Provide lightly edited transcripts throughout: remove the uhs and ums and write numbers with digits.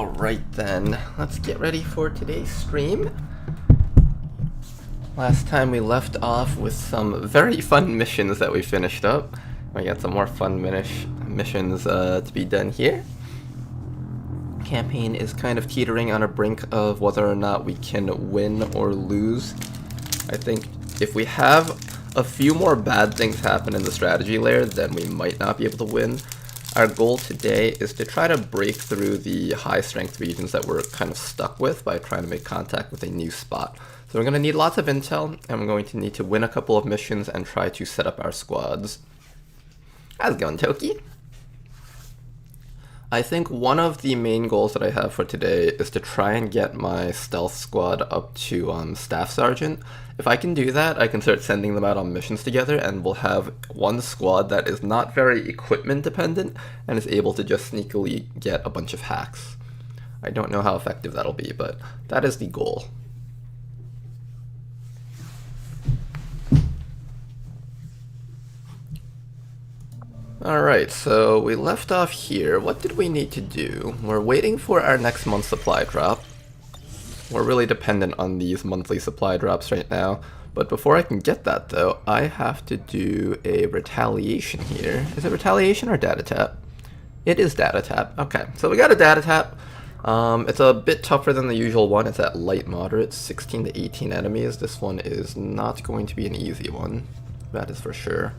Alright then, let's get ready for today's stream. Last time we left off with some very fun missions that we finished up. We got some more fun missions to be done here. Campaign is kind of teetering on a brink of whether or not we can win or lose. I think if we have a few more bad things happen in the strategy layer, then we might not be able to win. Our goal today is to try to break through the high strength regions that we're kind of stuck with by trying to make contact with a new spot. So we're going to need lots of intel, and we're going to need to win a couple of missions and try to set up our squads. How's it going, Toki? I think one of the main goals that I have for today is to try and get my stealth squad up to Staff Sergeant. If I can do that, I can start sending them out on missions together, and we'll have one squad that is not very equipment dependent and is able to just sneakily get a bunch of hacks. I don't know how effective that'll be, but that is the goal. Alright, so we left off here. What did we need to do? We're waiting for our next month's supply drop. We're really dependent on these monthly supply drops right now. But before I can get that though, I have to do a retaliation here. Is it retaliation or data tap? It is data tap. Okay, so we got a data tap. It's a bit tougher than the usual one. It's at light moderate, 16 to 18 enemies. This one is not going to be an easy one. That is for sure.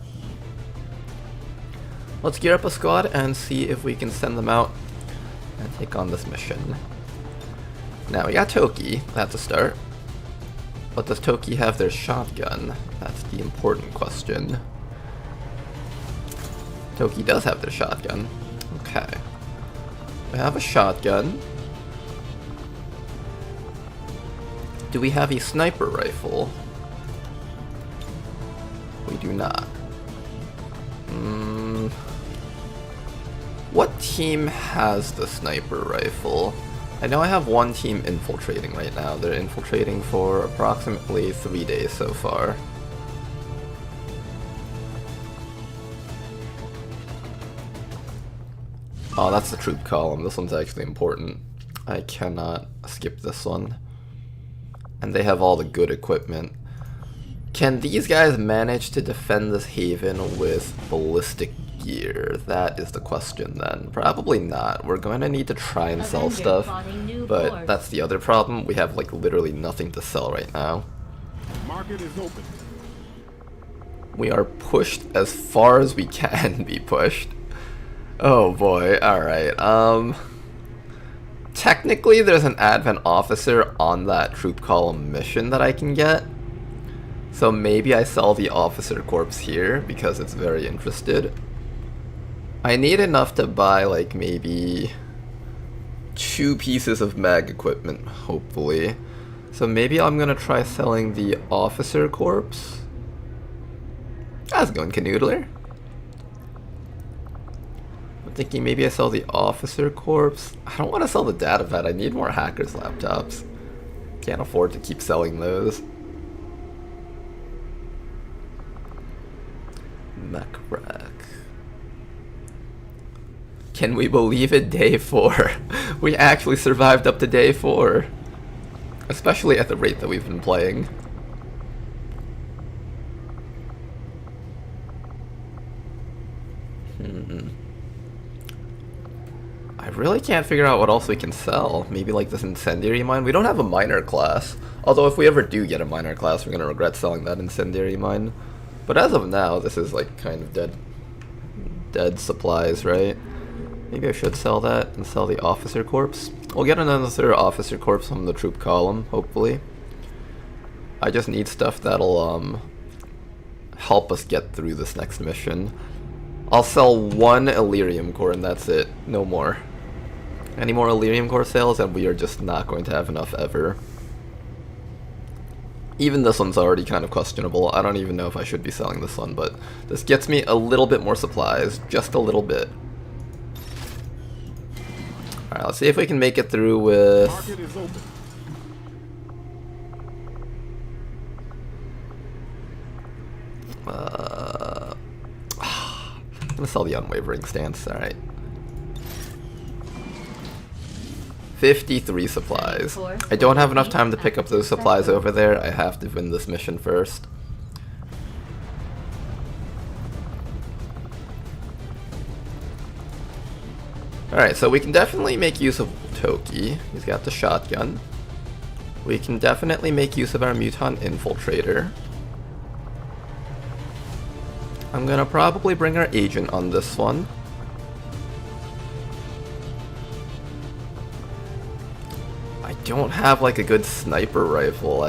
Let's gear up a squad and see if we can send them out and take on this mission. Now we got Toki, that's a start. But does Toki have their shotgun? That's the important question. Toki does have their shotgun. Okay. We have a shotgun. Do we have a sniper rifle? We do not. What team has the sniper rifle? I know I have one team infiltrating right now. They're infiltrating for approximately 3 days so far. Oh, that's the troop column. This one's actually important. I cannot skip this one. And they have all the good equipment. Can these guys manage to defend this haven with ballistic gear? That is the question then. Probably not. We're going to need to try and sell stuff, but that's the other problem. We have like literally nothing to sell right now. Market is open. We are pushed as far as we can be pushed. Oh boy, alright. Technically there's an advent officer on that troop column mission that I can get. So maybe I sell the officer corpse here because it's very interested. I need enough to buy like maybe 2 pieces of mag equipment, hopefully. So maybe I'm gonna try selling the officer corpse. How's it going, Canoodler? I'm thinking maybe I sell the officer corpse. I don't want to sell the data vet. I need more hackers laptops. Can't afford to keep selling those. Mech rack. Can we believe it? Day 4. We actually survived up to day 4. Especially at the rate that we've been playing. I really can't figure out what else we can sell. Maybe like this incendiary mine. We don't have a miner class. Although if we ever do get a miner class, we're gonna regret selling that incendiary mine. But as of now, this is like kind of dead supplies, right? Maybe I should sell that and sell the officer corpse. We'll get another officer corpse from the troop column, hopefully. I just need stuff that'll help us get through this next mission. I'll sell 1 Elerium core and that's it. No more. Any more Elerium core sales and we are just not going to have enough ever. Even this one's already kind of questionable. I don't even know if I should be selling this one, but this gets me a little bit more supplies. Just a little bit. Alright, let's see if we can make it through with... Market is open. I'm gonna sell the unwavering stance, alright. 53 supplies. I don't have enough time to pick up those supplies over there. I have to win this mission first. Alright, so we can definitely make use of Toki. He's got the shotgun. We can definitely make use of our Mutant Infiltrator. I'm gonna probably bring our agent on this one. I don't have like a good sniper rifle.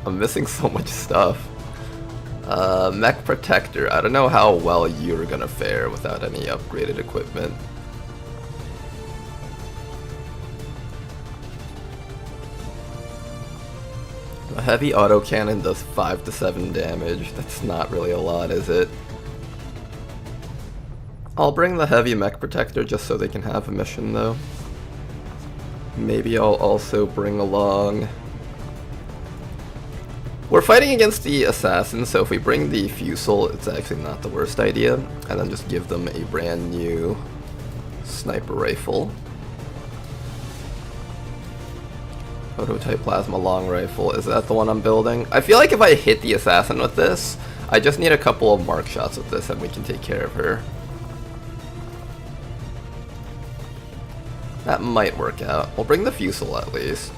I'm missing so much stuff. Mech Protector. I don't know how well you're gonna fare without any upgraded equipment. A heavy autocannon does 5 to 7 damage. That's not really a lot, is it? I'll bring the heavy mech protector just so they can have a mission though. Maybe I'll also bring along... We're fighting against the assassins, so if we bring the Fusel, it's actually not the worst idea. And then just give them a brand new sniper rifle. Prototype plasma long rifle, is that the one I'm building? I feel like if I hit the assassin with this, I just need a couple of mark shots with this and we can take care of her. That might work out. We'll bring the Fusel at least.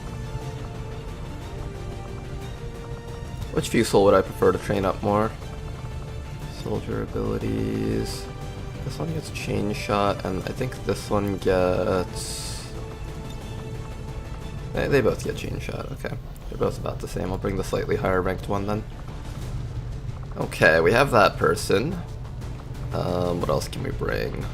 Which Fusel would I prefer to train up more? Soldier abilities. This one gets chain shot, and I think this one gets... They both get chain shot, okay. They're both about the same. I'll bring the slightly higher ranked one then. Okay, we have that person. What else can we bring?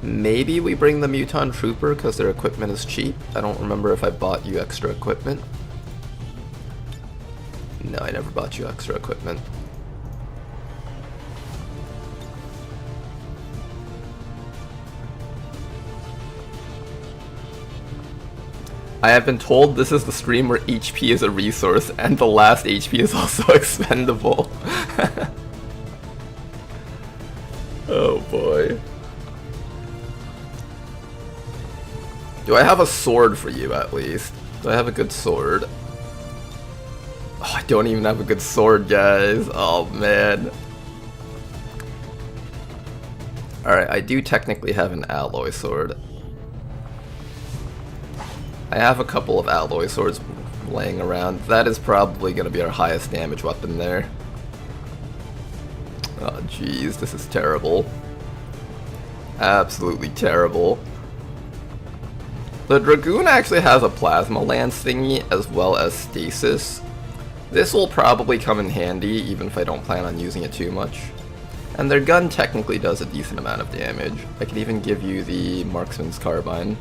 Maybe we bring the Mutant Trooper because their equipment is cheap. I don't remember if I bought you extra equipment. No, I never bought you extra equipment. I have been told this is the stream where HP is a resource and the last HP is also expendable. Oh boy. Do I have a sword for you at least? Do I have a good sword? Oh, I don't even have a good sword, guys. Oh man. Alright, I do technically have an alloy sword. I have a couple of alloy swords laying around. That is probably going to be our highest damage weapon there. Oh jeez, this is terrible. Absolutely terrible. The Dragoon actually has a plasma lance thingy as well as stasis. This will probably come in handy even if I don't plan on using it too much. And their gun technically does a decent amount of damage. I could even give you the Marksman's Carbine.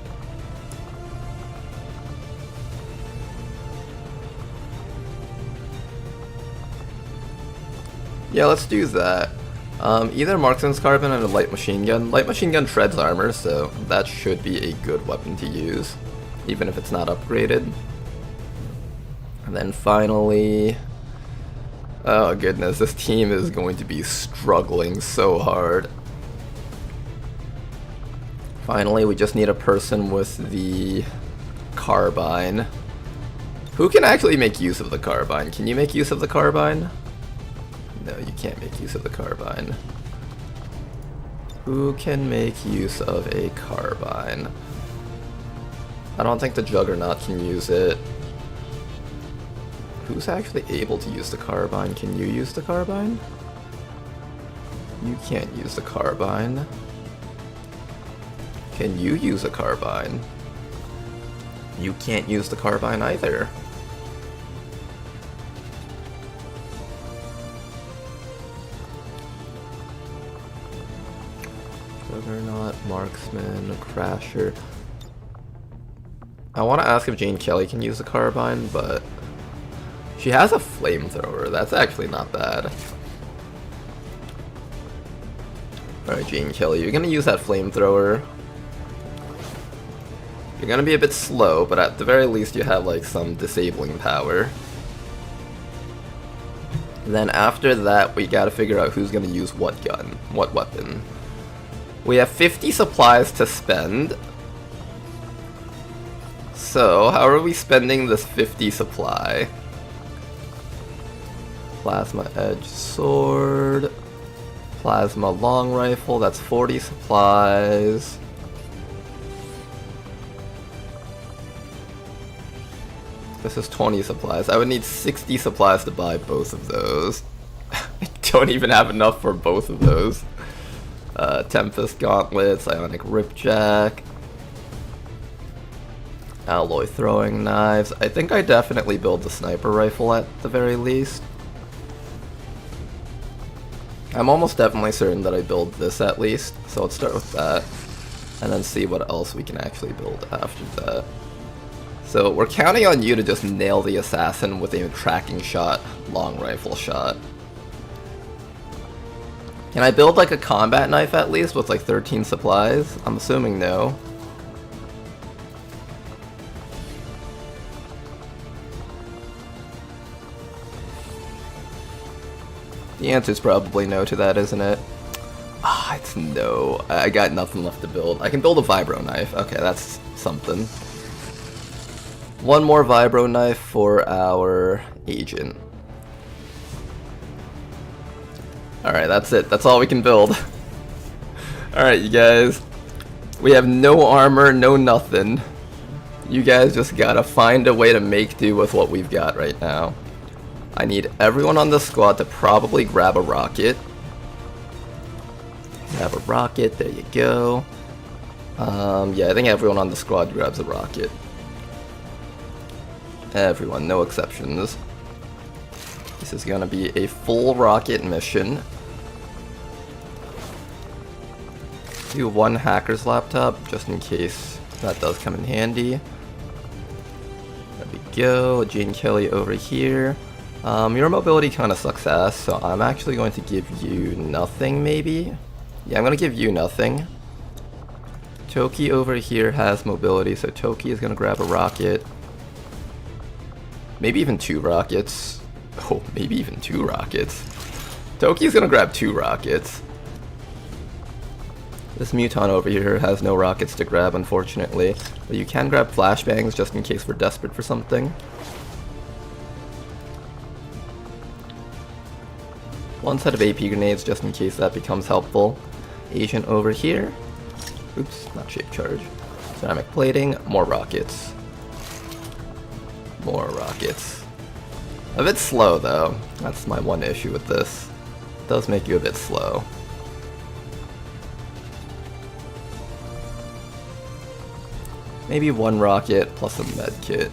Yeah, let's do that. Either Marksman's Carbine and a light machine gun. Light machine gun shreds armor, so that should be a good weapon to use, even if it's not upgraded. And then finally... Oh goodness, this team is going to be struggling so hard. Finally, we just need a person with the carbine. Who can actually make use of the carbine? Can you make use of the carbine? No, you can't make use of the carbine. Who can make use of a carbine? I don't think the Juggernaut can use it. Who's actually able to use the carbine? Can you use the carbine? You can't use the carbine. Can you use a carbine? You can't use the carbine either. Juggernaut, Marksman, Crasher. I want to ask if Jane Kelly can use a carbine, but she has a flamethrower. That's actually not bad. Alright, Jane Kelly, you're going to use that flamethrower. You're going to be a bit slow, but at the very least you have like some disabling power. And then after that, we got to figure out who's going to use what gun, what weapon. We have 50 supplies to spend. So, how are we spending this 50 supply? Plasma edge sword. Plasma long rifle, that's 40 supplies. This is 20 supplies. I would need 60 supplies to buy both of those. I don't even have enough for both of those. Tempest gauntlets, ionic ripjack. Alloy throwing knives. I think I definitely build the sniper rifle at the very least. I'm almost definitely certain that I build this at least, so let's start with that, and then see what else we can actually build after that. So we're counting on you to just nail the assassin with a tracking shot, long rifle shot. Can I build like a combat knife at least with like 13 supplies? I'm assuming no. The answer's probably no to that, isn't it? Ah, it's no. I got nothing left to build. I can build a vibro knife. Okay, that's something. One more vibro knife for our agent. Alright, that's it. That's all we can build. Alright, you guys. We have no armor, no nothing. You guys just gotta find a way to make do with what we've got right now. I need everyone on the squad to probably grab a rocket. Grab a rocket, there you go. Yeah, I think everyone on the squad grabs a rocket. Everyone, no exceptions. This is gonna be a full rocket mission. Do one hacker's laptop, just in case that does come in handy. There we go, Jane Kelly over here. Your mobility kind of sucks ass, so I'm actually going to give you nothing, maybe? Yeah, I'm going to give you nothing. Toki over here has mobility, so Toki is going to grab a rocket. Maybe even 2 rockets. Oh, maybe even 2 rockets. Toki's going to grab 2 rockets. This muton over here has no rockets to grab, unfortunately. But you can grab flashbangs just in case we're desperate for something. One set of AP grenades just in case that becomes helpful. Agent over here. Oops, not shape charge. Ceramic plating, more rockets. More rockets. A bit slow though. That's my one issue with this. It does make you a bit slow. Maybe 1 rocket plus a med kit.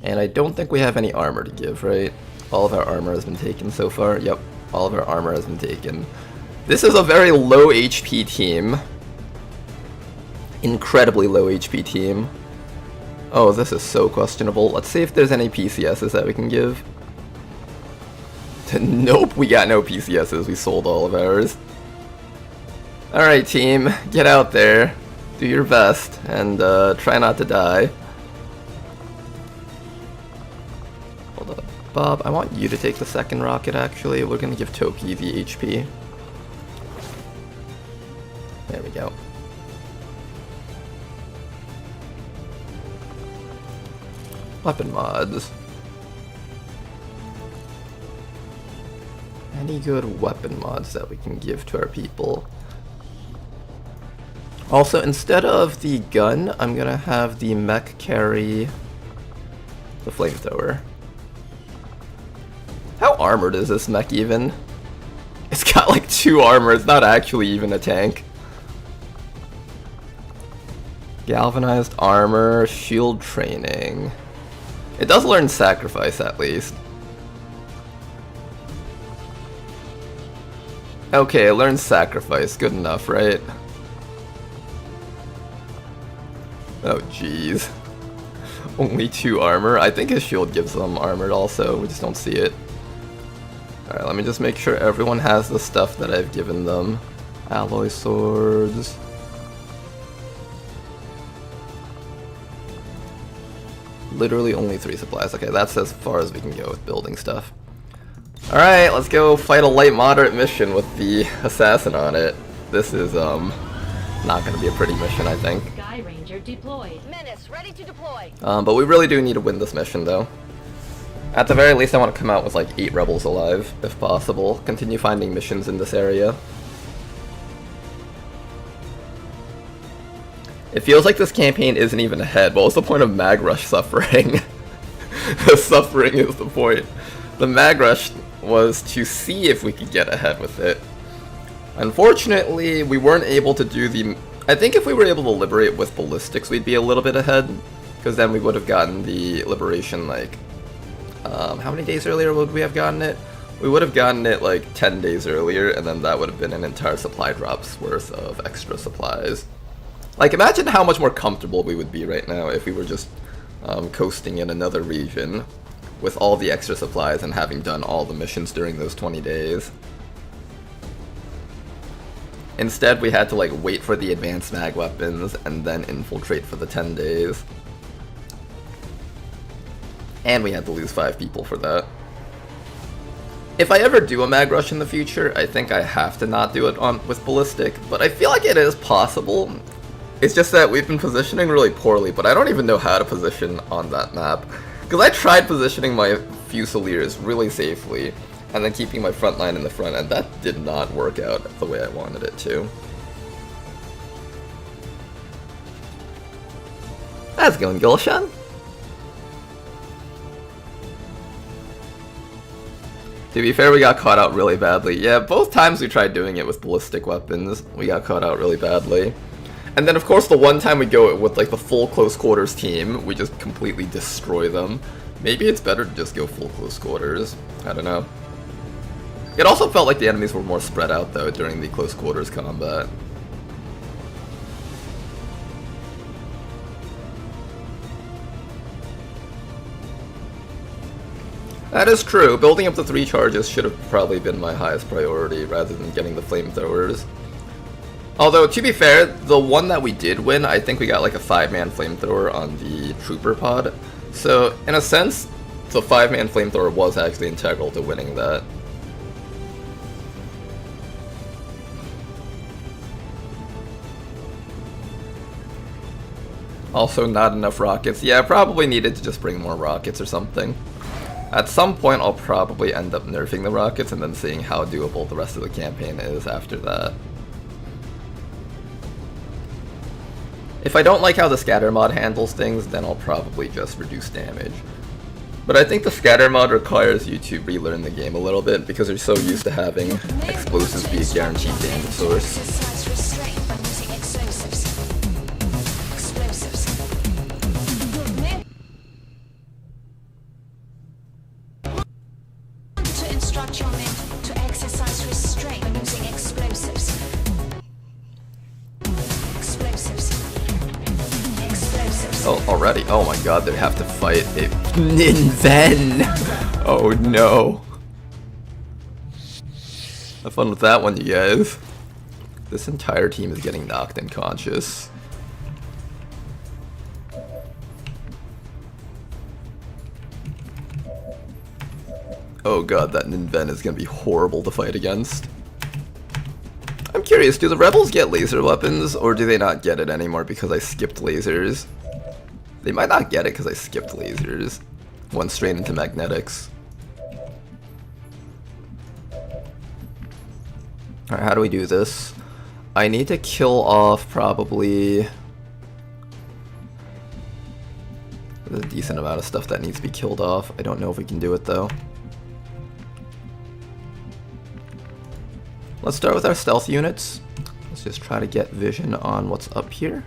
And I don't think we have any armor to give, right? All of our armor has been taken so far. Yep, all of our armor has been taken. This is a very low HP team. Incredibly low HP team. Oh, this is so questionable. Let's see if there's any PCSs that we can give. Nope, we got no PCSs. We sold all of ours. Alright team, get out there. Do your best, and try not to die. Bob, I want you to take the second rocket actually. We're gonna give Toki the HP. There we go. Weapon mods. Any good weapon mods that we can give to our people? Also, instead of the gun, I'm gonna have the mech carry the flamethrower. How armored is this mech even? It's got like 2 armor, it's not actually even a tank. Galvanized armor, shield training. It does learn sacrifice at least. Okay, it learns sacrifice, good enough, right? Oh jeez. Only 2 armor? I think his shield gives them armor also, we just don't see it. Alright, let me just make sure everyone has the stuff that I've given them. Alloy swords. Literally only 3 supplies. Okay, that's as far as we can go with building stuff. Alright, let's go fight a light moderate mission with the assassin on it. This is, not gonna be a pretty mission, I think. Sky Ranger deployed. Menace, ready to deploy. But we really do need to win this mission, though. At the very least, I want to come out with like 8 rebels alive, if possible. Continue finding missions in this area. It feels like this campaign isn't even ahead. What was the point of Mag Rush suffering? The suffering is the point. The Mag Rush was to see if we could get ahead with it. Unfortunately, we weren't able to do the... I think if we were able to liberate with ballistics, we'd be a little bit ahead. Because then we would have gotten the liberation, like... how many days earlier would we have gotten it? We would have gotten it like 10 days earlier, and then that would have been an entire supply drop's worth of extra supplies. Like, imagine how much more comfortable we would be right now if we were just coasting in another region with all the extra supplies and having done all the missions during those 20 days. Instead, we had to like wait for the advanced mag weapons and then infiltrate for the 10 days. And we had to lose 5 people for that. If I ever do a mag rush in the future, I think I have to not do it with ballistic, but I feel like it is possible. It's just that we've been positioning really poorly, but I don't even know how to position on that map. Because I tried positioning my Fusiliers really safely, and then keeping my front line in the front, and that did not work out the way I wanted it to. How's it going, Gulshan? To be fair, we got caught out really badly. Yeah, both times we tried doing it with ballistic weapons, we got caught out really badly. And then of course the one time we go with like the full close quarters team, we just completely destroy them. Maybe it's better to just go full close quarters. I don't know. It also felt like the enemies were more spread out though during the close quarters combat. That is true. Building up the 3 charges should have probably been my highest priority rather than getting the flamethrowers. Although, to be fair, the one that we did win, I think we got like a 5-man flamethrower on the trooper pod. So, in a sense, the 5-man flamethrower was actually integral to winning that. Also, not enough rockets. Yeah, I probably needed to just bring more rockets or something. At some point, I'll probably end up nerfing the rockets and then seeing how doable the rest of the campaign is after that. If I don't like how the scatter mod handles things, then I'll probably just reduce damage. But I think the scatter mod requires you to relearn the game a little bit because you're so used to having explosives be a guaranteed damage source. Oh, already? Oh my god, they have to fight a Ninven! Oh no. Have fun with that one, you guys. This entire team is getting knocked unconscious. Oh god, that Ninven is gonna be horrible to fight against. I'm curious, do the rebels get laser weapons, or do they not get it anymore because I skipped lasers? They might not get it because I skipped lasers. Went straight into magnetics. Alright, how do we do this? I need to kill off probably... There's a decent amount of stuff that needs to be killed off. I don't know if we can do it though. Let's start with our stealth units. Let's just try to get vision on what's up here.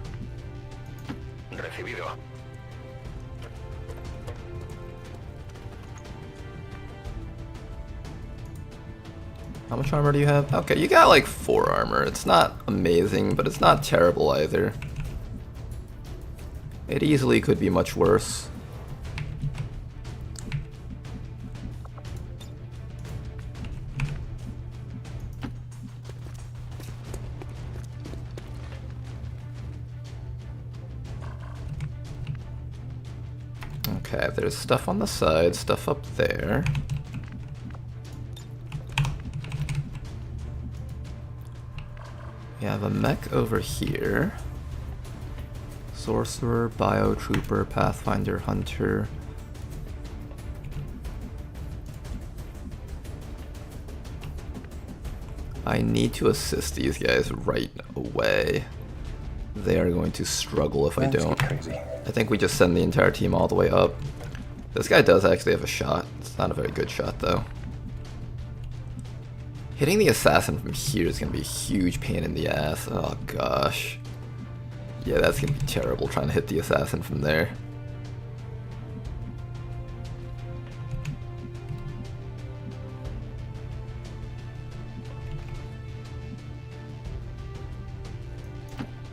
How much armor do you have? Okay, you got like 4 armor. It's not amazing, but it's not terrible either. It easily could be much worse. Okay, there's stuff on the side, stuff up there. We have a mech over here. Sorcerer, Biotrooper, Pathfinder, Hunter. I need to assist these guys right away. They are going to struggle if I don't. Crazy. I think we just send the entire team all the way up. This guy does actually have a shot. It's not a very good shot though. Hitting the assassin from here is going to be a huge pain in the ass. Oh gosh. Yeah, that's going to be terrible trying to hit the assassin from there.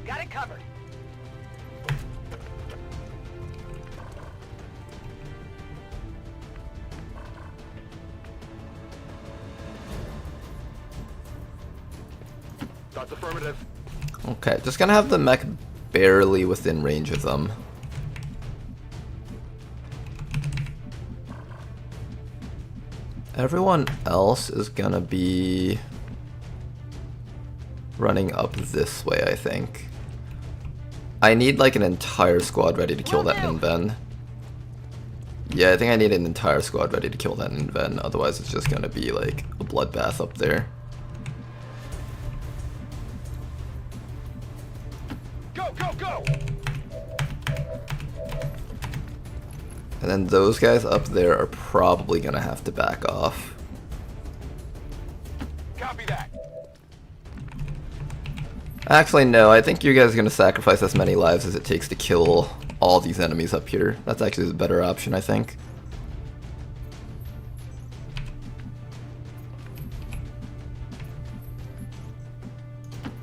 Got it covered. That's affirmative. Okay, just gonna have the mech barely within range of them. Everyone else is gonna be running up this way, I think. I need like an entire squad ready to kill that Ninven. Yeah, I think I need an entire squad ready to kill that Ninven, otherwise it's just gonna be like a bloodbath up there. Go, go, go! And then those guys up there are probably gonna have to back off. Copy that. Actually, no, I think you guys are gonna sacrifice as many lives as it takes to kill all these enemies up here. That's actually the better option, I think.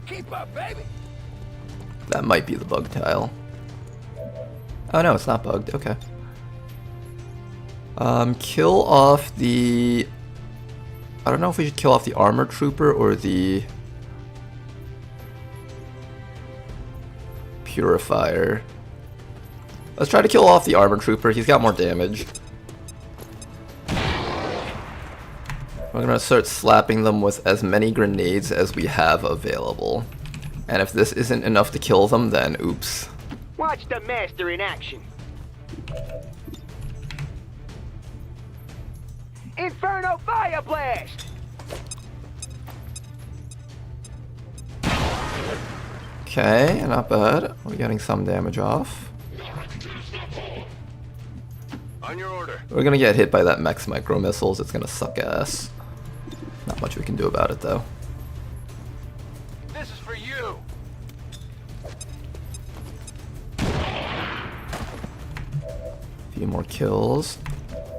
Keep up, baby. That might be the bug tile. Oh no, it's not bugged. Okay. Kill off the... I don't know if we should kill off the armor trooper or the... purifier. Let's try to kill off the armor trooper. He's got more damage. We're gonna start slapping them with as many grenades as we have available. And if this isn't enough to kill them, then oops. Watch the master in action. Inferno Fire Blast! Okay, not bad. We're getting some damage off. On your order. We're gonna get hit by that mech's micro missiles. It's gonna suck ass. Not much we can do about it though. This is for you. A few more kills.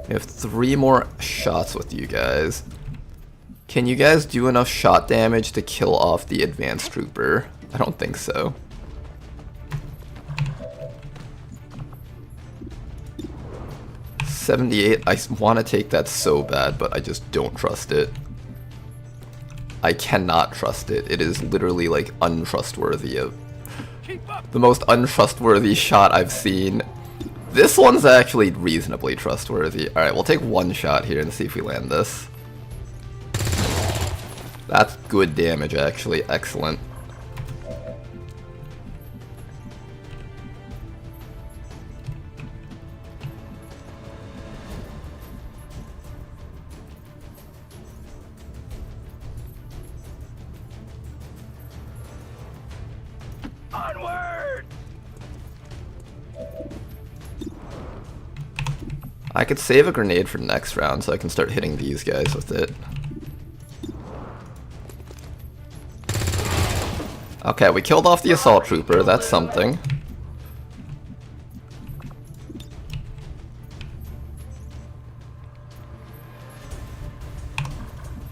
We have 3 more shots with you guys. Can you guys do enough shot damage to kill off the advanced trooper? I don't think so. $78. I want to take that so bad, but I just don't trust it. I cannot trust it. It is literally like untrustworthy. The most untrustworthy shot I've seen. This one's actually reasonably trustworthy. Alright, we'll take 1 shot here and see if we land this. That's good damage, actually. Excellent. Onward! I could save a grenade for next round so I can start hitting these guys with it. Okay, we killed off the assault trooper. That's something.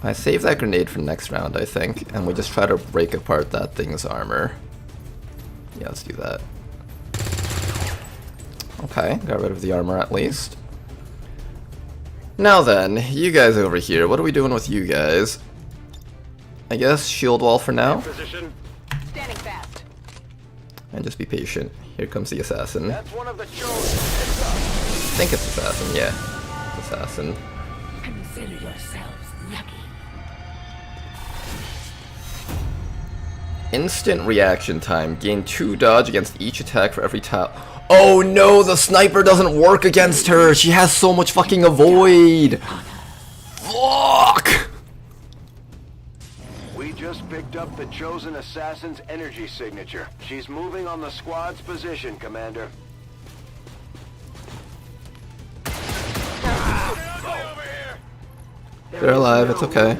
I save that grenade for next round, I think, and we just try to break apart that thing's armor. Yeah, let's do that. Okay, got rid of the armor at least. Now then, you guys over here, what are we doing with you guys? I guess shield wall for now, Position. Standing fast. and just be patient. Here comes the assassin. I That's one of the chosen. Heads up. think it's assassin, yeah. It's assassin. Consider yourselves lucky. Instant reaction time. Gain 2 dodge against each attack for every tap. Oh no, the sniper doesn't work against her. She has so much fucking avoid. Fuck. We just picked up the chosen assassin's energy signature. She's moving on the squad's position, Commander. They're alive, it's okay.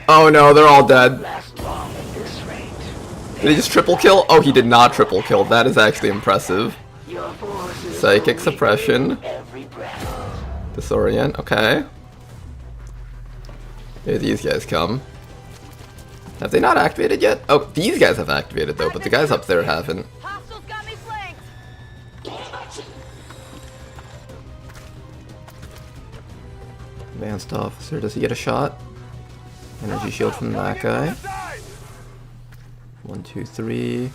Oh no, they're all dead. Did he just triple kill? Oh, he did not triple kill. That is actually impressive. Psychic suppression. Disorient, okay. Here these guys come. Have they not activated yet? Oh, these guys have activated though, but the guys up there haven't. Hostiles got me flanked. Advanced officer, does he get a shot? Energy shield from that guy. 1, 2, 3.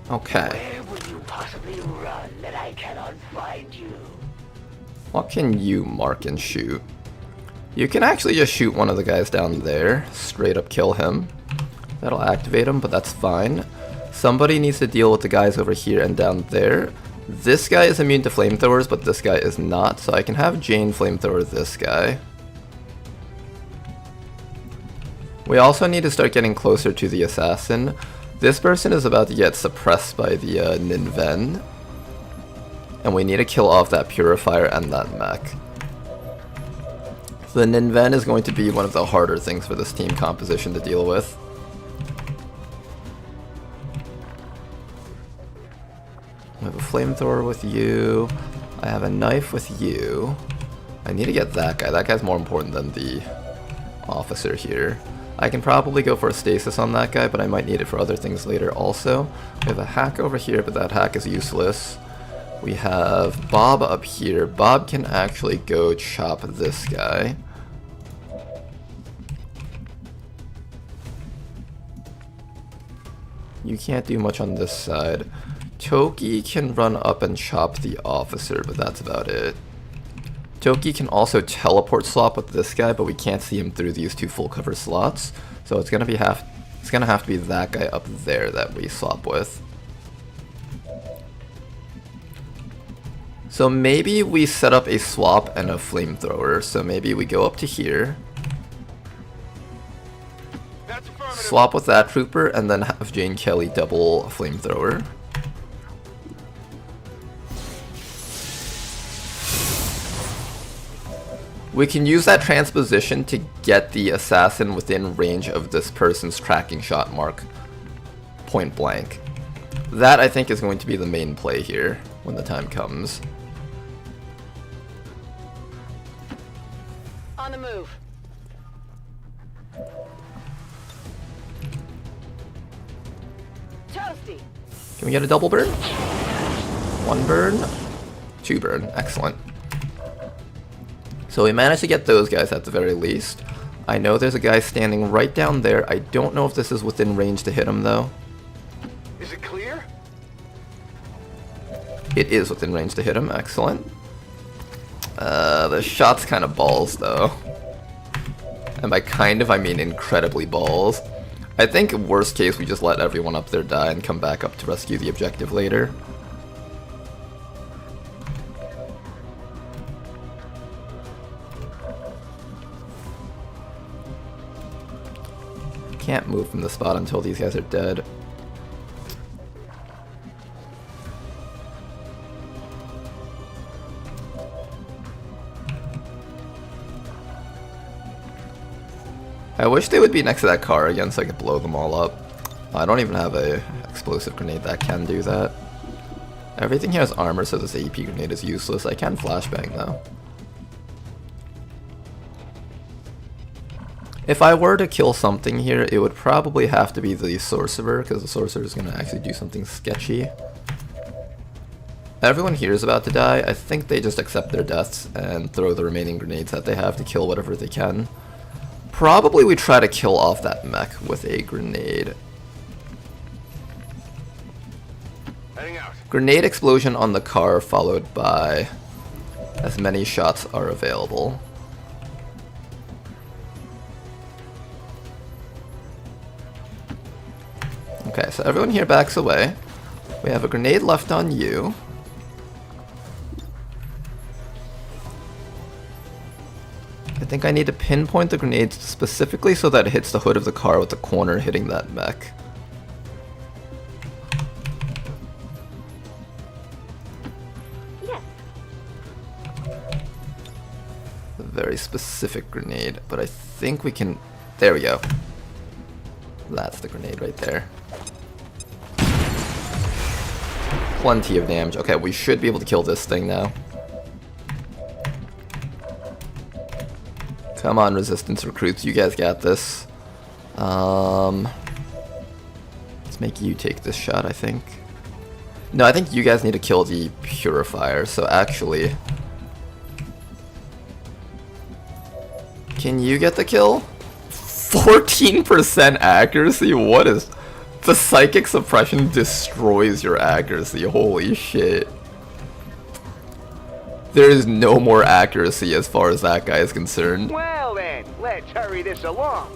Okay. Where would you possibly run that I cannot find you? What can you mark and shoot? You can actually just shoot one of the guys down there. Straight up kill him. That'll activate him, but that's fine. Somebody needs to deal with the guys over here and down there. This guy is immune to flamethrowers, but this guy is not, so I can have Jane flamethrower this guy. We also need to start getting closer to the assassin. This person is about to get suppressed by the Ninven. And we need to kill off that purifier and that mech. The Ninven is going to be one of the harder things for this team composition to deal with. I have a flamethrower with you. I have a knife with you. I need to get that guy. That guy's more important than the officer here. I can probably go for a stasis on that guy, but I might need it for other things later also. We have a hack over here, but that hack is useless. We have Bob up here. Bob can actually go chop this guy. You can't do much on this side. Toki can run up and chop the officer, but that's about it. Toki can also teleport swap with this guy, but we can't see him through these 2 full cover slots. So it's gonna have to be that guy up there that we swap with. So maybe we set up a swap and a flamethrower. So maybe we go up to here. Swap with that trooper and then have Jane Kelly double flamethrower. We can use that transposition to get the assassin within range of this person's tracking shot mark. Point blank. That I think is going to be the main play here when the time comes. On the move. Toasty. Can we get a double burn? 1 burn? 2 burn. Excellent. So we managed to get those guys at the very least. I know there's a guy standing right down there. I don't know if this is within range to hit him though. Is it clear? It is within range to hit him. Excellent. The shot's kind of balls though. And by kind of, I mean incredibly balls. I think worst case we just let everyone up there die and come back up to rescue the objective later. Can't move from the spot until these guys are dead. I wish they would be next to that car again so I could blow them all up. I don't even have a explosive grenade that can do that. Everything here has armor, so this AP grenade is useless. I can flashbang though. If I were to kill something here, it would probably have to be the sorcerer, because the sorcerer is going to actually do something sketchy. Everyone here is about to die. I think they just accept their deaths and throw the remaining grenades that they have to kill whatever they can. Probably we try to kill off that mech with a grenade. Heading out. Grenade explosion on the car followed by as many shots are available. so everyone here backs away. We have a grenade left on you. I think I need to pinpoint the grenade specifically so that it hits the hood of the car with the corner hitting that mech. Yes. A very specific grenade, but I think we can... There we go. That's the grenade right there. Plenty of damage. Okay, we should be able to kill this thing now. Come on, resistance recruits, you guys got this. Let's make you take this shot, I think. No, I think you guys need to kill the purifier, so actually... Can you get the kill? 14% accuracy? What is... The psychic suppression destroys your accuracy, holy shit. There is no more accuracy as far as that guy is concerned. Well then, let's hurry this along.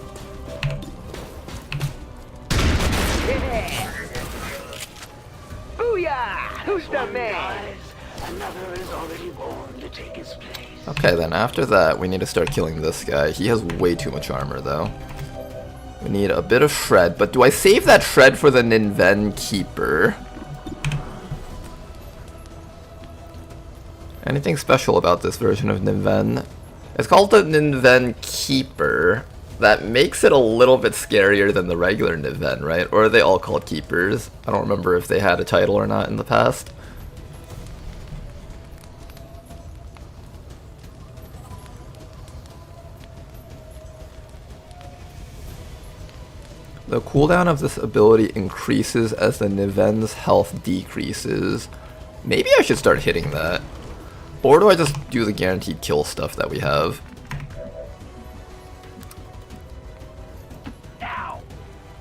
Booyah! Who's the man? Guys, another is already born to take his place. Okay, then after that, we need to start killing this guy. He has way too much armor, though. We need a bit of shred, but do I save that shred for the Ninven Keeper? Anything special about this version of Ninven? It's called the Ninven Keeper. That makes it a little bit scarier than the regular Ninven, right? Or are they all called Keepers? I don't remember if they had a title or not in the past. The cooldown of this ability increases as the Niven's health decreases. Maybe I should start hitting that. Or do I just do the guaranteed kill stuff that we have?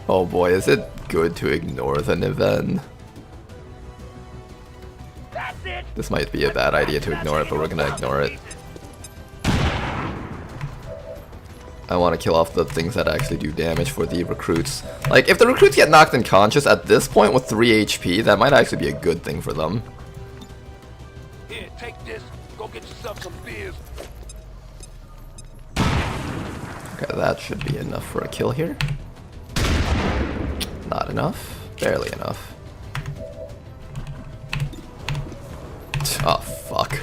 Oh boy, is it good to ignore the Niven? This might be a bad idea to ignore it, but we're gonna ignore it. I want to kill off the things that actually do damage for the recruits. Like, if the recruits get knocked unconscious at this point with 3 HP, that might actually be a good thing for them. Here, take this. Go get yourself some beers. Okay, that should be enough for a kill here. Not enough. Barely enough. Oh, fuck.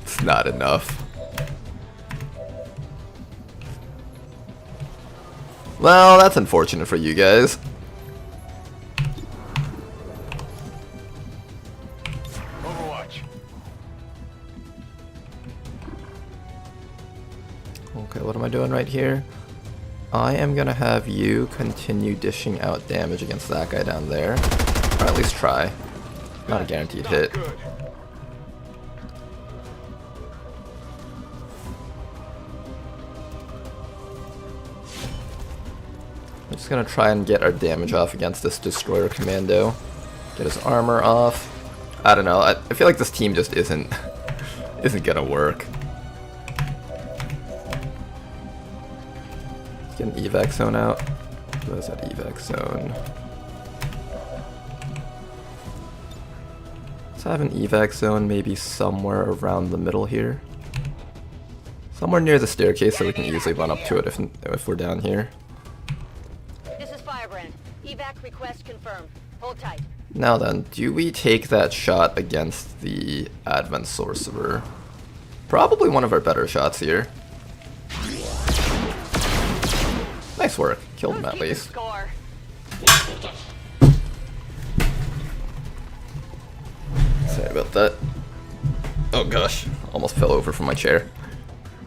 It's not enough. Well, that's unfortunate for you guys. Overwatch. Okay, what am I doing right here? I am gonna have you continue dishing out damage against that guy down there. Or at least try. Not a guaranteed hit. Good. I'm just gonna try and get our damage off against this Destroyer Commando. Get his armor off. I don't know, I feel like this team just isn't gonna work. Let's get an evac zone out. Where's that evac zone? Let's have an evac zone maybe somewhere around the middle here. Somewhere near the staircase so we can easily run up to it if we're down here. This is Firebrand. Evac request confirmed. Hold tight. Now then, do we take that shot against the Advent Sorcerer? Probably one of our better shots here. Nice work. Killed him at least. Score. Sorry about that. Oh gosh, almost fell over from my chair.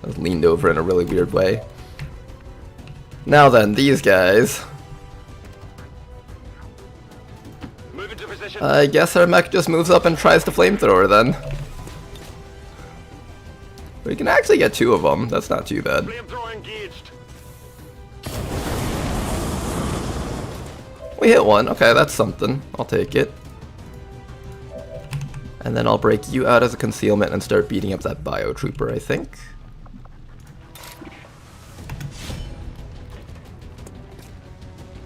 I was leaned over in a really weird way. Now then, these guys. Move into position. I guess our mech just moves up and tries to flamethrower then. We can actually get 2 of them. That's not too bad. Flamethrower engaged. We hit 1. Okay, that's something. I'll take it. And then I'll break you out as a concealment and start beating up that biotrooper, I think.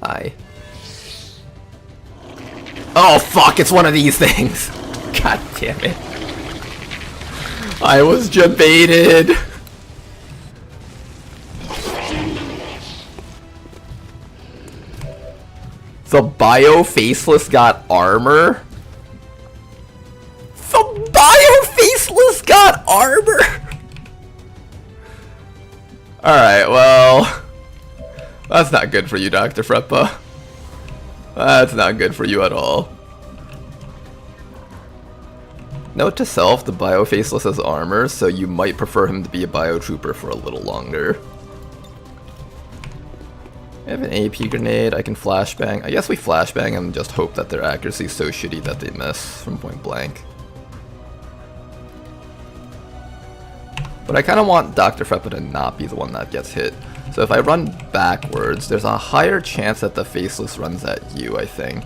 Hi. Oh fuck, it's one of these things. God damn it. I was jebaited. The Bio Faceless got armor? The Bio Faceless got armor? Alright, well... That's not good for you, Dr. Freppa. That's not good for you at all. Note to self, the Bio Faceless has armor, so you might prefer him to be a Bio Trooper for a little longer. I have an AP grenade, I can flashbang. I guess we flashbang and just hope that their accuracy is so shitty that they miss from point blank. But I kind of want Dr. Freppa to not be the one that gets hit. So if I run backwards, there's a higher chance that the Faceless runs at you, I think.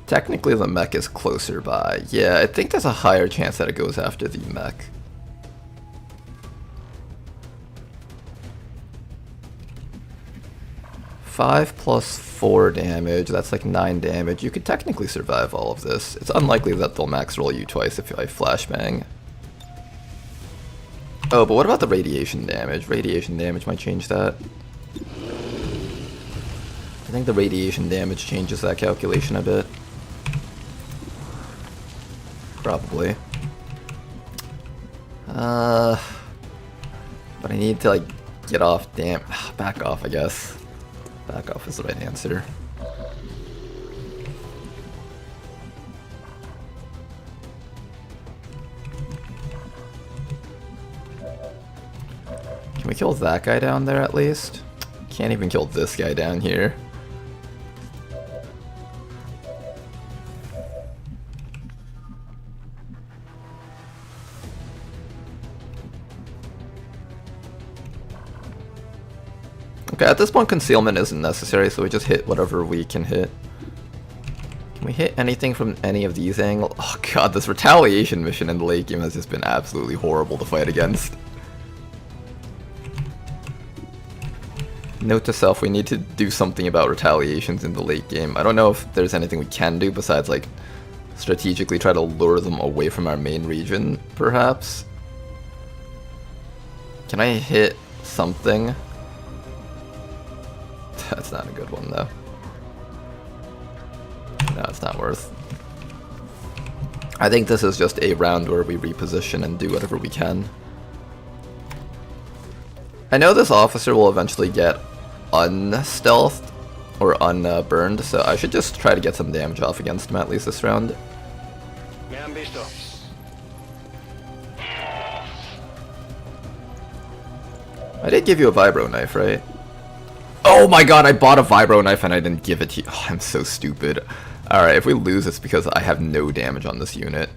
Technically the mech is closer by. Yeah, I think there's a higher chance that it goes after the mech. Five plus 4 damage, that's like 9 damage. You could technically survive all of this. It's unlikely that they'll max roll you twice if I flashbang. Oh, but what about the radiation damage? Radiation damage might change that. I think the radiation damage changes that calculation a bit. Probably. But I need to like get off, back off I guess. Back off is the right answer. Can we kill that guy down there at least? Can't even kill this guy down here. Okay, at this point concealment isn't necessary, so we just hit whatever we can hit. Can we hit anything from any of these angles? Oh god, this retaliation mission in the late game has just been absolutely horrible to fight against. Note to self, we need to do something about retaliations in the late game. I don't know if there's anything we can do besides like strategically try to lure them away from our main region, perhaps. Can I hit something? That's not a good one though. No, it's not worth. I think this is just a round where we reposition and do whatever we can. I know this officer will eventually get unstealthed or unburned, so I should just try to get some damage off against him at least this round. Me han visto. I did give you a vibro knife, right? Oh my god, I bought a vibro knife and I didn't give it to you. Oh, I'm so stupid. Alright, if we lose, it's because I have no damage on this unit.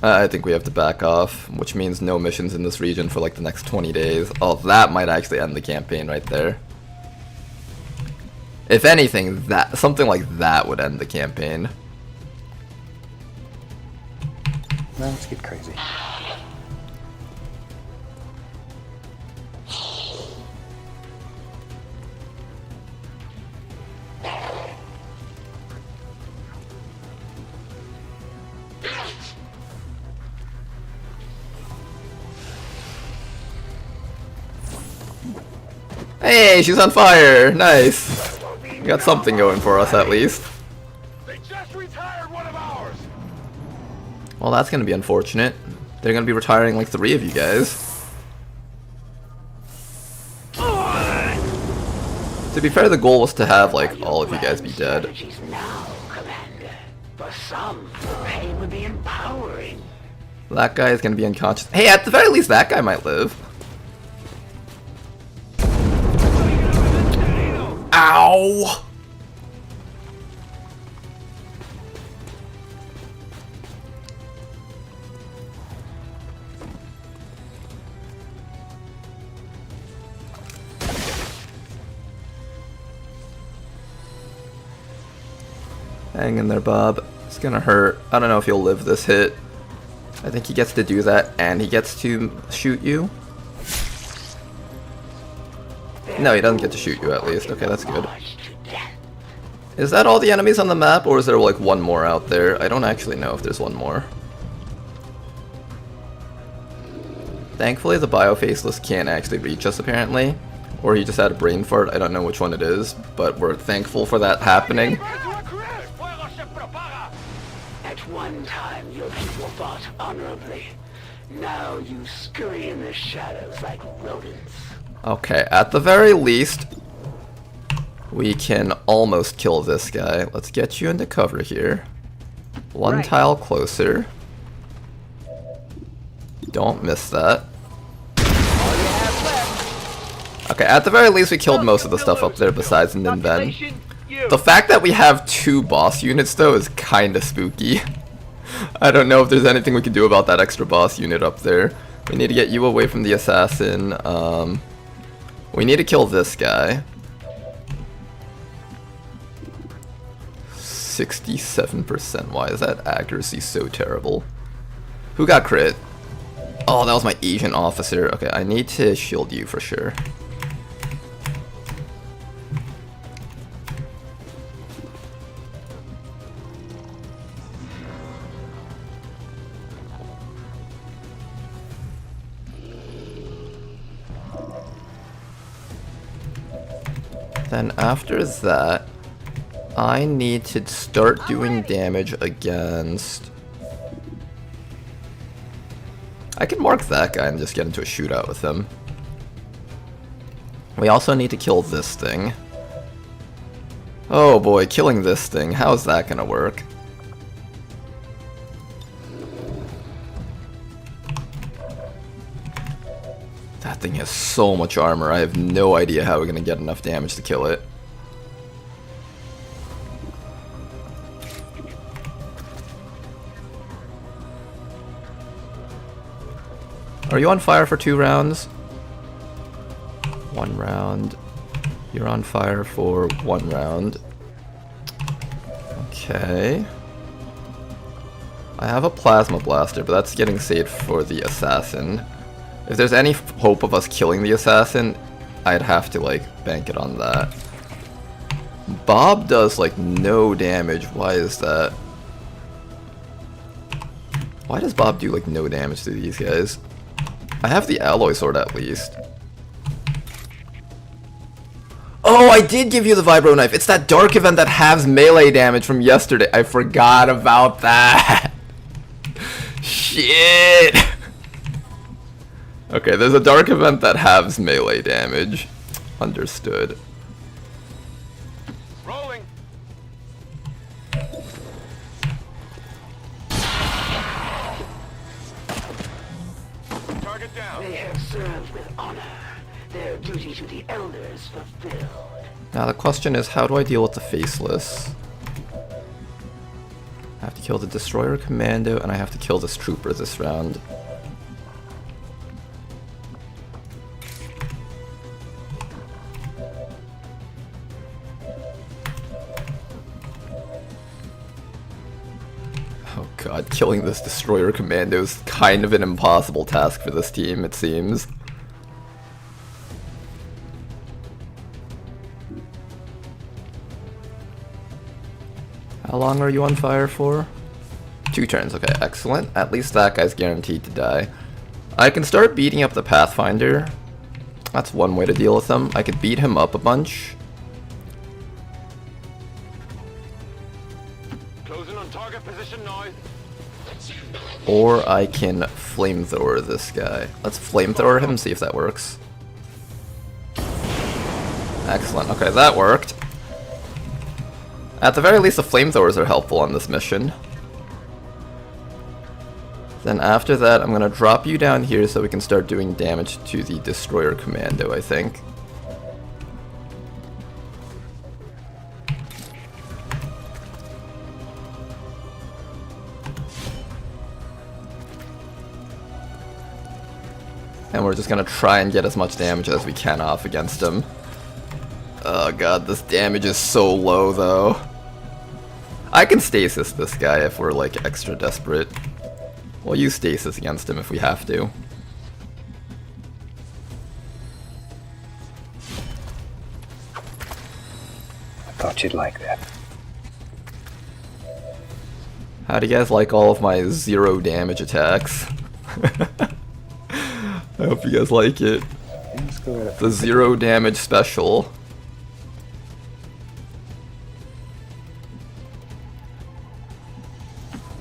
I think we have to back off, which means no missions in this region for like the next 20 days. Oh, that might actually end the campaign right there. If anything, something like that would end the campaign. Now let's get crazy. Hey, she's on fire! Nice! We got something going for us at least. They just retired one of ours. Well, that's gonna be unfortunate. They're gonna be retiring like 3 of you guys. To be fair, the goal was to have like all of you guys be dead. Strategies now, Commander. For some, the pain would be empowering. That guy is gonna be unconscious. Hey, at the very least, that guy might live. Ow! Hang in there, Bob. It's gonna hurt. I don't know if you'll live this hit. I think he gets to do that, and he gets to shoot you. No, he doesn't get to shoot you at least. Okay, that's good. Is that all the enemies on the map, or is there like one more out there? I don't actually know if there's one more. Thankfully, the Bio-Faceless can't actually reach us, apparently. Or he just had a brain fart, I don't know which one it is, but we're thankful for that happening. At one time, your people fought honorably. Now you scurry in the shadows like rodents. Okay, at the very least, we can almost kill this guy. Let's get you into cover here. One tile closer. Don't miss that. Okay, at the very least we killed most of the stuff up there besides Ninven. The fact that we have 2 boss units though is kinda spooky. I don't know if there's anything we can do about that extra boss unit up there. We need to get you away from the assassin. We need to kill this guy. 67%. Why is that accuracy so terrible? Who got crit? Oh, that was my Asian officer. Okay, I need to shield you for sure. Then after that, I need to start doing damage against... I can mark that guy and just get into a shootout with him. We also need to kill this thing. Oh boy, killing this thing. How's that gonna work? That thing has so much armor, I have no idea how we're gonna get enough damage to kill it. Are you on fire for 2 rounds? 1 round. You're on fire for 1 round. Okay. I have a plasma blaster, but that's getting saved for the assassin. If there's any hope of us killing the assassin, I'd have to like bank it on that. Bob does like no damage. Why is that? Why does Bob do like no damage to these guys? I have the alloy sword at least. Oh, I did give you the vibro knife. It's that dark event that halves melee damage from yesterday. I forgot about that. Shit. Okay, there's a dark event that halves melee damage. Understood. Rolling. Target down. They have served with honor. Their duty to the elders fulfilled. Now the question is, how do I deal with the faceless? I have to kill the destroyer commando, and I have to kill this trooper this round. Oh god, killing this destroyer commando is kind of an impossible task for this team, it seems. How long are you on fire for? 2 turns, okay, excellent. At least that guy's guaranteed to die. I can start beating up the Pathfinder. That's one way to deal with him. I could beat him up a bunch. Closing on target position now. Or I can flamethrower this guy. Let's flamethrower him and see if that works. Excellent, okay, that worked. At the very least, the flamethrowers are helpful on this mission. Then after that, I'm gonna drop you down here so we can start doing damage to the destroyer commando, I think. And we're just gonna try and get as much damage as we can off against him. Oh god, this damage is so low though. I can stasis this guy if we're like extra desperate. We'll use stasis against him if we have to. I thought you'd like that. How do you guys like all of my 0 damage attacks? I hope you guys like it. Let's go with it. The 0 damage special.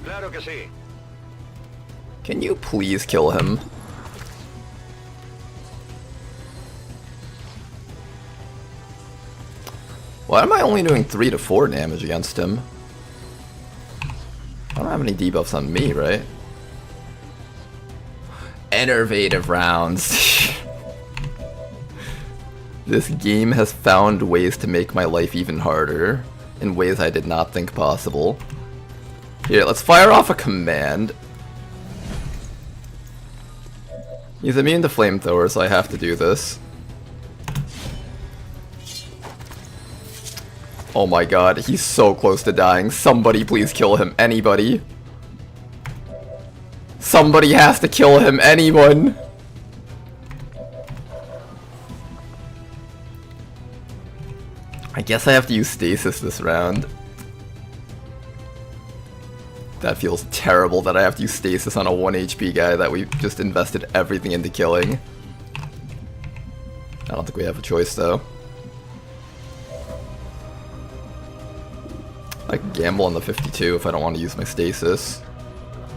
Claro que sí. Can you please kill him? Why am I only doing 3 to 4 damage against him? I don't have any debuffs on me, right? Innovative rounds. This game has found ways to make my life even harder in ways I did not think possible. Here, let's fire off a command. He's immune to flamethrower, so I have to do this. Oh my god, he's so close to dying. Somebody please kill him. Anybody. Somebody has to kill him. Anyone. I guess I have to use stasis this round. That feels terrible that I have to use stasis on a 1 HP guy that we just invested everything into killing. I don't think we have a choice though. I can gamble on the 52 if I don't want to use my stasis.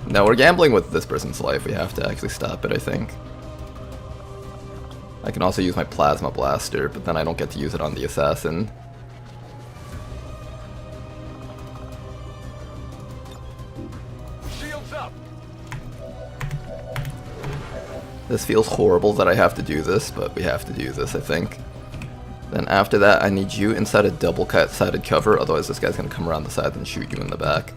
No, we're gambling with this person's life. We have to actually stop it, I think. I can also use my plasma blaster, but then I don't get to use it on the assassin. Shields up. This feels horrible that I have to do this, but we have to do this, I think. Then after that, I need you inside a double-sided cover, otherwise this guy's gonna come around the side and shoot you in the back.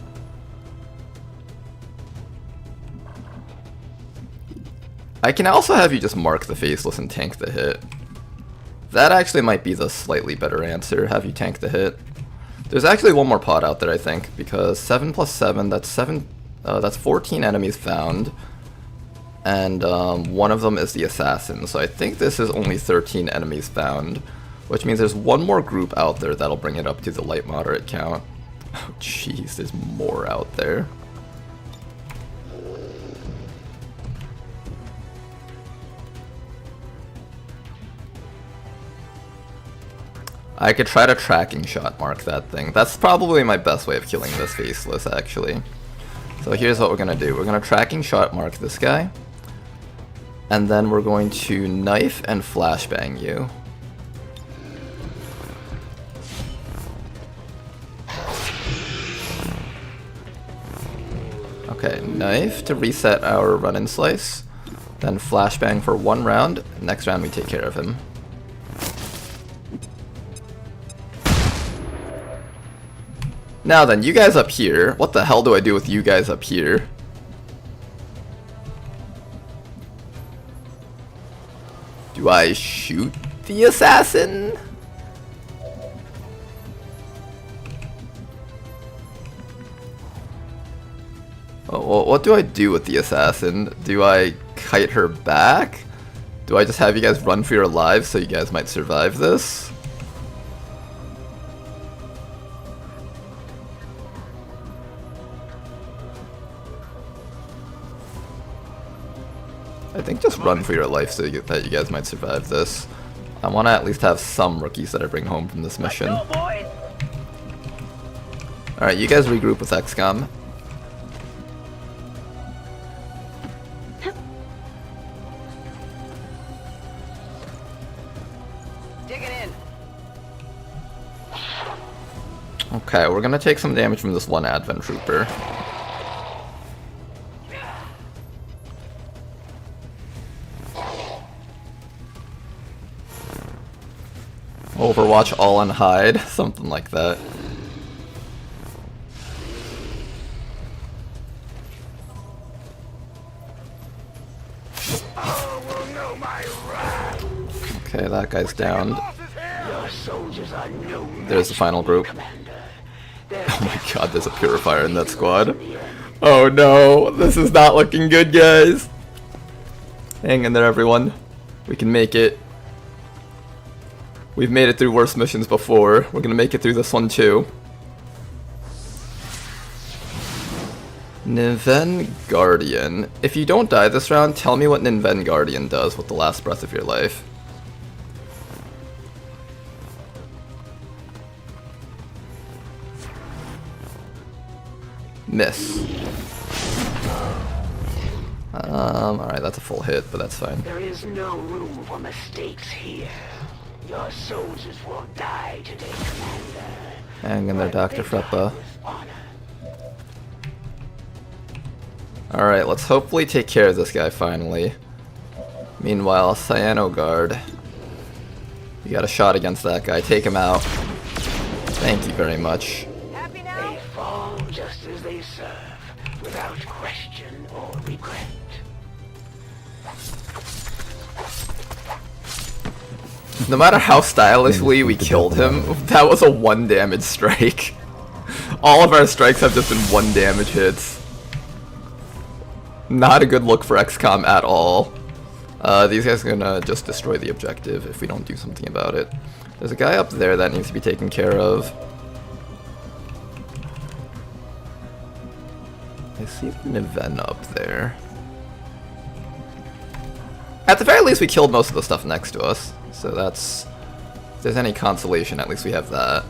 I can also have you just mark the faceless and tank the hit. That actually might be the slightly better answer, have you tank the hit. There's actually one more pot out there, I think, because 7 plus 7, that's 14 enemies found. And one of them is the assassin, so I think this is only 13 enemies found. Which means there's one more group out there that'll bring it up to the light moderate count. Oh jeez, there's more out there. I could try to tracking shot mark that thing. That's probably my best way of killing this faceless, actually. So here's what we're gonna do. We're gonna tracking shot mark this guy. And then we're going to knife and flashbang you. Okay, knife to reset our run and slice. Then flashbang for 1 round. Next round we take care of him. Now then, you guys up here. What the hell do I do with you guys up here? Do I shoot the assassin? Oh, what do I do with the assassin? Do I kite her back? Do I just have you guys run for your lives so you guys might survive this? I think just run for your life so that you guys might survive this. I want to at least have some rookies that I bring home from this mission. Alright, you guys regroup with XCOM. Digging in. Okay, we're gonna take some damage from this one Advent Trooper. Overwatch all on hide, something like that. Okay, that guy's downed. Your soldiers are no There's the final group. Commander. Oh my god, there's a purifier in that squad. Oh no, this is not looking good, guys. Hang in there, everyone. We can make it. We've made it through worse missions before. We're gonna make it through this one too. Niven Guardian. If you don't die this round, tell me what Niven Guardian does with the last breath of your life. Miss. Alright, that's a full hit, but that's fine. There is no room for mistakes here. Your soldiers will die today, Commander. Hang in there, Dr. Freppa. With honor. Alright, let's hopefully take care of this guy finally. Meanwhile, Cyanogard. You got a shot against that guy. Take him out. Thank you very much. Happy now? They fall just as they serve, without question or regret. No matter how stylishly we killed him, that was a 1 damage strike. All of our strikes have just been 1 damage hits. Not a good look for XCOM at all. These guys are gonna just destroy the objective if we don't do something about it. There's a guy up there that needs to be taken care of. I see an event up there. At the very least, we killed most of the stuff next to us. So that's... if there's any consolation, at least we have that.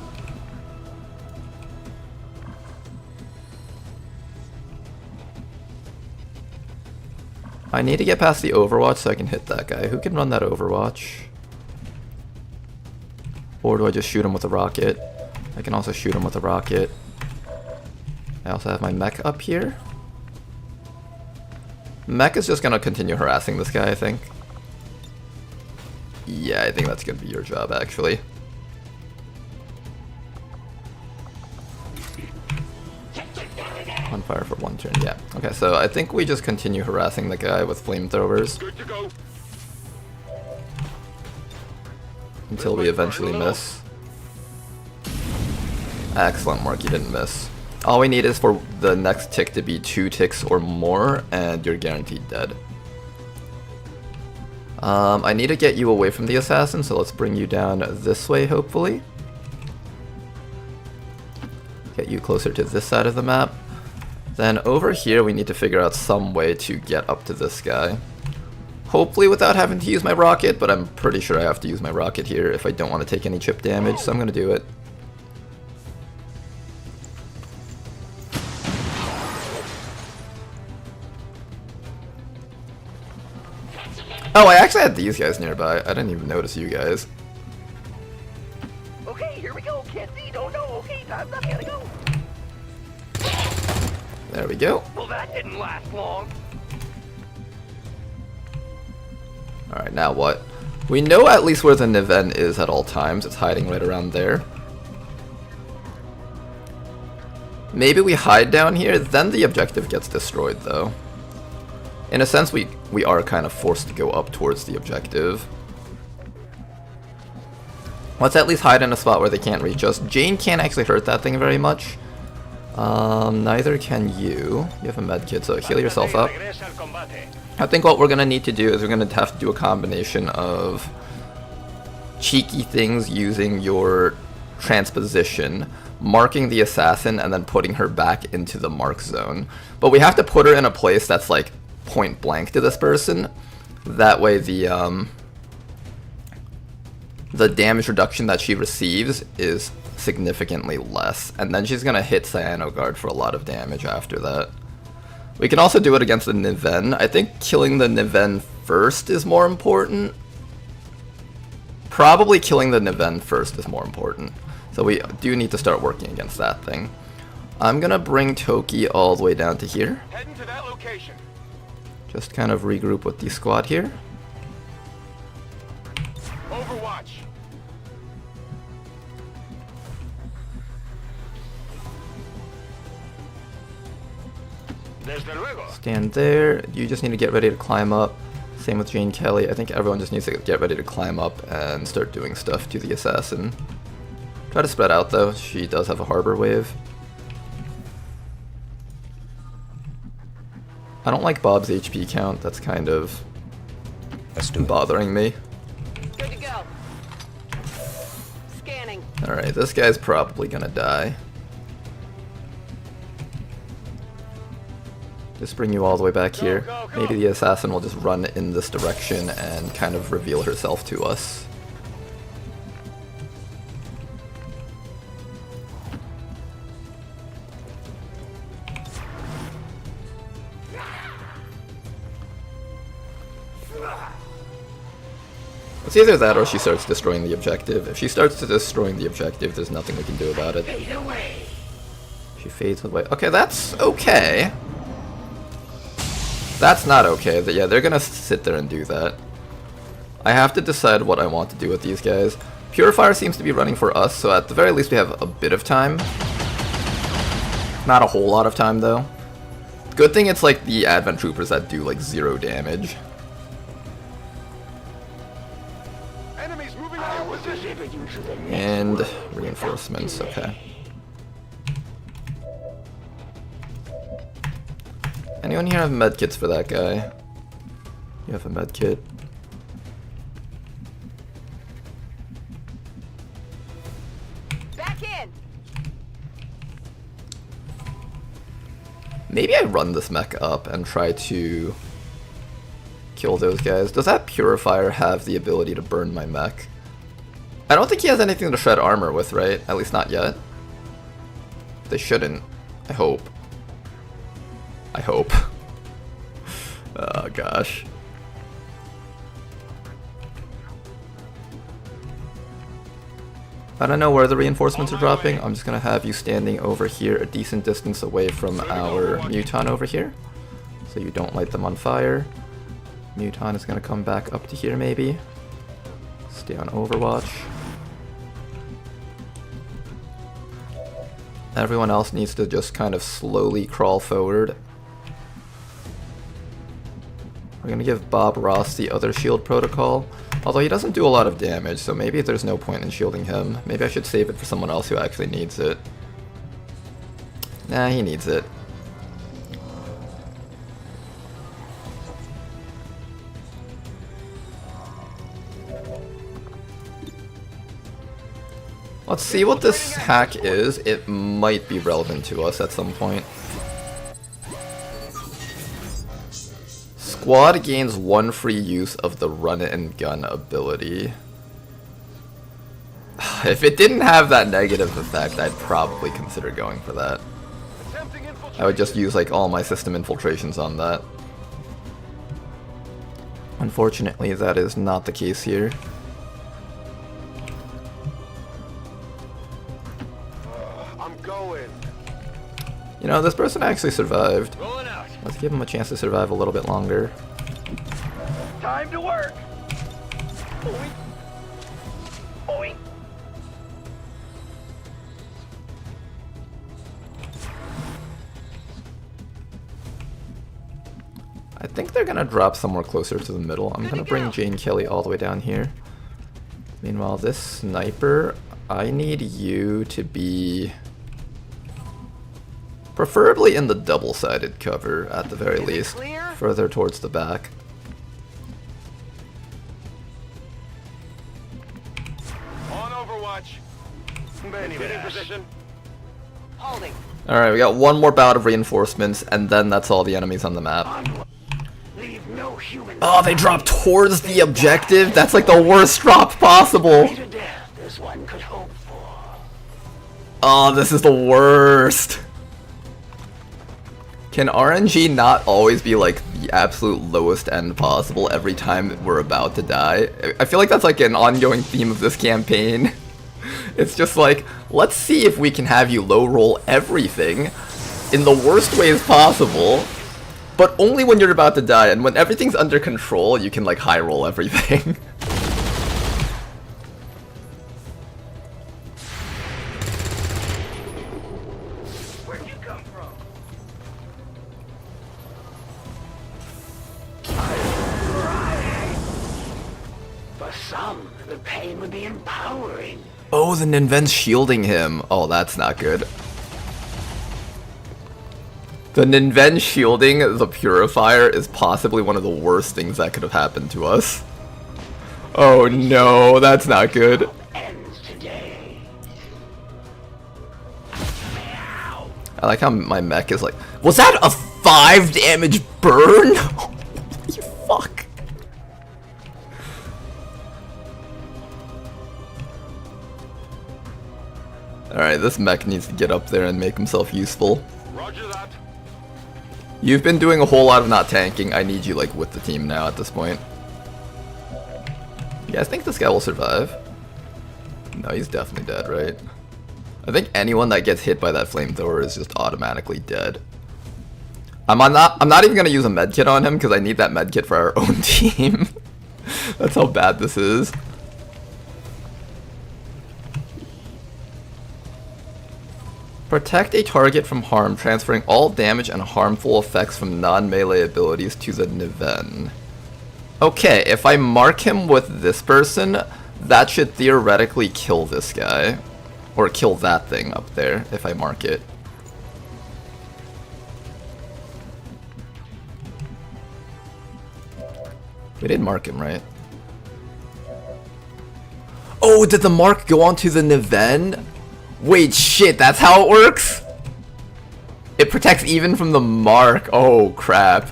I need to get past the Overwatch so I can hit that guy. Who can run that Overwatch? Or do I just shoot him with a rocket? I can also shoot him with a rocket. I also have my mech up here. Mech is just gonna continue harassing this guy, I think. Yeah, I think that's gonna be your job, actually. On fire for 1 turn, yeah. Okay, so I think we just continue harassing the guy with flamethrowers. Good to go. Until we eventually miss. Excellent work, you didn't miss. All we need is for the next tick to be 2 ticks or more, and you're guaranteed dead. I need to get you away from the assassin, so let's bring you down this way, hopefully. Get you closer to this side of the map. Then over here, we need to figure out some way to get up to this guy. Hopefully without having to use my rocket, but I'm pretty sure I have to use my rocket here if I don't want to take any chip damage, so I'm going to do it. Oh, I actually had these guys nearby. I didn't even notice you guys. Okay, here we go. Can't see, don't know. Okay, time's up, gotta go. There we go. Well, that didn't last long. Alright, now what? We know at least where the Niven is at all times. It's hiding right around there. Maybe we hide down here, then the objective gets destroyed, though. In a sense, we are kind of forced to go up towards the objective. Let's at least hide in a spot where they can't reach us. Jane can't actually hurt that thing very much. Neither can you. You have a medkit, so heal yourself up. I think what we're going to need to do is we're going to have to do a combination of cheeky things using your transposition, marking the assassin, and then putting her back into the mark zone. But we have to put her in a place that's like point blank to this person. That way the damage reduction that she receives is significantly less, and then she's gonna hit Cyanogard for a lot of damage after that. We can also do it against the Niven. I think killing the Niven first is more important. Probably killing the Niven first is more important. So we do need to start working against that thing. I'm gonna bring Toki all the way down to here. Heading to that location. Just kind of regroup with the squad here. Overwatch. Desde luego. Stand there. You just need to get ready to climb up. Same with Jane Kelly. I think everyone just needs to get ready to climb up and start doing stuff to the assassin. Try to spread out though. She does have a harbor wave. I don't like Bob's HP count. That's kind of Let's do it. bothering me. Good to go. Scanning. Alright, this guy's probably gonna die. Just bring you all the way back here. Maybe the assassin will just run in this direction and kind of reveal herself to us. It's either that or she starts destroying the objective. If she starts destroying the objective, there's nothing we can do about it. She fades away. Okay, that's okay. That's not okay. Yeah, they're gonna sit there and do that. I have to decide what I want to do with these guys. Purifier seems to be running for us, so at the very least we have a bit of time. Not a whole lot of time, though. Good thing it's like the Advent Troopers that do like 0 damage. Enemies moving on our position. And reinforcements, okay. Anyone here have medkits for that guy? You have a medkit. Back in. Maybe I run this mech up and try to kill those guys. Does that Purifier have the ability to burn my mech? I don't think he has anything to shred armor with, right? At least not yet. They shouldn't. I hope. I hope. Oh gosh. I don't know where the reinforcements are dropping. I'm just gonna have you standing over here a decent distance away from our Muton over here, so you don't light them on fire. Muton is gonna come back up to here maybe. Stay on Overwatch. Everyone else needs to just kind of slowly crawl forward. We're gonna give Bob Ross the other shield protocol, although he doesn't do a lot of damage, so maybe there's no point in shielding him. Maybe I should save it for someone else who actually needs it. Nah, he needs it. Let's see what this hack is. It might be relevant to us at some point. Squad gains 1 free use of the run and gun ability. If it didn't have that negative effect, I'd probably consider going for that. I would just use like all my system infiltrations on that. Unfortunately, that is not the case here. You know, this person actually survived. Let's give him a chance to survive a little bit longer. Time to work. Oink. Oink. I think they're gonna drop somewhere closer to the middle. I'm gonna bring Jane Kelly all the way down here. Meanwhile, this sniper, I need you to be preferably in the double-sided cover, at the very least. Further towards the back. On Overwatch. Getting position. Holding. Alright, we got one more bout of reinforcements, and then that's all the enemies on the map. Leave no human Oh, they dropped towards the objective? That's like the worst drop possible. to death as one could hope for. Oh, this is the worst. Can RNG not always be like the absolute lowest end possible every time we're about to die? I feel like that's like an ongoing theme of this campaign. It's just like, let's see if we can have you low roll everything in the worst ways possible, but only when you're about to die, and when everything's under control, you can like high roll everything. Where'd you come from? For some, the pain would be empowering. Oh, the Ninven's shielding him. Oh, that's not good. The Ninven shielding the Purifier is possibly one of the worst things that could have happened to us. Oh no, that's not good. Ends today. I like how my mech is like, was that a 5 damage burn? You fuck. Alright, this mech needs to get up there and make himself useful. Roger that. You've been doing a whole lot of not tanking. I need you like with the team now at this point. You guys think this guy will survive? No, he's definitely dead, right? I think anyone that gets hit by that flamethrower is just automatically dead. I'm not even gonna use a medkit on him because I need that medkit for our own team. That's how bad this is. Protect a target from harm, transferring all damage and harmful effects from non-melee abilities to the Niven. Okay, if I mark him with this person, that should theoretically kill this guy. Or kill that thing up there, if I mark it. We did mark him, right? Oh, did the mark go onto the Niven? Wait, shit, that's how it works? It protects even from the mark. Oh, crap.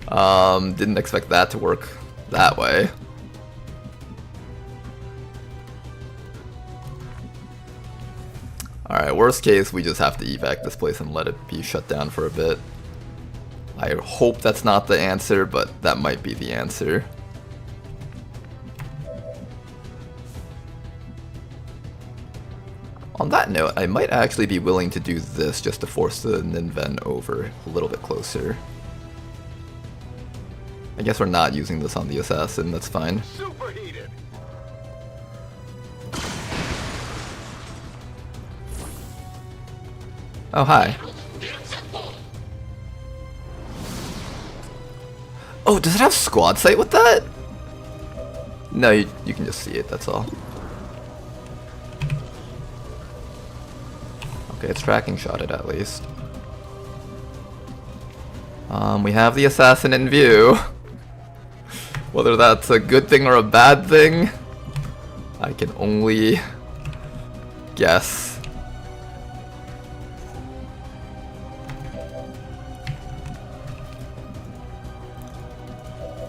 Didn't expect that to work that way. Alright, worst case, we just have to evac this place and let it be shut down for a bit. I hope that's not the answer, but that might be the answer. On that note, I might actually be willing to do this just to force the Ninven over a little bit closer. I guess we're not using this on the assassin, that's fine. Superheated. Oh, hi. Oh, does it have squad sight with that? No, you can just see it, that's all. Okay, it's tracking shot it at least. We have the assassin in view. Whether that's a good thing or a bad thing, I can only guess.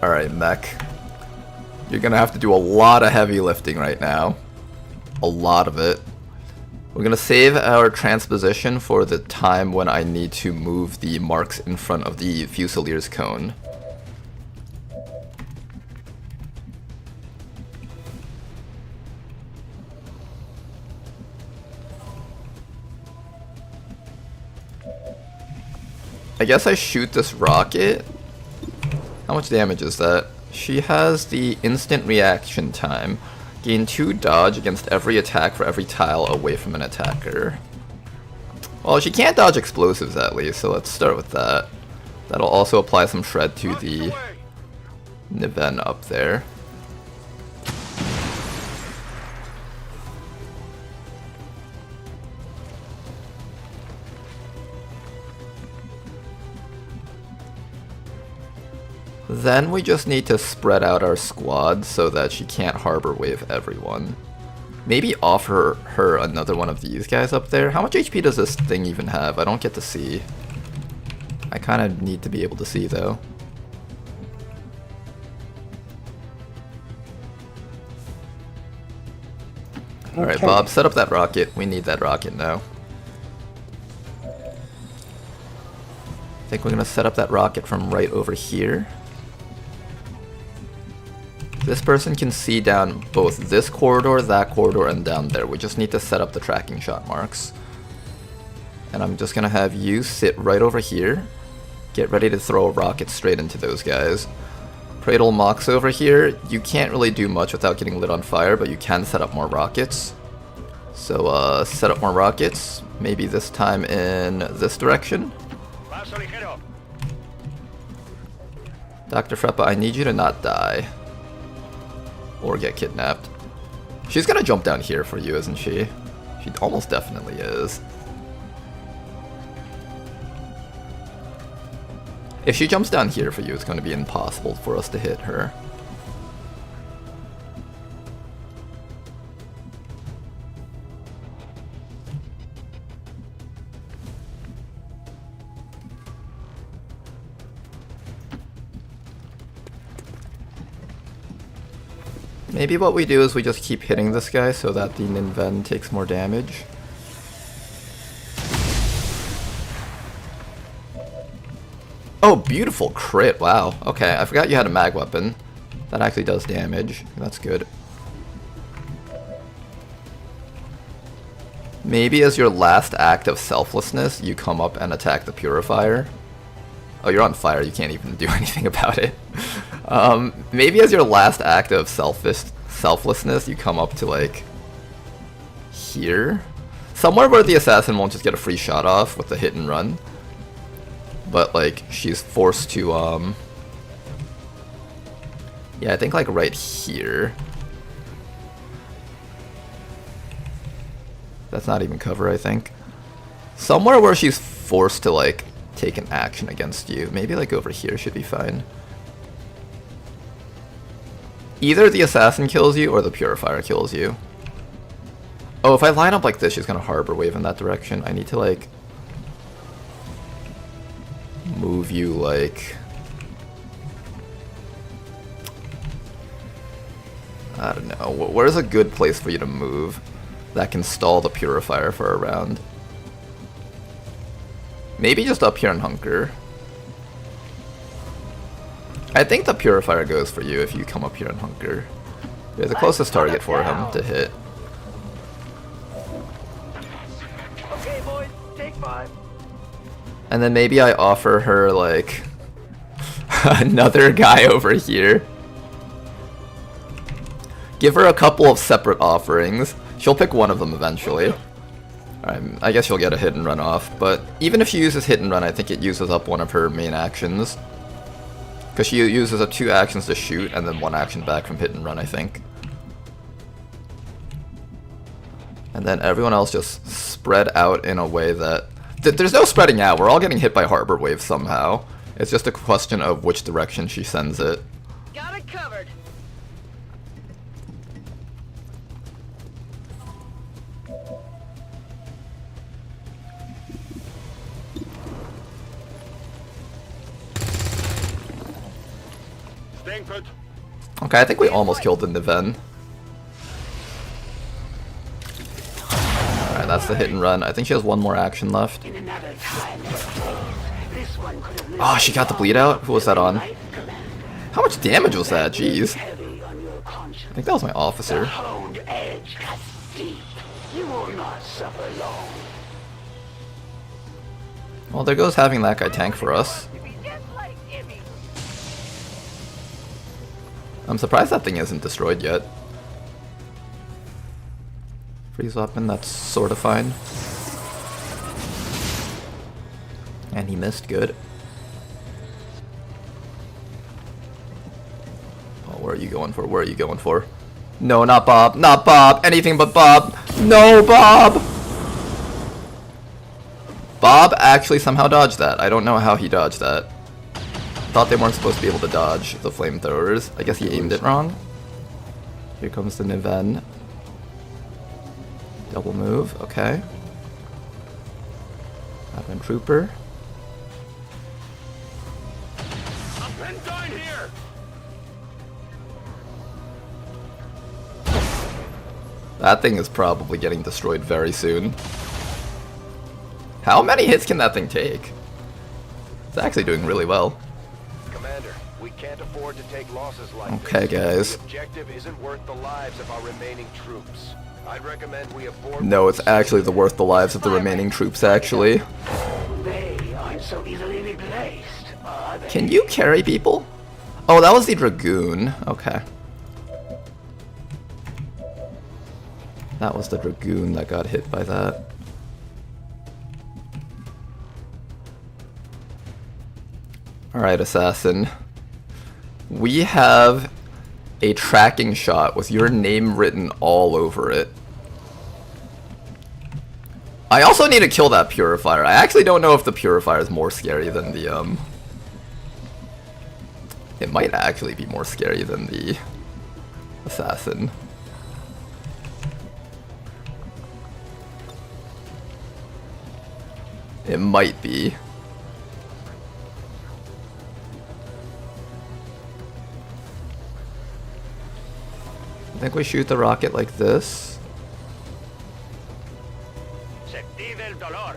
Alright, mech. You're gonna have to do a lot of heavy lifting right now. A lot of it. We're gonna save our transposition for the time when I need to move the marks in front of the Fusilier's cone. I guess I shoot this rocket. How much damage is that? She has the instant reaction time. Gain 2 dodge against every attack for every tile away from an attacker. Well, she can't dodge explosives at least, so let's start with that. That'll also apply some shred to the Niven up there. Then we just need to spread out our squad so that she can't harbor wave everyone. Maybe offer her another one of these guys up there. How much HP does this thing even have? I don't get to see. I kind of need to be able to see though. Alright, Bob, set up that rocket. We need that rocket now. I think we're going to set up that rocket from right over here. This person can see down both this corridor, that corridor, and down there. We just need to set up the tracking shot marks. And I'm just going to have you sit right over here. Get ready to throw a rocket straight into those guys. Cradle Mox over here. You can't really do much without getting lit on fire, but you can set up more rockets. So set up more rockets. Maybe this time in this direction. Dr. Freppa, I need you to not die. Or get kidnapped. She's gonna jump down here for you, isn't she? She almost definitely is. If she jumps down here for you, it's going to be impossible for us to hit her. Maybe what we do is we just keep hitting this guy so that the Ninven takes more damage. Oh, beautiful crit, wow. Okay, I forgot you had a mag weapon. That actually does damage, that's good. Maybe as your last act of selflessness, you come up and attack the Purifier. Oh, you're on fire, you can't even do anything about it. Maybe as your last act of selflessness, you come up to, like, here? Somewhere where the assassin won't just get a free shot off with the hit and run. But, like, she's forced to, yeah, I think, like, right here. That's not even cover, I think. Somewhere where she's forced to, like, take an action against you. Maybe, like, over here should be fine. Either the assassin kills you or the Purifier kills you. Oh, if I line up like this, she's gonna harbor wave in that direction. I need to, like, move you, like, I don't know. Where's a good place for you to move that can stall the Purifier for a round? Maybe just up here and hunker. I think the Purifier goes for you if you come up here and hunker. You're the closest target for him to hit. Okay, boys, take 5. And then maybe I offer her, like, another guy over here. Give her a couple of separate offerings. She'll pick one of them eventually. I guess she'll get a hit and run off, but even if she uses hit and run, I think it uses up one of her main actions. Because she uses up 2 actions to shoot, and then 1 action back from hit and run, I think. And then everyone else just spread out in a way that... There's no spreading out, we're all getting hit by Harbor Wave somehow. It's just a question of which direction she sends it. Got it covered. Staying put. Okay, I think we almost killed the Niven. Alright, that's the hit and run. I think she has 1 more action left. In another time and place, this one could have lived Oh, she got the bleed out? Who was that on? life, Commander. How much damage was that? Jeez. Heavy on your conscience. I think that was my officer. The honed edge cuts deep. You will not suffer long. Well, there goes having that guy tank for us. To be just like Jimmy. I'm surprised that thing isn't destroyed yet. Freeze weapon, that's sort of fine. And he missed, good. Oh, where are you going for? Where are you going for? No, not Bob, not Bob, anything but Bob. No, Bob! Bob actually somehow dodged that. I don't know how he dodged that. Thought they weren't supposed to be able to dodge the flamethrowers. I guess he aimed it wrong. Here comes the Niven. Double move, okay. Advent Trooper. I'm down here. That thing is probably getting destroyed very soon. How many hits can that thing take? It's actually doing really well. Commander, we can't afford to take losses like Okay, this. guys. The objective isn't worth the lives of our remaining troops. I'd recommend we abort. No, it's actually worth the lives of the remaining troops, actually. They aren't so easily replaced, are they? Can you carry people? Oh, that was the Dragoon. Okay. That was the Dragoon that got hit by that. Alright, Assassin. We have a tracking shot with your name written all over it. I also need to kill that Purifier. I actually don't know if the Purifier is more scary than the It might actually be more scary than the assassin. It might be. I think we shoot the rocket like this. Se active el dolor.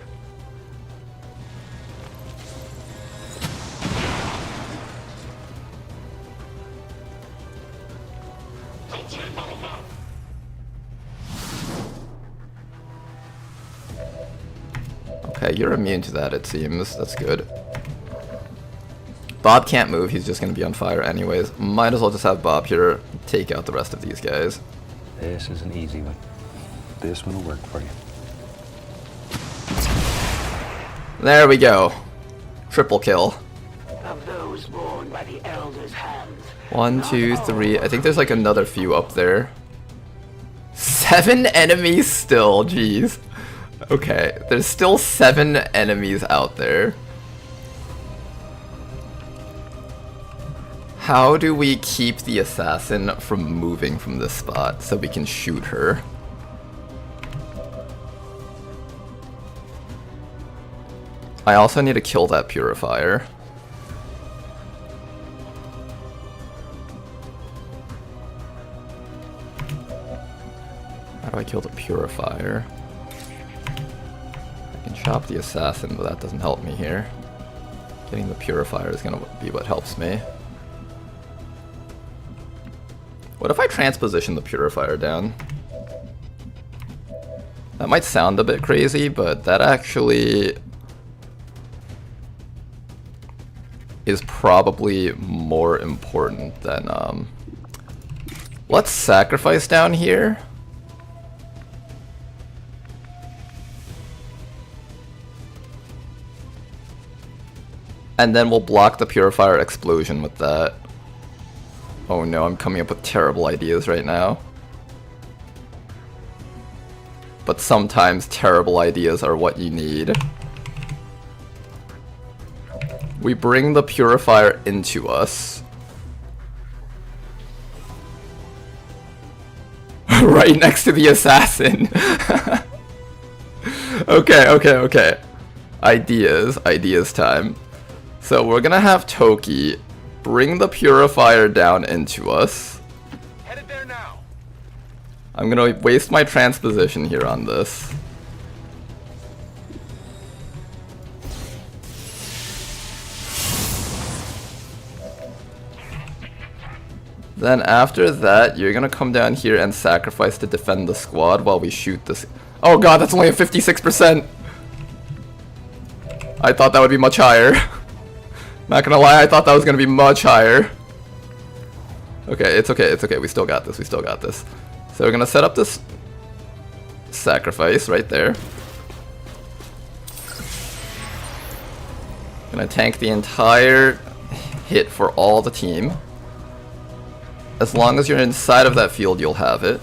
Okay, you're immune to that, it seems. That's good. Bob can't move, he's just gonna be on fire anyways. Might as well just have Bob here take out the rest of these guys. This is an easy one. This one will work for you. There we go. Triple kill. Of those born by the Elder's hands. 1, 2, 3. I think there's like another few up there. 7 enemies still, jeez. Okay, there's still 7 enemies out there. How do we keep the assassin from moving from this spot so we can shoot her? I also need to kill that purifier. How do I kill the purifier? I can chop the assassin, but that doesn't help me here. Getting the purifier is gonna be what helps me. What if I transposition the purifier down? That might sound a bit crazy, but that actually is probably more important than, let's sacrifice down here. And then we'll block the purifier explosion with that. Oh no, I'm coming up with terrible ideas right now. But sometimes terrible ideas are what you need. We bring the purifier into us. Right next to the assassin. Okay. Ideas time. So we're gonna have Toki bring the purifier down into us. Headed there now. I'm gonna waste my transposition here on this. Then after that, you're gonna come down here and sacrifice to defend the squad while we shoot this. Oh god, that's only a 56%! I thought that would be much higher. Not gonna lie, I thought that was gonna be much higher. Okay, it's okay, we still got this, So we're gonna set up this sacrifice right there. Gonna tank the entire hit for all the team. As long as you're inside of that field, you'll have it.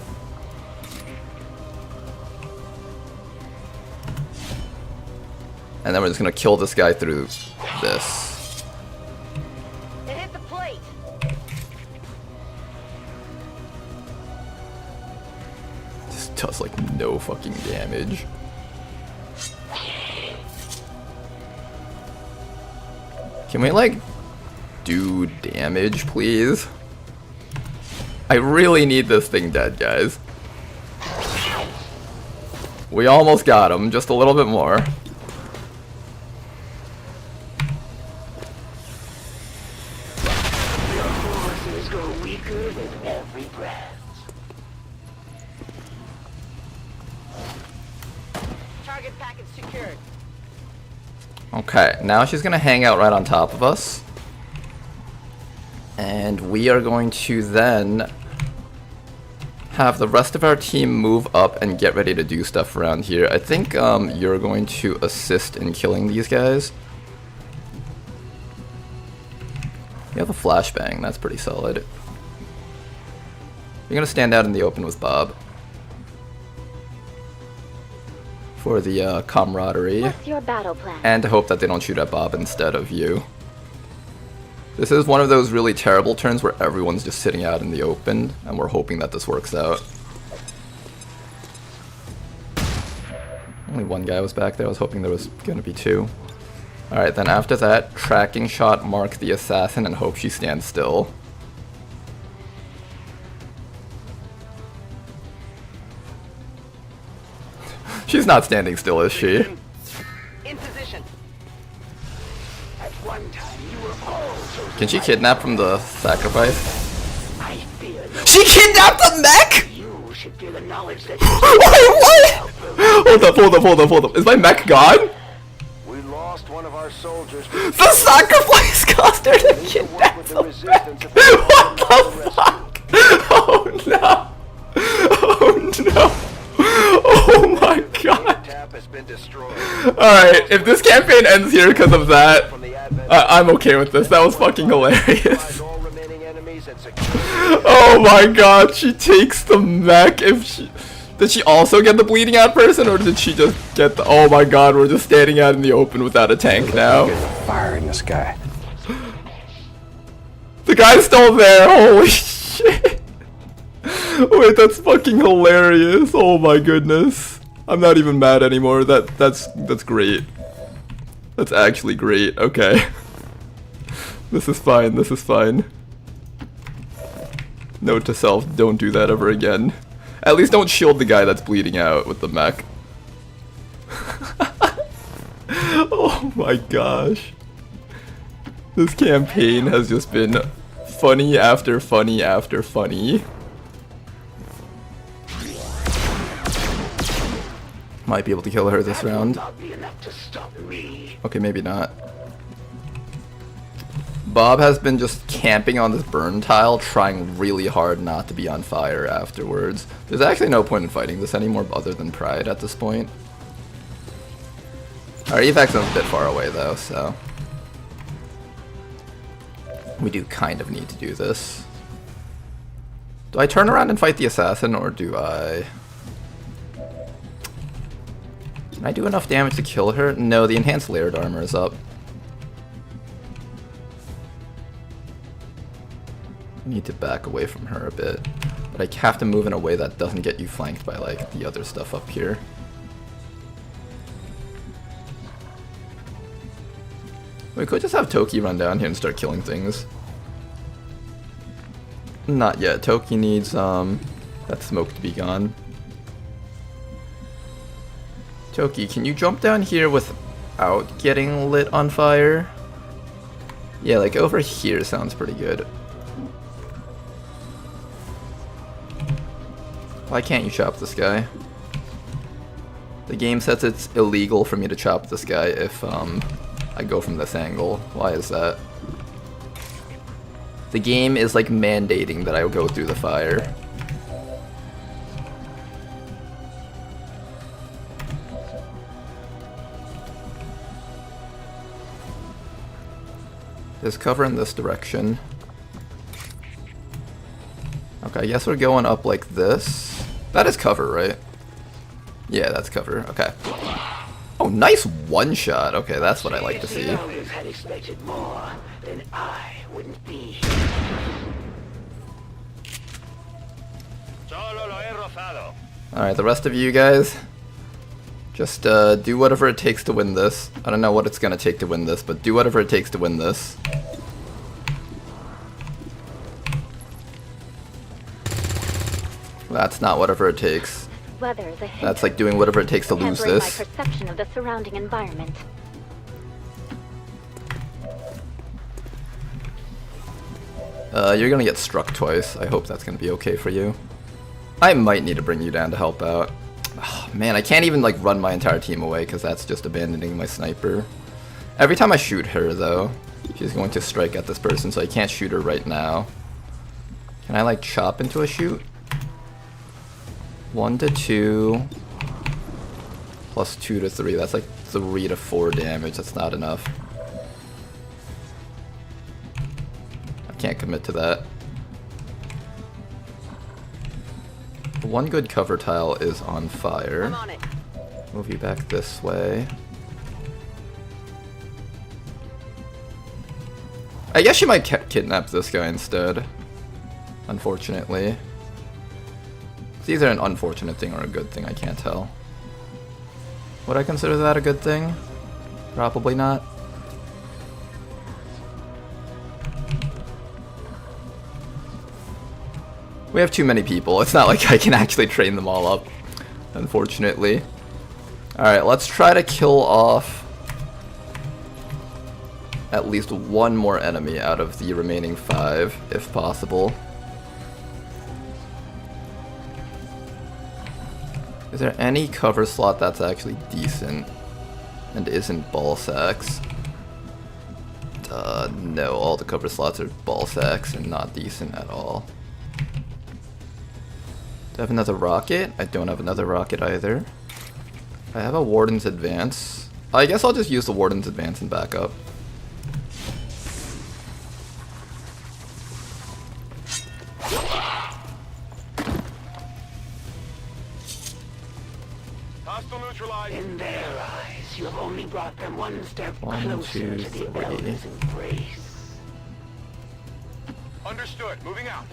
And then we're just gonna kill this guy through this. It hit the plate. Just does like no fucking damage. Can we like do damage, please? I really need this thing dead, guys. We almost got him, just a little bit more. Your forces grow weaker with every breath. Target package secured. Okay, now she's gonna hang out right on top of us. And we are going to then have the rest of our team move up and get ready to do stuff around here. I think you're going to assist in killing these guys. You have a flashbang, that's pretty solid. You're gonna stand out in the open with Bob. For the camaraderie. What's your battle plan? And to hope that they don't shoot at Bob instead of you. This is one of those really terrible turns where everyone's just sitting out in the open, and we're hoping that this works out. Only one guy was back there. I was hoping there was going to be two. Alright, then after that, tracking shot, mark the assassin, and hope she stands still. She's not standing still, is she? In position. At one time, you were all chosen. Can she kidnap from the sacrifice? I fear no. She kidnapped the mech?! You should fear the knowledge that Wait, what?! Hold up. Is my mech gone? We lost one of our soldiers. The sacrifice cost her to kidnap With the the mech! resistance of What the fuck?! Oh no! Oh no! Oh my god! tap has been destroyed. Alright, if this campaign ends here because of that, I'm okay with this. That was fucking hilarious. All remaining enemies and secure. Oh my god, she takes the mech. If she... Did she also get the bleeding out person, or did she just get the... Oh my god, we're just standing out in the open without a tank now. Fire in the sky. The guy's still there, holy shit. Wait, that's fucking hilarious. Oh my goodness. I'm not even mad anymore. That's great. That's actually great. Okay. This is fine. Note to self, don't do that ever again. At least don't shield the guy that's bleeding out with the mech. Oh my gosh. This campaign has just been funny after funny after funny. Might be able to kill her this round. not be enough to stop me. Okay, maybe not. Bob has been just camping on this burn tile, trying really hard not to be on fire afterwards. There's actually no point in fighting this anymore other than pride at this point. Our evac's a bit far away though, so... we do kind of need to do this. Do I turn around and fight the assassin, or do I... Can I do enough damage to kill her? No, the enhanced layered armor is up. I need to back away from her a bit. But I have to move in a way that doesn't get you flanked by, like, the other stuff up here. We could just have Toki run down here and start killing things. Not yet. Toki needs, that smoke to be gone. Toki, can you jump down here without getting lit on fire? Yeah, like over here sounds pretty good. Why can't you chop this guy? The game says it's illegal for me to chop this guy if I go from this angle. Why is that? The game is like mandating that I go through the fire. There's cover in this direction. Okay, I guess we're going up like this. That is cover, right? Yeah, that's cover. Okay. Oh, nice one shot. Okay, that's what I like to see. If the others had expected more, then I wouldn't be here. Alright, the rest of you guys, just do whatever it takes to win this. I don't know what it's gonna take to win this, but do whatever it takes to win this. That's not whatever it takes. Weather is a hint. That's like doing whatever it takes to lose Tempering this. my perception of the surrounding environment. You're gonna get struck twice. I hope that's gonna be okay for you. I might need to bring you down to help out. Oh, man, I can't even like run my entire team away because that's just abandoning my sniper. Every time I shoot her though, she's going to strike at this person, so I can't shoot her right now. Can I like chop into a shoot? 1 to 2 plus 2 to 3. That's like 3 to 4 damage. That's not enough. I can't commit to that. One good cover tile is on fire. I'm on it. Move you back this way. I guess she might kidnap this guy instead. Unfortunately. It's either an unfortunate thing or a good thing, I can't tell. Would I consider that a good thing? Probably not. We have too many people. It's not like I can actually train them all up, unfortunately. Alright, let's try to kill off at least one more enemy out of the remaining 5, if possible. Is there any cover slot that's actually decent and isn't ball sacks? No, all the cover slots are ball sacks and not decent at all. Do I have another rocket? I don't have another rocket either. I have a Warden's Advance. I guess I'll just use the Warden's Advance and back up. Hostile neutralized. In their eyes, you have only brought them one step 1, closer 2, to the 3. Elder's embrace. Understood. Moving out.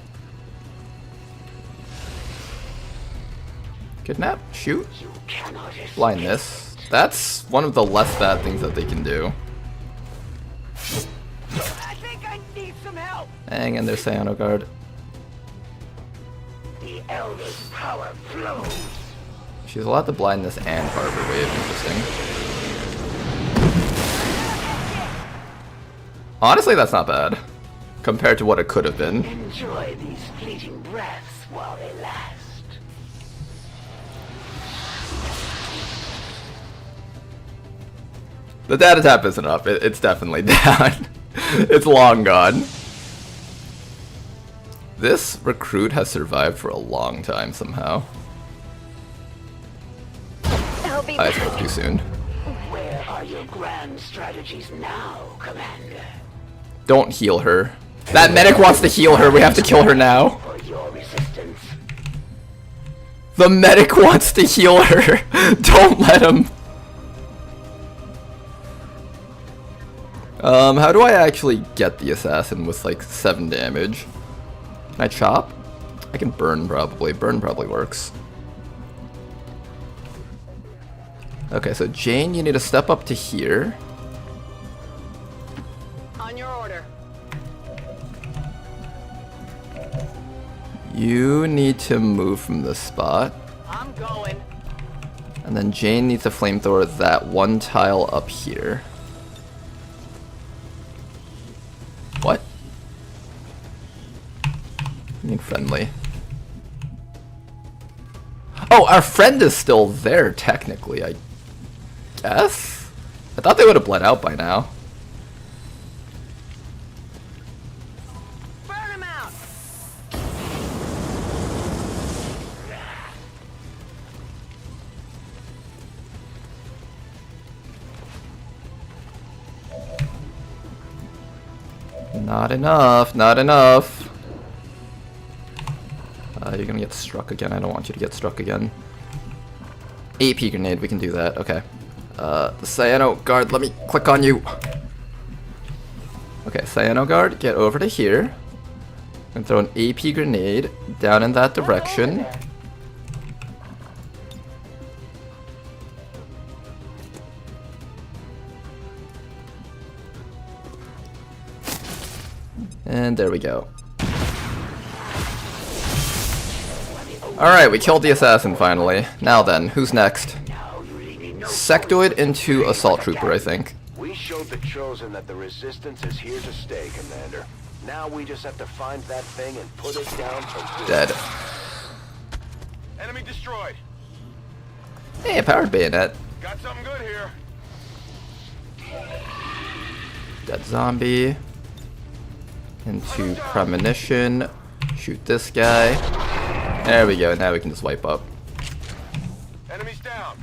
Kidnap? Shoot? You cannot escape. Blindness. That's one of the less bad things that they can do. I think I need some help. Hang in there, Cyano Guard. The Elder's power flows. She's allowed the blindness and harbor wave. Interesting. Honestly, that's not bad compared to what it could have been. Enjoy these fleeting breaths while they last. The data tap isn't up. It's definitely down. It's long gone. This recruit has survived for a long time somehow. I'll be I spoke too soon. Where are your grand strategies now, Commander? Don't heal her. That medic wants to heal her. We have to kill her now. For your resistance. The medic wants to heal her. Don't let him. How do I actually get the assassin with like 7 damage? Can I chop? I can burn probably. Burn probably works. Okay, so Jane, you need to step up to here. On your order. You need to move from this spot. I'm going. And then Jane needs to flamethrower that one tile up here. What? I mean friendly. Oh, our friend is still there, technically, I guess? I thought they would have bled out by now. Burn him out. Not enough, not enough. You're gonna get struck again. I don't want you to get struck again. AP grenade, we can do that. Okay. The Cyano Guard, let me click on you. Okay, Cyano Guard, get over to here. And throw an AP grenade down in that direction. And there we go. Alright, we killed the assassin finally. Now then, who's next? Sectoid into Assault Trooper, I think. We showed the Chosen that the Resistance is here to stay, Commander. Now we just have to find that thing and put it down for good. Dead. Enemy destroyed. Hey, a powered bayonet. Got something good here. Dead zombie. Into premonition. Shoot this guy. There we go, now we can just wipe up. Enemies down.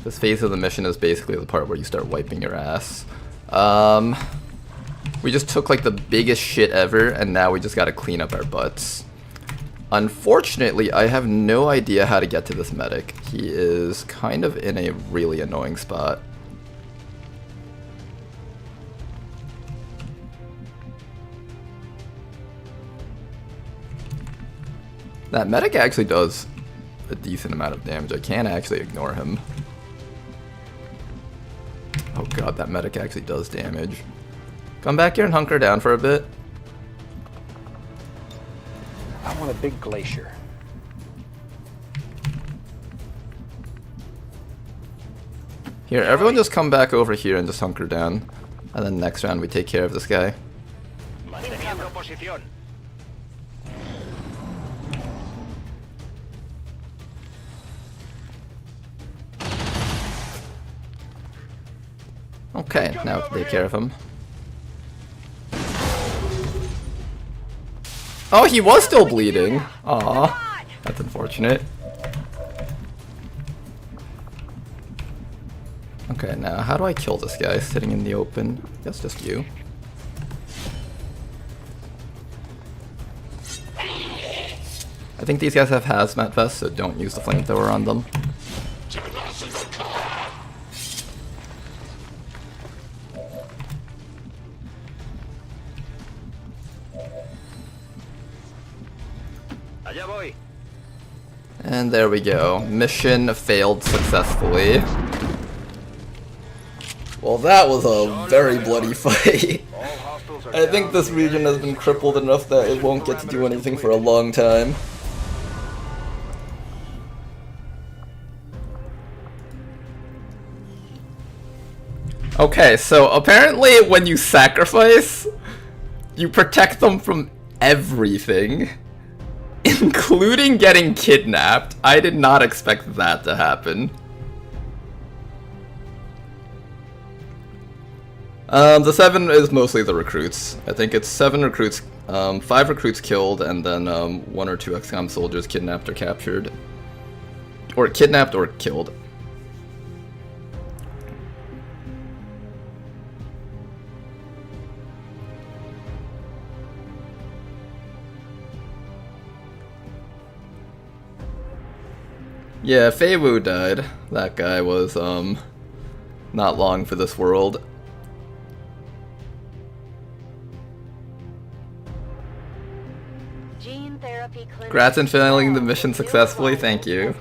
This phase of the mission is basically the part where you start wiping your ass. We just took like the biggest shit ever, and now we just gotta clean up our butts. Unfortunately, I have no idea how to get to this medic. He is kind of in a really annoying spot. That medic actually does a decent amount of damage. I can't actually ignore him. Oh god, that medic actually does damage. Come back here and hunker down for a bit. I want a big glacier. Here, everyone just come back over here and just hunker down. And then next round we take care of this guy. Manteniendo posición. Okay, now take care of him. Oh, he was still bleeding. Aw, that's unfortunate. Okay, now how do I kill this guy sitting in the open? I guess just you. I think these guys have hazmat vests, so don't use the flamethrower on them. Allá voy. And there we go. Mission failed successfully. Well, that was a very bloody fight. All hostiles are I think this region has been crippled enough that it won't get to do anything for a long time. Okay, so apparently when you sacrifice, you protect them from everything, including getting kidnapped. I did not expect that to happen. The 7 is mostly the recruits. I think it's 7 recruits, 5 recruits killed, and then 1 or 2 XCOM soldiers kidnapped or captured. Or kidnapped or killed. Yeah, Fei Wu died. That guy was, not long for this world. Congrats on failing the mission successfully, thank you.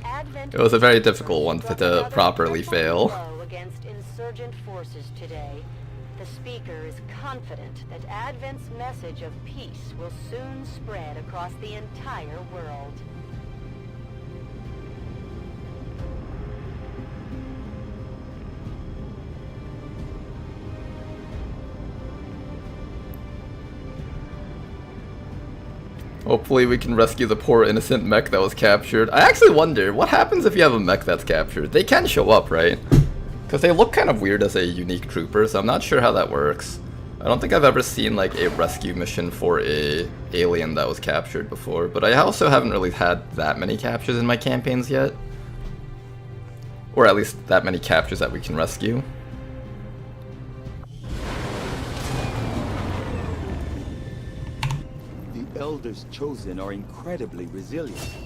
It was a very difficult one to properly fail. Against insurgent forces today. The speaker is confident that Advent's message of peace will soon spread across the entire world. Hopefully we can rescue the poor innocent mech that was captured. I actually wonder, what happens if you have a mech that's captured? They can show up, right? Because they look kind of weird as a unique trooper, so I'm not sure how that works. I don't think I've ever seen like a rescue mission for a alien that was captured before, but I also haven't really had that many captures in my campaigns yet. Or at least that many captures that we can rescue. The Elders chosen are incredibly resilient.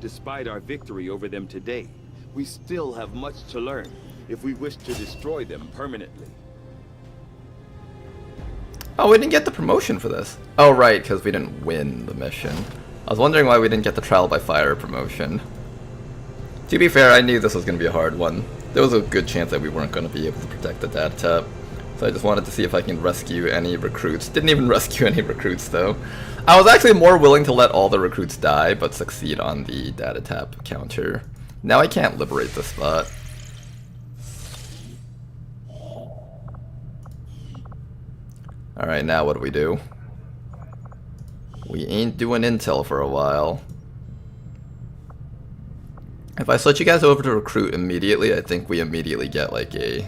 Despite our victory over them today, we still have much to learn if we wish to destroy them permanently. Oh, we didn't get the promotion for this. Oh, right, because we didn't win the mission. I was wondering why we didn't get the trial by fire promotion. To be fair, I knew this was going to be a hard one. There was a good chance that we weren't going to be able to protect the data tap. So I just wanted to see if I can rescue any recruits. Didn't even rescue any recruits, though. I was actually more willing to let all the recruits die, but succeed on the data tap counter. Now I can't liberate the spot. Alright, now what do? We ain't doing intel for a while. If I switch you guys over to recruit immediately, I think we immediately get like a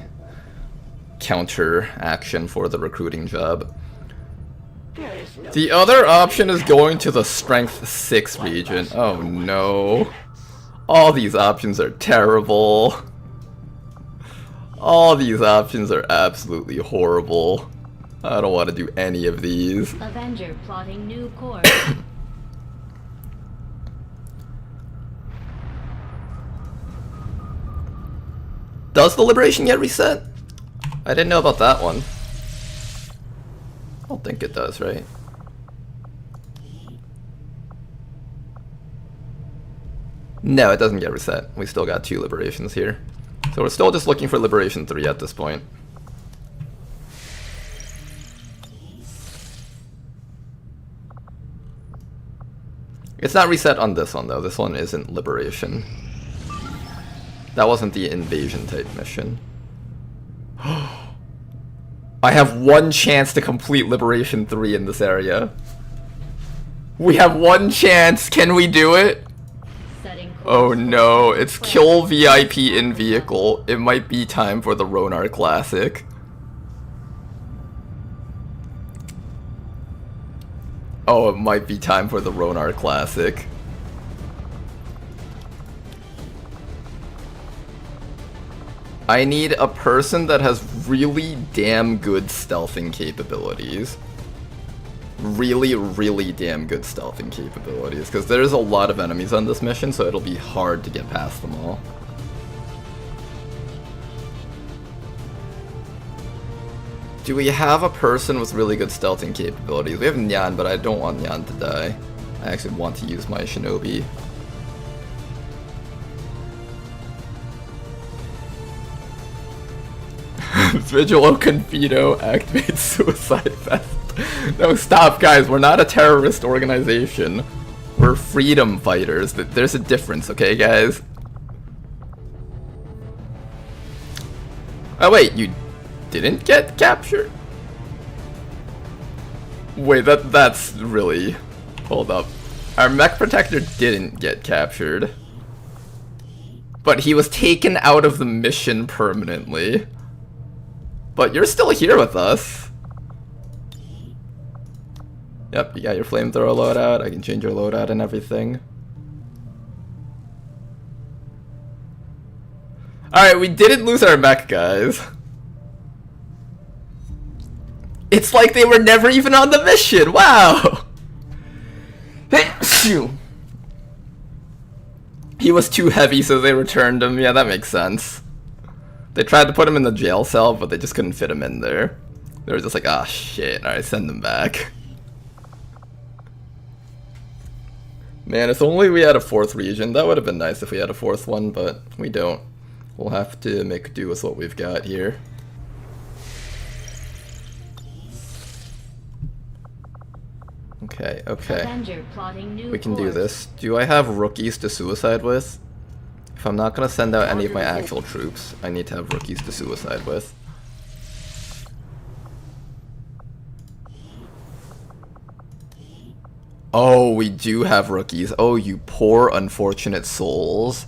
counter action for the recruiting job. The other option is going to the strength 6 region. Oh no. All these options are terrible. All these options are absolutely horrible. I don't want to do any of these. Avenger plotting new course. Does the liberation get reset? I didn't know about that one. I don't think it does, right? No, it doesn't get reset. We still got 2 liberations here. So we're still just looking for Liberation 3 at this point. It's not reset on this one though. This one isn't Liberation. That wasn't the invasion type mission. I have 1 chance to complete Liberation 3 in this area. We have 1 chance. Can we do it? Oh no, it's kill VIP in vehicle. It might be time for the Ronar Classic. Oh, it might be time for the Ronar Classic. I need a person that has really damn good stealthing capabilities. Really, really damn good stealthing capabilities. Because there's a lot of enemies on this mission, so it'll be hard to get past them all. Do we have a person with really good stealthing capabilities? We have Nyan, but I don't want Nyan to die. I actually want to use my Shinobi. Vigilo Confido activates Suicide Vest. No, stop, guys. We're not a terrorist organization. We're freedom fighters. There's a difference, okay, guys? Oh, wait, you didn't get captured? Wait, that's really... Hold up. Our mech protector didn't get captured. But he was taken out of the mission permanently. But you're still here with us. Yep, you got your flamethrower loadout. I can change your loadout and everything. Alright, we didn't lose our mech, guys. It's like they were never even on the mission. Wow. He was too heavy, so they returned him. Yeah, that makes sense. They tried to put him in the jail cell, but they just couldn't fit him in there. They were just like, ah, shit. Alright, send him back. Man, if only we had a 4th region. That would have been nice if we had a 4th one, but we don't. We'll have to make do with what we've got here. Okay, okay. We can do this. Do I have rookies to suicide with? If I'm not gonna send out any of my actual troops, I need to have rookies to suicide with. Oh, we do have rookies. Oh, you poor unfortunate souls.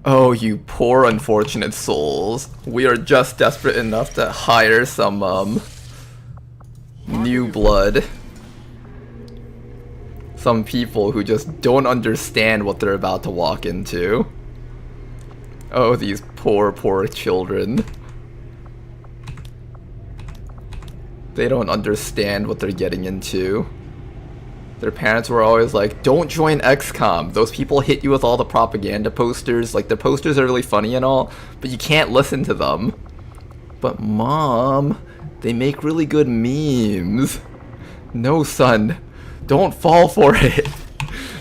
Oh, you poor unfortunate souls. We are just desperate enough to hire some, new blood. Some people who just don't understand what they're about to walk into. Oh, these poor, poor children. They don't understand what they're getting into. Their parents were always like, don't join XCOM. Those people hit you with all the propaganda posters. Like, the posters are really funny and all, but you can't listen to them. But Mom, they make really good memes. No, son. Don't fall for it.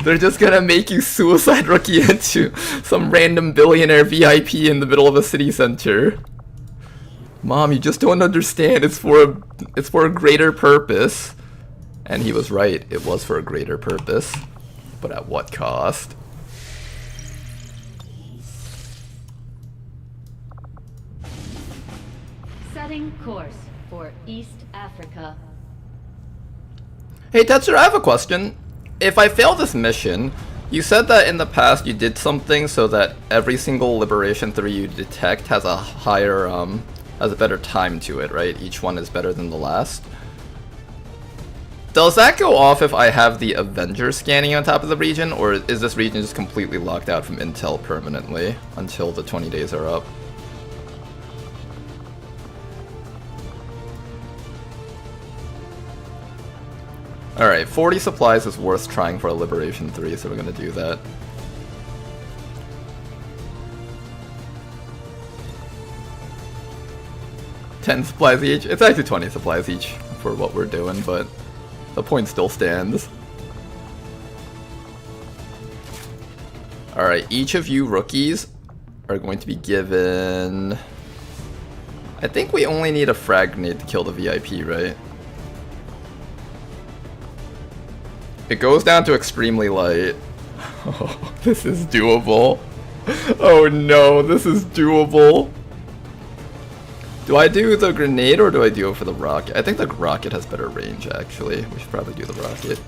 They're just gonna make you suicide rookie into some random billionaire VIP in the middle of a city center. Mom, you just don't understand. It's for a greater purpose. And he was right. It was for a greater purpose. But at what cost? Setting course for East Africa. Hey Tetsuer, I have a question. If I fail this mission, you said that in the past you did something so that every single Liberation 3 you detect has a higher, has a better time to it, right? Each one is better than the last. Does that go off if I have the Avenger scanning on top of the region, or is this region just completely locked out from intel permanently until the 20 days are up? Alright, 40 supplies is worth trying for a Liberation 3, so we're gonna do that. $10 supplies each? It's actually 20 supplies each for what we're doing, but the point still stands. Alright, each of you rookies are going to be given... I think we only need a frag grenade to kill the VIP, right? It goes down to extremely light. Oh, this is doable. Oh no, this is doable. Do I do the grenade or do I do it for the rocket? I think the rocket has better range, actually. We should probably do the rocket.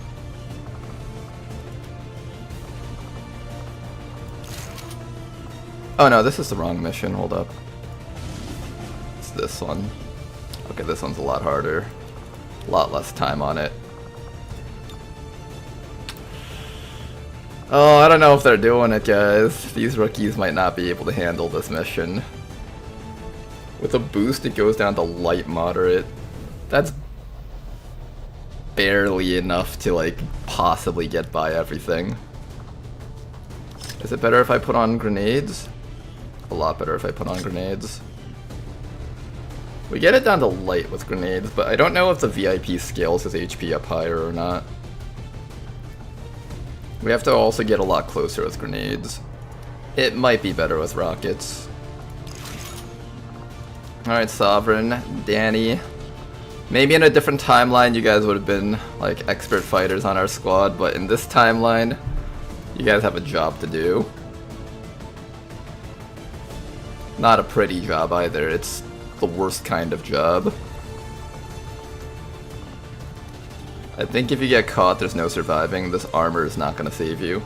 Oh no, this is the wrong mission. Hold up. It's this one. Okay, this one's a lot harder. A lot less time on it. Oh, I don't know if they're doing it, guys. These rookies might not be able to handle this mission. With a boost, it goes down to light moderate. That's barely enough to, like, possibly get by everything. Is it better if I put on grenades? A lot better if I put on grenades. We get it down to light with grenades, but I don't know if the VIP scales his HP up higher or not. We have to also get a lot closer with grenades. It might be better with rockets. Alright, Sovereign, Danny. Maybe in a different timeline you guys would have been like expert fighters on our squad, but in this timeline, you guys have a job to do. Not a pretty job either, it's the worst kind of job. I think if you get caught, there's no surviving. This armor is not going to save you.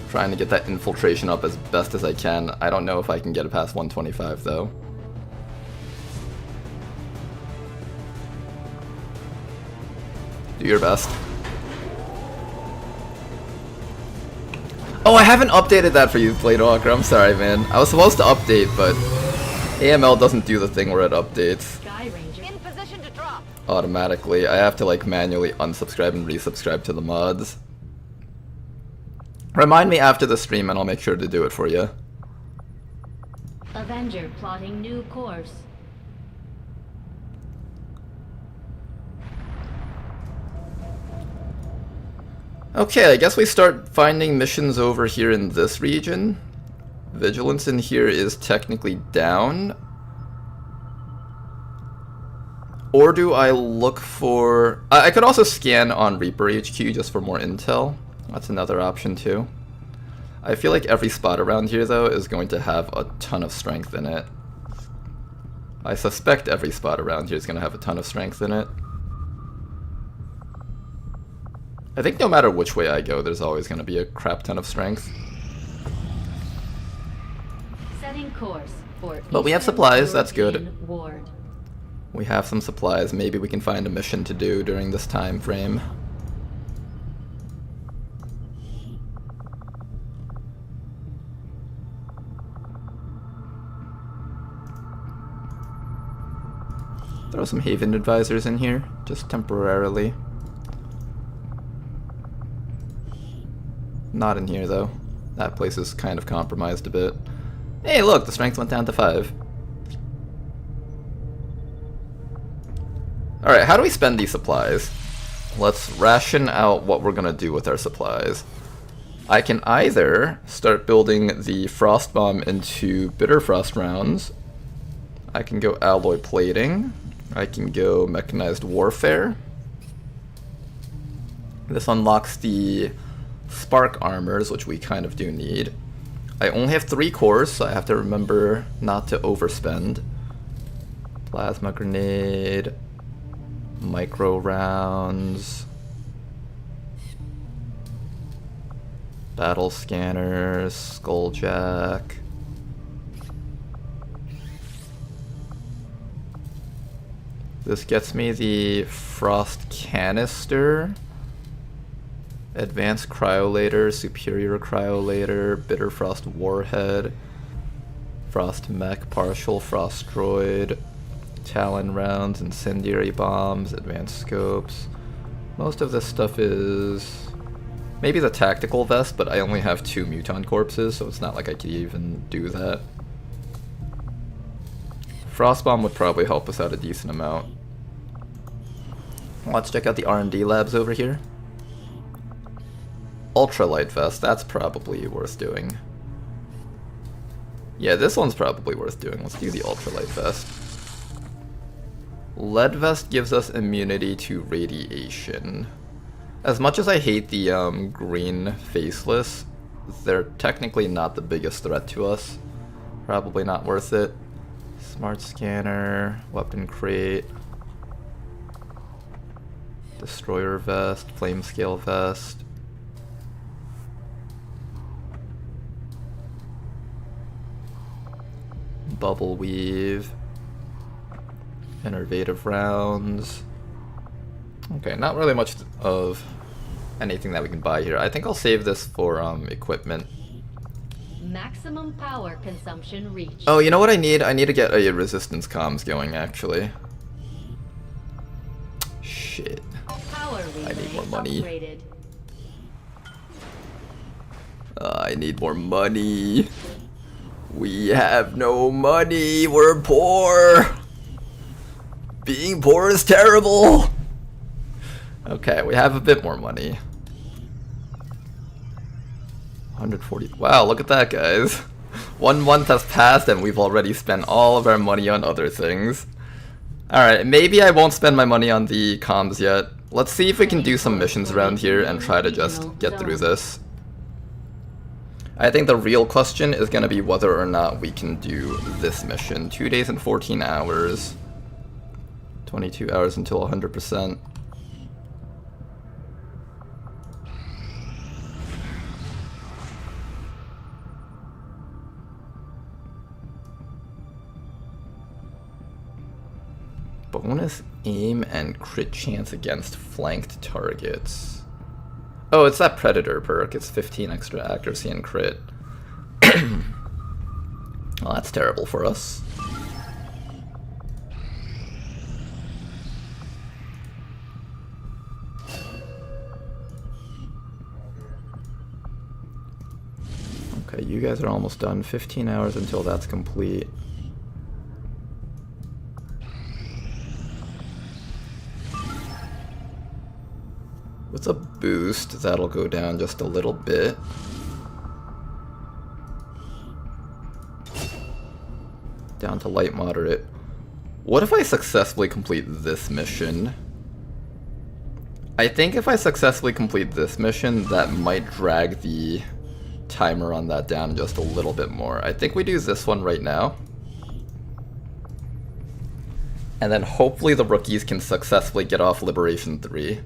Trying to get that infiltration up as best as I can. I don't know if I can get it past 125 though. Do your best. Oh, I haven't updated that for you, Bladewalker. I'm sorry, man. I was supposed to update, but AML doesn't do the thing where it updates automatically. I have to like manually unsubscribe and resubscribe to the mods. Remind me after the stream and I'll make sure to do it for you. Avenger plotting new course. Okay, I guess we start finding missions over here in this region. Vigilance in here is technically down. Or do I look for... I could also scan on Reaper HQ just for more intel. That's another option too. I feel like every spot around here though is going to have a ton of strength in it. I suspect every spot around here is going to have a ton of strength in it. I think no matter which way I go, there's always going to be a crap ton of strength. Setting course for but we have supplies, that's good. European Ward. We have some supplies. Maybe we can find a mission to do during this time frame. Throw some Haven advisors in here, just temporarily. Not in here though. That place is kind of compromised a bit. Hey look, the strength went down to 5. Alright, how do we spend these supplies? Let's ration out what we're gonna do with our supplies. I can either start building the Frost Bomb into Bitter Frost rounds. I can go Alloy Plating. I can go Mechanized Warfare. This unlocks the Spark Armors, which we kind of do need. I only have 3 cores, so I have to remember not to overspend. Plasma Grenade. Micro rounds, battle scanners, skulljack. This gets me the frost canister, advanced cryolator, superior cryolator, bitter frost warhead, frost mech, partial frost droid, Talon rounds, incendiary bombs, advanced scopes. Most of this stuff is maybe the tactical vest, but I only have 2 muton corpses, so it's not like I could even do that. Frostbomb would probably help us out a decent amount. Let's check out the R&D labs over here. Ultralight vest, that's probably worth doing. Yeah, this one's probably worth doing. Let's do the ultralight vest. Lead vest gives us immunity to radiation. As much as I hate the green faceless, they're technically not the biggest threat to us. Probably not worth it. Smart scanner, weapon crate, destroyer vest, flame scale vest. Bubble weave, innovative rounds. Okay, not really much of anything that we can buy here. I think I'll save this for equipment. Maximum power consumption reached. Oh, you know what I need? I need to get a resistance comms going, actually. Shit. Power I need more money. upgraded. I need more money. We have no money. We're poor. Being poor is terrible. Okay, we have a bit more money. 140. Wow, look at that, guys. 1 month has passed and we've already spent all of our money on other things. Alright, maybe I won't spend my money on the comms yet. Let's see if we can do some missions around here and try to just get through this. I think the real question is going to be whether or not we can do this mission. 2 days and 14 hours. 22 hours until 100%. Bonus aim and crit chance against flanked targets. Oh, it's that Predator perk. It's 15 extra accuracy and crit. Well, that's terrible for us. Okay, you guys are almost done. 15 hours until that's complete. With a boost, that'll go down just a little bit. Down to light moderate. What if I successfully complete this mission? I think if I successfully complete this mission, that might drag the timer on that down just a little bit more. I think we do this one right now. And then hopefully the rookies can successfully get off Liberation 3.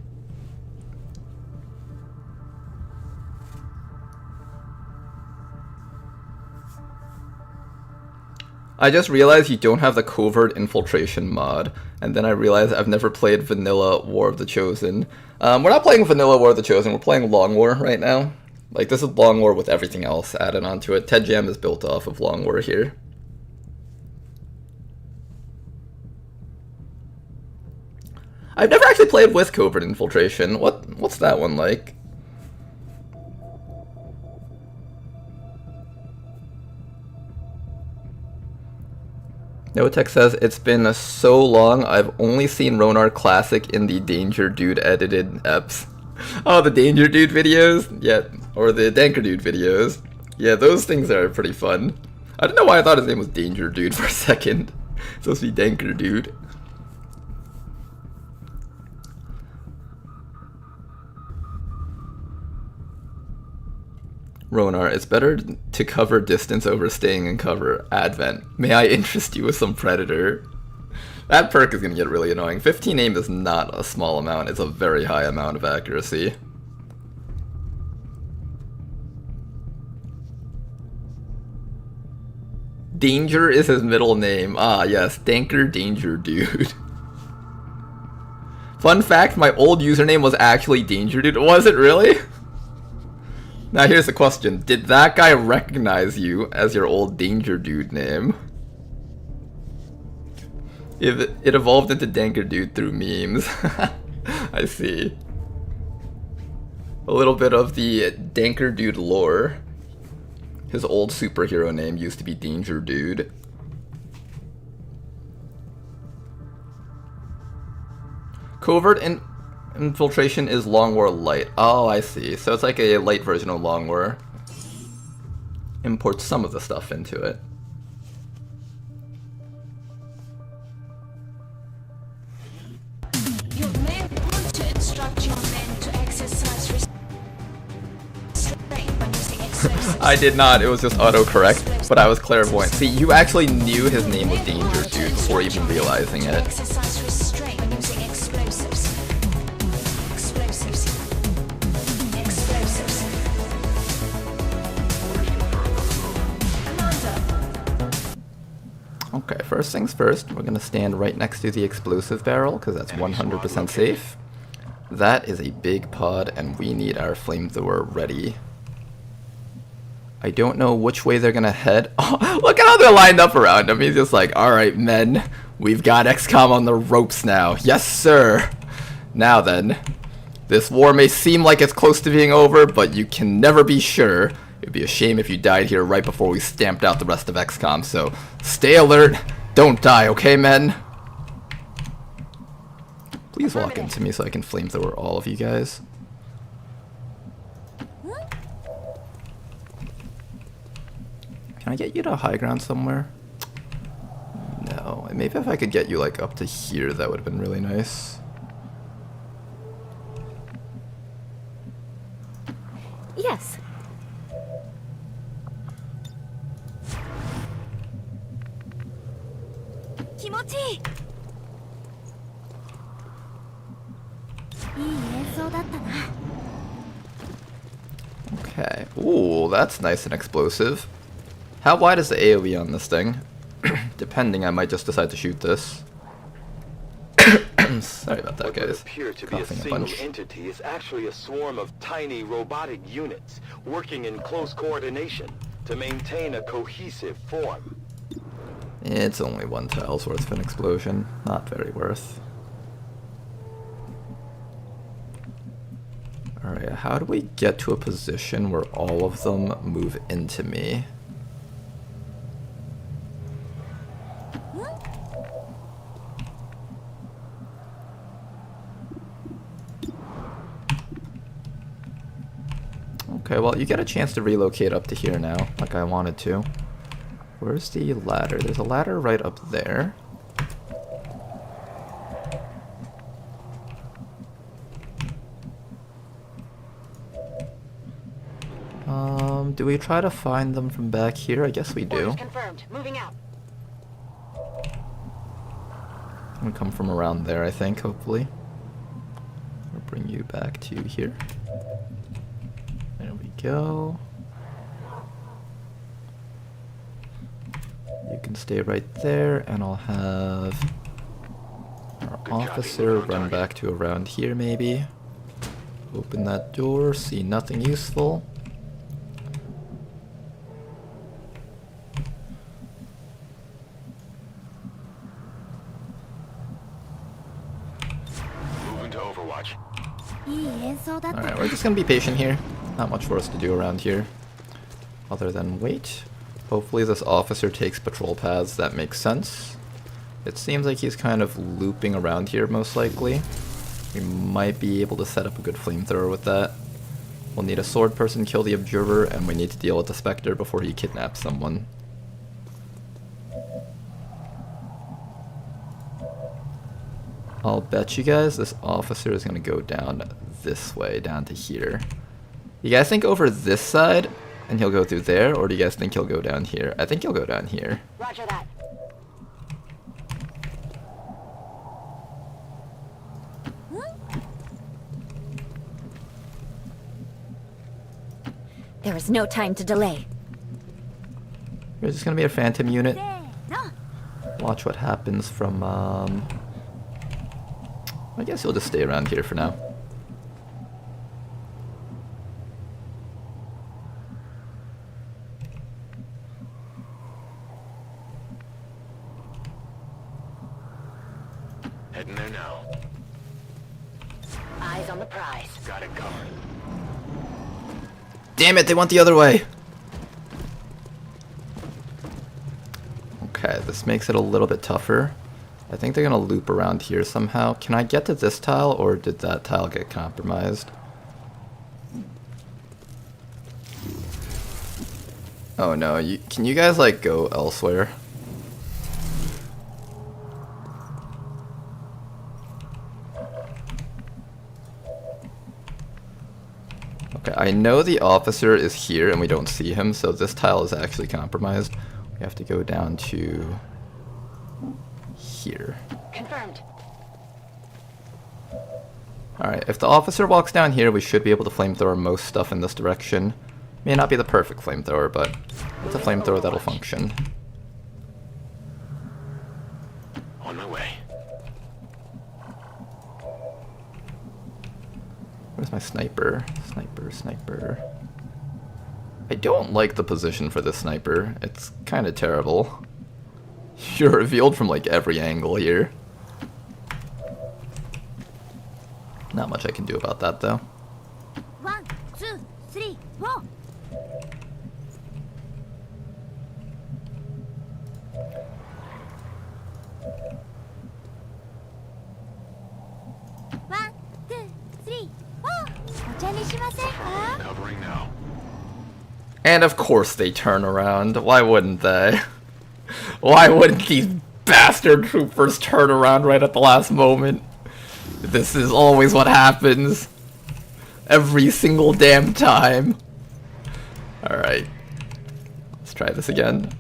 I just realized you don't have the covert infiltration mod, and then I realized I've never played vanilla War of the Chosen. We're not playing vanilla War of the Chosen, we're playing Long War right now. Like, this is Long War with everything else added onto it. Ted Jam is built off of Long War here. I've never actually played with covert infiltration. What's that one like? Notek says, it's been so long, I've only seen Ronar Classic in the Danger Dude edited eps. Oh, the Danger Dude videos? Yeah, or the Danker Dude videos. Yeah, those things are pretty fun. I don't know why I thought his name was Danger Dude for a second. It's supposed to be Danker Dude. Ronar, it's better to cover distance over staying in cover. Advent. May I interest you with some Predator? That perk is going to get really annoying. 15 aim is not a small amount, it's a very high amount of accuracy. Danger is his middle name. Ah, yes, Danker Danger Dude. Fun fact, my old username was actually Danger Dude. Was it really? Now here's the question, did that guy recognize you as your old Danger Dude name? It evolved into Danker Dude through memes. I see. A little bit of the Danker Dude lore. His old superhero name used to be Danger Dude. Covert Infiltration is Long War Light. Oh, I see. So it's like a light version of Long War. Import some of the stuff into it. Your men want to instruct your men to exercise restraint when using explosives. I did not, it was just autocorrect, but I was clairvoyant. See, you actually knew his name was Danger Dude before even realizing it. Exercise restraint when using explosives. Explosives. Explosives. Commander. Okay, first things first, we're gonna stand right next to the explosive barrel, because that's 100% safe. That is a big pod, and we need our flamethrower ready. I don't know which way they're gonna head. Oh, look at how they're lined up around him. He's just like, alright men, we've got XCOM on the ropes now. Yes sir! Now then, this war may seem like it's close to being over, but you can never be sure. It'd be a shame if you died here right before we stamped out the rest of XCOM, so stay alert, don't die, okay men? Please walk into me so I can flamethrower all of you guys. Can I get you to high ground somewhere? No. Maybe if I could get you like up to here, that would have been really nice. Yes. Okay. Ooh, that's nice and explosive. How wide is the AoE on this thing? Depending, I might just decide to shoot this. Sorry about that, What would guys. appear to be a Coughing a single bunch. entity is actually a swarm of tiny robotic units working in close coordination to maintain a cohesive form. It's only one tile's worth of an explosion. Not very worth. Alright, how do we get to a position where all of them move into me? Okay, well, you get a chance to relocate up to here now, like I wanted to. Where's the ladder? There's a ladder right up there. Do we try to find them from back here? I guess we do. Confirmed. Moving out. We come from around there, I think, hopefully. We'll bring you back to here. There we go. You can stay right there, and I'll have our officer run back to around here, maybe. Open that door, see nothing useful. Moving to Overwatch. Alright, we're just gonna be patient here. Not much for us to do around here. Other than wait. Hopefully this officer takes patrol paths that make sense. It seems like he's kind of looping around here, most likely. We might be able to set up a good flamethrower with that. We'll need a sword person kill the observer, and we need to deal with the Spectre before he kidnaps someone. I'll bet you guys this officer is gonna go down this way, down to here. You guys think over this side, and he'll go through there, or do you guys think he'll go down here? I think he'll go down here. Roger that. There is no time to delay. There's just gonna be a phantom unit. Watch what happens from, I guess he'll just stay around here for now. Heading there now. Eyes on the prize. Got it covered. Damn it, they went the other way! Okay, this makes it a little bit tougher. I think they're gonna loop around here somehow. Can I get to this tile, or did that tile get compromised? Oh no, can you guys like go elsewhere? Okay, I know the officer is here and we don't see him, so this tile is actually compromised. We have to go down to here. Confirmed. Alright, if the officer walks down here, we should be able to flamethrower most stuff in this direction. May not be the perfect flamethrower, but it's a flamethrower that'll function. On my way. Where's my sniper? Sniper. I don't like the position for this sniper. It's kind of terrible. You're revealed from like every angle here. Not much I can do about that though. 1, 2, 3, 4. Covering now. And of course they turn around. Why wouldn't they? Why wouldn't these bastard troopers turn around right at the last moment? This is always what happens. Every single damn time. Alright. Let's try this again.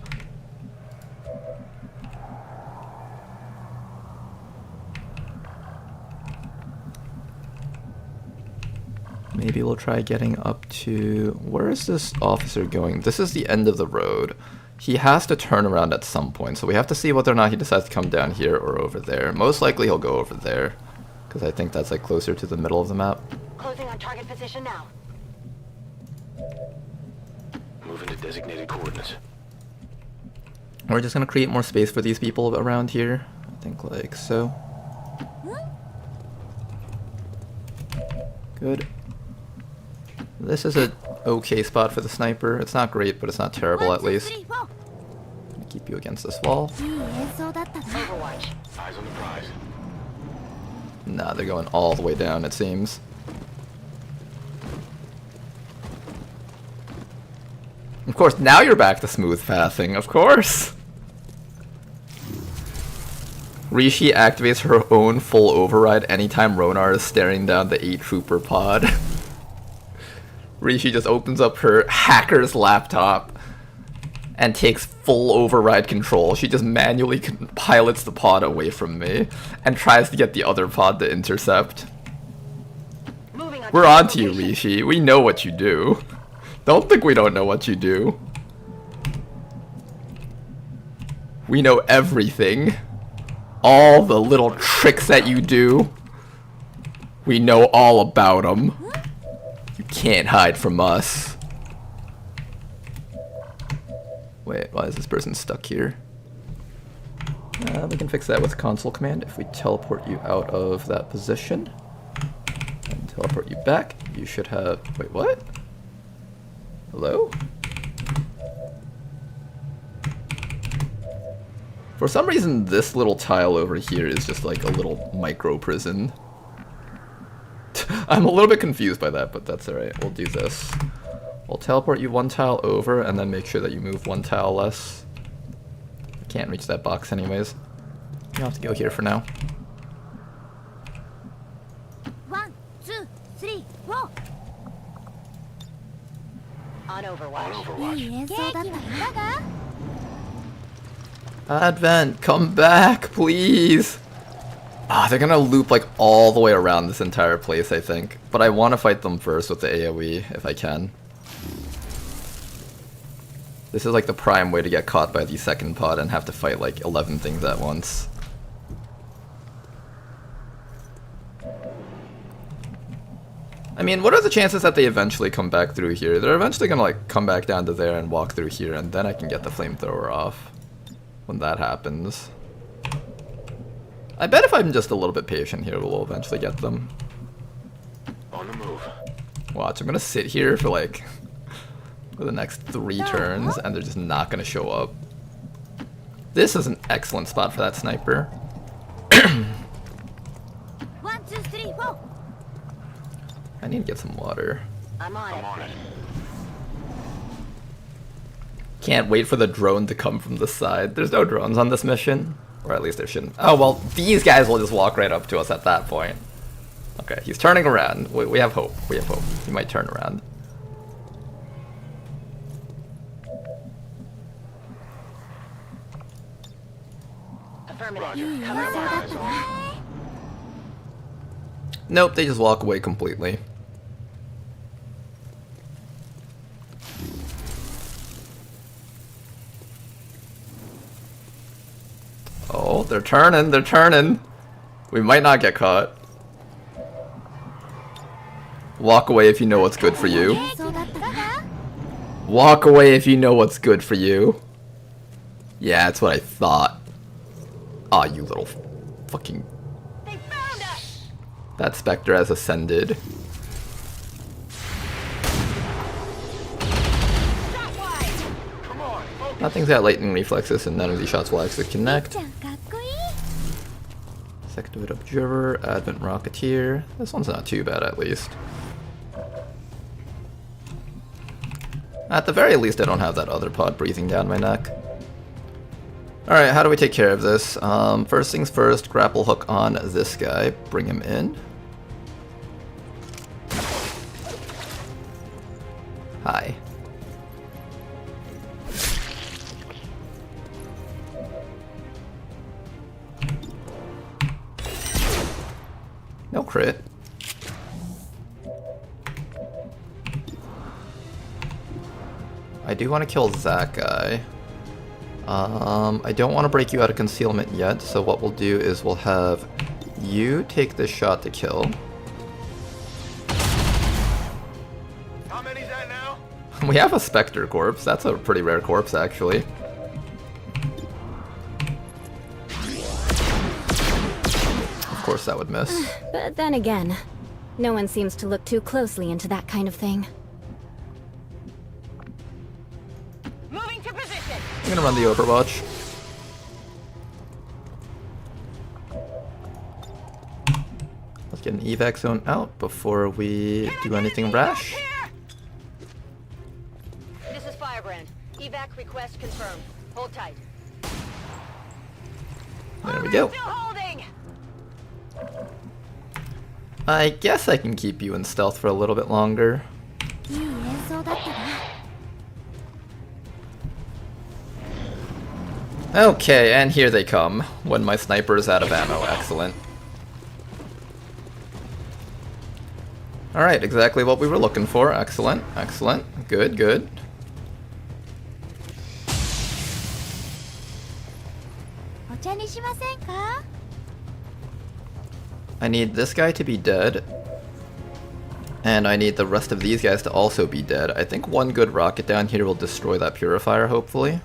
Maybe we'll try getting up to... Where is this officer going? This is the end of the road. He has to turn around at some point, so we have to see whether or not he decides to come down here or over there. Most likely he'll go over there, because I think that's like closer to the middle of the map. Closing on target position now. Moving to designated coordinates. We're just gonna create more space for these people around here. I think like so. Good. This is a okay spot for the sniper. It's not great, but it's not terrible at least. Gonna keep you against this wall. Overwatch. Eyes on the prize. Nah, they're going all the way down, it seems. Of course, now you're back to smooth passing, of course! Rishi activates her own full override anytime Ronar is staring down the 8-trooper pod. Rishi just opens up her hacker's laptop and takes full override control. She just manually pilots the pod away from me and tries to get the other pod to intercept. We're on to you, Rishi. We know what you do. Don't think we don't know what you do. We know everything. All the little tricks that you do. We know all about them. You can't hide from us. Wait, why is this person stuck here? We can fix that with console command if we teleport you out of that position. And teleport you back. You should have... Wait, what? Hello? For some reason, this little tile over here is just like a little micro prison. I'm a little bit confused by that, but that's alright. We'll do this. We'll teleport you one tile over, and then make sure that you move one tile less. I can't reach that box anyways. You have to go here for now. 1, 2, 3, 4. On Overwatch. Overwatch. Advent, come back, please! Ah, they're gonna loop like all the way around this entire place, I think. But I want to fight them first with the AoE, if I can. This is like the prime way to get caught by the second pod and have to fight like 11 things at once. I mean, what are the chances that they eventually come back through here? They're eventually gonna like come back down to there and walk through here, and then I can get the flamethrower off. When that happens. I bet if I'm just a little bit patient here, we'll eventually get them. On the move. Watch, I'm gonna sit here for like for the next 3 turns, and they're just not gonna show up. This is an excellent spot for that sniper. I need to get some water. I'm on it. Can't wait for the drone to come from the side. There's no drones on this mission. Or at least there shouldn't. Oh, well, these guys will just walk right up to us at that point. Okay, he's turning around. We have hope. We have hope. He might turn around. Affirmative. Cover down. Nope, they just walk away completely. Oh, they're turning, they're turning. We might not get caught. Walk away if you know what's good for you. Walk away if you know what's good for you. Yeah, that's what I thought. Aw, you little fucking... They found us! That Spectre has ascended. Nothing's got lightning reflexes and none of these shots will actually connect. Sectoid Observer, Advent Rocketeer. This one's not too bad at least. At the very least I don't have that other pod breathing down my neck. Alright, how do we take care of this? First things first, grapple hook on this guy, bring him in. Hi. No crit. I do want to kill that guy. I don't want to break you out of concealment yet, so what we'll do is we'll have you take this shot to kill. How many's that now? We have a Spectre corpse. That's a pretty rare corpse, actually. Of course that would miss. But then again, no one seems to look too closely into that kind of thing. Moving to position. I'm gonna run the Overwatch. Let's get an evac zone out before we do anything rash. This is Firebrand. Evac request confirmed. Hold tight. There we go. Still holding. I guess I can keep you in stealth for a little bit longer. Okay, and here they come, when my sniper is out of ammo. Excellent. Alright, exactly what we were looking for. Excellent, excellent. Good, good. I need this guy to be dead. And I need the rest of these guys to also be dead. I think one good rocket down here will destroy that purifier, hopefully.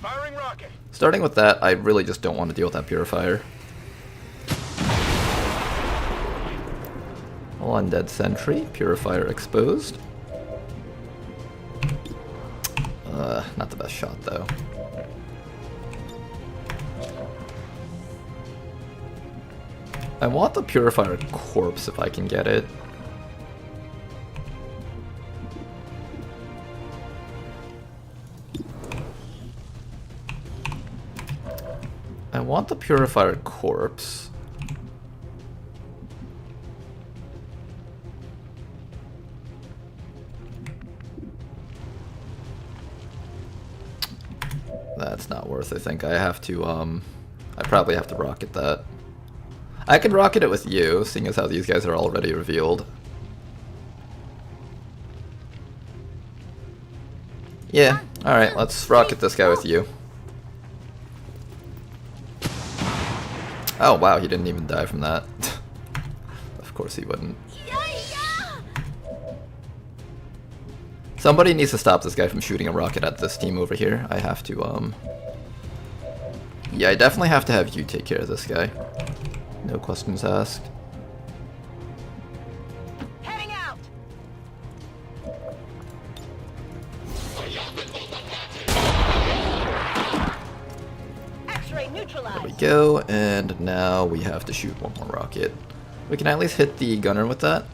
Firing rocket. Starting with that, I really just don't want to deal with that purifier. All undead sentry, purifier exposed. Not the best shot though. I want the purifier corpse if I can get it. I want the purifier corpse. That's not worth it. I think I have to, I probably have to rocket that. I can rocket it with you, seeing as how these guys are already revealed. Yeah, alright, let's rocket this guy with you. Oh wow, he didn't even die from that. Of course he wouldn't. Somebody needs to stop this guy from shooting a rocket at this team over here. I have to, yeah, I definitely have to have you take care of this guy. No questions asked. Heading out. X-ray neutralized. There we go, and now we have to shoot one more rocket. We can at least hit the gunner with that.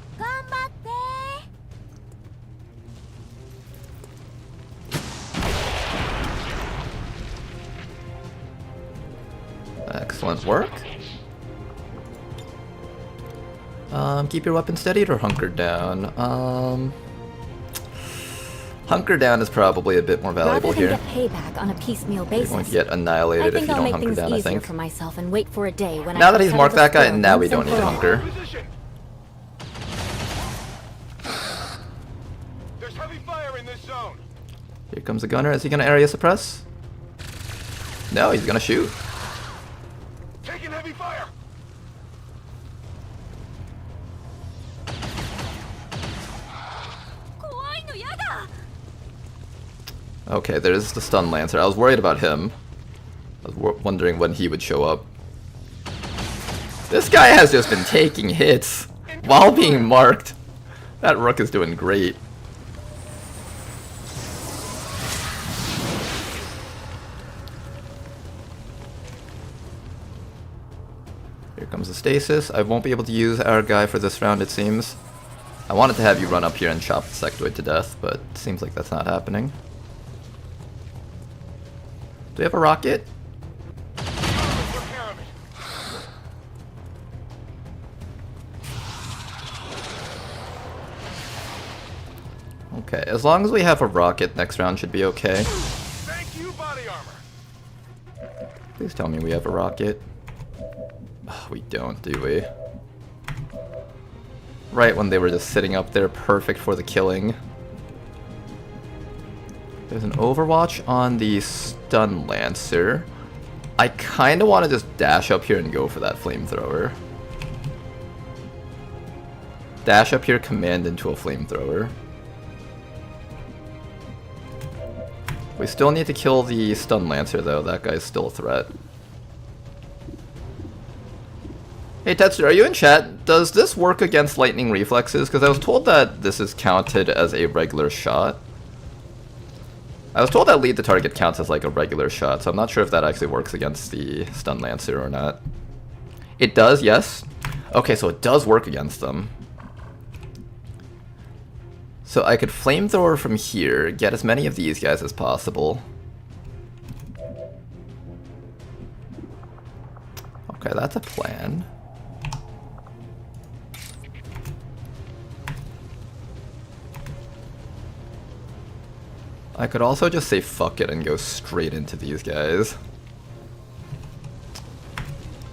Excellent work. Keep your weapon steadied or hunker down? Hunker down is probably a bit more valuable Rather than here. get payback on a piecemeal You're basis, going to get annihilated I if think you I'll don't make hunker things down, I easier think. for myself and wait for a day when Now I that can he's settle marked the that guy, score now we once don't and need to for all. hunker. Position. There's heavy fire in this zone. Here comes the gunner. Is he going to area suppress? No, he's going to shoot. Taking heavy fire. Okay, there's the stun lancer. I was worried about him. I was wondering when he would show up. This guy has just been taking hits while being marked. That rook is doing great. Here comes the stasis. I won't be able to use our guy for this round, it seems. I wanted to have you run up here and chop the sectoid to death, but it seems like that's not happening. Do we have a rocket? Okay, as long as we have a rocket, next round should be okay. Thank you, body armor. Please tell me we have a rocket. Ugh, we don't, do we? Right when they were just sitting up there, perfect for the killing. There's an overwatch on the stun lancer. I kind of want to just dash up here and go for that flamethrower. Dash up here, command into a flamethrower. We still need to kill the stun lancer though, that guy's still a threat. Hey Tetsu, are you in chat? Does this work against lightning reflexes? Because I was told that this is counted as a regular shot. I was told that lead the target counts as like a regular shot, so I'm not sure if that actually works against the stun lancer or not. It does, yes. Okay, so it does work against them. So I could flamethrower from here, get as many of these guys as possible. Okay, that's a plan. I could also just say fuck it and go straight into these guys.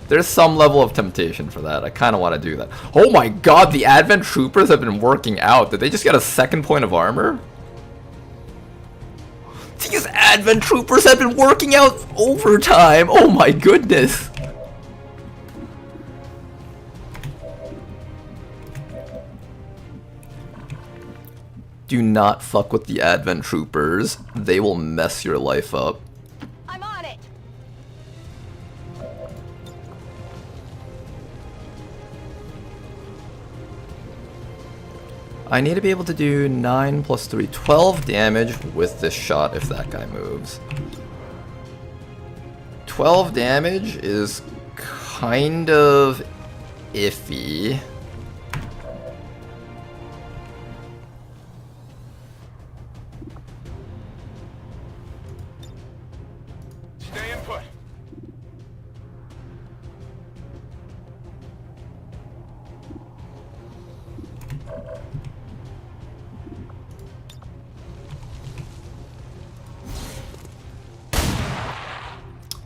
There's some level of temptation for that. I kind of want to do that. Oh my god, the Advent Troopers have been working out. Did they just get a second point of armor? These Advent Troopers have been working out overtime. Oh my goodness. Do not fuck with the Advent Troopers. They will mess your life up. I'm on it. I need to be able to do 9 plus 3, 12 damage with this shot if that guy moves. 12 damage is kind of iffy. Stay in put.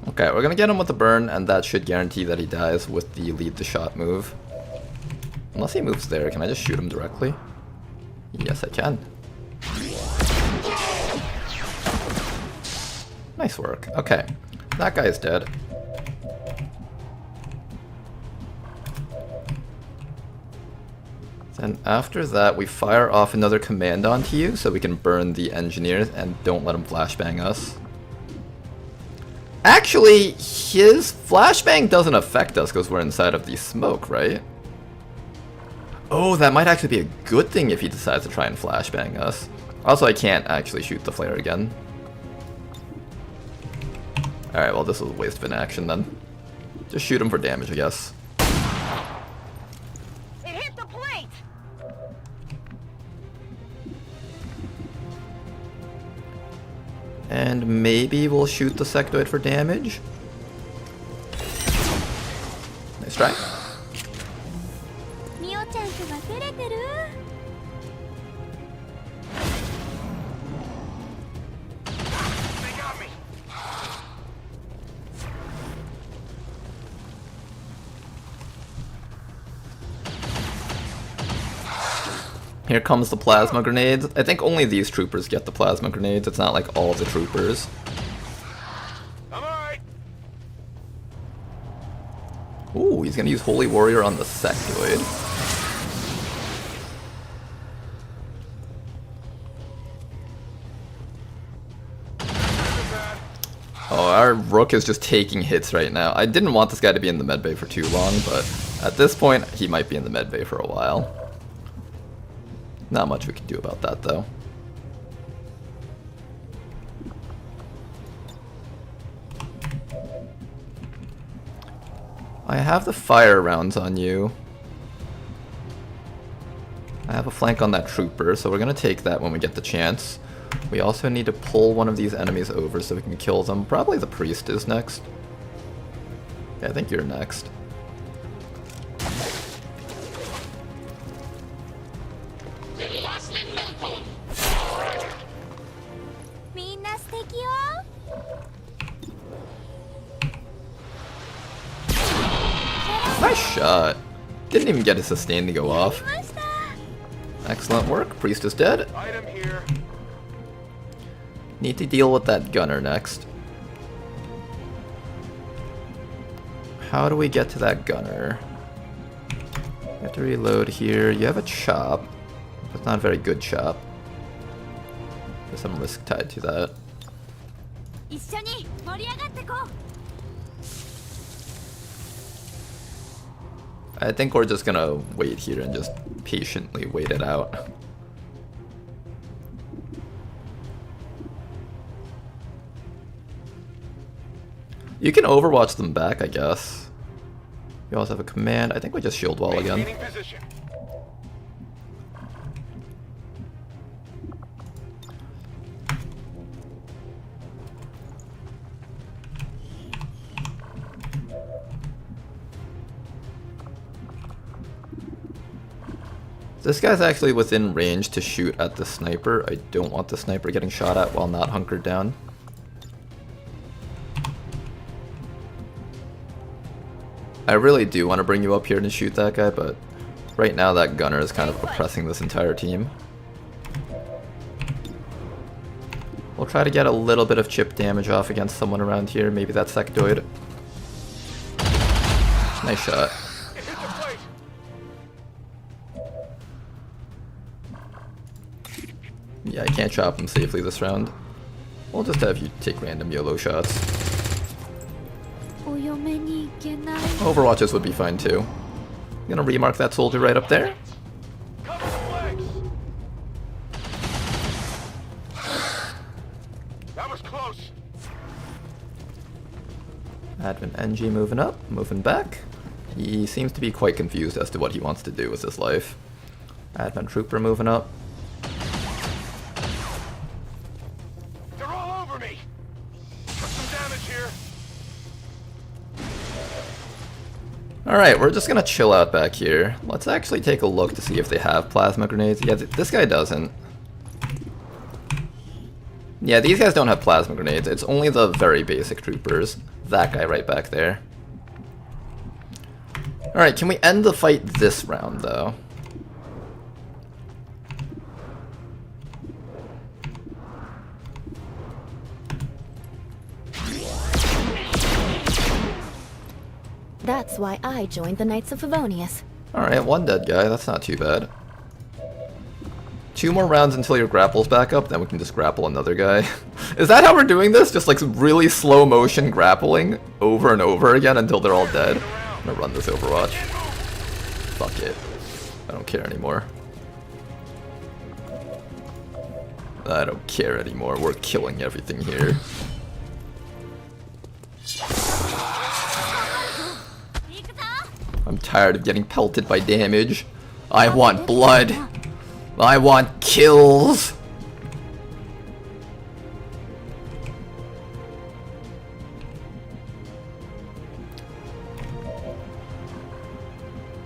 Okay, we're gonna get him with the burn, and that should guarantee that he dies with the lead the shot move. Unless he moves there, can I just shoot him directly? Yes, I can. Nice work. Okay, that guy is dead. Then after that, we fire off another command onto you so we can burn the engineers and don't let him flashbang us. Actually, his flashbang doesn't affect us because we're inside of the smoke, right? Oh, that might actually be a good thing if he decides to try and flashbang us. Also, I can't actually shoot the flare again. Alright, well this was a waste of an action then. Just shoot him for damage, I guess. It hit the plate. And maybe we'll shoot the sectoid for damage. Let's try. They got me. Here comes the plasma grenades. I think only these troopers get the plasma grenades. It's not like all the troopers. I'm alright. Ooh, he's gonna use Holy Warrior on the sectoid. Oh, our Rook is just taking hits right now. I didn't want this guy to be in the medbay for too long, but at this point, he might be in the medbay for a while. Not much we can do about that, though. I have the fire rounds on you. I have a flank on that trooper, so we're gonna take that when we get the chance. We also need to pull one of these enemies over so we can kill them. Probably the priest is next. Yeah, I think you're next. Nice shot. Didn't even get a sustain to go off. Excellent work. Priest is dead. Item here. Need to deal with that gunner next. How do we get to that gunner? You have to reload here. You have a chop. But it's not a very good chop. There's some risk tied to that. I think we're just gonna wait here and just patiently wait it out. You can overwatch them back, I guess. You also have a command. I think we just shield wall again. Maintaining position. This guy's actually within range to shoot at the sniper. I don't want the sniper getting shot at while not hunkered down. I really do want to bring you up here to shoot that guy, but right now that gunner is kind of oppressing this entire team. We'll try to get a little bit of chip damage off against someone around here, maybe that sectoid. Nice shot. Yeah, I can't chop him safely this round. We'll just have you take random YOLO shots. Overwatches would be fine too. I'm gonna remark that soldier right up there. That was close. Advent NG moving up, moving back. He seems to be quite confused as to what he wants to do with his life. Advent Trooper moving up. They're all over me. Took some damage here. Alright, we're just gonna chill out back here. Let's actually take a look to see if they have plasma grenades. Yeah, this guy doesn't. Yeah, these guys don't have plasma grenades. It's only the very basic troopers. That guy right back there. Alright, can we end the fight this round, though? That's why I joined the Knights of Favonius. Alright, one dead guy. That's not too bad. 2 more rounds until your grapple's back up, then we can just grapple another guy. Is that how we're doing this? Just like some really slow motion grappling over and over again until they're all dead? I'm gonna run this Overwatch. Fuck it. I don't care anymore. I don't care anymore. We're killing everything here. I'm tired of getting pelted by damage. I want blood. I want kills.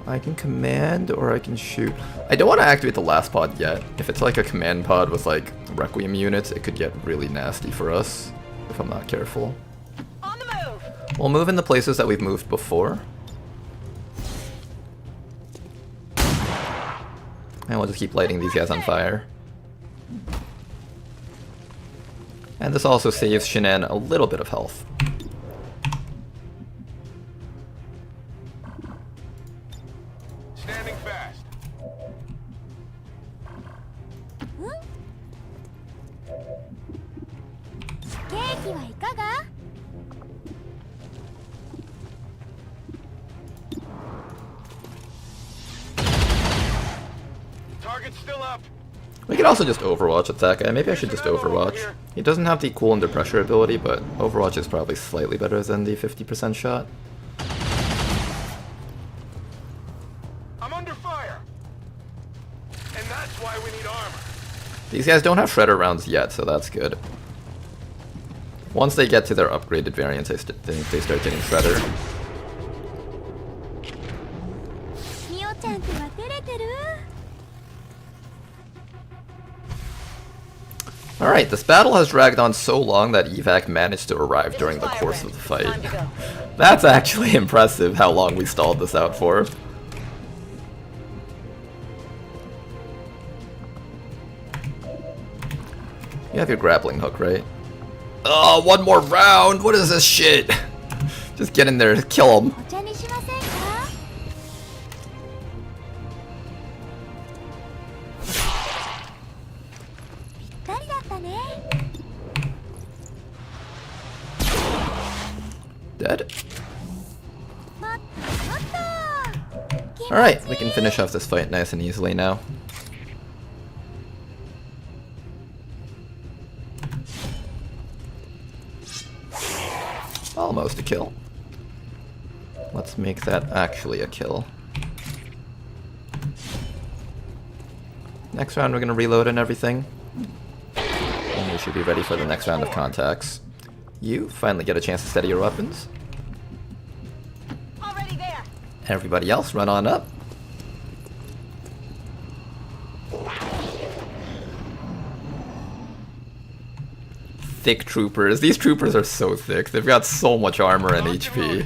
I can command or I can shoot. I don't want to activate the last pod yet. If it's like a command pod with like Requiem units, it could get really nasty for us if I'm not careful. On the move. We'll move in the places that we've moved before. And we'll just keep lighting these guys on fire. And this also saves Shanann a little bit of health. Standing fast. Target's still up. We could also just Overwatch at that guy. Maybe I should just Overwatch. He doesn't have the cool under pressure ability, but Overwatch is probably slightly better than the 50% shot. I'm under fire. And that's why we need armor. These guys don't have Shredder rounds yet, so that's good. Once they get to their upgraded variants, they start getting Shredder. Alright, this battle has dragged on so long that Evac managed to arrive during the course of the fight. That's actually impressive how long we stalled this out for. You have your grappling hook, right? Oh, one more round! What is this shit? Just get in there, kill him. Dead. Alright, we can finish off this fight nice and easily now. Almost a kill. Let's make that actually a kill. Next round we're gonna reload and everything. And we should be ready for the next round of contacts. You finally get a chance to steady your weapons. Already there. Everybody else, run on up. Thick troopers. These troopers are so thick. They've got so much armor and HP.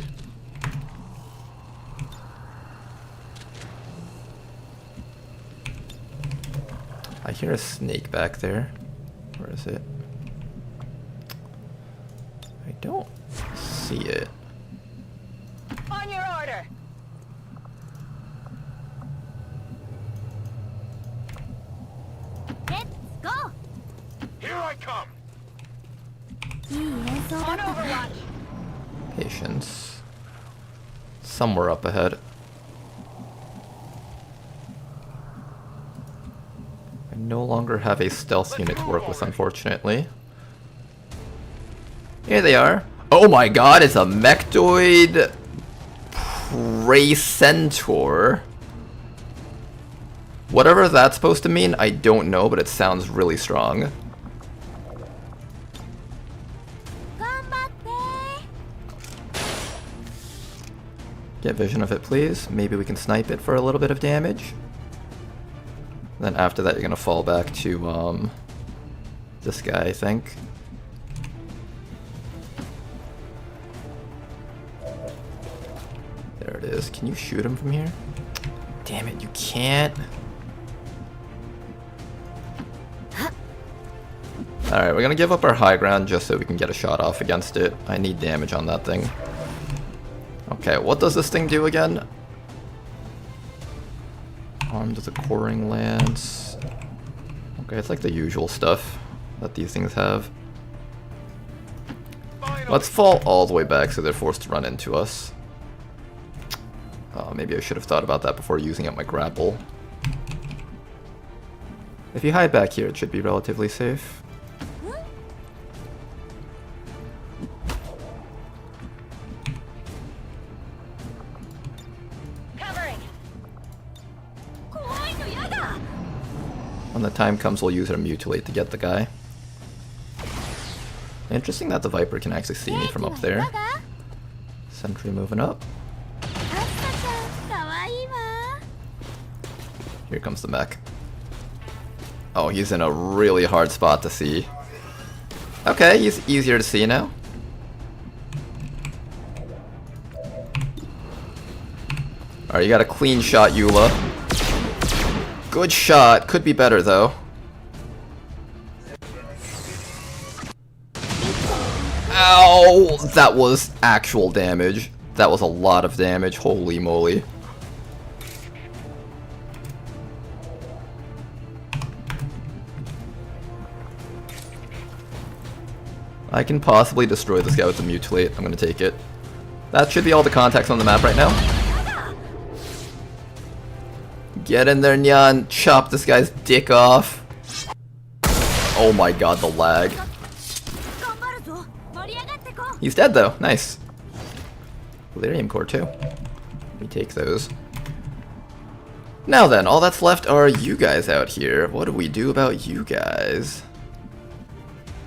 I hear a snake back there. Where is it? I don't see it. On your order. Let's go! Here I come. On Overwatch. Patience. Somewhere up ahead. I no longer have a stealth unit to work with, unfortunately. Here they are. Oh my god, it's a Mechtoid Prey Centaur. Whatever that's supposed to mean, I don't know, but it sounds really strong. Get vision of it, please. Maybe we can snipe it for a little bit of damage. Then after that, you're gonna fall back to, this guy, I think. There it is. Can you shoot him from here? Damn it, you can't. Alright, we're gonna give up our high ground just so we can get a shot off against it. I need damage on that thing. Okay, what does this thing do again? Armed with a coring lance. Okay, it's like the usual stuff that these things have. Let's fall all the way back so they're forced to run into us. Maybe I should have thought about that before using up my grapple. If you hide back here, it should be relatively safe. When the time comes, we'll use our mutilate to get the guy. Interesting that the Viper can actually see me from up there. Sentry moving up. Here comes the mech. Oh, he's in a really hard spot to see. Okay, he's easier to see now. Alright, you got a clean shot, Eula. Good shot. Could be better, though. Ow! That was actual damage. That was a lot of damage. Holy moly. I can possibly destroy this guy with the mutilate. I'm gonna take it. That should be all the contacts on the map right now. Get in there, Nyan. Chop this guy's dick off. Oh my god, the lag. He's dead though. Nice. Delirium core too. We take those. Now then, all that's left are you guys out here. What do we do about you guys?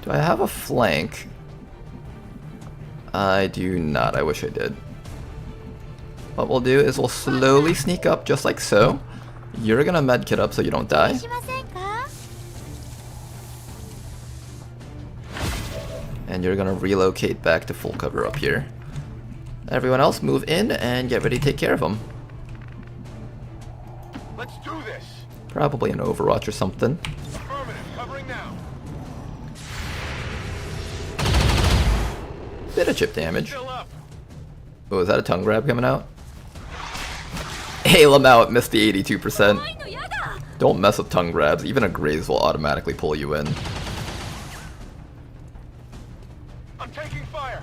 Do I have a flank? I do not. I wish I did. What we'll do is we'll slowly sneak up just like so. You're gonna medkit up so you don't die. And you're gonna relocate back to full cover up here. Everyone else move in and get ready to take care of them. Let's do this. Probably an Overwatch or something. Affirmative, covering now. Bit of chip damage. Still up. Oh, is that a tongue grab coming out? Hail him out, missed the 82%. Don't mess with tongue grabs, even a graze will automatically pull you in. I'm taking fire.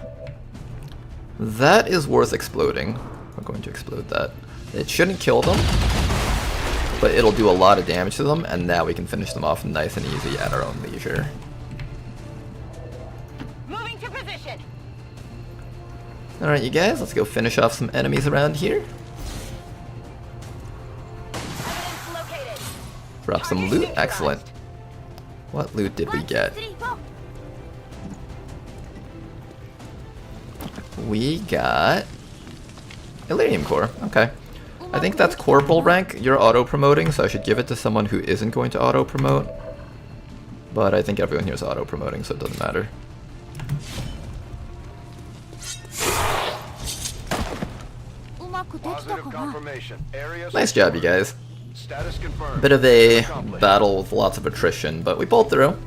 That is worth exploding. I'm going to explode that. It shouldn't kill them, but it'll do a lot of damage to them, and now we can finish them off nice and easy at our own leisure. Moving to position. Alright, you guys, let's go finish off some enemies around here. Evidence located. Drop some loot. Excellent. What loot did we get? We got Illyrium Core. Okay. I think that's corporal rank. You're auto-promoting, so I should give it to someone who isn't going to auto-promote. But I think everyone here is auto-promoting, so it doesn't matter. Positive confirmation. Areas Nice job, you guys. Status confirmed. Bit of a battle with lots of attrition, but we pulled through.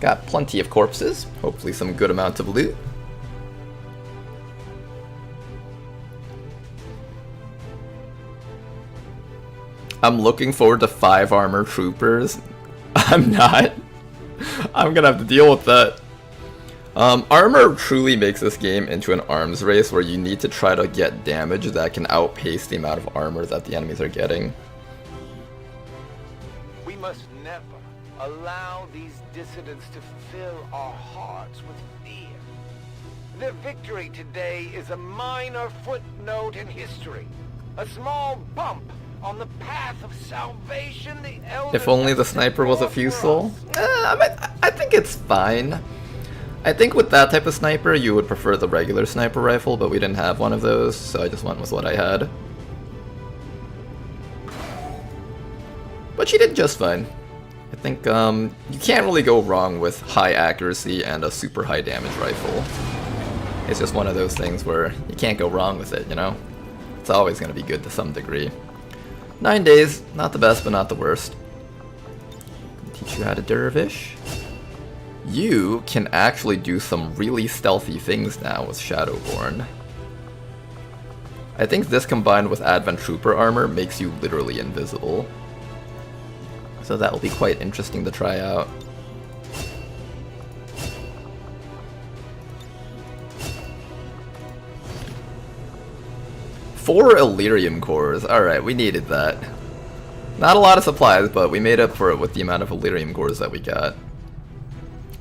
Got plenty of corpses. Hopefully some good amount of loot. I'm looking forward to 5 armor troopers. I'm not. I'm gonna have to deal with that. Armor truly makes this game into an arms race where you need to try to get damage that can outpace the amount of armor that the enemies are getting. We must never allow these dissidents to fill our hearts with fear. Their victory today is a minor footnote in history. A small bump on the path of salvation. If only the sniper was a Fusel. I think it's fine. I think with that type of sniper, you would prefer the regular sniper rifle, but we didn't have one of those, so I just went with what I had. But she did just fine. I think you can't really go wrong with high accuracy and a super high damage rifle. It's just one of those things where you can't go wrong with it, you know? It's always going to be good to some degree. 9 days, not the best, but not the worst. Teach you how to dervish. You can actually do some really stealthy things now with Shadowborn. I think this combined with Advent Trooper armor makes you literally invisible. So that will be quite interesting to try out. Four Illyrium cores. Alright, we needed that. Not a lot of supplies, but we made up for it with the amount of Illyrium cores that we got.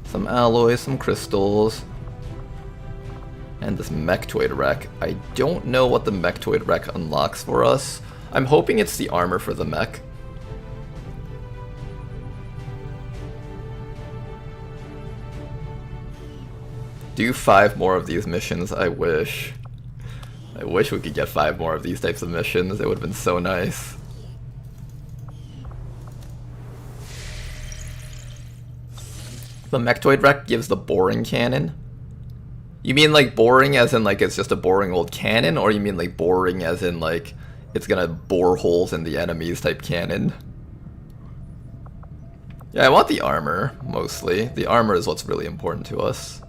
Some alloys, some crystals. And this Mechtoid Wreck. I don't know what the Mechtoid Wreck unlocks for us. I'm hoping it's the armor for the mech. Do 5 more of these missions, I wish. I wish we could get 5 more of these types of missions, it would have been so nice. The Mechtoid Wreck gives the boring cannon. You mean like boring as in like it's just a boring old cannon, or you mean like boring as in like it's gonna bore holes in the enemies type cannon? Yeah, I want the armor, mostly. The armor is what's really important to us.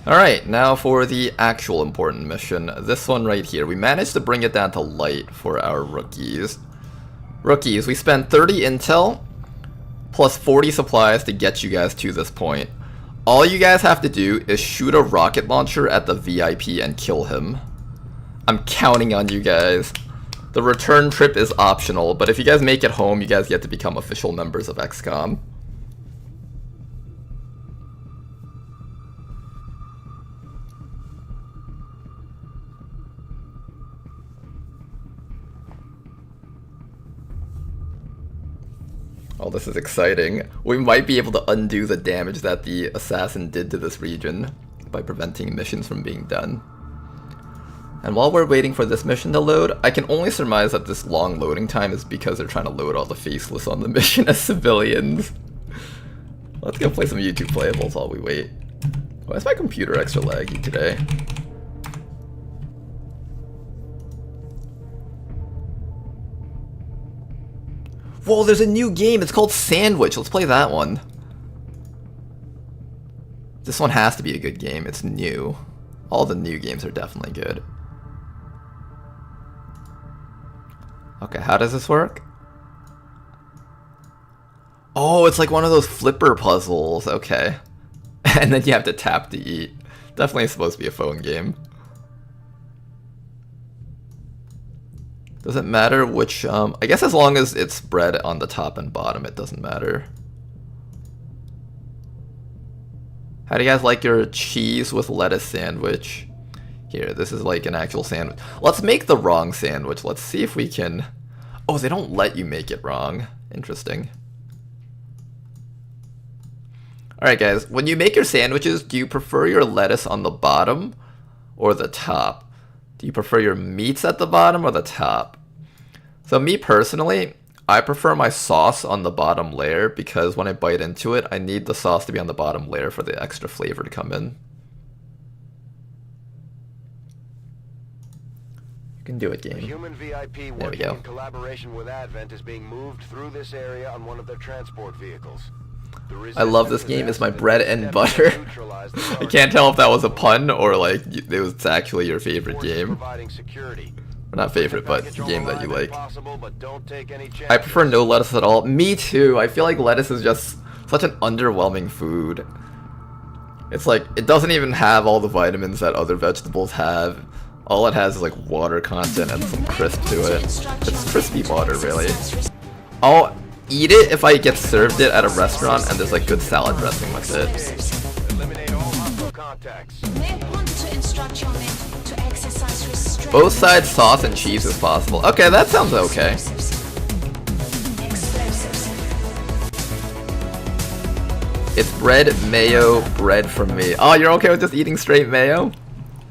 Alright, now for the actual important mission. This one right here. We managed to bring it down to light for our rookies. Rookies, we spent 30 intel plus 40 supplies to get you guys to this point. All you guys have to do is shoot a rocket launcher at the VIP and kill him. I'm counting on you guys. The return trip is optional, but if you guys make it home, you guys get to become official members of XCOM. Oh, this is exciting. We might be able to undo the damage that the assassin did to this region by preventing missions from being done. And while we're waiting for this mission to load, I can only surmise that this long loading time is because they're trying to load all the faceless on the mission as civilians. Let's go play some YouTube playables while we wait. Why is my computer extra laggy today? Whoa, there's a new game. It's called Sandwich. Let's play that one. This one has to be a good game. It's new. All the new games are definitely good. Okay, how does this work? Oh, it's like one of those flipper puzzles. Okay. And then you have to tap to eat. Definitely supposed to be a phone game. Does it matter which, I guess as long as it's bread on the top and bottom, it doesn't matter. How do you guys like your cheese with lettuce sandwich? Here, this is like an actual sandwich. Let's make the wrong sandwich. Let's see if we can... Oh, they don't let you make it wrong. Interesting. Alright guys, when you make your sandwiches, do you prefer your lettuce on the bottom or the top? Do you prefer your meats at the bottom or the top? So me personally, I prefer my sauce on the bottom layer because when I bite into it, I need the sauce to be on the bottom layer for the extra flavor to come in. You can do it, game. A human VIP working in collaboration with Advent is being moved through this area on one of their transport vehicles. I love this game. It's my bread and butter. I can't tell if that was a pun or like it was actually your favorite game. Or not favorite, but the game that you like. I prefer no lettuce at all. Me too. I feel like lettuce is just such an underwhelming food. It's like, it doesn't even have all the vitamins that other vegetables have. All it has is like water content and some crisp to it. It's crispy water, really. I'll eat it if I get served it at a restaurant and there's like good salad dressing with it. Both sides sauce and cheese is possible. Okay, that sounds okay. It's bread, mayo, bread from me. Oh, you're okay with just eating straight mayo?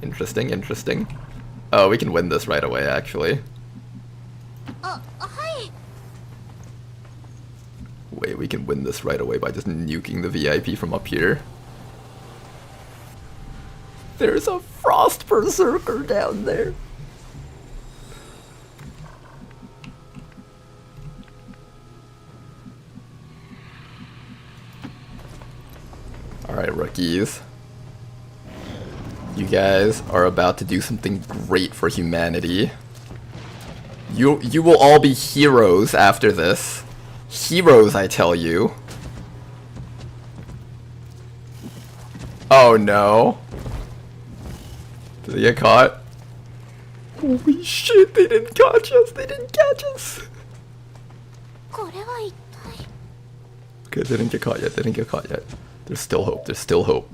Interesting, interesting. Oh, we can win this right away, actually. Wait, we can win this right away by just nuking the VIP from up here. There's a Frost Berserker down there. Alright, rookies. You guys are about to do something great for humanity. You will all be heroes after this. Heroes, I tell you. Oh no. Did they get caught? Holy shit, they didn't catch us. They didn't catch us. Okay, they didn't get caught yet. They didn't get caught yet. There's still hope. There's still hope.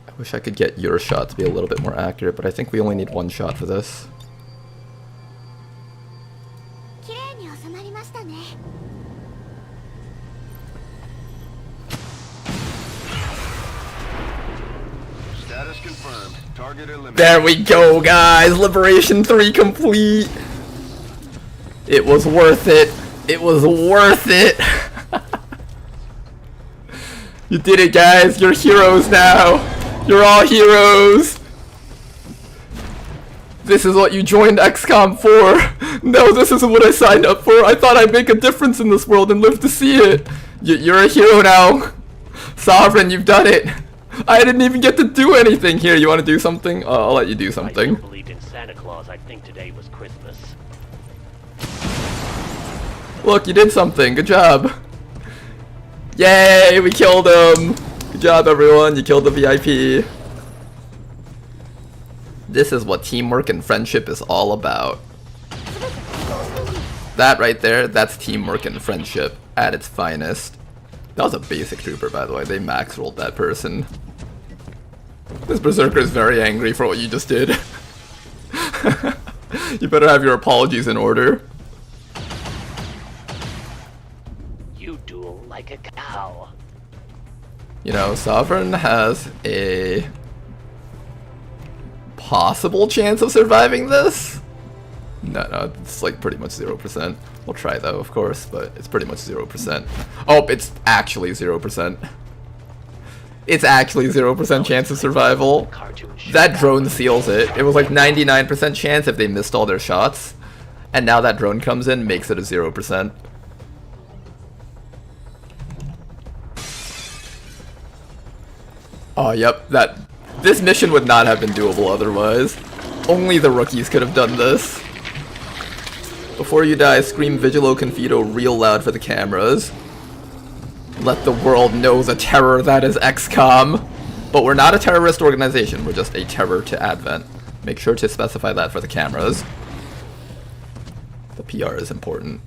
I wish I could get your shot to be a little bit more accurate, but I think we only need one shot for this. Status confirmed. Target eliminated. There we go, guys. Liberation 3 complete. It was worth it. It was worth it. You did it, guys. You're heroes now. You're all heroes. This is what you joined XCOM for. No, this isn't what I signed up for. I thought I'd make a difference in this world and live to see it. You're a hero now. Sovereign, you've done it. I didn't even get to do anything. Here, you want to do something? I'll let you do something. I believed in Santa Claus. I think today was Christmas. Look, you did something. Good job. Yay, we killed him. Good job, everyone. You killed the VIP. This is what teamwork and friendship is all about. That right there, that's teamwork and friendship at its finest. That was a basic trooper, by the way. They max rolled that person. This berserker is very angry for what you just did. You better have your apologies in order. You duel like a cow. You know, Sovereign has a possible chance of surviving this. No, it's like pretty much 0%. We'll try though, of course, but it's pretty much 0%. Oh, it's actually 0%. It's actually 0% chance of survival. That drone seals it. It was like 99% chance if they missed all their shots. And now that drone comes in, makes it a 0%. Oh, yep, this mission would not have been doable otherwise. Only the rookies could have done this. Before you die, scream Vigilo Confido real loud for the cameras. Let the world know the terror that is XCOM. But we're not a terrorist organization, we're just a terror to Advent. Make sure to specify that for the cameras. The PR is important.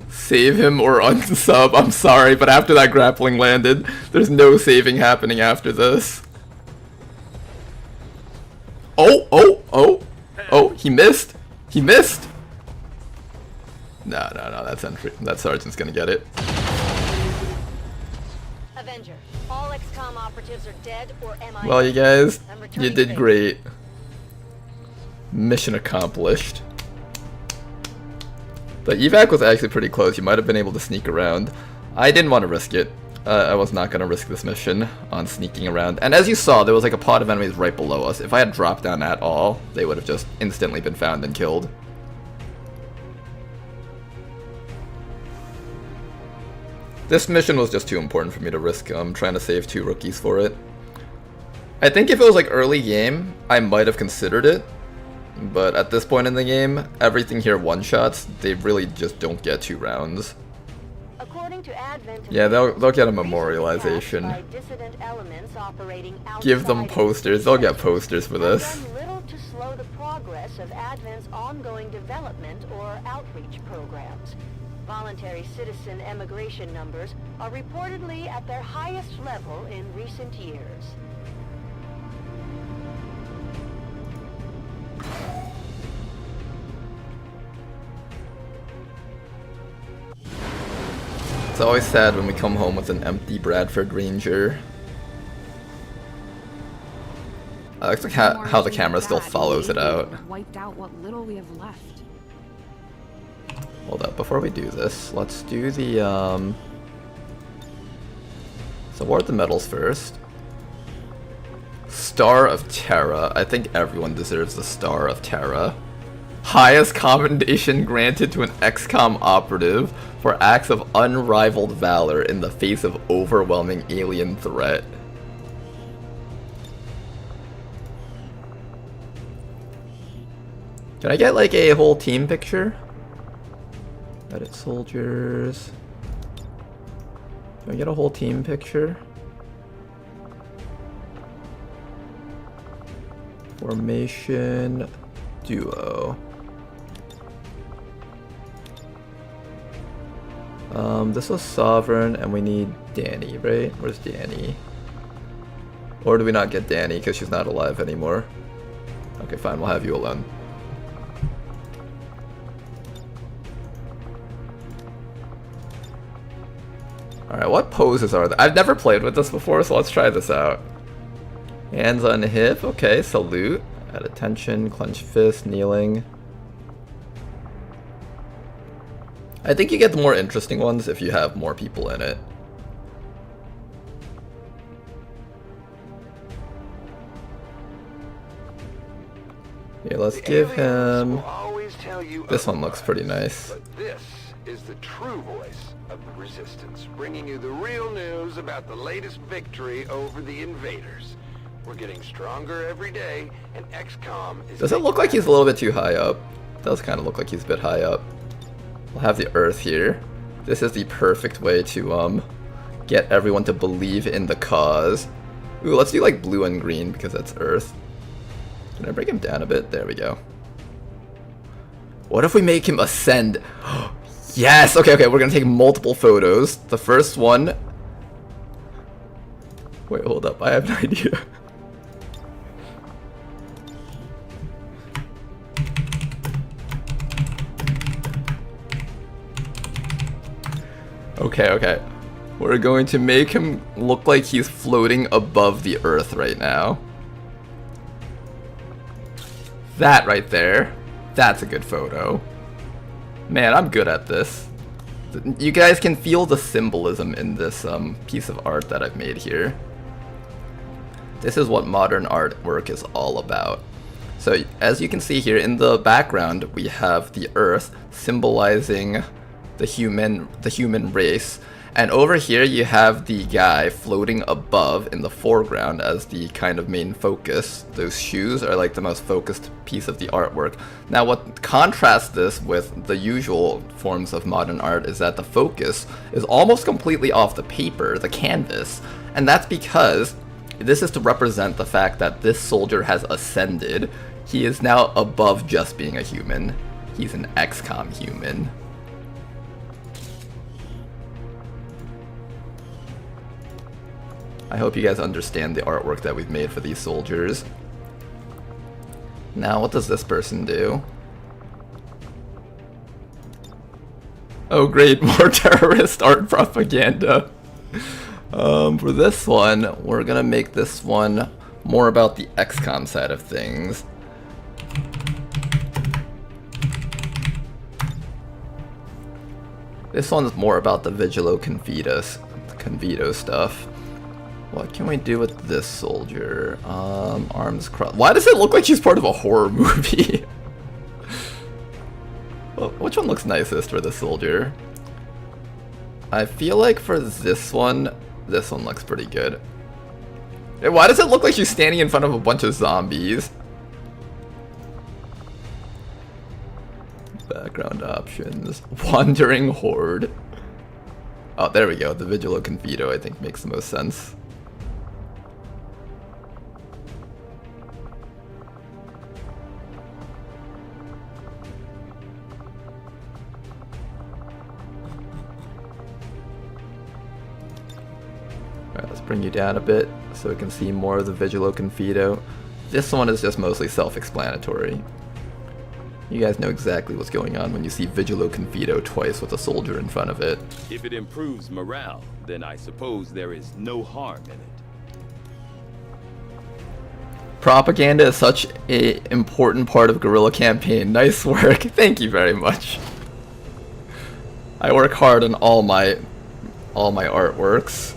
Save him or unsub. I'm sorry, but after that grappling landed, there's no saving happening after this. Oh, he missed. He missed. No, that sergeant's gonna get it. Avenger, all XCOM operatives are dead or MIA. Well, you guys, you did great. Mission accomplished. The evac was actually pretty close. You might have been able to sneak around. I didn't want to risk it. I was not going to risk this mission on sneaking around. And as you saw, there was like a pod of enemies right below us. If I had dropped down at all, they would have just instantly been found and killed. This mission was just too important for me to risk trying to save 2 rookies for it. I think if it was like early game, I might have considered it. But at this point in the game, everything here one-shots. They really just don't get 2 rounds. According to Advent, yeah, they'll get a memorialization. Give them posters. They'll get posters for this. Little to slow the progress of Advent's ongoing development or outreach programs. Voluntary citizen emigration numbers are reportedly at their highest level in recent years. It's always sad when we come home with an empty Bradford Ranger. I like how the camera still follows it out. Wiped out what little we have left. Hold up, before we do this, let's do the so award the medals first. Star of Terra. I think everyone deserves the Star of Terra. Highest commendation granted to an XCOM operative for acts of unrivaled valor in the face of overwhelming alien threat. Can I get like a whole team picture? Edit soldiers. Can I get a whole team picture? Formation duo. This was Sovereign, and we need Danny, right? Where's Danny? Or do we not get Danny because she's not alive anymore? Okay, fine, we'll have you alone. Alright, what poses are there? I've never played with this before, so let's try this out. Hands on hip, okay, salute. At attention, clenched fist, kneeling. I think you get the more interesting ones if you have more people in it. Here, let's give him... This one looks pretty nice. But this is the true voice of the Resistance, bringing you the real news about the latest victory over the invaders. We're getting stronger every day, and XCOM is... Does it look like he's a little bit too high up? It does kind of look like he's a bit high up. We'll have the Earth here. This is the perfect way to get everyone to believe in the cause. Ooh, let's do like blue and green because that's Earth. Can I bring him down a bit? There we go. What if we make him ascend? Yes! Okay, we're gonna take multiple photos. The first one... Wait, hold up. I have no idea. Okay. We're going to make him look like he's floating above the Earth right now. That right there. That's a good photo. Man, I'm good at this. You guys can feel the symbolism in this piece of art that I've made here. This is what modern artwork is all about. So as you can see here in the background, we have the Earth symbolizing the human race, and over here you have the guy floating above in the foreground as the kind of main focus. Those shoes are like the most focused piece of the artwork. Now what contrasts this with the usual forms of modern art is that the focus is almost completely off the paper, the canvas, and that's because this is to represent the fact that this soldier has ascended. He is now above just being a human. He's an XCOM human. I hope you guys understand the artwork that we've made for these soldiers. Now, what does this person do? Oh great, more terrorist art propaganda. For this one, we're gonna make this one more about the XCOM side of things. This one's more about the Vigilo Convito stuff. What can we do with this soldier? Arms crossed. Why does it look like she's part of a horror movie? Well, which one looks nicest for this soldier? I feel like for this one looks pretty good. Hey, why does it look like she's standing in front of a bunch of zombies? Background options. Wandering horde. Oh, there we go. The Vigilo Convito, I think, makes the most sense. Alright, let's bring you down a bit so we can see more of the Vigilo Convito. This one is just mostly self-explanatory. You guys know exactly what's going on when you see Vigilo Convito twice with a soldier in front of it. If it improves morale, then I suppose there is no harm in it. Propaganda is such an important part of guerrilla campaign. Nice work. Thank you very much. I work hard on all my artworks.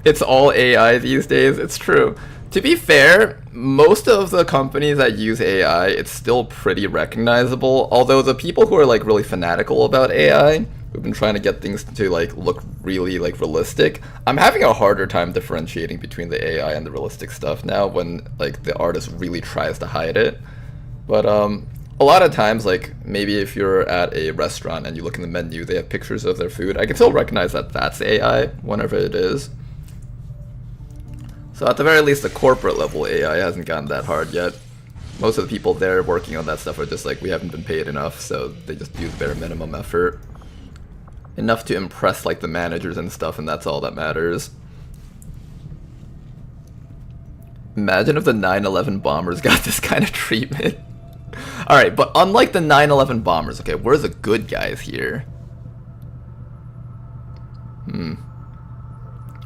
It's all AI these days. It's true. To be fair, most of the companies that use AI, it's still pretty recognizable. Although the people who are like really fanatical about AI, who've been trying to get things to like look really like realistic, I'm having a harder time differentiating between the AI and the realistic stuff now when like the artist really tries to hide it. But a lot of times, like maybe if you're at a restaurant and you look in the menu, they have pictures of their food. I can still recognize that that's AI, whenever it is. So at the very least, the corporate level AI hasn't gotten that hard yet. Most of the people there working on that stuff are just like, we haven't been paid enough, so they just do the bare minimum effort. Enough to impress like the managers and stuff, and that's all that matters. Imagine if the 9/11 bombers got this kind of treatment. Alright, but unlike the 9/11 bombers, okay, we're the good guys here.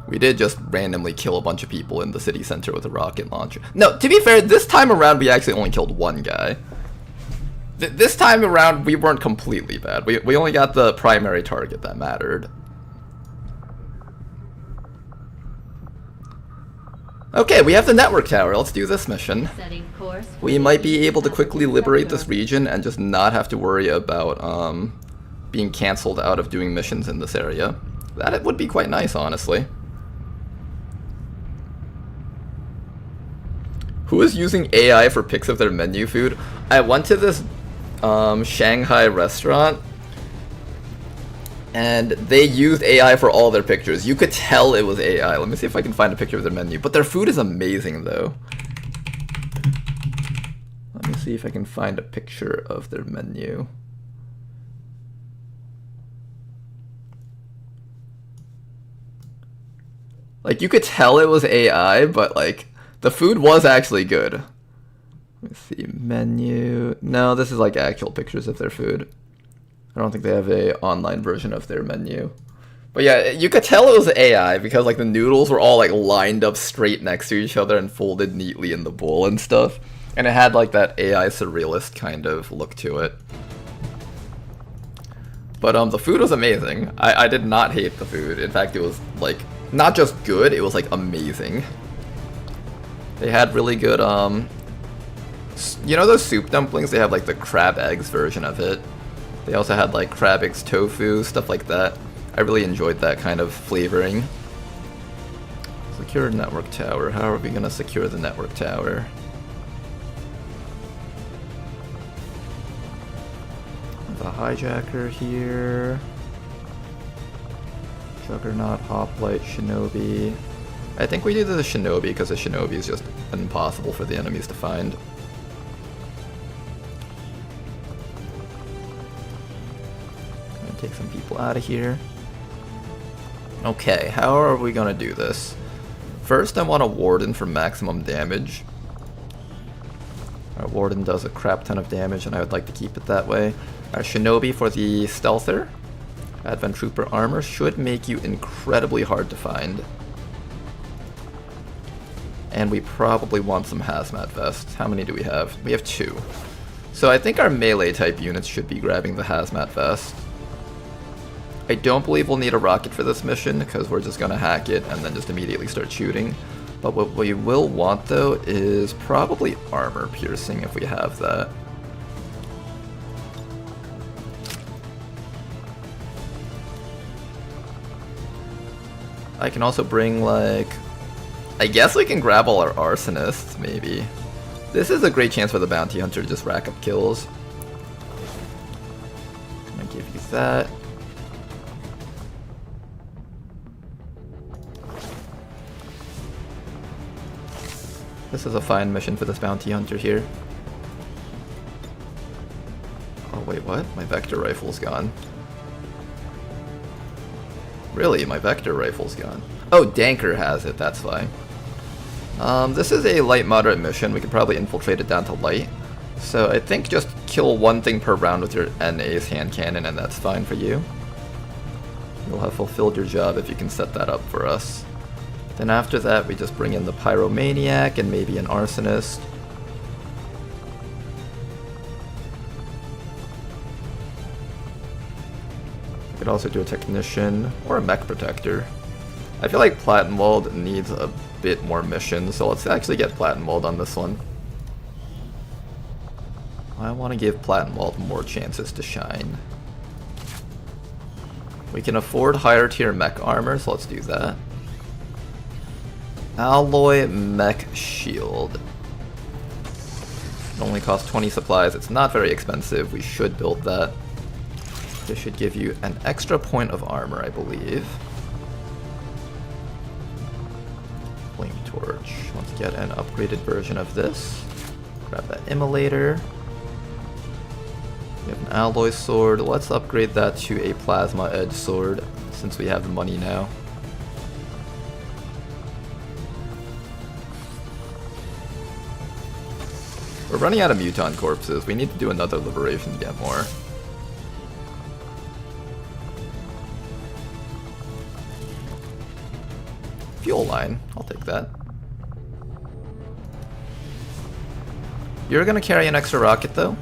We did just randomly kill a bunch of people in the city center with a rocket launcher. No, to be fair, this time around we actually only killed one guy. This time around we weren't completely bad. We only got the primary target that mattered. Okay, we have the network tower. Let's do this mission. Setting course. We might be able to quickly liberate this region and just not have to worry about being cancelled out of doing missions in this area. That would be quite nice, honestly. Who is using AI for pics of their menu food? I went to this Shanghai restaurant and they used AI for all their pictures. You could tell it was AI. Let me see if I can find a picture of their menu. But their food is amazing though. Let me see if I can find a picture of their menu. Like, you could tell it was AI, but like the food was actually good. Let me see, menu. No, this is like actual pictures of their food. I don't think they have a online version of their menu. But yeah, you could tell it was AI because like the noodles were all like lined up straight next to each other and folded neatly in the bowl and stuff. And it had like that AI surrealist kind of look to it. But the food was amazing. I did not hate the food. In fact, it was like not just good, it was like amazing. They had really good, you know those soup dumplings? They have like the crab eggs version of it. They also had like crab eggs tofu, stuff like that. I really enjoyed that kind of flavoring. Secure network tower. How are we gonna secure the network tower? The hijacker here. Juggernaut, Hoplite, Shinobi. I think we do the Shinobi because the Shinobi is just impossible for the enemies to find. Gonna take some people out of here. Okay, how are we gonna do this? First, I want a Warden for maximum damage. Our Warden does a crap ton of damage and I would like to keep it that way. Our Shinobi for the Stealther. Advent Trooper armor should make you incredibly hard to find. And we probably want some hazmat vests. How many do we have? We have 2. So I think our melee type units should be grabbing the hazmat vest. I don't believe we'll need a rocket for this mission because we're just gonna hack it and then just immediately start shooting. But what we will want though is probably armor piercing if we have that. I can also bring like, I guess we can grab all our arsonists maybe. This is a great chance for the bounty hunter to just rack up kills. I'm gonna give you that. This is a fine mission for this bounty hunter here. Oh wait, what? My vector rifle's gone. Really? My vector rifle's gone. Oh, Danker has it, that's why. This is a light moderate mission. We could probably infiltrate it down to light. So I think just kill one thing per round with your NA's hand cannon and that's fine for you. You'll have fulfilled your job if you can set that up for us. Then after that we just bring in the Pyromaniac and maybe an Arsonist. We could also do a Technician or a Mech Protector. I feel like Plattenwald needs a bit more missions, so let's actually get Plattenwald on this one. I want to give Plattenwald more chances to shine. We can afford higher tier mech armor, so let's do that. Alloy Mech Shield. It only costs 20 supplies. It's not very expensive. We should build that. This should give you an extra point of armor, I believe. Flame Torch. Let's get an upgraded version of this. Grab that Immolator. We have an Alloy Sword. Let's upgrade that to a Plasma Edge Sword, since we have the money now. We're running out of Muton Corpses. We need to do another Liberation to get more. Fuel line. I'll take that. You're gonna carry an extra rocket though,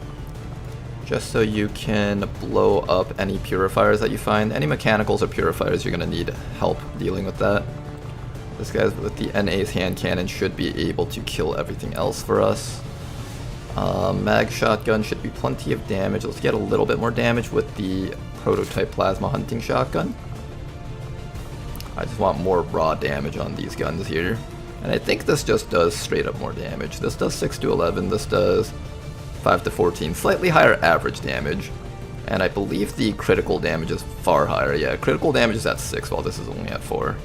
just so you can blow up any purifiers that you find. Any mechanicals or purifiers, you're gonna need help dealing with that. This guy with the NA's hand cannon should be able to kill everything else for us. Mag shotgun should be plenty of damage. Let's get a little bit more damage with the prototype plasma hunting shotgun. I just want more raw damage on these guns here. And I think this just does straight up more damage. This does 6 to 11, this does 5 to 14, slightly higher average damage. And I believe the critical damage is far higher. Yeah, critical damage is at 6 while this is only at 4.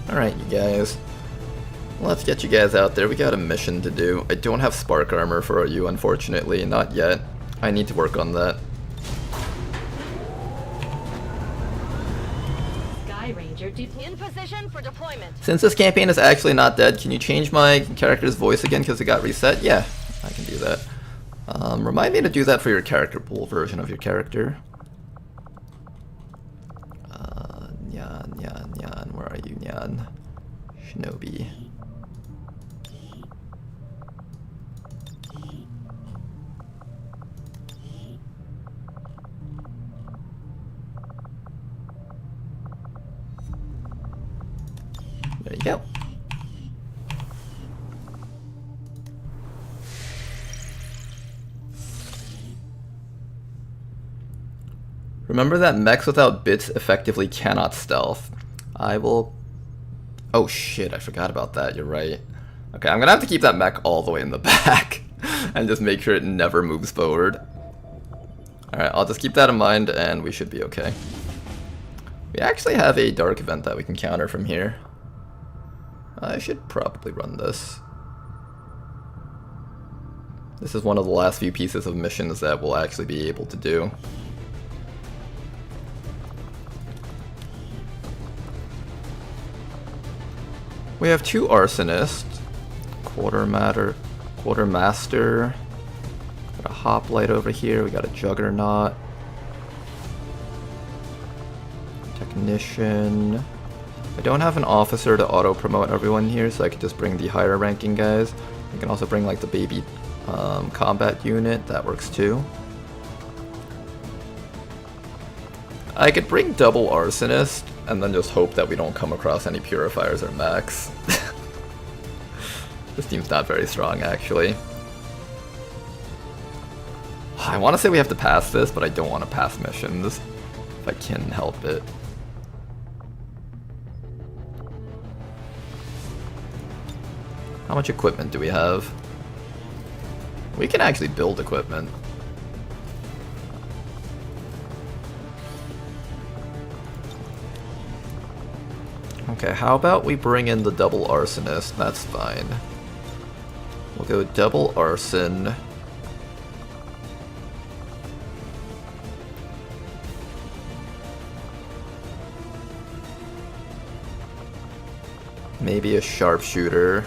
Alright, you guys. Let's get you guys out there. We got a mission to do. I don't have spark armor for you, unfortunately. Not yet. I need to work on that. In position for deployment. Since this campaign is actually not dead, can you change my character's voice again because it got reset? Yeah, I can do that. Remind me to do that for your character pool version of your character. Nyan, where are you, Nyan? Shinobi. There you go. Remember that mechs without bits effectively cannot stealth. I will... Oh shit, I forgot about that, you're right. Okay, I'm gonna have to keep that mech all the way in the back and just make sure it never moves forward. Alright, I'll just keep that in mind and we should be okay. We actually have a dark event that we can counter from here. I should probably run this. This is one of the last few pieces of missions that we'll actually be able to do. We have 2 arsonists, quartermaster, got a hoplite over here, we got a juggernaut, technician. I don't have an officer to auto-promote everyone here, so I could just bring the higher ranking guys. I can also bring like the baby combat unit, that works too. I could bring double arsonist, and then just hope that we don't come across any purifiers or mechs. This team's not very strong, actually. I want to say we have to pass this, but I don't want to pass missions, if I can help it. How much equipment do we have? We can actually build equipment. Okay, how about we bring in the double arsonist? That's fine. We'll go double arson. Maybe a sharpshooter.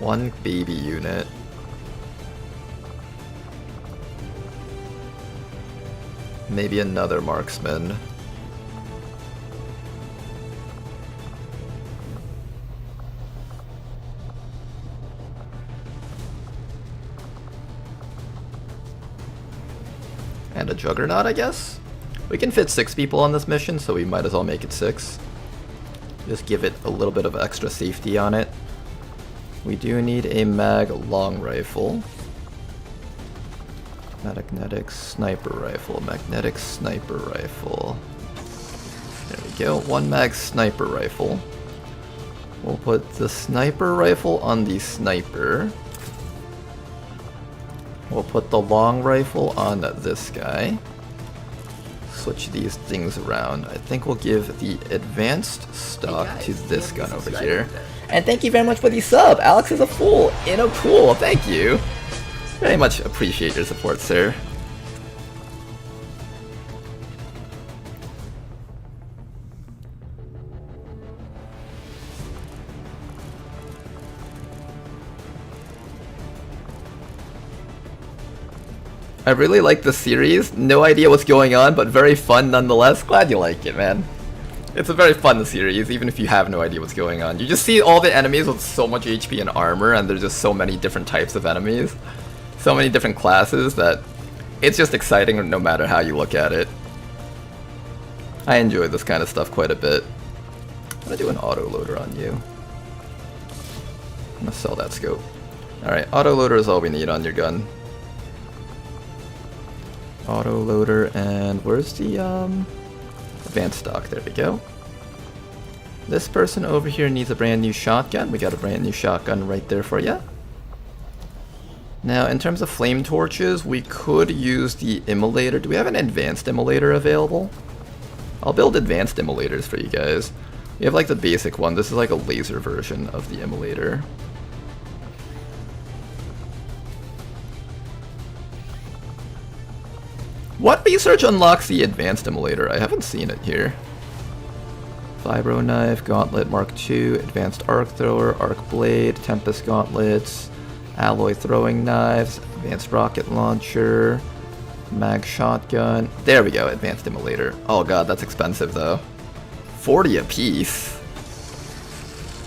1 baby unit. Maybe another marksman. And a juggernaut, I guess? We can fit 6 people on this mission, so we might as well make it 6. Just give it a little bit of extra safety on it. We do need a mag long rifle. Magnetic sniper rifle. Magnetic sniper rifle. There we go. 1 mag sniper rifle. We'll put the sniper rifle on the sniper. We'll put the long rifle on this guy. Switch these things around. I think we'll give the advanced stock to this gun over here. And thank you very much for the sub! Alex is a fool in a pool! Thank you! Very much appreciate your support, sir. I really like the series. No idea what's going on, but very fun nonetheless. Glad you like it, man. It's a very fun series, even if you have no idea what's going on. You just see all the enemies with so much HP and armor, and there's just so many different types of enemies. So many different classes that it's just exciting no matter how you look at it. I enjoy this kind of stuff quite a bit. I'm gonna do an autoloader on you. I'm gonna sell that scope. Alright, autoloader is all we need on your gun. Autoloader, and where's the advanced stock? There we go. This person over here needs a brand new shotgun. We got a brand new shotgun right there for you. Now, in terms of flame torches, we could use the immolator. Do we have an advanced immolator available? I'll build advanced immolators for you guys. We have like the basic one. This is like a laser version of the immolator. What research unlocks the advanced immolator? I haven't seen it here. Vibro knife, gauntlet Mark II, advanced arc thrower, arc blade, tempest gauntlets, alloy throwing knives, advanced rocket launcher, mag shotgun. There we go, advanced immolator. Oh god, that's expensive though. 40 a piece.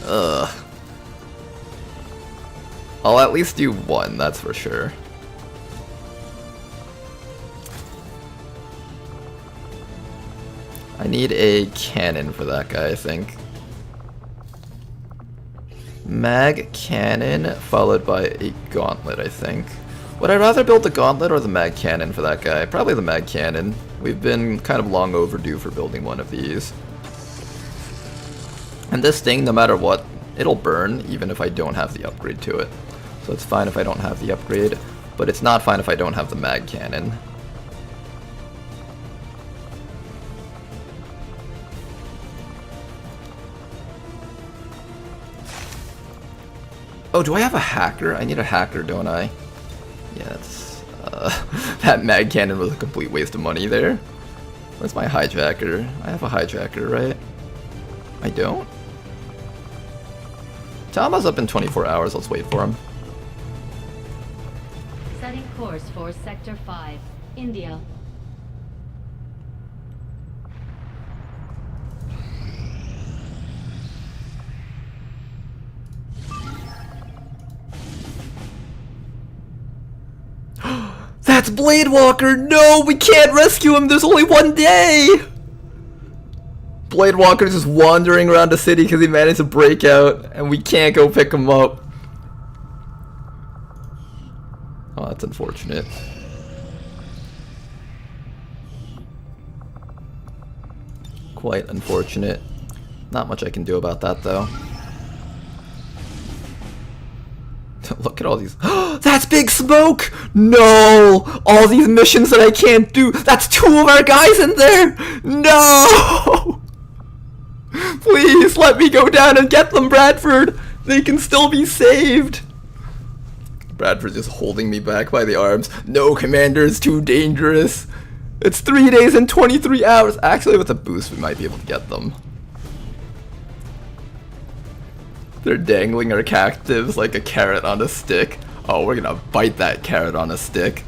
Ugh. I'll at least do one, that's for sure. I need a cannon for that guy, I think. Mag cannon followed by a gauntlet, I think. Would I rather build the gauntlet or the mag cannon for that guy? Probably the mag cannon. We've been kind of long overdue for building one of these. And this thing, no matter what, it'll burn even if I don't have the upgrade to it. So it's fine if I don't have the upgrade, but it's not fine if I don't have the mag cannon. Oh, do I have a hacker? I need a hacker, don't I? Yeah, that's... that mag cannon was a complete waste of money there. Where's my hijacker? I have a hijacker, right? I don't? Tama's up in 24 hours. Let's wait for him. Setting course for Sector 5, India. That's Blade Walker! No, we can't rescue him! There's only one day! Blade Walker's just wandering around the city because he managed to break out, and we can't go pick him up. Oh, that's unfortunate. Quite unfortunate. Not much I can do about that, though. Look at all these. That's Big Smoke! No! All these missions that I can't do. That's 2 of our guys in there! No! Please let me go down and get them, Bradford! They can still be saved! Bradford's just holding me back by the arms. No, Commander, it's too dangerous. It's 3 days and 23 hours. Actually, with a boost, we might be able to get them. They're dangling our captives like a carrot on a stick. Oh, we're gonna bite that carrot on a stick.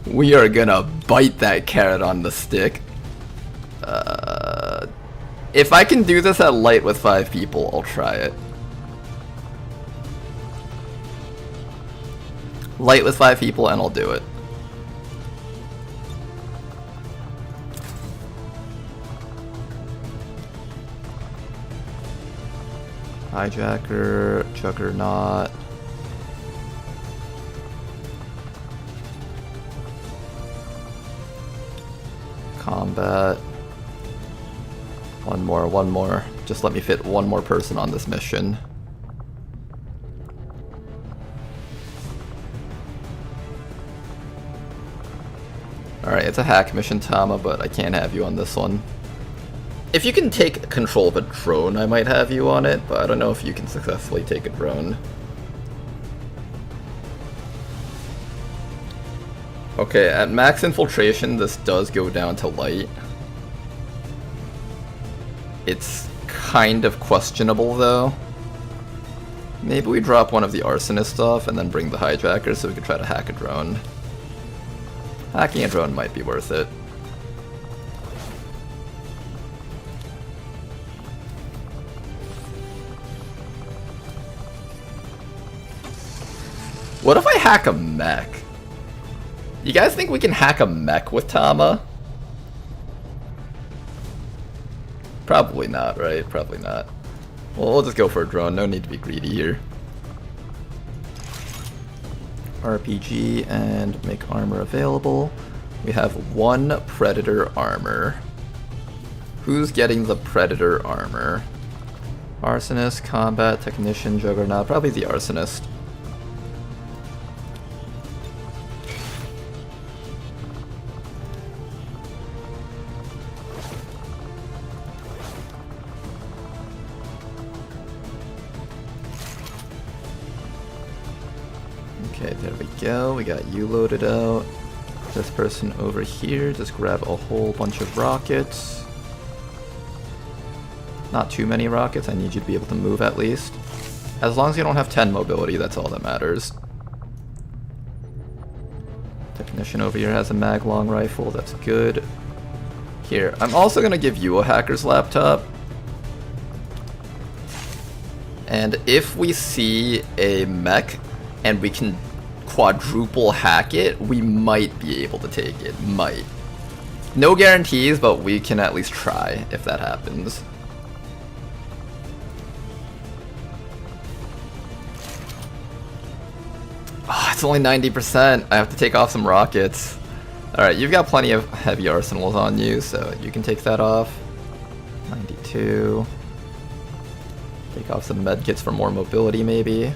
We are gonna bite that carrot on the stick. If I can do this at light with 5 people, I'll try it. Light with 5 people and I'll do it. Hijacker, Juggernaut. Combat. One more. Just let me fit one more person on this mission. Alright, it's a hack mission, Tama, but I can't have you on this one. If you can take control of a drone, I might have you on it, but I don't know if you can successfully take a drone. Okay, at max infiltration, this does go down to light. It's kind of questionable, though. Maybe we drop one of the arsonists off and then bring the hijacker so we can try to hack a drone. Hacking a drone might be worth it. What if I hack a mech? You guys think we can hack a mech with Tama? Probably not, right? Probably not. Well, we'll just go for a drone. No need to be greedy here. RPG and make armor available. We have 1 Predator armor. Who's getting the Predator armor? Arsonist, Combat, Technician, Juggernaut. Probably the Arsonist. Okay, there we go. We got you loaded out. This person over here, just grab a whole bunch of rockets. Not too many rockets, I need you to be able to move at least. As long as you don't have 10 mobility, that's all that matters. Technician over here has a mag long rifle, that's good. Here, I'm also gonna give you a hacker's laptop. And if we see a mech and we can quadruple hack it, we might be able to take it. Might. No guarantees, but we can at least try if that happens. Oh, it's only 90%. I have to take off some rockets. Alright, you've got plenty of heavy arsenals on you, so you can take that off. 92. Take off some medkits for more mobility, maybe.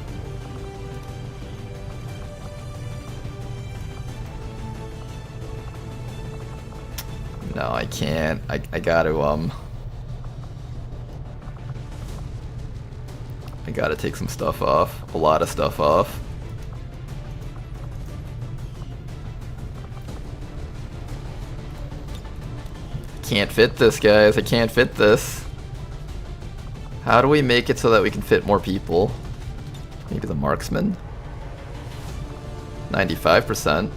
No, I can't. I gotta, I gotta take some stuff off. A lot of stuff off. Can't fit this, guys. I can't fit this. How do we make it so that we can fit more people? Maybe the marksman? 95%.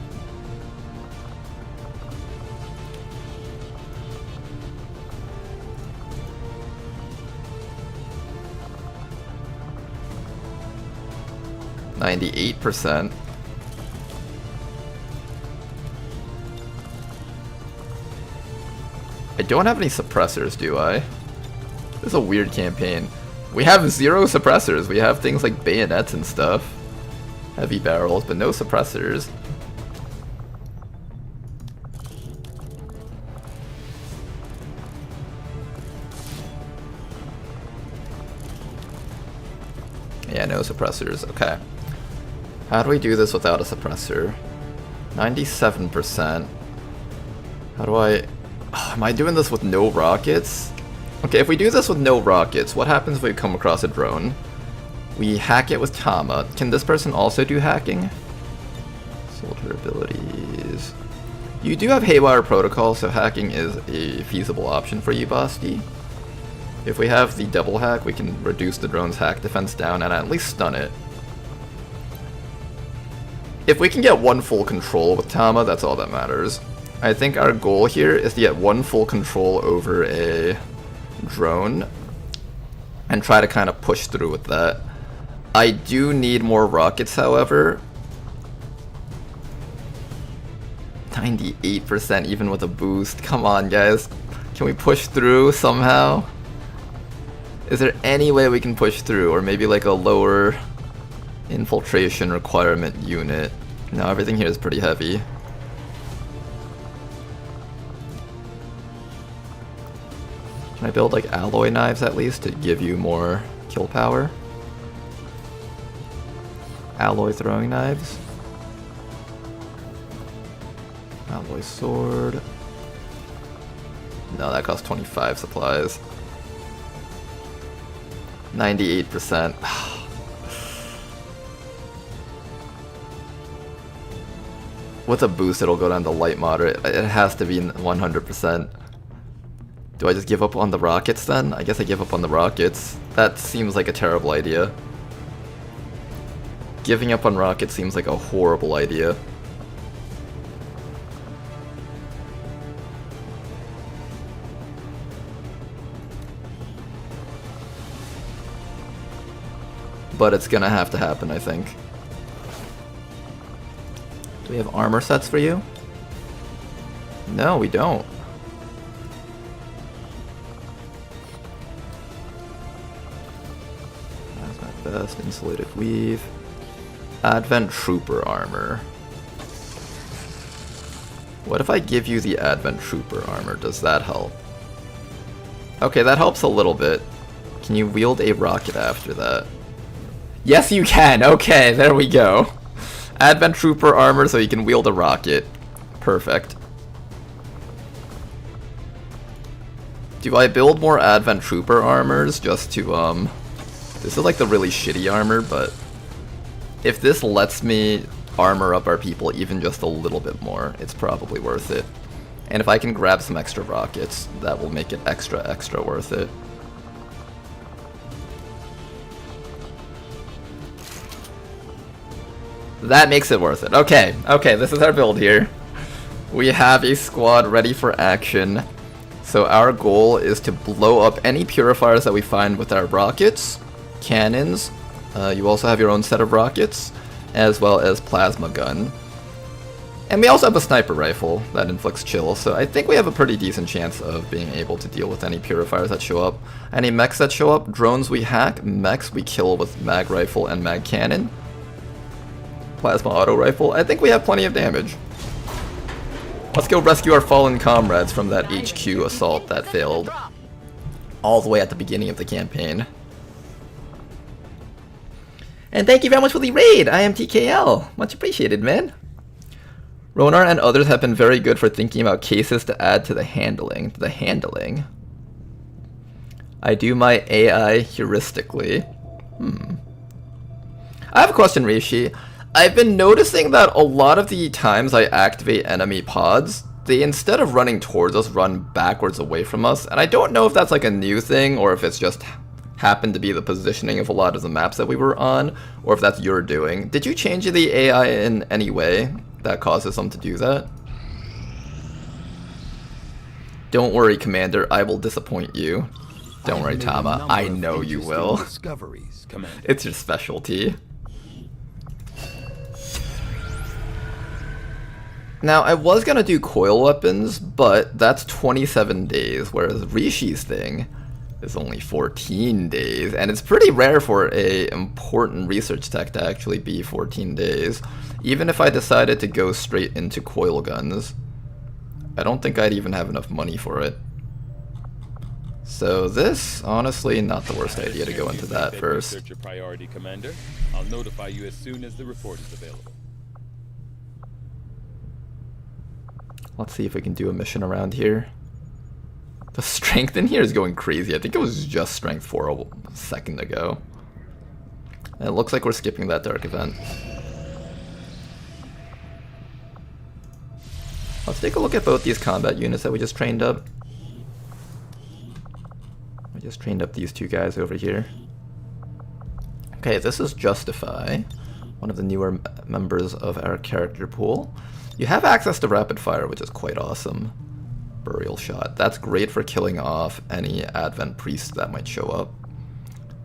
%. I don't have any suppressors, do I? This is a weird campaign. We have 0 suppressors. We have things like bayonets and stuff. Heavy barrels, but no suppressors. Yeah, no suppressors. Okay. How do we do this without a suppressor? 97%. How do I... Oh, am I doing this with no rockets? Okay, if we do this with no rockets, what happens if we come across a drone? We hack it with Tama. Can this person also do hacking? Soldier abilities... You do have Haywire Protocol, so hacking is a feasible option for you, Basti. If we have the double hack, we can reduce the drone's hack defense down and at least stun it. If we can get 1 full control with Tama, that's all that matters. I think our goal here is to get 1 full control over a drone and try to kind of push through with that. I do need more rockets, however. 98% even with a boost. Come on, guys. Can we push through somehow? Is there any way we can push through? Or maybe like a lower infiltration requirement unit? No, everything here is pretty heavy. Can I build like alloy knives at least to give you more kill power? Alloy throwing knives. Alloy sword. No, that costs 25 supplies. 98%. With a boost, it'll go down to light moderate. It has to be 100%. Do I just give up on the rockets then? I guess I give up on the rockets. That seems like a terrible idea. Giving up on rockets seems like a horrible idea. but it's gonna have to happen, I think. Do we have armor sets for you? No, we don't. That's my best. Insulated weave. Advent Trooper armor. What if I give you the Advent Trooper armor? Does that help? Okay, that helps a little bit. Can you wield a rocket after that? Yes, you can! Okay, there we go. Advent Trooper armor so you can wield a rocket. Perfect. Do I build more Advent Trooper armors just to, This is like the really shitty armor, but if this lets me armor up our people even just a little bit more, it's probably worth it. And if I can grab some extra rockets, that will make it extra worth it. That makes it worth it. Okay, this is our build here. We have a squad ready for action. So our goal is to blow up any purifiers that we find with our rockets, cannons, you also have your own set of rockets, as well as plasma gun. And we also have a sniper rifle that inflicts chill, so I think we have a pretty decent chance of being able to deal with any purifiers that show up. Any mechs that show up, drones we hack, mechs we kill with mag rifle and mag cannon. Plasma auto rifle, I think we have plenty of damage. Let's go rescue our fallen comrades from that HQ assault that failed all the way at the beginning of the campaign. And thank you very much for the raid! I am TKL. Much appreciated, man. Ronar and others have been very good for thinking about cases to add to the handling. I do my AI heuristically. I have a question, Rishi. I've been noticing that a lot of the times I activate enemy pods, they instead of running towards us, run backwards away from us. And I don't know if that's like a new thing or if it's just happened to be the positioning of a lot of the maps that we were on, or if that's your doing. Did you change the AI in any way that causes them to do that? Don't worry, Commander, I will disappoint you. Don't worry, Tama, I know you will. It's your specialty. Now, I was gonna do coil weapons, but that's 27 days, whereas Rishi's thing is only 14 days, and it's pretty rare for a important research tech to actually be 14 days. Even if I decided to go straight into coil guns, I don't think I'd even have enough money for it. So this, honestly, not the worst idea to go into that first. Research your priority, Commander. I'll notify you as soon as the report is available. Let's see if we can do a mission around here. The strength in here is going crazy. I think it was just strength 4 a second ago. And it looks like we're skipping that dark event. Let's take a look at both these combat units that we just trained up. We just trained up these two guys over here. Okay, this is Justify, one of the newer members of our character pool. You have access to rapid fire, which is quite awesome. Burial shot. That's great for killing off any Advent priests that might show up.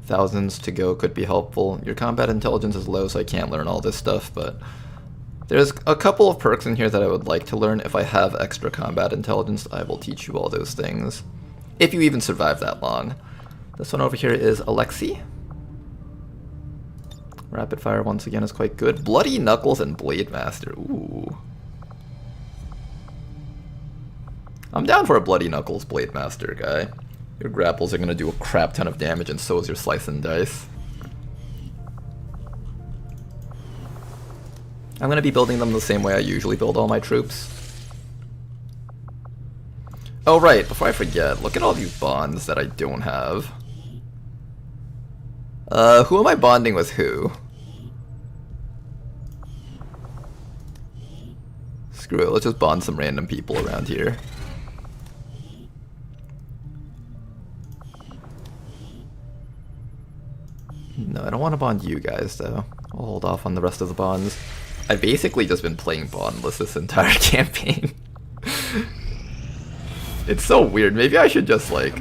Thousands to go could be helpful. Your combat intelligence is low, so I can't learn all this stuff, but there's a couple of perks in here that I would like to learn. If I have extra combat intelligence, I will teach you all those things. If you even survive that long. This one over here is Alexi. Rapid fire once again is quite good. Bloody Knuckles and Blade Master. Ooh. I'm down for a Bloody Knuckles Blade Master guy. Your grapples are gonna do a crap ton of damage, and so is your slice and dice. I'm gonna be building them the same way I usually build all my troops. Oh right, before I forget, look at all these bonds that I don't have. Who am I bonding with who? Screw it, let's just bond some random people around here. No, I don't want to bond you guys, though. I'll hold off on the rest of the bonds. I've basically just been playing bondless this entire campaign. It's so weird. Maybe I should just, like,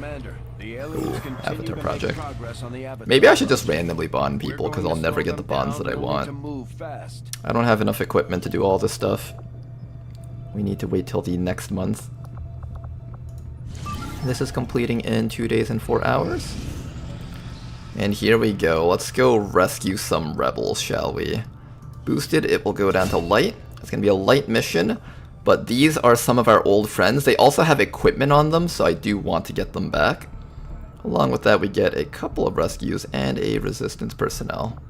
Aliens Ooh, continue Avatar to project. make progress on the Avatar. Maybe I should just randomly bond people, We're because going I'll to never slow get the them bonds down, that I but we'll need to want. move fast. I don't have enough equipment to do all this stuff. We need to wait till the next month. This is completing in 2 days and 4 hours. And here we go. Let's go rescue some rebels, shall we? Boosted, it will go down to light. It's going to be a light mission. But these are some of our old friends. They also have equipment on them, so I do want to get them back. Along with that, we get a couple of rescues and a resistance personnel.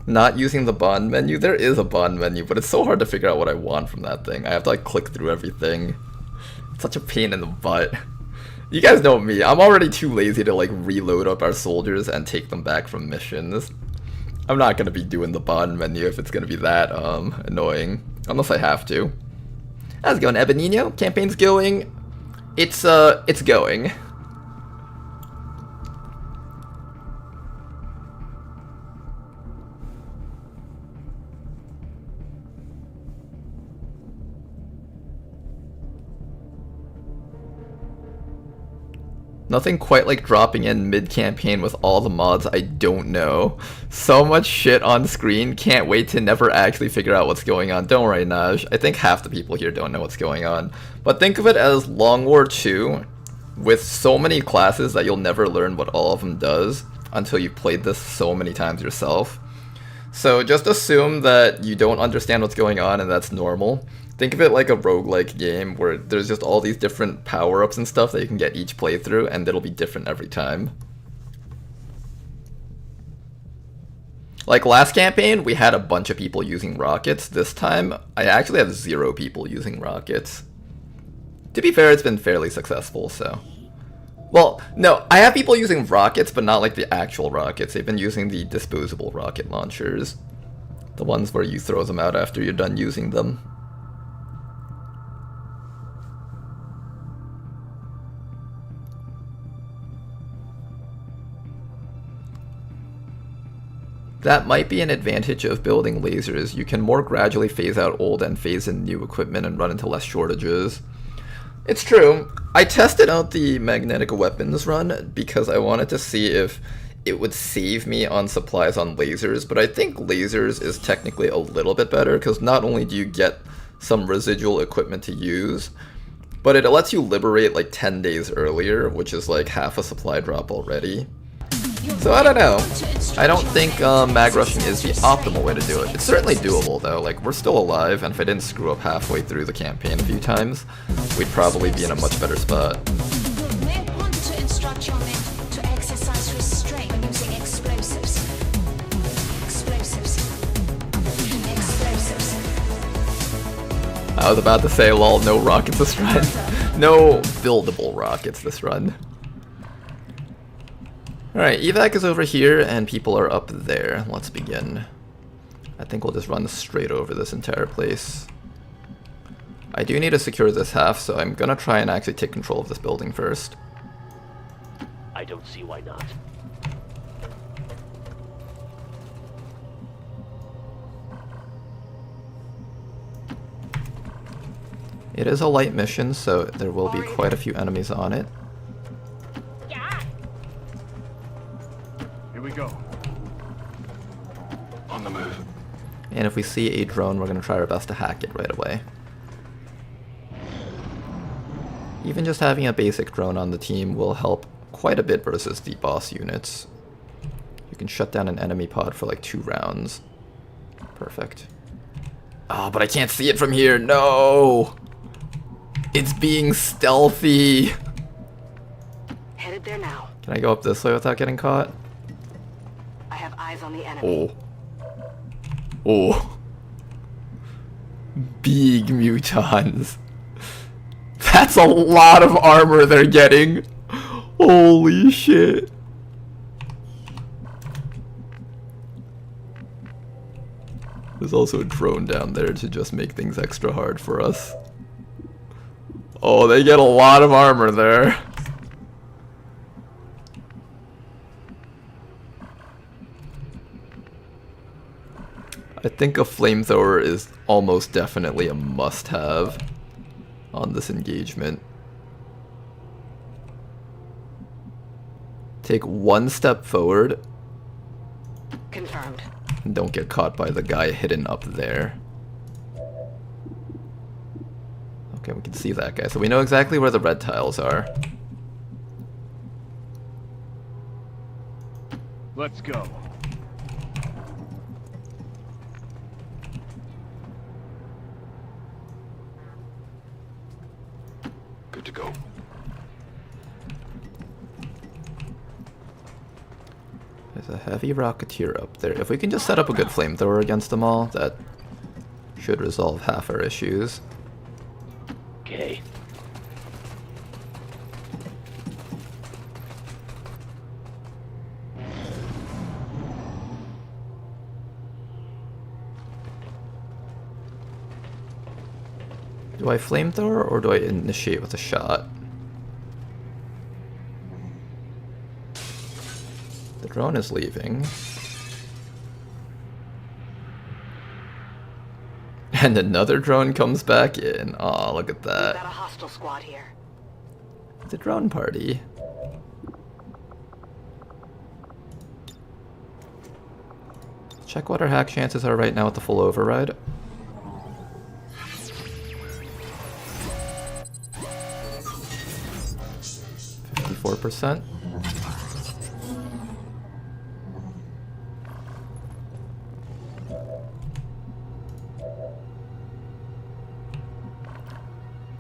Not using the bond menu? There is a bond menu, but it's so hard to figure out what I want from that thing. I have to like click through everything. It's such a pain in the butt. You guys know me, I'm already too lazy to like reload up our soldiers and take them back from missions. I'm not gonna be doing the bond menu if it's gonna be that annoying. Unless I have to. How's it going, Ebenino? Campaign's going. It's going. Nothing quite like dropping in mid-campaign with all the mods I don't know. So much shit on screen, can't wait to never actually figure out what's going on. Don't worry, Naj. I think half the people here don't know what's going on. But think of it as Long War 2 with so many classes that you'll never learn what all of them does until you've played this so many times yourself. So just assume that you don't understand what's going on and that's normal. Think of it like a roguelike game where there's just all these different power-ups and stuff that you can get each playthrough, and it'll be different every time. Like last campaign, we had a bunch of people using rockets. This time, I actually have 0 people using rockets. To be fair, it's been fairly successful, so... Well, no, I have people using rockets, but not like the actual rockets. They've been using the disposable rocket launchers. The ones where you throw them out after you're done using them. That might be an advantage of building lasers. You can more gradually phase out old and phase in new equipment and run into less shortages. It's true. I tested out the magnetic weapons run because I wanted to see if it would save me on supplies on lasers, but I think lasers is technically a little bit better because not only do you get some residual equipment to use, but it lets you liberate like 10 days earlier, which is like half a supply drop already. So I don't know. I don't think mag rushing is the optimal way to do it. It's certainly doable though, like we're still alive, and if I didn't screw up halfway through the campaign a few times, we'd probably be in a much better spot. You may want to instruct your men to exercise restraint when using explosives. Explosives. Explosives. I was about to say, lol, no rockets this run. No buildable rockets this run. Alright, evac is over here and people are up there. Let's begin. I think we'll just run straight over this entire place. I do need to secure this half, so I'm gonna try and actually take control of this building first. I don't see why not. It is a light mission, so there will be quite a few enemies on it. Here we go. On the move. And if we see a drone, we're going to try our best to hack it right away. Even just having a basic drone on the team will help quite a bit versus the boss units. You can shut down an enemy pod for like 2 rounds. Perfect. Oh, but I can't see it from here. No! It's being stealthy. Headed there now. Can I go up this way without getting caught? I have eyes on the enemy. Oh. Oh. Big mutons. That's a lot of armor they're getting. Holy shit. There's also a drone down there to just make things extra hard for us. Oh, they get a lot of armor there. I think a flamethrower is almost definitely a must-have on this engagement. Take one step forward. Confirmed. And don't get caught by the guy hidden up there. Okay, we can see that guy. So we know exactly where the red tiles are. Let's go. Good to go. There's a heavy rocketeer up there. If we can just set up a good flamethrower against them all, that should resolve half our issues. Okay. Do I flamethrower or do I initiate with a shot? The drone is leaving. And another drone comes back in. Aw, look at that. We've got a hostile squad here. The drone party. Check what our hack chances are right now with the full override. %.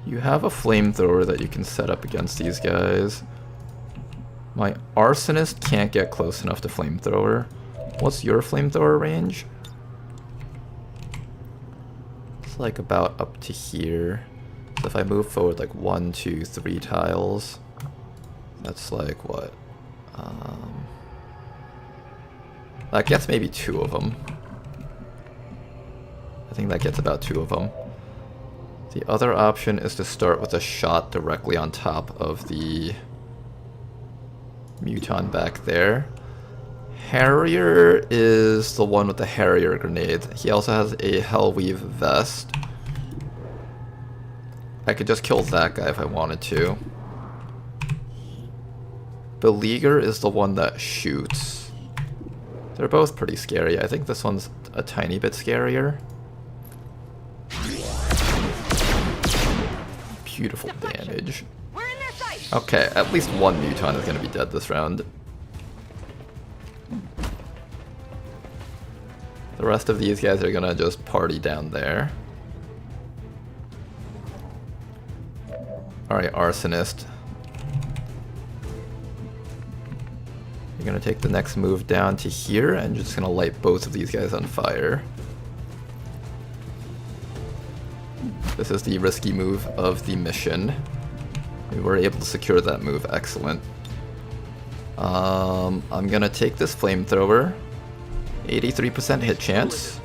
You have a flamethrower that you can set up against these guys. My arsonist can't get close enough to flamethrower. What's your flamethrower range? It's like about up to here. So if I move forward like 1, 2, 3 tiles, that's like what? That gets maybe 2 of them. I think that gets about 2 of them. The other option is to start with a shot directly on top of the Muton back there. Harrier is the one with the Harrier grenade. He also has a Hellweave vest. I could just kill that guy if I wanted to. Beleaguer is the one that shoots. They're both pretty scary. I think this one's a tiny bit scarier. Beautiful damage. Okay, at least one Muton is going to be dead this round. The rest of these guys are going to just party down there. Alright, Arsonist. You're going to take the next move down to here, and you're just going to light both of these guys on fire. This is the risky move of the mission. We were able to secure that move, excellent. I'm going to take this flamethrower. 83% hit chance.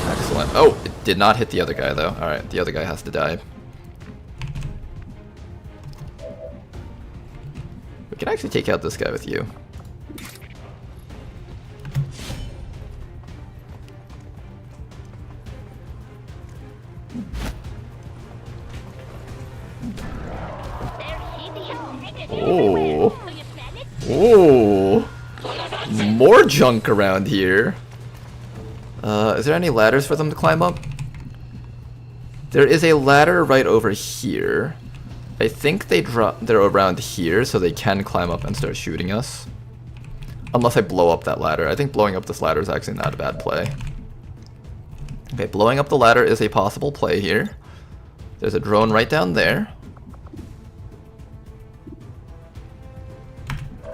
Excellent. Oh, it did not hit the other guy though. Alright, the other guy has to die. We can actually take out this guy with you. Oh. Oh. More junk around here. Is there any ladders for them to climb up? There is a ladder right over here. I think they're around here, so they can climb up and start shooting us. Unless I blow up that ladder. I think blowing up this ladder is actually not a bad play. Okay, blowing up the ladder is a possible play here. There's a drone right down there.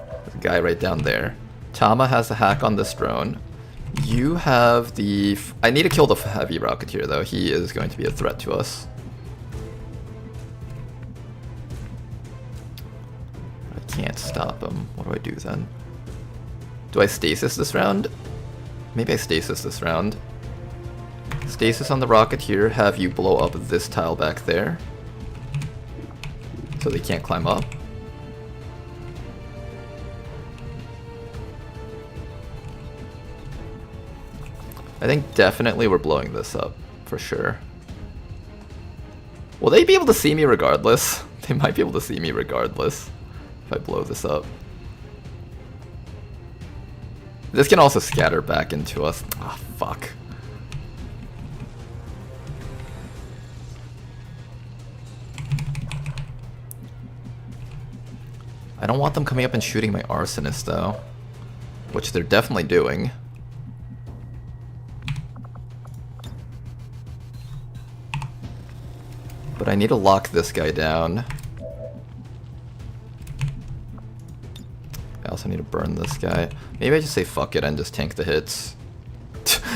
There's a guy right down there. Tama has a hack on this drone. You have the... I need to kill the heavy rocketeer though. He is going to be a threat to us. I can't stop him. What do I do then? Do I stasis this round? Maybe I stasis this round. Stasis on the rocketeer, have you blow up this tile back there. So they can't climb up. I think definitely we're blowing this up, for sure. Will they be able to see me regardless? They might be able to see me regardless. if I blow this up. This can also scatter back into us. Ah, fuck. I don't want them coming up and shooting my arsonist though, which they're definitely doing. But I need to lock this guy down. I also need to burn this guy. Maybe I just say fuck it and just tank the hits.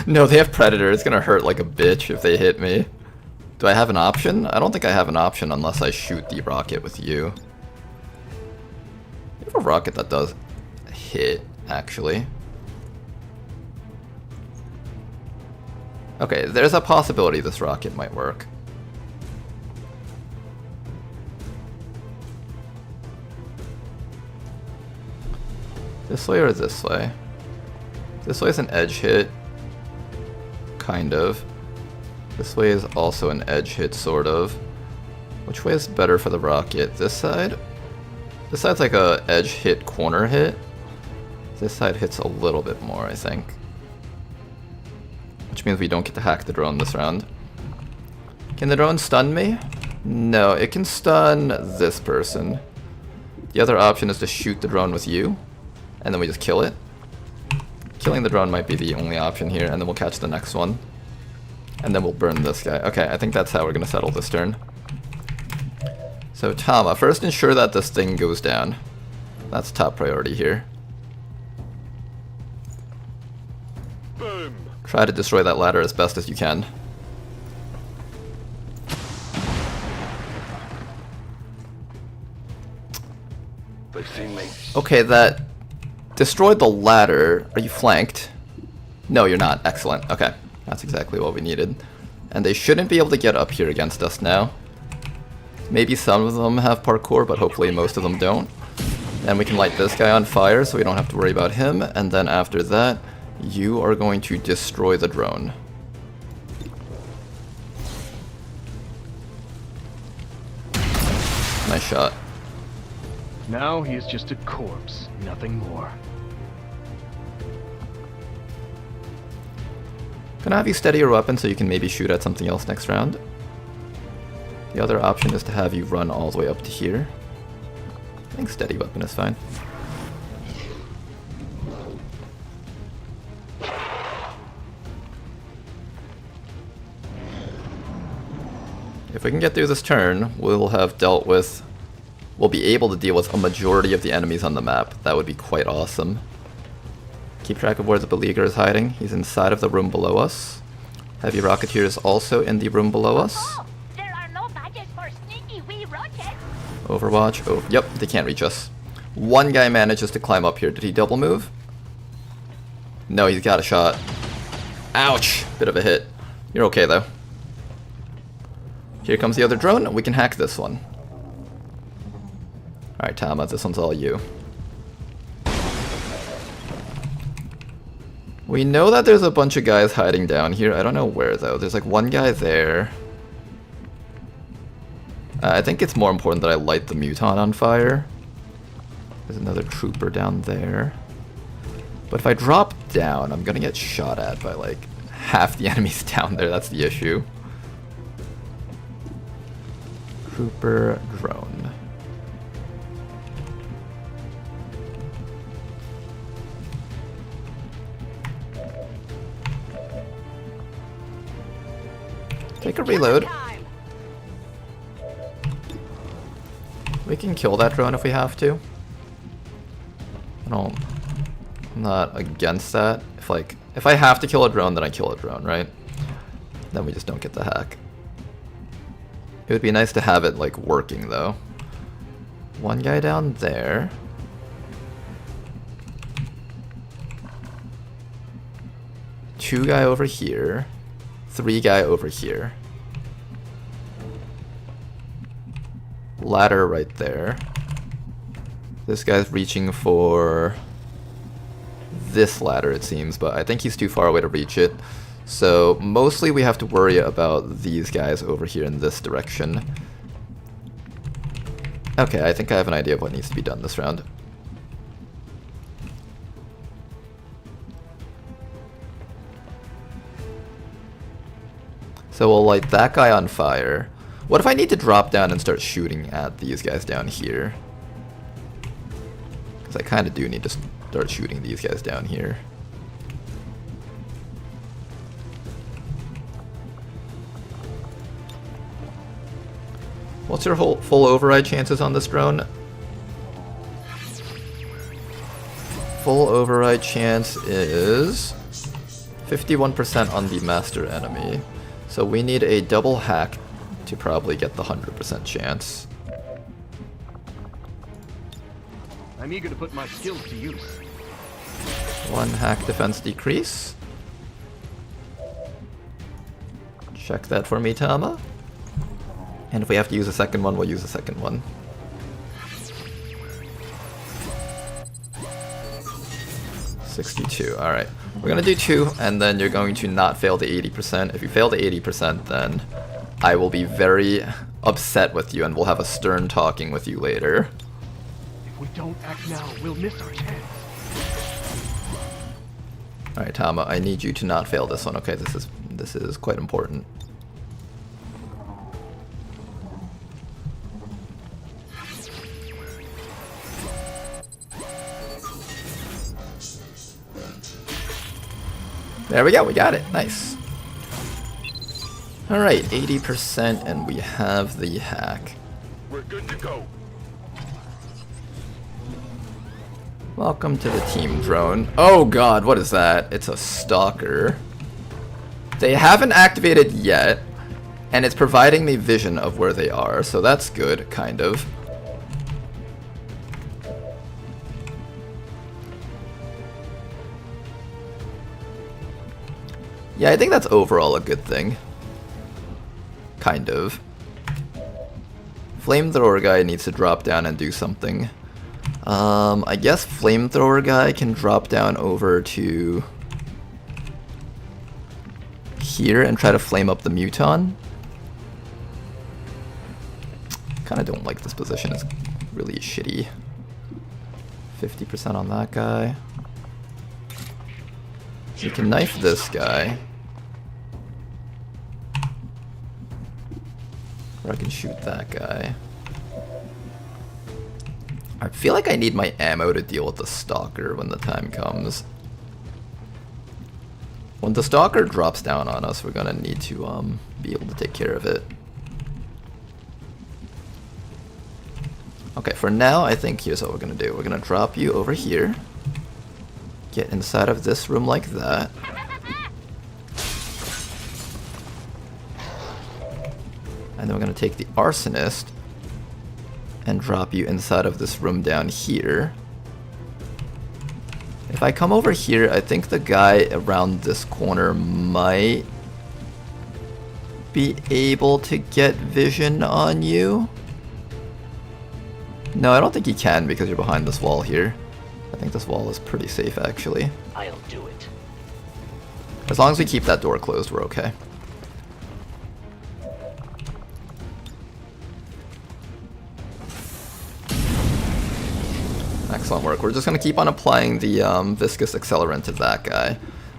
No, they have Predator. It's gonna hurt like a bitch if they hit me. Do I have an option? I don't think I have an option unless I shoot the rocket with you. I have a rocket that does hit, actually. Okay, there's a possibility this rocket might work. This way or this way? This way is an edge hit. Kind of. This way is also an edge hit, sort of. Which way is better for the rocket? This side? This side's like a edge hit, corner hit. This side hits a little bit more, I think. Which means we don't get to hack the drone this round. Can the drone stun me? No, it can stun this person. The other option is to shoot the drone with you, and then we just kill it. Killing the drone might be the only option here, and then we'll catch the next one. And then we'll burn this guy. Okay, I think that's how we're gonna settle this turn. So Tama, first ensure that this thing goes down. That's top priority here. Boom. Try to destroy that ladder as best as you can. They've seen me. Okay, that destroyed the ladder. Are you flanked? No, you're not. Excellent. Okay, that's exactly what we needed. And they shouldn't be able to get up here against us now. Maybe some of them have parkour, but hopefully most of them don't. And we can light this guy on fire so we don't have to worry about him. And then after that, you are going to destroy the drone. Nice shot. Now he is just a corpse, nothing more. Gonna have you steady your weapon so you can maybe shoot at something else next round. The other option is to have you run all the way up to here. I think steady weapon is fine. If we can get through this turn, we'll be able to deal with a majority of the enemies on the map. That would be quite awesome. Keep track of where the beleaguer is hiding. He's inside of the room below us. Heavy Rocketeer is also in the room below us. There are no badges for sneaky wee rockets. Overwatch. Oh, yep, they can't reach us. One guy manages to climb up here. Did he double move? No, he's got a shot. Ouch! Bit of a hit. You're okay, though. Here comes the other drone. We can hack this one. Alright, Tama, this one's all you. We know that there's a bunch of guys hiding down here. I don't know where, though. There's like one guy there. I think it's more important that I light the Muton on fire. There's another trooper down there. But if I drop down, I'm gonna get shot at by like half the enemies down there. That's the issue. Trooper drone. Take a reload. We can kill that drone if we have to. I'm not against that. If I have to kill a drone, then I kill a drone, right? Then we just don't get the hack. It would be nice to have it like working though. One guy down there. Two guy over here. Three guy over here. Ladder right there. This guy's reaching for this ladder, it seems, but I think he's too far away to reach it. So mostly we have to worry about these guys over here in this direction. Okay, I think I have an idea of what needs to be done this round. So we'll light that guy on fire. What if I need to drop down and start shooting at these guys down here? Because I kind of do need to start shooting these guys down here. What's your full override chances on this drone? Full override chance is 51% on the master enemy. So we need a double hack to probably get the 100% chance. I'm eager to put my skills to use. 1 hack defense decrease. Check that for me, Tama. And if we have to use a second one, we'll use a second one. $62. Alright. We're gonna do 2, and then you're going to not fail to 80%. If you fail to 80%, then I will be very upset with you, and we'll have a stern talking with you later. If we don't act now, we'll miss our chance. Alright, Tama, I need you to not fail this one, okay? This is quite important. There we go, we got it. Nice. Alright, 80%, and we have the hack. We're good to go. Welcome to the team drone. Oh god, what is that? It's a stalker. They haven't activated yet, and it's providing me vision of where they are, so that's good, kind of. Yeah, I think that's overall a good thing. Kind of. Flamethrower guy needs to drop down and do something. I guess flamethrower guy can drop down over to here and try to flame up the Muton. Kinda don't like this position, it's really shitty. 50% on that guy. You can knife this guy. Or I can shoot that guy. I feel like I need my ammo to deal with the stalker when the time comes. When the stalker drops down on us, we're gonna need to be able to take care of it. Okay, for now, I think here's what we're gonna do. We're gonna drop you over here. Get inside of this room like that. And then we're gonna take the arsonist and drop you inside of this room down here. If I come over here, I think the guy around this corner might be able to get vision on you. No, I don't think he can because you're behind this wall here. I think this wall is pretty safe, actually. I'll do it. As long as we keep that door closed, we're okay. Excellent work. We're just going to keep on applying the viscous accelerant to that guy.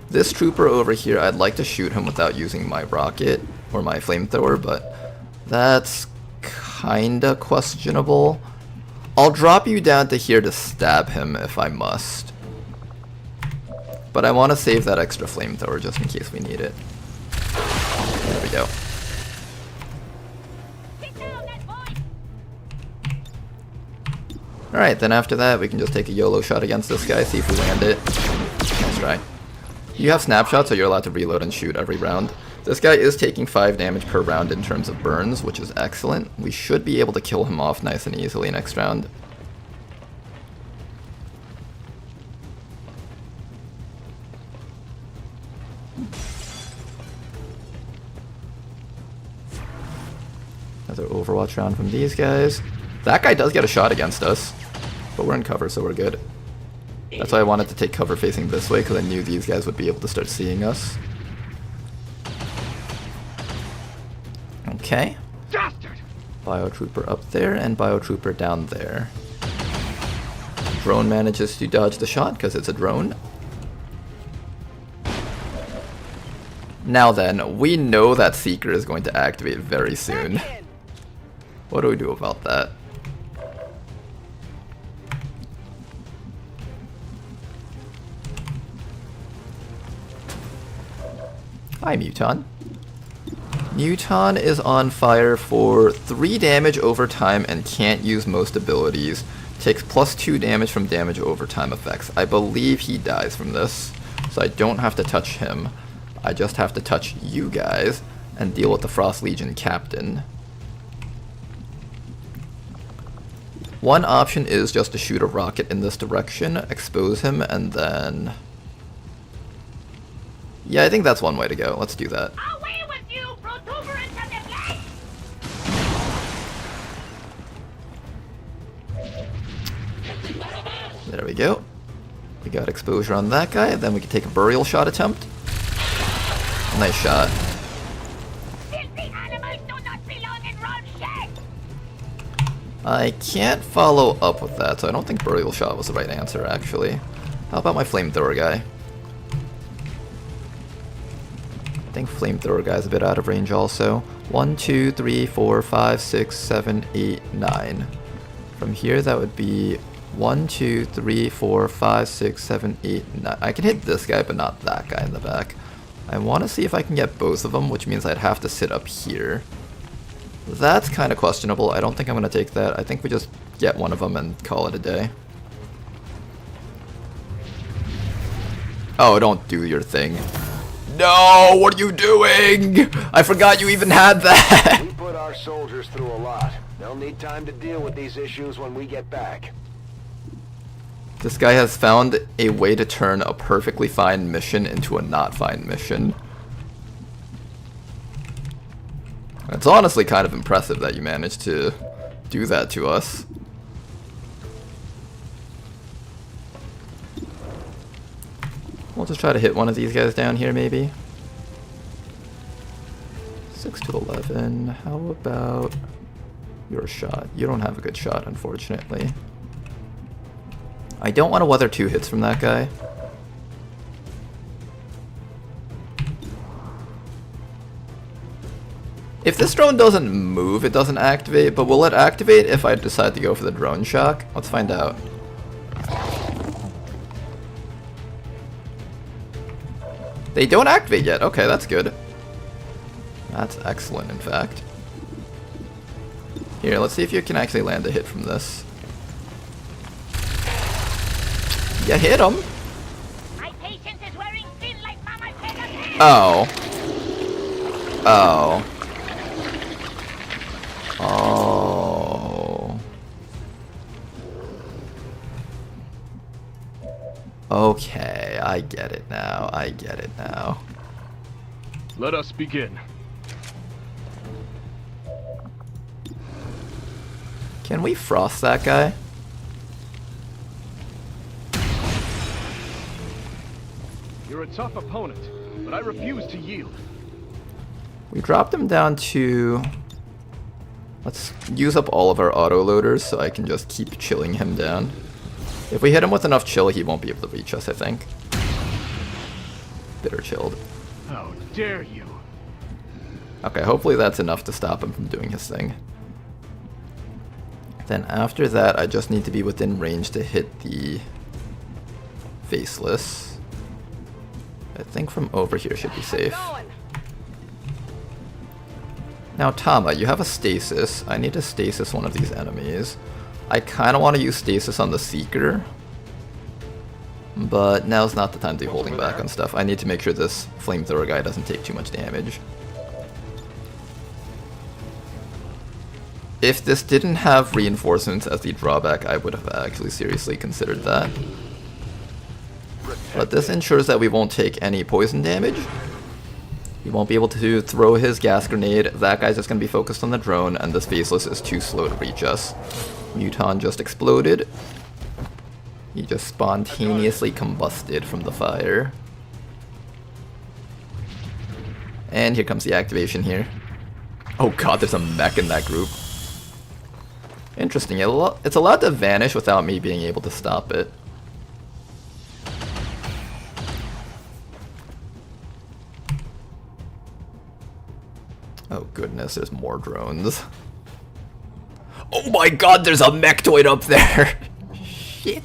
This trooper over here, I'd like to shoot him without using my rocket or my flamethrower, but that's kinda questionable. I'll drop you down to here to stab him if I must. But I want to save that extra flamethrower just in case we need it. There we go. Alright, then after that we can just take a YOLO shot against this guy, see if we land it. Nice try. You have snapshots, so you're allowed to reload and shoot every round. This guy is taking 5 damage per round in terms of burns, which is excellent. We should be able to kill him off nice and easily next round. Another Overwatch round from these guys. That guy does get a shot against us, but we're in cover, so we're good. That's why I wanted to take cover facing this way, because I knew these guys would be able to start seeing us. Okay. Biotrooper up there and Biotrooper down there. Drone manages to dodge the shot because it's a drone. Now then, we know that Seeker is going to activate very soon. What do we do about that? Hi, Muton. Muton is on fire for 3 damage over time and can't use most abilities. Takes +2 damage from damage over time effects. I believe he dies from this, so I don't have to touch him. I just have to touch you guys and deal with the Frost Legion captain. One option is just to shoot a rocket in this direction, expose him, and then... Yeah, I think that's one way to go. Let's do that. Away with you, protuberance of the blade! There we go. We got exposure on that guy, then we can take a burial shot attempt. Nice shot. Filthy animals do not belong in Rolf's shed! I can't follow up with that, so I don't think burial shot was the right answer, actually. How about my flamethrower guy? I think flamethrower guy's a bit out of range also. 1, 2, 3, 4, 5, 6, 7, 8, 9. From here that would be 1, 2, 3, 4, 5, 6, 7, 8, 9. I can hit this guy, but not that guy in the back. I want to see if I can get both of them, which means I'd have to sit up here. That's kind of questionable. I don't think I'm going to take that. I think we just get one of them and call it a day. Oh, don't do your thing. No, what are you doing? I forgot you even had that. We put our soldiers through a lot. They'll need time to deal with these issues when we get back. This guy has found a way to turn a perfectly fine mission into a not fine mission. It's honestly kind of impressive that you managed to do that to us. We'll just try to hit one of these guys down here, maybe. 6 to 11. How about your shot? You don't have a good shot, unfortunately. I don't want to weather 2 hits from that guy. If this drone doesn't move, it doesn't activate, but will it activate if I decide to go for the drone shock? Let's find out. They don't activate yet. Okay, that's good. That's excellent, in fact. Here, let's see if you can actually land a hit from this. You hit him. My patience is wearing thin like Mama Pega's hair. Oh. Oh. Oh. Okay, I get it now. I get it now. Let us begin. Can we frost that guy? You're a tough opponent, but I refuse to yield. We dropped him down to... Let's use up all of our autoloaders so I can just keep chilling him down. If we hit him with enough chill, he won't be able to reach us, I think. Bitter chilled. How dare you? Okay, hopefully that's enough to stop him from doing his thing. Then after that, I just need to be within range to hit the faceless. I think from over here should be safe. Now Tama, you have a stasis. I need to stasis one of these enemies. I kind of want to use stasis on the Seeker, but now's not the time to be holding back on stuff. I need to make sure this flamethrower guy doesn't take too much damage. If this didn't have reinforcements as the drawback, I would have actually seriously considered that. But this ensures that we won't take any poison damage. He won't be able to throw his gas grenade. That guy's just going to be focused on the drone, and this faceless is too slow to reach us. Muton just exploded. He just spontaneously combusted from the fire. And here comes the activation here. Oh god, there's a mech in that group. Interesting. It's allowed to vanish without me being able to stop it. Oh goodness, there's more drones. Oh my god, there's a mechtoid up there! Shit.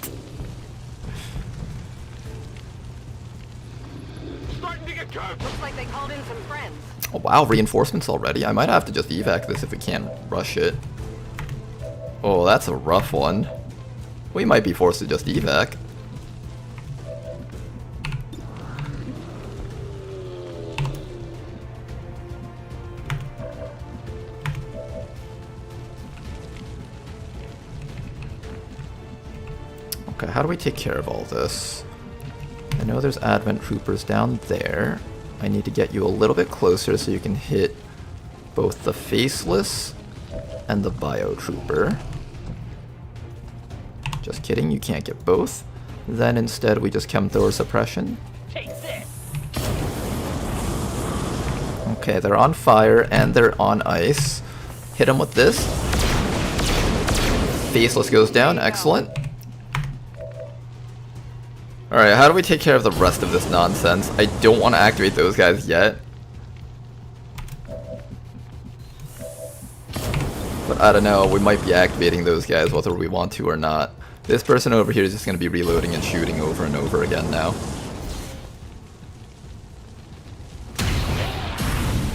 Starting to get close. Looks like they called in some friends. Oh wow, reinforcements already. I might have to just evac this if we can't rush it. Oh, that's a rough one. We might be forced to just evac. Okay, how do we take care of all this? I know there's Advent troopers down there. I need to get you a little bit closer so you can hit both the Faceless and the Bio Trooper. Just kidding, you can't get both. Then instead we just Chemthrower Suppression. Take this. Okay, they're on fire and they're on ice. Hit them with this. Faceless goes down, excellent. Alright, how do we take care of the rest of this nonsense? I don't want to activate those guys yet. But I don't know, we might be activating those guys whether we want to or not. This person over here is just going to be reloading and shooting over and over again now.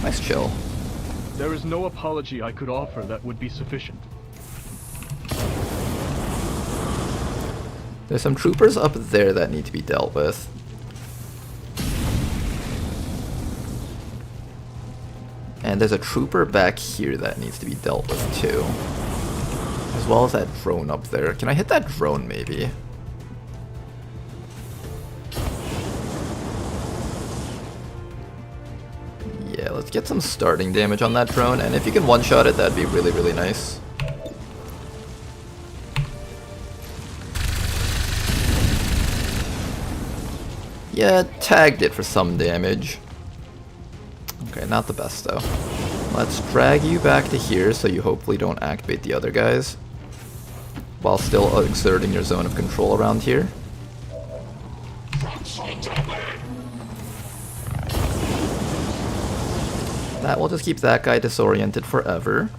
Nice chill. There is no apology I could offer that would be sufficient. There's some troopers up there that need to be dealt with. And there's a trooper back here that needs to be dealt with too. As well as that drone up there. Can I hit that drone maybe? Yeah, let's get some starting damage on that drone, and if you can one-shot it, that'd be really, really nice. Yeah, tagged it for some damage. Okay, not the best though. Let's drag you back to here so you hopefully don't activate the other guys, while still exerting your zone of control around here. That will just keep that guy disoriented forever.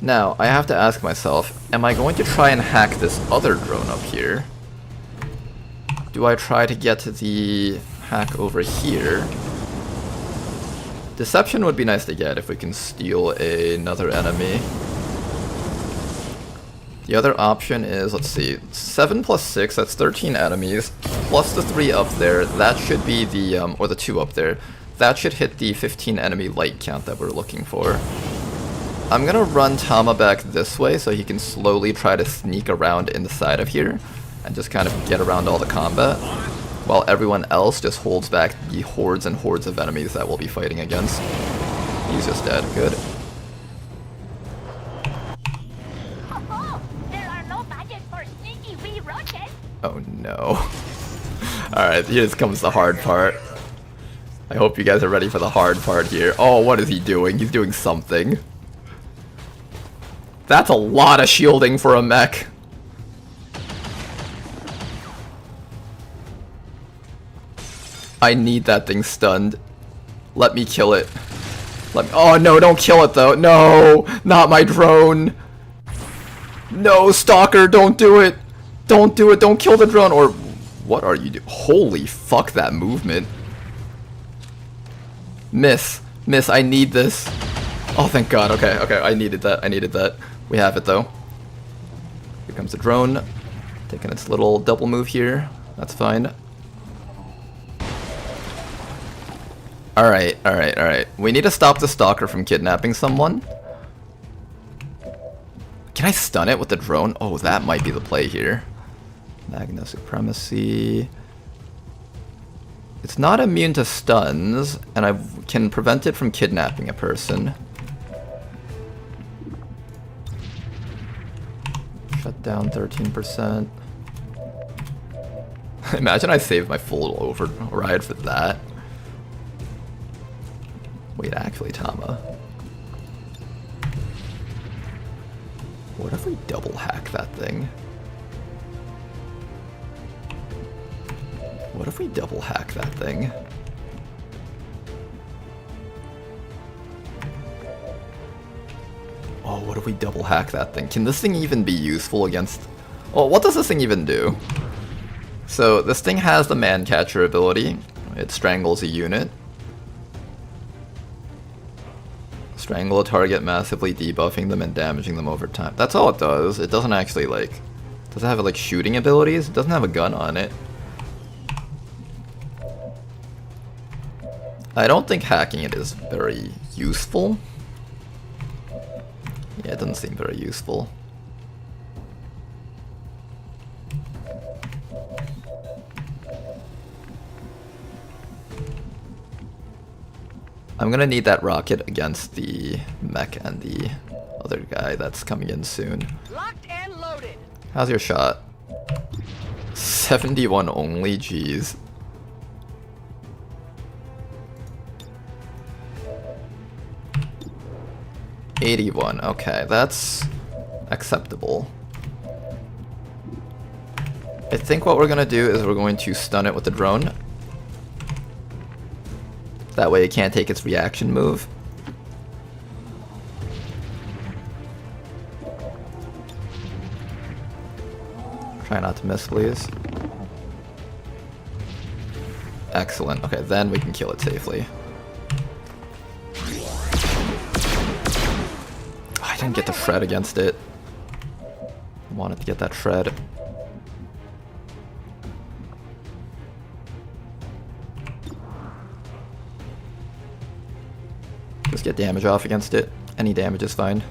Now, I have to ask myself, am I going to try and hack this other drone up here? Do I try to get to the hack over here? Deception would be nice to get if we can steal another enemy. The other option is, let's see, 7 plus 6, that's 13 enemies, plus the 3 up there, that should be the, or the 2 up there, that should hit the 15 enemy light count that we're looking for. I'm gonna run Tama back this way so he can slowly try to sneak around in the side of here, and just kind of get around all the combat, while everyone else just holds back the hordes and hordes of enemies that we'll be fighting against. He's just dead. Good. Oh no. Alright, here comes the hard part. I hope you guys are ready for the hard part here. Oh, what is he doing? He's doing something. That's a lot of shielding for a mech. I need that thing stunned. Let me kill it. Oh no, don't kill it though. No, not my drone. No, Stalker, don't do it. Don't do it, don't kill the drone. Or what are you doing? Holy fuck, that movement. Miss, I need this. Oh, thank god. Okay, I needed that. We have it though. Here comes the drone. Taking its little double move here. That's fine. Alright. We need to stop the Stalker from kidnapping someone. Can I stun it with the drone? Oh, that might be the play here. Magna Supremacy. It's not immune to stuns, and I can prevent it from kidnapping a person. Shut down 13%. Imagine I saved my full override for that. Wait, actually, Tama. What if we double hack that thing? What if we double hack that thing? Oh, what if we double hack that thing? Can this thing even be useful against... Oh, what does this thing even do? So, this thing has the man catcher ability. It strangles a unit. Strangle a target, massively debuffing them and damaging them over time. That's all it does. It doesn't actually, like... Does it have, like, shooting abilities? It doesn't have a gun on it. I don't think hacking it is very useful. Yeah, it doesn't seem very useful. I'm gonna need that rocket against the mech and the other guy that's coming in soon. Locked and loaded. How's your shot? 71 only, jeez. $81, okay, that's acceptable. I think what we're gonna do is we're going to stun it with the drone. That way it can't take its reaction move. Try not to miss, please. Excellent, okay, then we can kill it safely. I didn't get the shred against it. I wanted to get that shred. Just get damage off against it. Any damage is fine.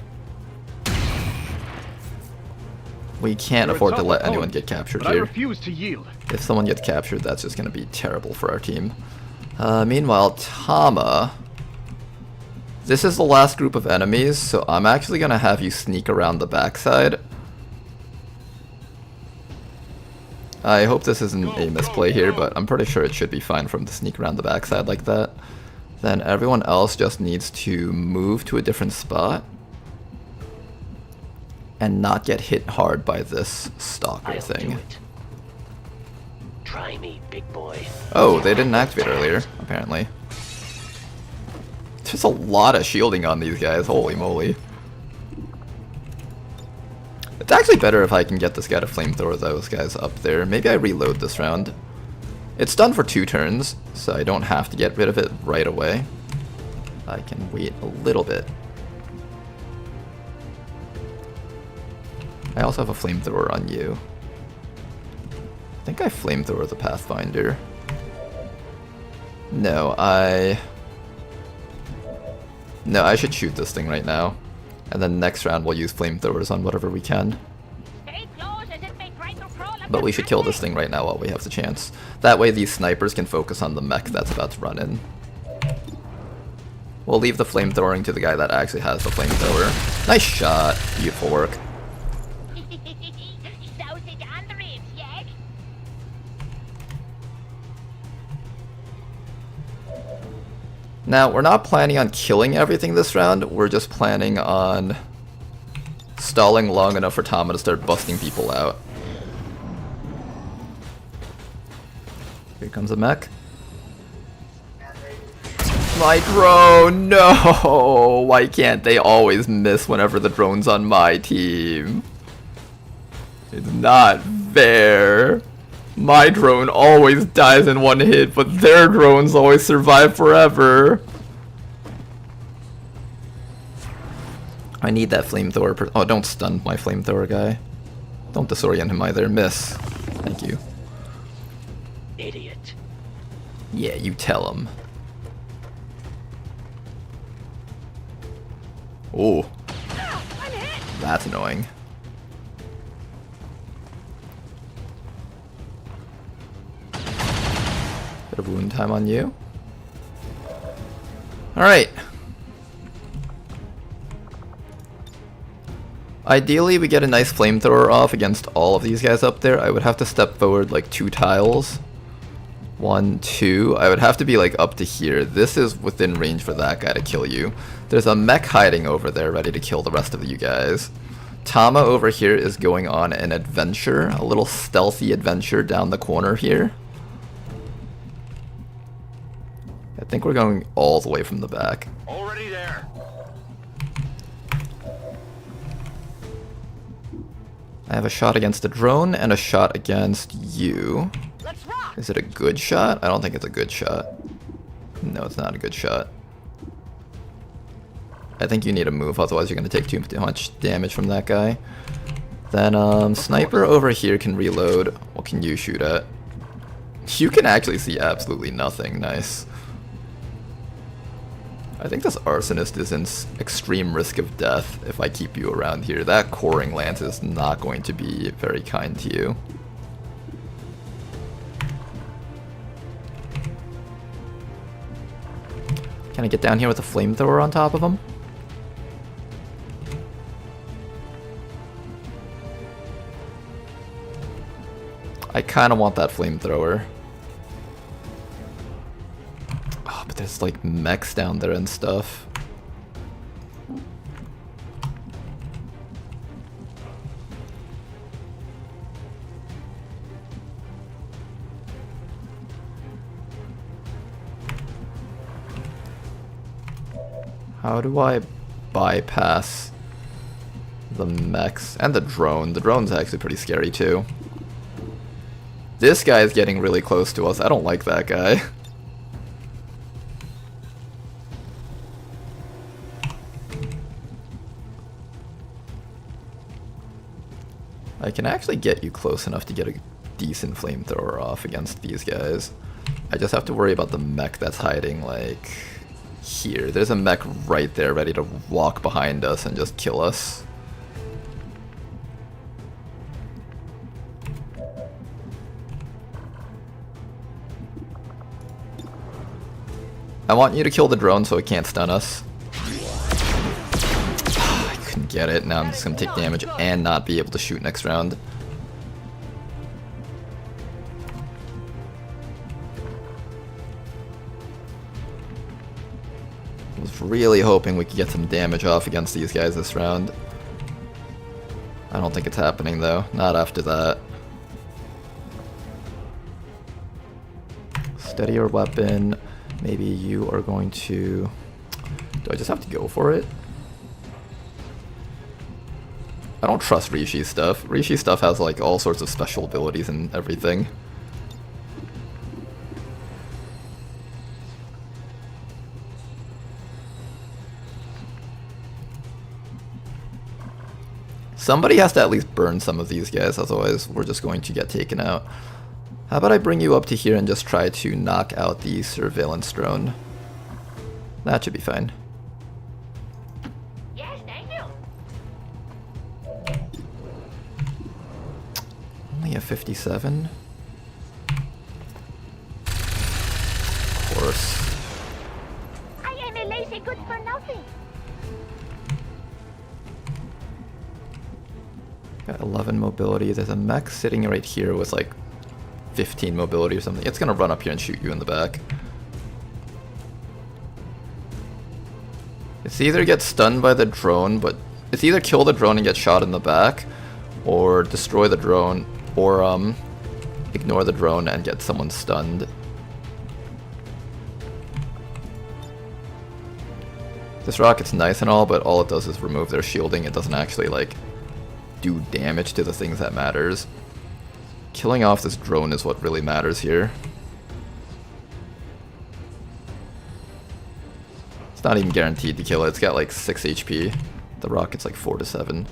We can't afford to let anyone get captured here. I refuse to yield. If someone gets captured, that's just going to be terrible for our team. Meanwhile, Tama... This is the last group of enemies, so I'm actually going to have you sneak around the backside. I hope this isn't a misplay here, but I'm pretty sure it should be fine from the sneak around the backside like that. Then everyone else just needs to move to a different spot and not get hit hard by this stalker thing. Try me, big boy. Oh, they didn't activate earlier, apparently. There's a lot of shielding on these guys, holy moly. It's actually better if I can get this guy to flamethrower those guys up there. Maybe I reload this round. It's done for 2 turns, so I don't have to get rid of it right away. I can wait a little bit. I also have a flamethrower on you. I think I flamethrower the Pathfinder. No, I should shoot this thing right now. And then next round we'll use flamethrowers on whatever we can. But we should kill this thing right now while we have the chance. That way these snipers can focus on the mech that's about to run in. We'll leave the flamethrowing to the guy that actually has the flamethrower. Nice shot. Beautiful work. Now, we're not planning on killing everything this round, we're just planning on stalling long enough for Tama to start busting people out. Here comes a mech. My drone, no! Why can't they always miss whenever the drone's on my team? It's not fair. My drone always dies in one hit, but their drones always survive forever. I need that flamethrower. Oh, don't stun my flamethrower guy. Don't disorient him either. Miss. Thank you. Idiot. Yeah, you tell him. Oh. That's annoying. Bit of wound time on you. Alright. Ideally, we get a nice flamethrower off against all of these guys up there. I would have to step forward like 2 tiles. 1, 2. I would have to be like up to here. This is within range for that guy to kill you. There's a mech hiding over there ready to kill the rest of you guys. Tama over here is going on an adventure, a little stealthy adventure down the corner here. I think we're going all the way from the back. Already there. I have a shot against the drone and a shot against you. Let's rock. Is it a good shot? I don't think it's a good shot. No, it's not a good shot. I think you need to move, otherwise you're going to take too much damage from that guy. Then, sniper over here can reload. What can you shoot at? You can actually see absolutely nothing. Nice. I think this arsonist is in extreme risk of death if I keep you around here. That coring lance is not going to be very kind to you. Can I get down here with a flamethrower on top of him? I kind of want that flamethrower. Oh, but there's like mechs down there and stuff. How do I bypass the mechs and the drone? The drone's actually pretty scary too. This guy is getting really close to us. I don't like that guy. I can actually get you close enough to get a decent flamethrower off against these guys. I just have to worry about the mech that's hiding, like, here. There's a mech right there ready to walk behind us and just kill us. I want you to kill the drone so it can't stun us. I couldn't get it. Now I'm just going to take damage and not be able to shoot next round. I was really hoping we could get some damage off against these guys this round. I don't think it's happening though. Not after that. Steady your weapon. Maybe you are going to... Do I just have to go for it? I don't trust Rishi's stuff. Rishi's stuff has like all sorts of special abilities and everything. Somebody has to at least burn some of these guys, otherwise we're just going to get taken out. How about I bring you up to here and just try to knock out the surveillance drone? That should be fine. Yes, thank you. Only a 57? Of course. I am a lazy good for nothing. Got 11 mobility. There's a mech sitting right here with like 15 mobility or something. It's gonna run up here and shoot you in the back. It's either get stunned by the drone, but it's either kill the drone and get shot in the back, or destroy the drone, or ignore the drone and get someone stunned. This rocket's nice and all, but all it does is remove their shielding. It doesn't actually like do damage to the things that matters. Killing off this drone is what really matters here. It's not even guaranteed to kill it. It's got like 6 HP. The rocket's like 4 to 7.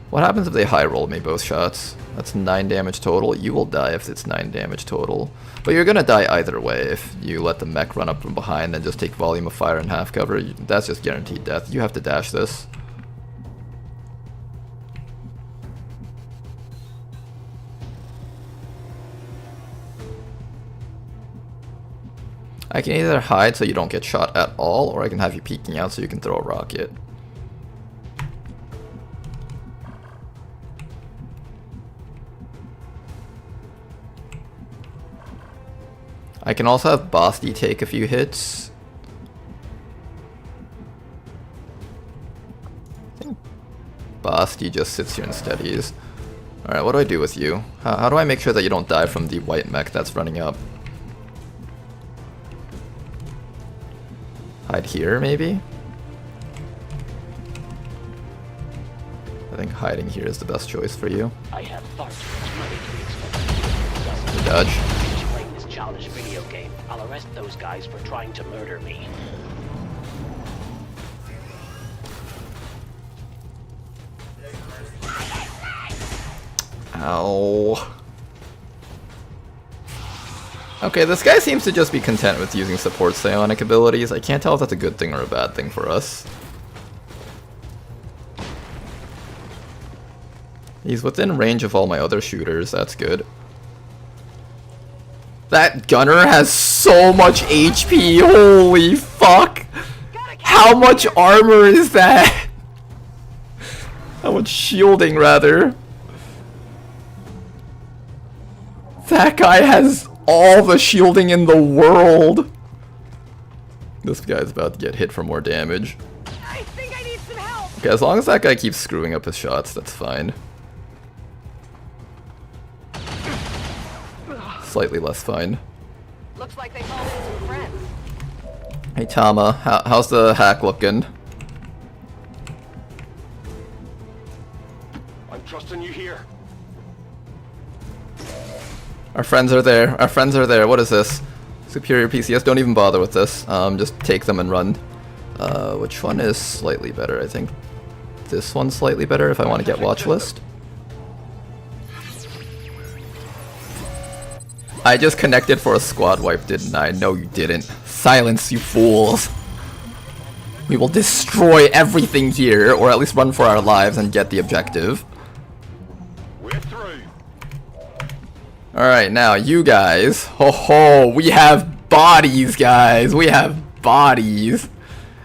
What happens if they high roll me both shots? That's 9 damage total. You will die if it's 9 damage total. But you're gonna die either way. If you let the mech run up from behind and just take volume of fire and half cover, that's just guaranteed death. You have to dash this. I can either hide so you don't get shot at all, or I can have you peeking out so you can throw a rocket. I can also have Basti take a few hits. I think cost, he just sits here and steadies. Alright, what do I do with you? How do I make sure that you don't die from the white mech that's running up? Hide here, maybe? I think hiding here is the best choice for you. I have far too much money to be expected. Dodge. Finish playing this childish video game. I'll arrest those guys for trying to murder me. Ow. Okay, this guy seems to just be content with using support psionic abilities. I can't tell if that's a good thing or a bad thing for us. He's within range of all my other shooters, that's good. That gunner has so much HP, holy fuck! How much armor is that? How much shielding, rather? That guy has all the shielding in the world! This guy's about to get hit for more damage. I think I need some help. Okay, as long as that guy keeps screwing up his shots, that's fine. Slightly less fine. Looks like they called in some friends. Hey Tama, how's the hack looking? I'm trusting you here. Our friends are there. Our friends are there. What is this? Superior PCS. Don't even bother with this. Just take them and run. Which one is slightly better? I think this one's slightly better if I want to get watch list. I just connected for a squad wipe, didn't I? No, you didn't. Silence, you fools. We will destroy everything here, or at least run for our lives and get the objective. We're through. Alright, now you guys. Ho ho, we have bodies, guys. We have bodies.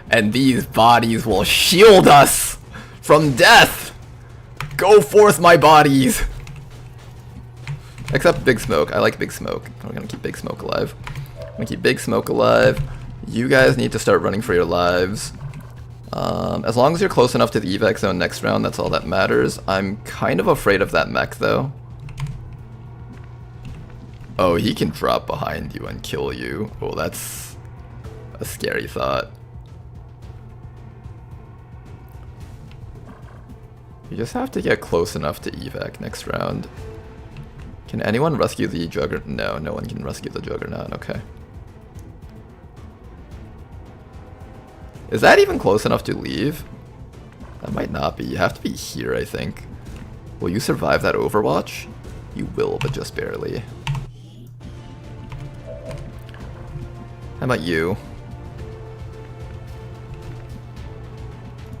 And these bodies will shield us from death. Go forth, my bodies. Except Big Smoke. I like Big Smoke. We're gonna keep Big Smoke alive. I'm gonna keep Big Smoke alive. You guys need to start running for your lives. As long as you're close enough to the evac zone next round, that's all that matters. I'm kind of afraid of that mech, though. Oh, he can drop behind you and kill you. Oh, that's a scary thought. You just have to get close enough to evac next round. Can anyone rescue the Juggernaut? No, no one can rescue the Juggernaut. Okay. Is that even close enough to leave? That might not be. You have to be here, I think. Will you survive that Overwatch? You will, but just barely. How about you?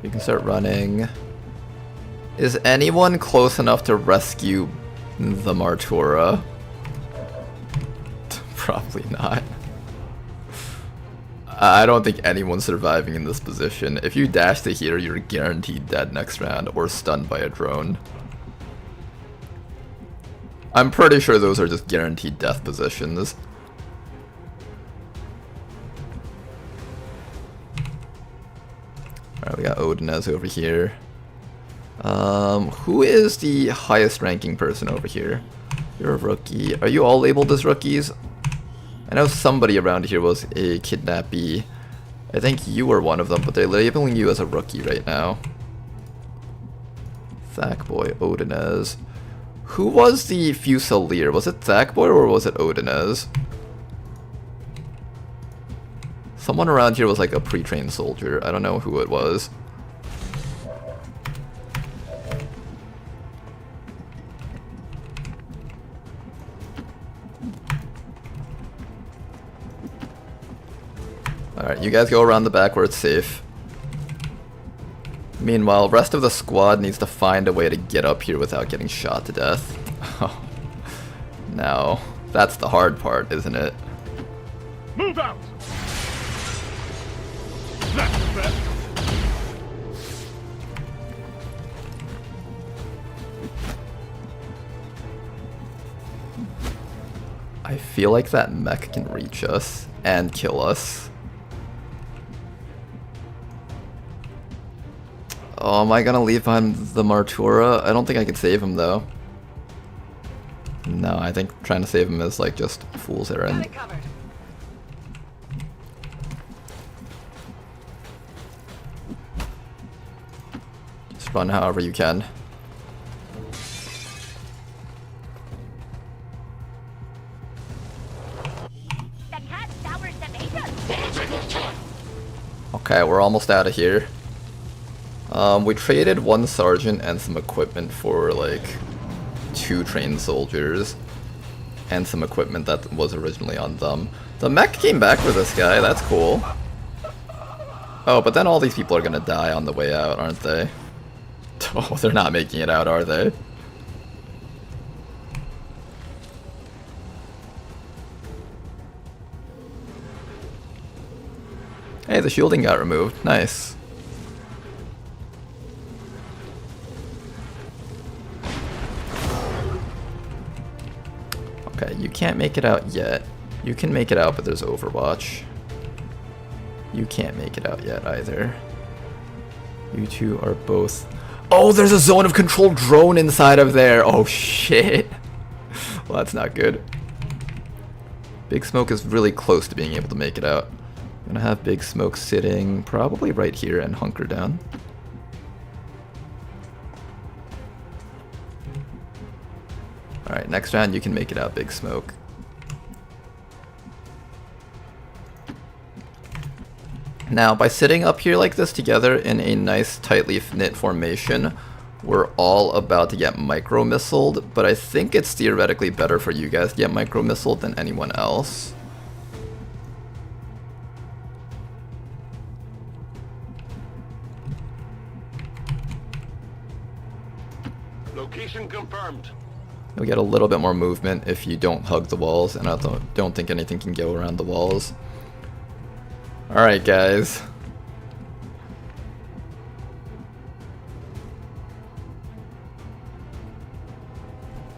You can start running. Is anyone close enough to rescue the Martura? Probably not. I don't think anyone's surviving in this position. If you dash to here, you're guaranteed dead next round or stunned by a drone. I'm pretty sure those are just guaranteed death positions. Alright, we got Odinez over here. Who is the highest ranking person over here? You're a rookie. Are you all labeled as rookies? I know somebody around here was a kidnappee. I think you were one of them, but they're labeling you as a rookie right now. Thackboy, Odinez. Who was the Fusilier? Was it Thackboy or was it Odinez? Someone around here was like a pre-trained soldier. I don't know who it was. Alright, you guys go around the back where it's safe. Meanwhile, rest of the squad needs to find a way to get up here without getting shot to death. Now, that's the hard part, isn't it? Move out! That's the best. I feel like that mech can reach us and kill us. Oh, am I gonna leave behind the Martura? I don't think I can save him though. No, I think trying to save him is like just a fool's errand. Just run however you can. Okay, we're almost out of here. We traded 1 sergeant and some equipment for like 2 trained soldiers and some equipment that was originally on them. The mech came back for this guy, that's cool. Oh, but then all these people are gonna die on the way out, aren't they? Oh, they're not making it out, are they? Hey, the shielding got removed. Nice. Okay, you can't make it out yet. You can make it out, but there's Overwatch. You can't make it out yet either. You two are both... Oh, there's a zone of control drone inside of there! Oh, shit! Well, that's not good. Big Smoke is really close to being able to make it out. I'm gonna have Big Smoke sitting probably right here and hunker down. Alright, next round you can make it out, Big Smoke. Now, by sitting up here like this together in a nice tightly knit formation, we're all about to get micro-missiled, but I think it's theoretically better for you guys to get micro-missiled than anyone else. Location confirmed. You'll get a little bit more movement if you don't hug the walls, and I don't think anything can go around the walls. Alright, guys.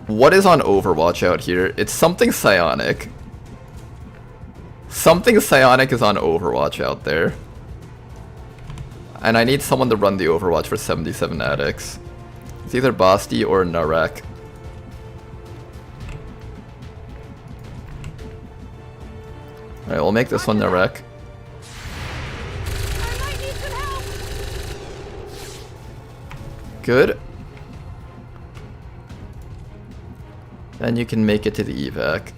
What is on Overwatch out here? It's something psionic. Something psionic is on Overwatch out there. And I need someone to run the Overwatch for 77 addicts. It's either Basti or Narek. Alright, we'll make this one Narek. Good. Then you can make it to the evac.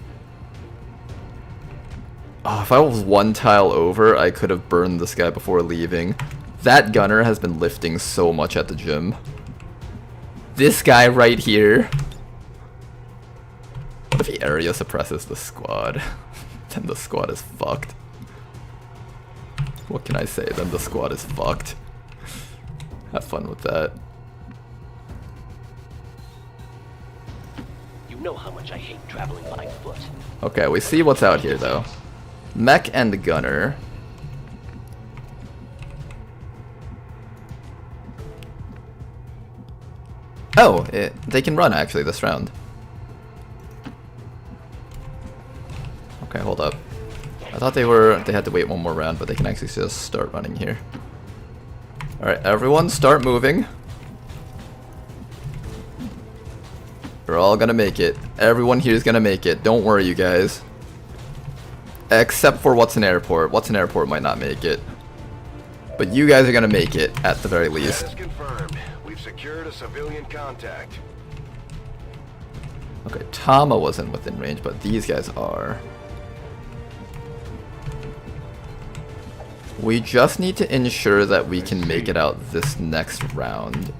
Oh, if I was 1 tile over, I could have burned this guy before leaving. That gunner has been lifting so much at the gym. This guy right here. What if he area suppresses the squad? Then the squad is fucked. What can I say? Then the squad is fucked. Have fun with that. You know how much I hate traveling by foot. Okay, we see what's out here though. Mech and gunner. Oh, they can run actually this round. Okay, hold up. I thought they had to wait 1 more round, but they can actually just start running here. Alright, everyone start moving. We're all gonna make it. Everyone here is gonna make it. Don't worry, you guys. Except for What's an Airport. What's an Airport might not make it. But you guys are gonna make it, at the very least. Status confirmed. We've secured a civilian contact. Okay, Tama wasn't within range, but these guys are. We just need to ensure that we can make it out this next round.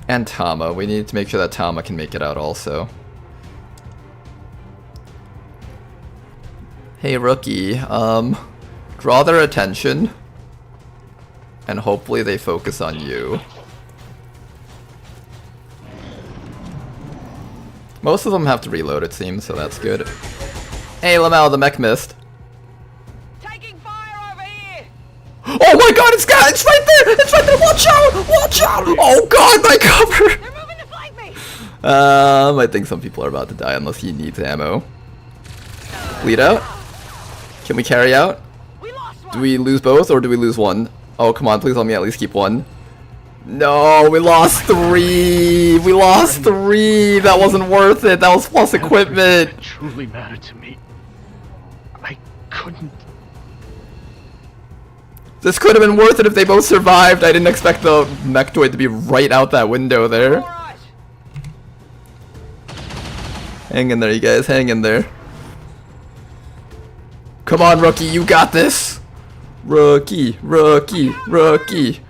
And Tama. We need to make sure that Tama can make it out also. Hey, rookie. Draw their attention. And hopefully they focus on you. Most of them have to reload, it seems, so that's good. Hey, Lamel, the mech missed. Taking fire over here. Oh my god, it's right there! It's right there! Watch out! Watch out! Oh god, my cover! They're moving to flank me. I think some people are about to die unless he needs ammo. Bleed out? Can we carry out? We lost Do we lose both or do we lose one? Oh, come on, please let me at least keep one. No, we lost 3! We lost 3! That wasn't worth it! That was plus equipment! It truly mattered to me. I couldn't... This could have been worth it if they both survived. I didn't expect the mechtoid to be right out that window there. Hang in there, you guys. Hang in there. Come on, rookie. You got this. Rookie, rookie, rookie.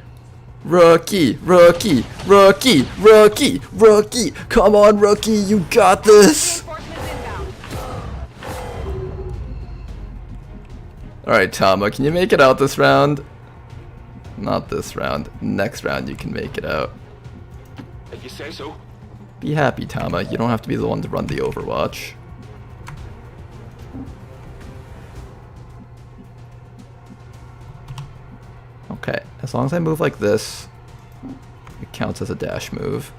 Rookie, rookie, rookie, rookie, rookie. Come on, rookie. You got this. Alright, Tama, can you make it out this round? Not this round. Next round you can make it out. If you say so. Be happy, Tama. You don't have to be the one to run the Overwatch. Okay, as long as I move like this, it counts as a dash move.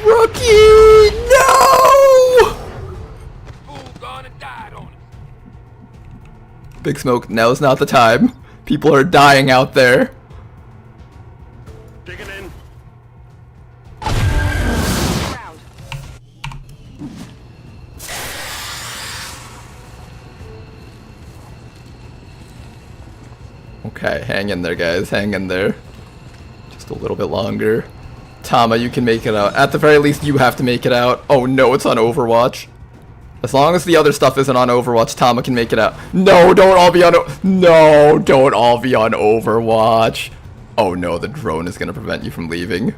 Rookie! No! Big Smoke, now's not the time. People are dying out there. Digging in. Okay, hang in there, guys. Hang in there. Just a little bit longer. Tama, you can make it out. At the very least, you have to make it out. Oh no, it's on Overwatch. As long as the other stuff isn't on Overwatch, Tama can make it out. No, don't all be on No, don't all be on Overwatch. Oh no, the drone is gonna prevent you from leaving.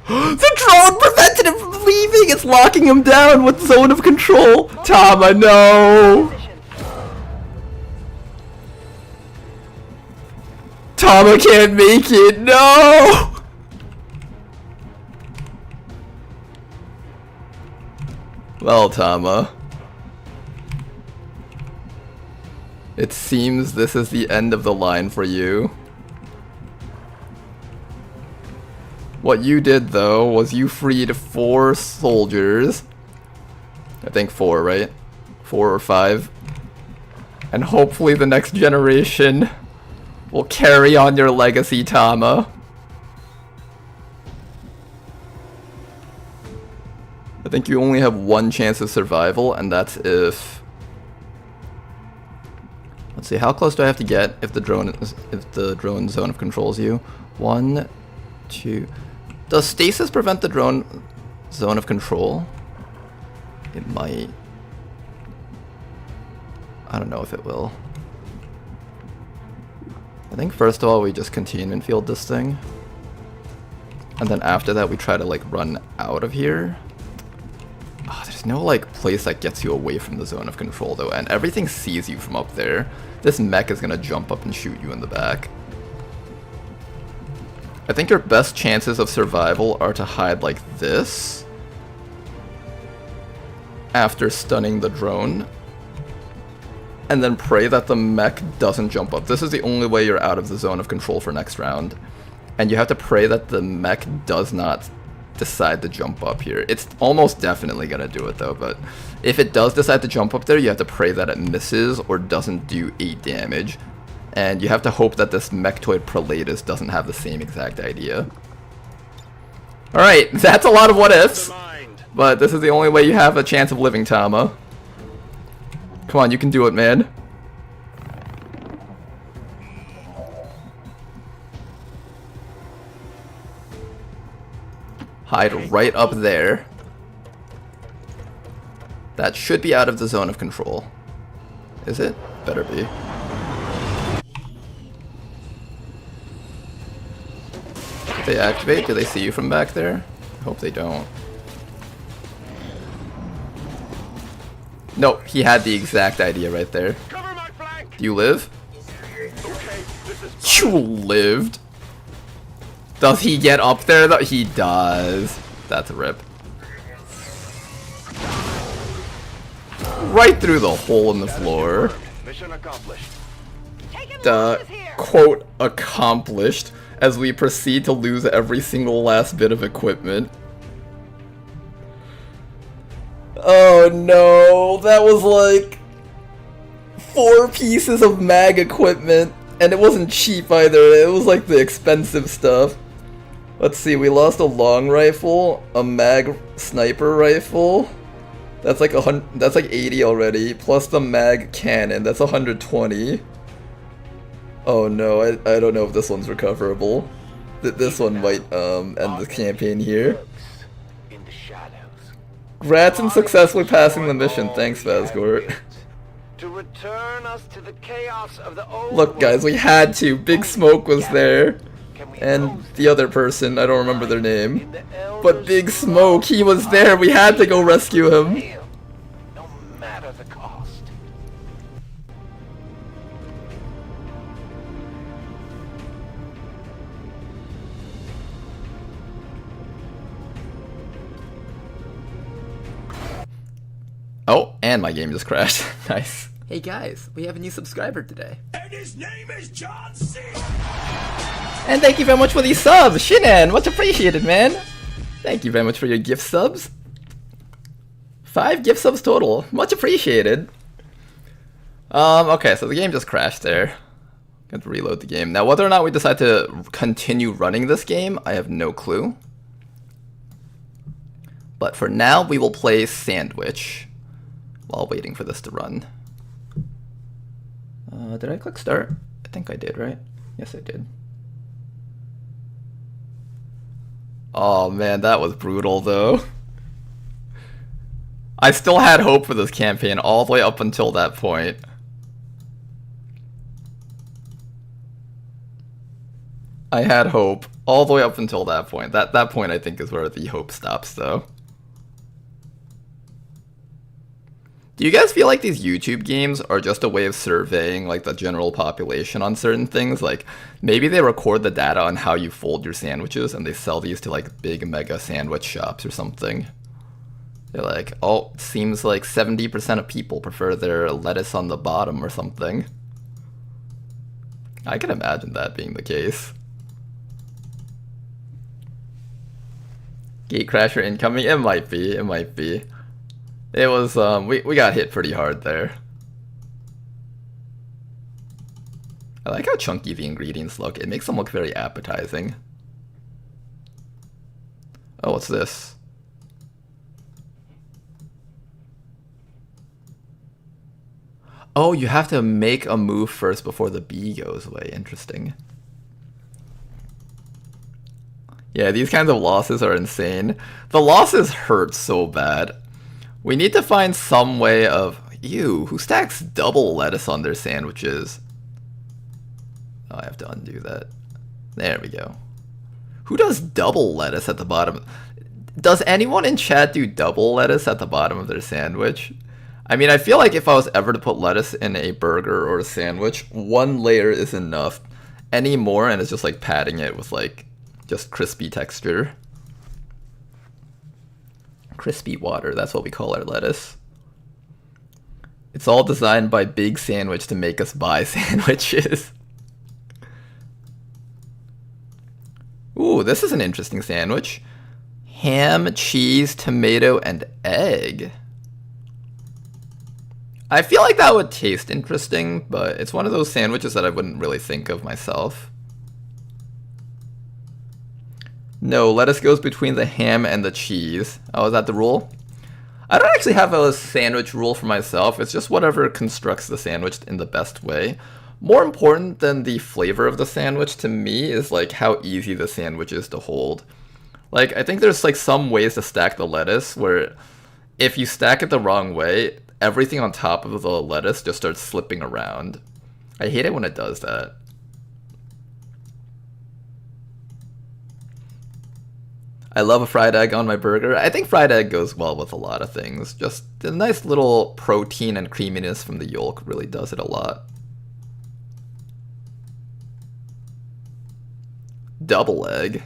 The drone prevented him from leaving! It's locking him down with zone of control! Tama, no! Tama can't make it, no! Well, Tama. It seems this is the end of the line for you. What you did, though, was you freed 4 soldiers. I think 4, right? 4 or 5. And hopefully the next generation will carry on your legacy, Tama. I think you only have 1 chance of survival, and that's if... Let's see, how close do I have to get if the drone zone of controls you? 1, 2... Does stasis prevent the drone zone of control? It might. I don't know if it will. I think first of all we just containment field this thing. And then after that we try to like run out of here. Oh, there's no like place that gets you away from the zone of control though, and everything sees you from up there. This mech is gonna jump up and shoot you in the back. I think your best chances of survival are to hide like this after stunning the drone, and then pray that the mech doesn't jump up. This is the only way you're out of the zone of control for next round, and you have to pray that the mech does not decide to jump up here. It's almost definitely gonna do it though, but if it does decide to jump up there, you have to pray that it misses or doesn't do 8 damage. And you have to hope that this Mechtoid Prelatus doesn't have the same exact idea. Alright, that's a lot of what-ifs. But this is the only way you have a chance of living, Tama. Come on, you can do it, man. Hide right up there. That should be out of the zone of control. Is it? Better be. They activate? Do they see you from back there? I hope they don't. Nope, he had the exact idea right there. Do you live? You lived? Does he get up there though? He does. That's a rip. Right through the hole in the floor. Mission accomplished. Quote, accomplished, as we proceed to lose every single last bit of equipment. Oh no, that was like 4 pieces of mag equipment, and it wasn't cheap either. It was like the expensive stuff. Let's see, we lost a long rifle, a mag sniper rifle. That's like that's like 80 already, plus the mag cannon. That's 120. Oh no, I don't know if this one's recoverable. This one might end the campaign here. Congrats on successfully passing the mission. Thanks, Vazgort. To return us to the chaos of the old Look, guys, we had to. Big Smoke was there. And the other person, I don't remember their name. But Big Smoke, he was there. We had to go rescue him. no matter the cost. Oh, and my game just crashed. Nice. Hey guys, we have a new subscriber today. And his name is John C. And thank you very much for these subs, Shinan, much appreciated, man. Thank you very much for your gift subs. 5 gift subs total, much appreciated. Okay, so the game just crashed there. Got to reload the game. Now, whether or not we decide to continue running this game, I have no clue. But for now, we will play Sandwich while waiting for this to run. Did I click start? I think I did, right? Yes, I did. Oh man, that was brutal though. I still had hope for this campaign all the way up until that point. I had hope all the way up until that point. That point I think is where the hope stops though. Do you guys feel like these YouTube games are just a way of surveying like the general population on certain things? Like maybe they record the data on how you fold your sandwiches and they sell these to like big mega sandwich shops or something. They're like, oh, it seems like 70% of people prefer their lettuce on the bottom or something. I can imagine that being the case. Gatecrasher incoming? It might be, it might be. It was, we got hit pretty hard there. I like how chunky the ingredients look. It makes them look very appetizing. Oh, what's this? Oh, you have to make a move first before the bee goes away. Interesting. Yeah, these kinds of losses are insane. The losses hurt so bad. We need to find some way of... Ew, who stacks double lettuce on their sandwiches? Oh, I have to undo that. There we go. Who does double lettuce at the bottom? Does anyone in chat do double lettuce at the bottom of their sandwich? I mean, I feel like if I was ever to put lettuce in a burger or a sandwich, 1 layer is enough. Any more and it's just like padding it with like just crispy texture. Crispy water, that's what we call our lettuce. It's all designed by Big Sandwich to make us buy sandwiches. Ooh, this is an interesting sandwich. Ham, cheese, tomato, and egg. I feel like that would taste interesting, but it's one of those sandwiches that I wouldn't really think of myself. No, lettuce goes between the ham and the cheese. Oh, is that the rule? I don't actually have a sandwich rule for myself. It's just whatever constructs the sandwich in the best way. More important than the flavor of the sandwich to me is like how easy the sandwich is to hold. Like, I think there's like some ways to stack the lettuce where if you stack it the wrong way, everything on top of the lettuce just starts slipping around. I hate it when it does that. I love a fried egg on my burger. I think fried egg goes well with a lot of things. Just the nice little protein and creaminess from the yolk really does it a lot. Double egg.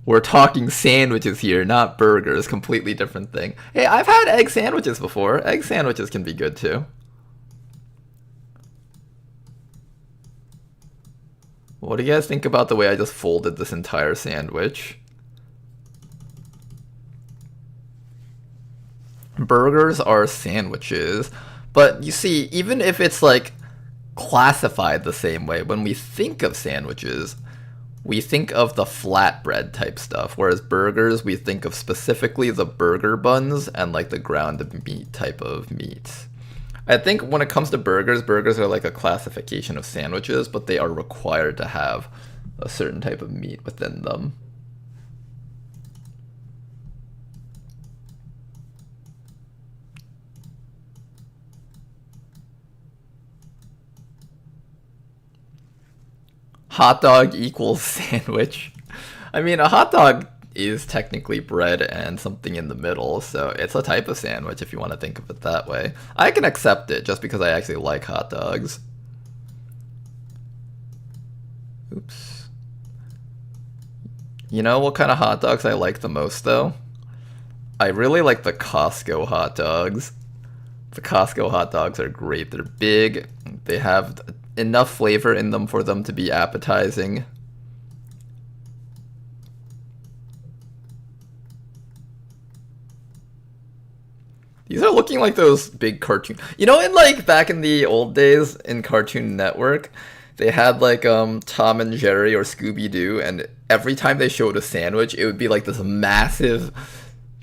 We're talking sandwiches here, not burgers. Completely different thing. Hey, I've had egg sandwiches before. Egg sandwiches can be good too. What do you guys think about the way I just folded this entire sandwich? Burgers are sandwiches, but you see, even if it's like classified the same way, when we think of sandwiches, we think of the flatbread type stuff, whereas burgers, we think of specifically the burger buns and like the ground meat type of meats. I think when it comes to burgers, burgers are like a classification of sandwiches, but they are required to have a certain type of meat within them. Hot dog equals sandwich. I mean, a hot dog is technically bread and something in the middle, so it's a type of sandwich if you want to think of it that way. I can accept it just because I actually like hot dogs. Oops. You know what kind of hot dogs I like the most, though? I really like the Costco hot dogs. The Costco hot dogs are great. They're big. They have enough flavor in them for them to be appetizing. These are looking like those big cartoon. You know, in like back in the old days in Cartoon Network, they had like Tom and Jerry or Scooby-Doo, and every time they showed a sandwich, it would be like this massive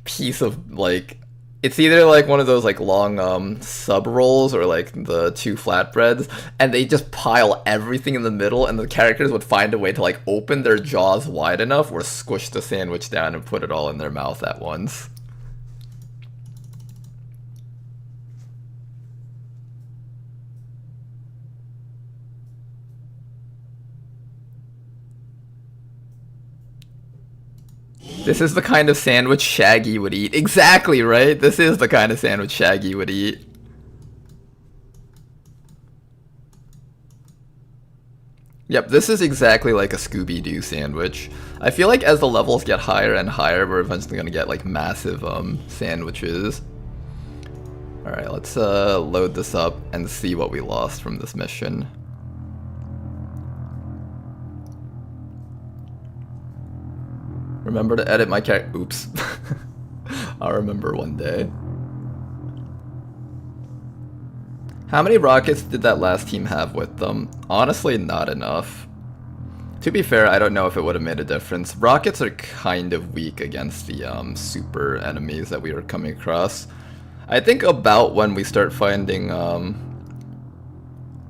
piece of like, it's either like one of those like long sub rolls or like the two flatbreads, and they just pile everything in the middle, and the characters would find a way to like open their jaws wide enough or squish the sandwich down and put it all in their mouth at once. This is the kind of sandwich Shaggy would eat. Exactly, right? This is the kind of sandwich Shaggy would eat. Yep, this is exactly like a Scooby-Doo sandwich. I feel like as the levels get higher and higher, we're eventually gonna get like massive sandwiches. Alright, let's load this up and see what we lost from this mission. Remember to edit my character. Oops. I'll remember one day. How many rockets did that last team have with them? Honestly, not enough. To be fair, I don't know if it would have made a difference. Rockets are kind of weak against the super enemies that we were coming across. I think about when we start finding,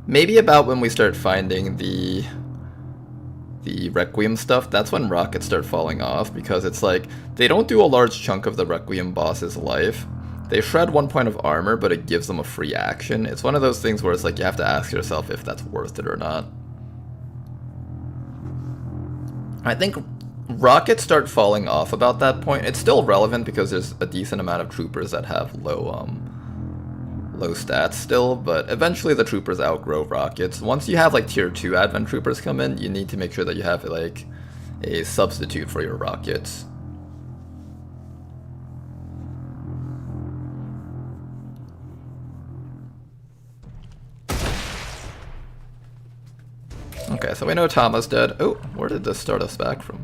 maybe about when we start finding the Requiem stuff, that's when rockets start falling off, because it's like, they don't do a large chunk of the Requiem boss's life. They shred 1 point of armor, but it gives them a free action. It's one of those things where it's like, you have to ask yourself if that's worth it or not. I think rockets start falling off about that point. It's still relevant because there's a decent amount of troopers that have low stats still, but eventually the troopers outgrow rockets. Once you have like tier 2 advent troopers come in, you need to make sure that you have like a substitute for your rockets. Okay, so we know Tama's dead. Oh, where did this start us back from?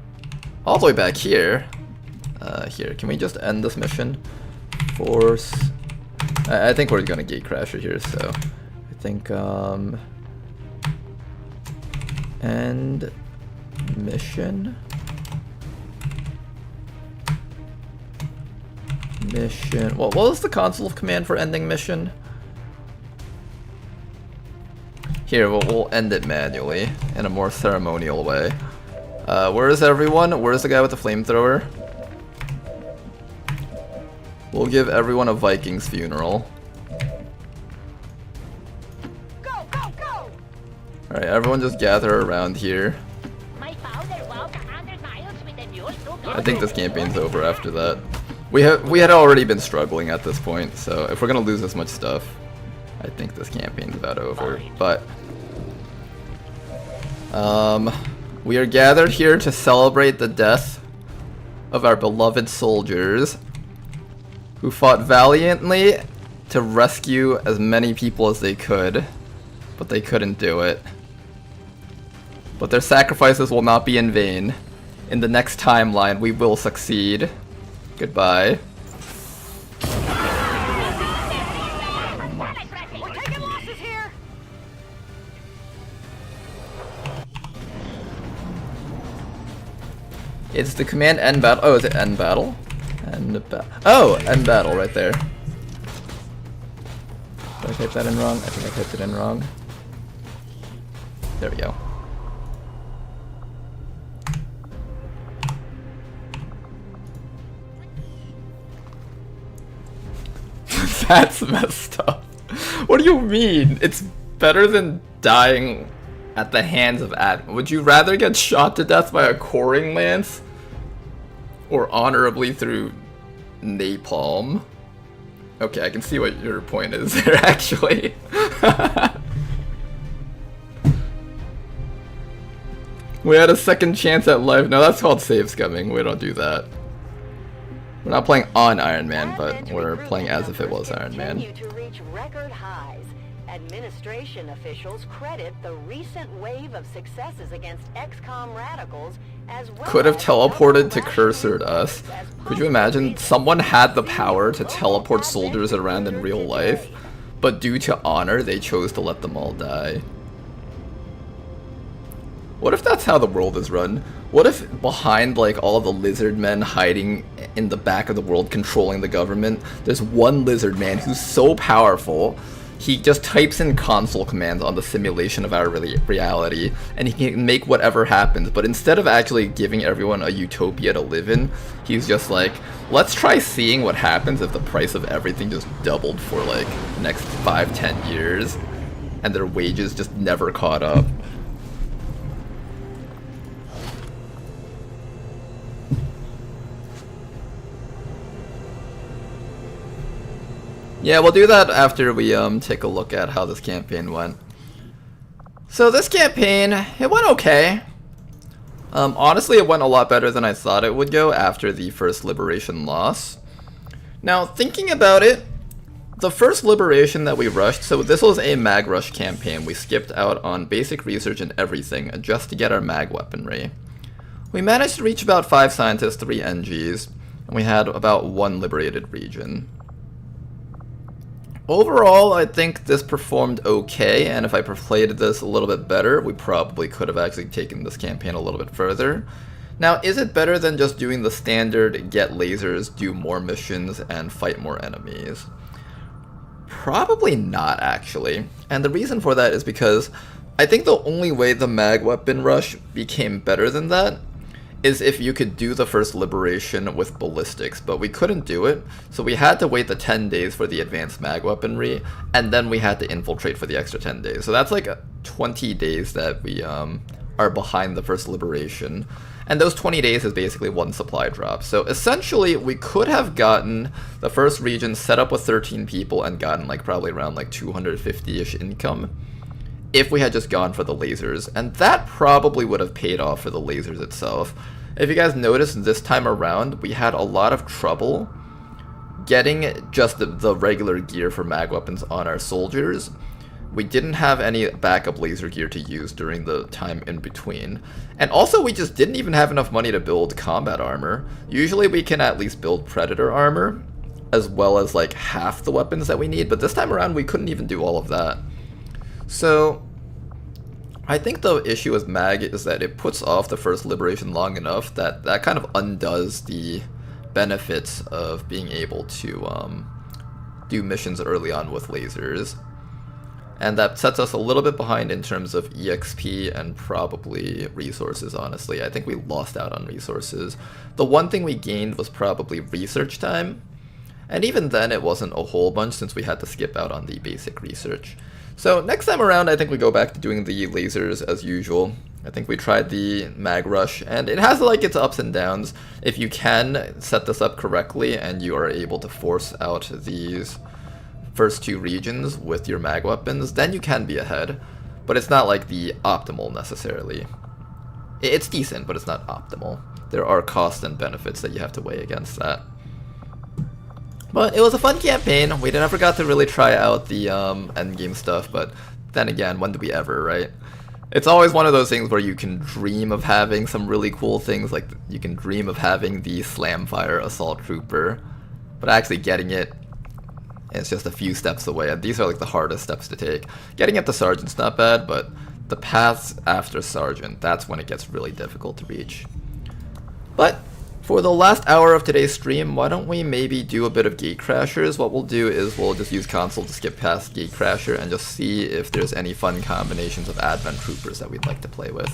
All the way back here. Here, can we just end this mission? Force. I think we're gonna gate crasher here, so I think end mission. Mission. What was the console of command for ending mission? Here, we'll end it manually in a more ceremonial way. Where is everyone? Where's the guy with the flamethrower? We'll give everyone a Viking's funeral. Go, go, go! Alright, everyone just gather around here. My father walked 100 miles with a mule to I think this campaign's over after that. We had already been struggling at this point, so if we're gonna lose this much stuff, I think this campaign's about over. But we are gathered here to celebrate the death of our beloved soldiers who fought valiantly to rescue as many people as they could, but they couldn't do it. But their sacrifices will not be in vain. In the next timeline, we will succeed. Goodbye. We're taking losses here. It's the command end battle. Oh, is it end battle? Oh, end battle right there. Did I type that in wrong? I think I typed it in wrong. There we go. That's messed up. What do you mean? It's better than dying at the hands of Would you rather get shot to death by a coring lance? Or honorably through napalm? Okay, I can see what your point is there, actually. We had a second chance at life. No, that's called save scumming. We don't do that. We're not playing on Iron Man, but we're playing as if it was Iron Man. To reach record highs. Administration officials credit the recent wave of successes against XCOM radicals as well. Could have teleported to cursored us. Could you imagine? Someone had the power to teleport soldiers around in real life, but due to honor, they chose to let them all die. What if that's how the world is run? What if behind like all the lizard men hiding in the back of the world controlling the government, there's one lizard man who's so powerful, he just types in console commands on the simulation of our reality, and he can make whatever happens, but instead of actually giving everyone a utopia to live in, he's just like, let's try seeing what happens if the price of everything just doubled for like the next 5-10 years, and their wages just never caught up. Yeah, we'll do that after we take a look at how this campaign went. So this campaign, it went okay. Honestly, it went a lot better than I thought it would go after the first Liberation loss. Now, thinking about it, the first Liberation that we rushed, so this was a mag rush campaign. We skipped out on basic research and everything just to get our mag weaponry. We managed to reach about 5 scientists, 3 NGs, and we had about 1 liberated region. Overall, I think this performed okay, and if I played this a little bit better, we probably could have actually taken this campaign a little bit further. Now, is it better than just doing the standard get lasers, do more missions, and fight more enemies? Probably not, actually. And the reason for that is because I think the only way the mag weapon rush became better than that is if you could do the first Liberation with ballistics, but we couldn't do it, so we had to wait the 10 days for the advanced mag weaponry, and then we had to infiltrate for the extra 10 days. So that's like 20 days that we are behind the first Liberation, and those 20 days is basically 1 supply drop. So essentially, we could have gotten the first region set up with 13 people and gotten like probably around like 250-ish income if we had just gone for the lasers, and that probably would have paid off for the lasers itself. If you guys noticed, this time around, we had a lot of trouble getting just the regular gear for mag weapons on our soldiers. We didn't have any backup laser gear to use during the time in between. And also, we just didn't even have enough money to build combat armor. Usually we can at least build Predator armor, as well as like half the weapons that we need, but this time around we couldn't even do all of that. So, I think the issue with mag is that it puts off the first Liberation long enough that that kind of undoes the benefits of being able to do missions early on with lasers. And that sets us a little bit behind in terms of EXP and probably resources, honestly. I think we lost out on resources. The one thing we gained was probably research time. And even then it wasn't a whole bunch since we had to skip out on the basic research. So next time around, I think we go back to doing the lasers as usual. I think we tried the mag rush, and it has like its ups and downs. If you can set this up correctly and you are able to force out these first 2 regions with your mag weapons, then you can be ahead. But it's not like the optimal necessarily. It's decent, but it's not optimal. There are costs and benefits that you have to weigh against that. But it was a fun campaign. We never got to really try out the endgame stuff, but then again, when do we ever, right? It's always one of those things where you can dream of having some really cool things, like you can dream of having the Slamfire Assault Trooper, but actually getting it is just a few steps away, and these are like the hardest steps to take. Getting it to Sergeant's not bad, but the paths after Sergeant, that's when it gets really difficult to reach. But for the last hour of today's stream, why don't we maybe do a bit of Gatecrashers? What we'll do is we'll just use console to skip past Gatecrasher and just see if there's any fun combinations of Advent Troopers that we'd like to play with.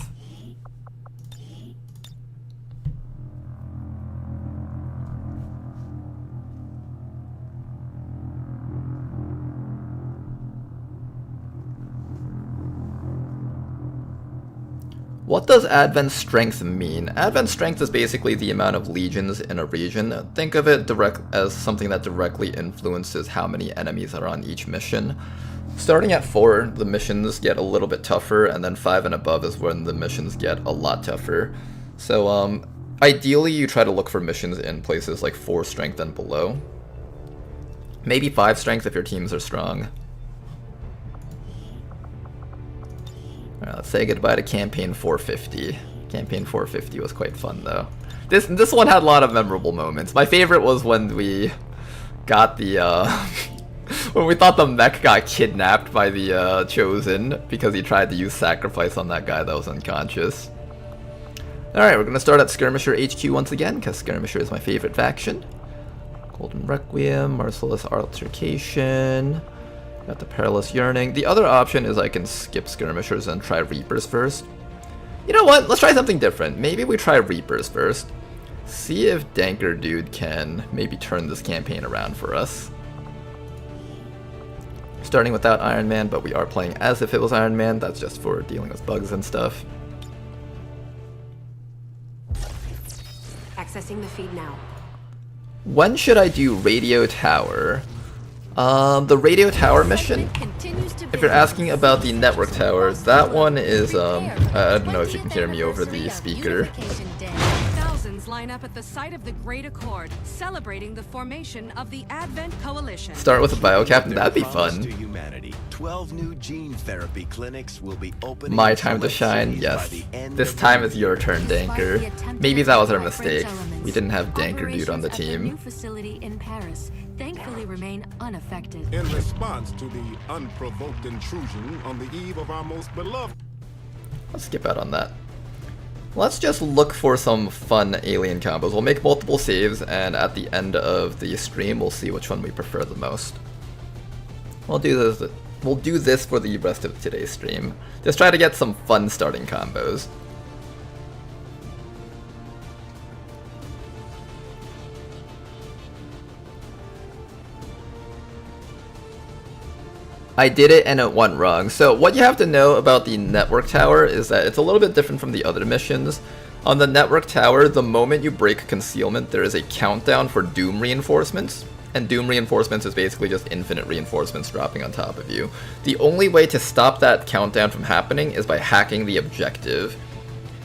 What does Advent Strength mean? Advent Strength is basically the amount of legions in a region. Think of it as something that directly influences how many enemies are on each mission. Starting at 4, the missions get a little bit tougher, and then 5 and above is when the missions get a lot tougher. So ideally you try to look for missions in places like 4 strength and below. Maybe 5 strength if your teams are strong. Alright, let's say goodbye to Campaign 450. Campaign 450 was quite fun, though. This one had a lot of memorable moments. My favorite was when we got the, when we thought the mech got kidnapped by the, Chosen, because he tried to use Sacrifice on that guy that was unconscious. Alright, we're gonna start at Skirmisher HQ once again, because Skirmisher is my favorite faction. Golden Requiem, Merciless Altercation... Got the Perilous Yearning. The other option is I can skip Skirmishers and try Reapers first. You know what? Let's try something different. Maybe we try Reapers first. See if Danker Dude can maybe turn this campaign around for us. Starting without Iron Man, but we are playing as if it was Iron Man. That's just for dealing with bugs and stuff. Accessing the feed now. When should I do Radio Tower? The Radio Tower mission, if you're asking about the Network Tower, that one is, I don't know if you can hear me over the speaker. Thousands line up at the site of the Great Accord, celebrating the formation of the Advent Coalition. Start with a Biocaptain, that'd be fun. 12 new gene therapy clinics will be opening. My time to shine, yes. This time is your turn, Danker. Maybe that was our mistake. We didn't have Danker Dude on the team. Thankfully remain unaffected. In response to the unprovoked intrusion on the eve of our most beloved... Let's skip out on that. Let's just look for some fun alien combos. We'll make multiple saves, and at the end of the stream, we'll see which one we prefer the most. We'll do this for the rest of today's stream. Just try to get some fun starting combos. I did it and it went wrong. So what you have to know about the Network Tower is that it's a little bit different from the other missions. On the Network Tower, the moment you break concealment, there is a countdown for Doom reinforcements. And Doom reinforcements is basically just infinite reinforcements dropping on top of you. The only way to stop that countdown from happening is by hacking the objective.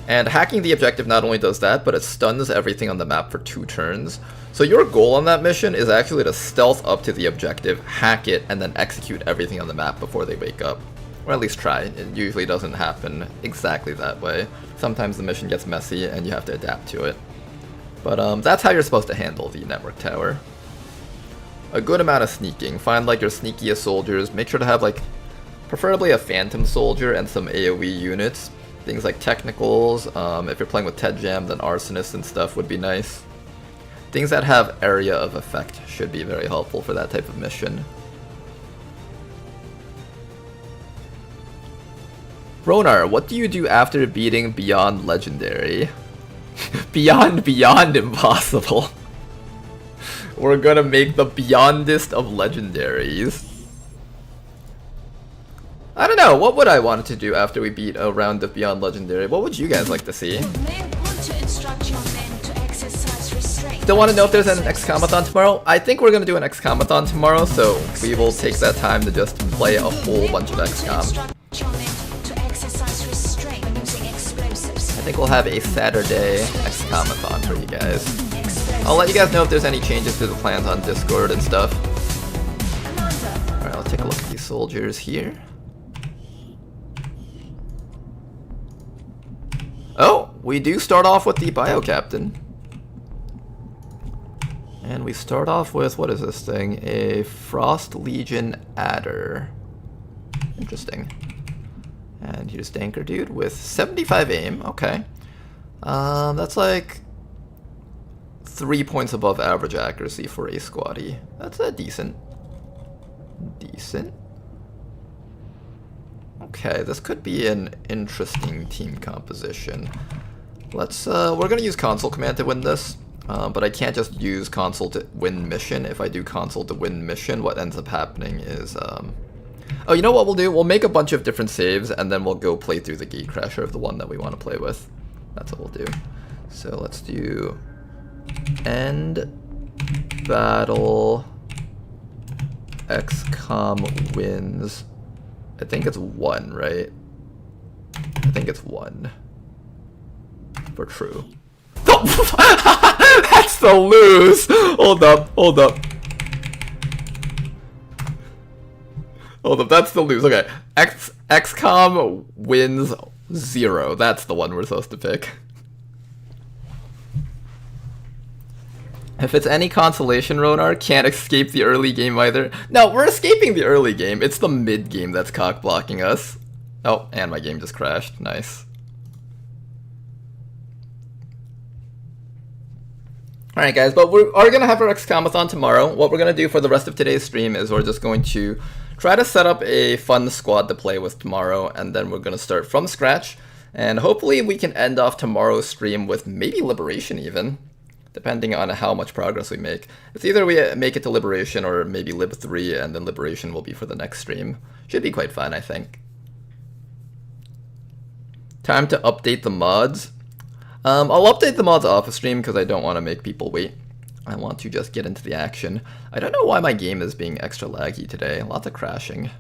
And hacking the objective not only does that, but it stuns everything on the map for 2 turns. So your goal on that mission is actually to stealth up to the objective, hack it, and then execute everything on the map before they wake up. Or at least try. It usually doesn't happen exactly that way. Sometimes the mission gets messy and you have to adapt to it. But that's how you're supposed to handle the Network Tower. A good amount of sneaking. Find like your sneakiest soldiers. Make sure to have like preferably a Phantom Soldier and some AoE units. Things like Technicals. If you're playing with Ted Jam, then Arsonists and stuff would be nice. Things that have area of effect should be very helpful for that type of mission. Ronar, what do you do after beating Beyond Legendary? Beyond impossible. We're gonna make the Beyondest of Legendaries. I don't know, what would I want to do after we beat a round of Beyond Legendary? What would you guys like to see? Still want to know if there's an XCOM-a-thon tomorrow? I think we're going to do an XCOM-a-thon tomorrow, so we will take that time to just play a whole bunch of XCOM. I think we'll have a Saturday XCOM-a-thon for you guys. I'll let you guys know if there's any changes to the plans on Discord and stuff. Alright, let's take a look at these soldiers here. we do start off with the bio captain. And we start off with, what is this thing? A Frost Legion Adder. Interesting. And here's Danker Dude with 75 aim. Okay. That's like 3 points above average accuracy for a squatty. That's a decent. Okay, this could be an interesting team composition. Let's, we're gonna use console command to win this, but I can't just use console to win mission. If I do console to win mission, what ends up happening is, oh, you know what we'll do? We'll make a bunch of different saves, and then we'll go play through the Gatecrasher of the one that we want to play with. That's what we'll do. So let's do end battle XCOM wins. I think it's 1, right? I think it's 1. For true. That's the lose! Hold up. Hold up, that's the lose. Okay. XCOM wins 0. That's the one we're supposed to pick. If it's any consolation, Ronar, can't escape the early game either. No, we're escaping the early game. It's the mid game that's cock blocking us. Oh, and my game just crashed. Nice. Alright guys, but we are going to have our XCOM-a-thon tomorrow. What we're going to do for the rest of today's stream is we're just going to try to set up a fun squad to play with tomorrow, and then we're going to start from scratch. And hopefully we can end off tomorrow's stream with maybe Liberation even, depending on how much progress we make. It's either we make it to Liberation or maybe Lib 3, and then Liberation will be for the next stream. Should be quite fun, I think. Time to update the mods. I'll update the mods off of stream because I don't want to make people wait. I want to just get into the action. I don't know why my game is being extra laggy today. Lots of crashing.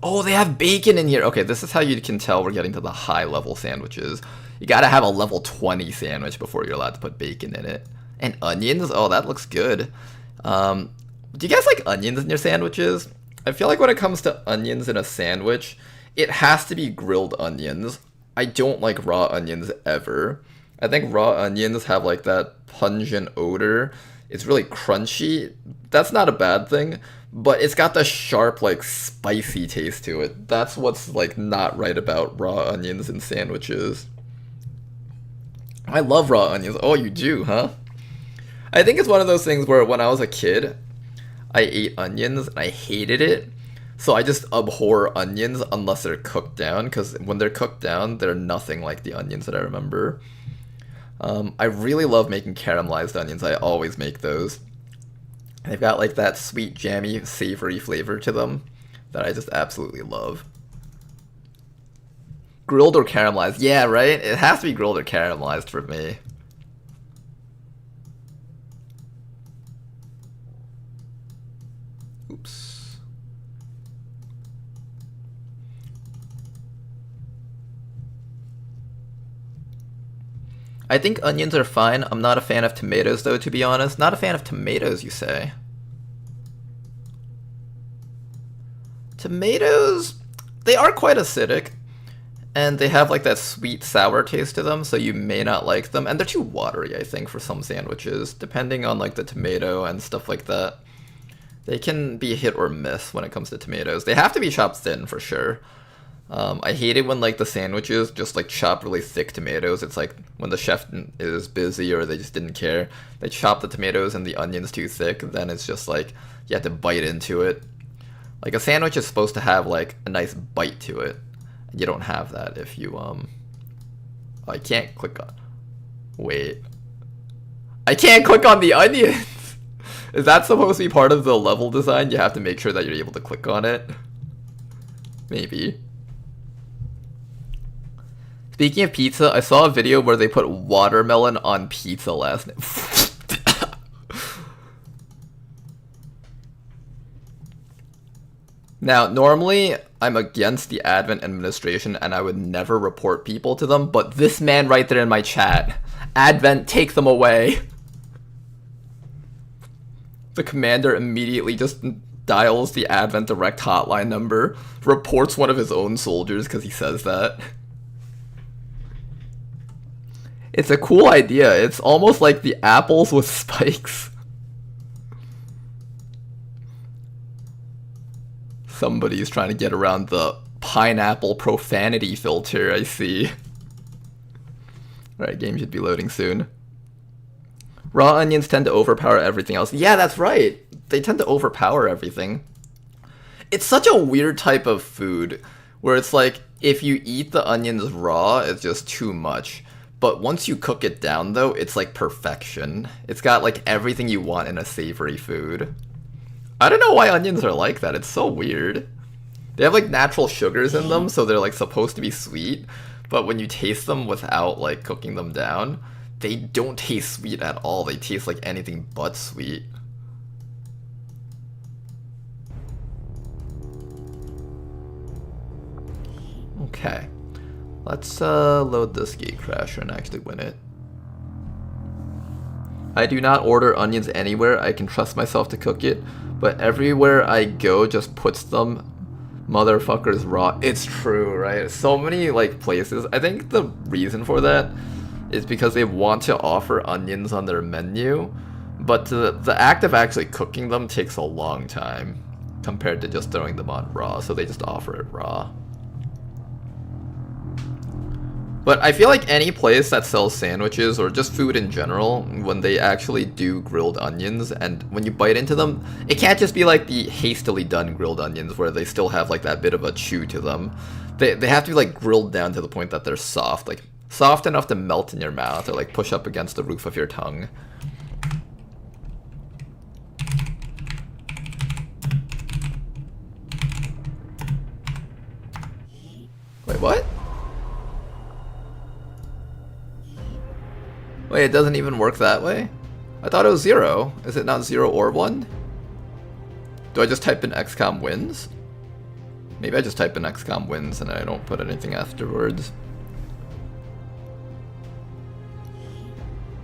Oh, they have bacon in here. Okay, this is how you can tell we're getting to the high level sandwiches. You gotta have a level 20 sandwich before you're allowed to put bacon in it. And onions? Oh, that looks good. Do you guys like onions in your sandwiches? I feel like when it comes to onions in a sandwich, it has to be grilled onions. I don't like raw onions ever. I think raw onions have like that pungent odor. It's really crunchy. That's not a bad thing, but it's got the sharp, like, spicy taste to it. That's what's, like, not right about raw onions in sandwiches. I love raw onions. Oh, you do, huh? I think it's one of those things where when I was a kid, I ate onions and I hated it. So I just abhor onions unless they're cooked down, because when they're cooked down, they're nothing like the onions that I remember. I really love making caramelized onions. I always make those. They've got like that sweet, jammy, savory flavor to them that I just absolutely love. Grilled or caramelized? Yeah, right? It has to be grilled or caramelized for me. Oops. I think onions are fine. I'm not a fan of tomatoes, though, to be honest. Not a fan of tomatoes, you say? Tomatoes, they are quite acidic. And they have, like, that sweet, sour taste to them, so you may not like them. And they're too watery, I think, for some sandwiches. Depending on, like, the tomato and stuff like that. They can be hit or miss when it comes to tomatoes. They have to be chopped thin, for sure. I hate it when, like, the sandwiches just, like, chop really thick tomatoes. It's like when the chef is busy or they just didn't care. They chop the tomatoes and the onions too thick, then it's just, like, you have to bite into it. Like, a sandwich is supposed to have, like, a nice bite to it. And you don't have that if you, Oh, I can't click on... Wait. I can't click on the onions! Is that supposed to be part of the level design? You have to make sure that you're able to click on it? Maybe. Speaking of pizza, I saw a video where they put watermelon on pizza last night. Now, normally, I'm against the Advent administration and I would never report people to them, but this man right there in my chat, Advent, take them away. The commander immediately just dials the Advent direct hotline number, reports one of his own soldiers because he says that. It's a cool idea. It's almost like the apples with spikes. Somebody's trying to get around the pineapple profanity filter, I see. Alright, game should be loading soon. Raw onions tend to overpower everything else. Yeah, that's right. They tend to overpower everything. It's such a weird type of food where it's like, if you eat the onions raw, it's just too much. But once you cook it down though, it's like perfection. It's got like everything you want in a savory food. I don't know why onions are like that. It's so weird. They have like natural sugars in them, so they're like supposed to be sweet. But when you taste them without like cooking them down, they don't taste sweet at all. They taste like anything but sweet. Okay. Let's load this gate crasher and actually win it. I do not order onions anywhere. I can trust myself to cook it, but everywhere I go just puts them motherfuckers raw. It's true, right? So many like places. I think the reason for that is because they want to offer onions on their menu, but the act of actually cooking them takes a long time compared to just throwing them on raw, so they just offer it raw. But I feel like any place that sells sandwiches or just food in general, when they actually do grilled onions, and when you bite into them, it can't just be like the hastily done grilled onions where they still have like that bit of a chew to them. They have to be like grilled down to the point that they're soft, like soft enough to melt in your mouth or like push up against the roof of your tongue. Wait, what? Wait, it doesn't even work that way? I thought it was 0. Is it not 0 or 1? Do I just type in XCOM wins? Maybe I just type in XCOM wins and I don't put anything afterwards.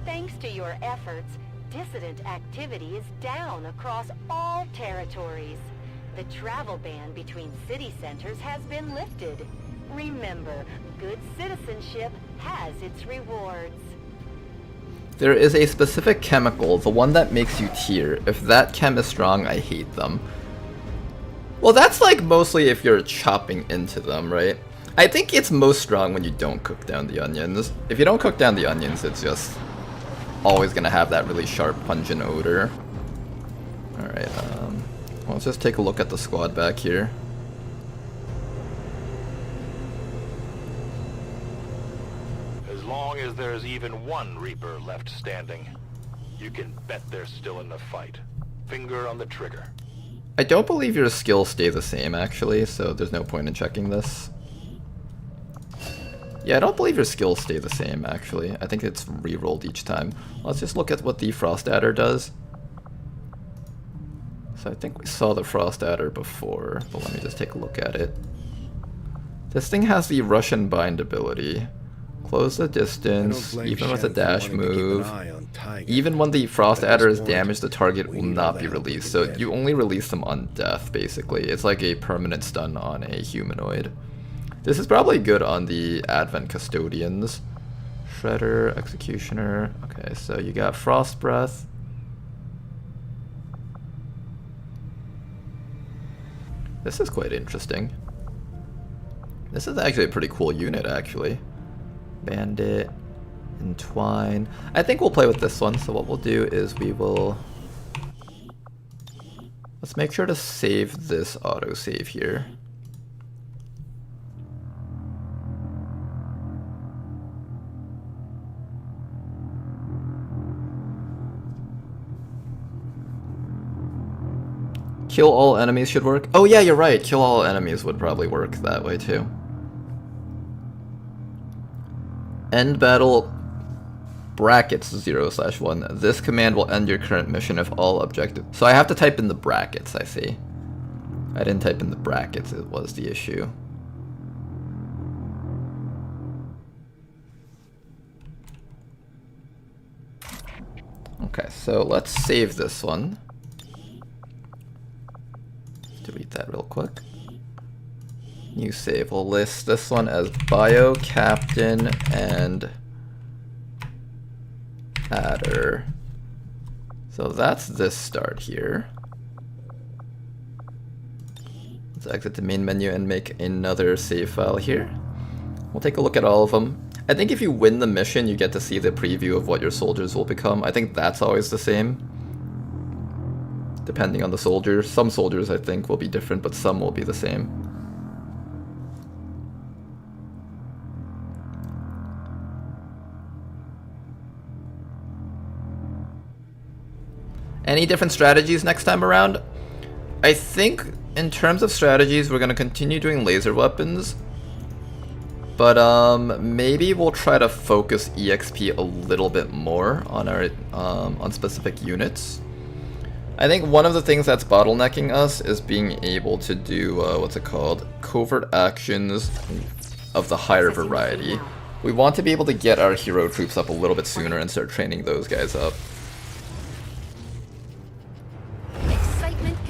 Thanks to your efforts, dissident activity is down across all territories. The travel ban between city centers has been lifted. Remember, good citizenship has its rewards. There is a specific chemical, the one that makes you tear. If that chem is strong, I hate them. Well, that's like mostly if you're chopping into them, right? I think it's most strong when you don't cook down the onions. If you don't cook down the onions, it's just always gonna have that really sharp, pungent odor. Alright, let's just take a look at the squad back here. As long as there's even one Reaper left standing, you can bet they're still in the fight. Finger on the trigger. I don't believe your skills stay the same, actually, so there's no point in checking this. Yeah, I don't believe your skills stay the same, actually. I think it's re-rolled each time. Let's just look at what the Frost Adder does. So I think we saw the Frost Adder before, but let me just take a look at it. This thing has the Russian Bind ability. Close the distance, even with a dash move. Even when the Frost Adder is damaged, the target will not be released. So you only release them on death, basically. It's like a permanent stun on a humanoid. This is probably good on the Advent Custodians. Shredder, Executioner. Okay, so you got Frost Breath. This is quite interesting. This is actually a pretty cool unit, actually. Bandit, Entwine. I think we'll play with this one, so what we'll do is we will... Let's make sure to save this autosave here. Kill all enemies should work. Oh yeah, you're right. Kill all enemies would probably work that way too. End battle brackets 0/1. This command will end your current mission if all objectives. So I have to type in the brackets, I see. I didn't type in the brackets, it was the issue. Okay, so let's save this one. Delete that real quick. New save. We'll list this one as Bio Captain and adder. So that's this start here. Let's exit the main menu and make another save file here. We'll take a look at all of them. I think if you win the mission, you get to see the preview of what your soldiers will become. I think that's always the same, depending on the soldier. Some soldiers I think will be different, but some will be the same. Any different strategies next time around? I think in terms of strategies, we're going to continue doing laser weapons. But maybe we'll try to focus EXP a little bit more on our on specific units. I think one of the things that's bottlenecking us is being able to do what's it called? Covert actions of the higher variety. We want to be able to get our hero troops up a little bit sooner and start training those guys up.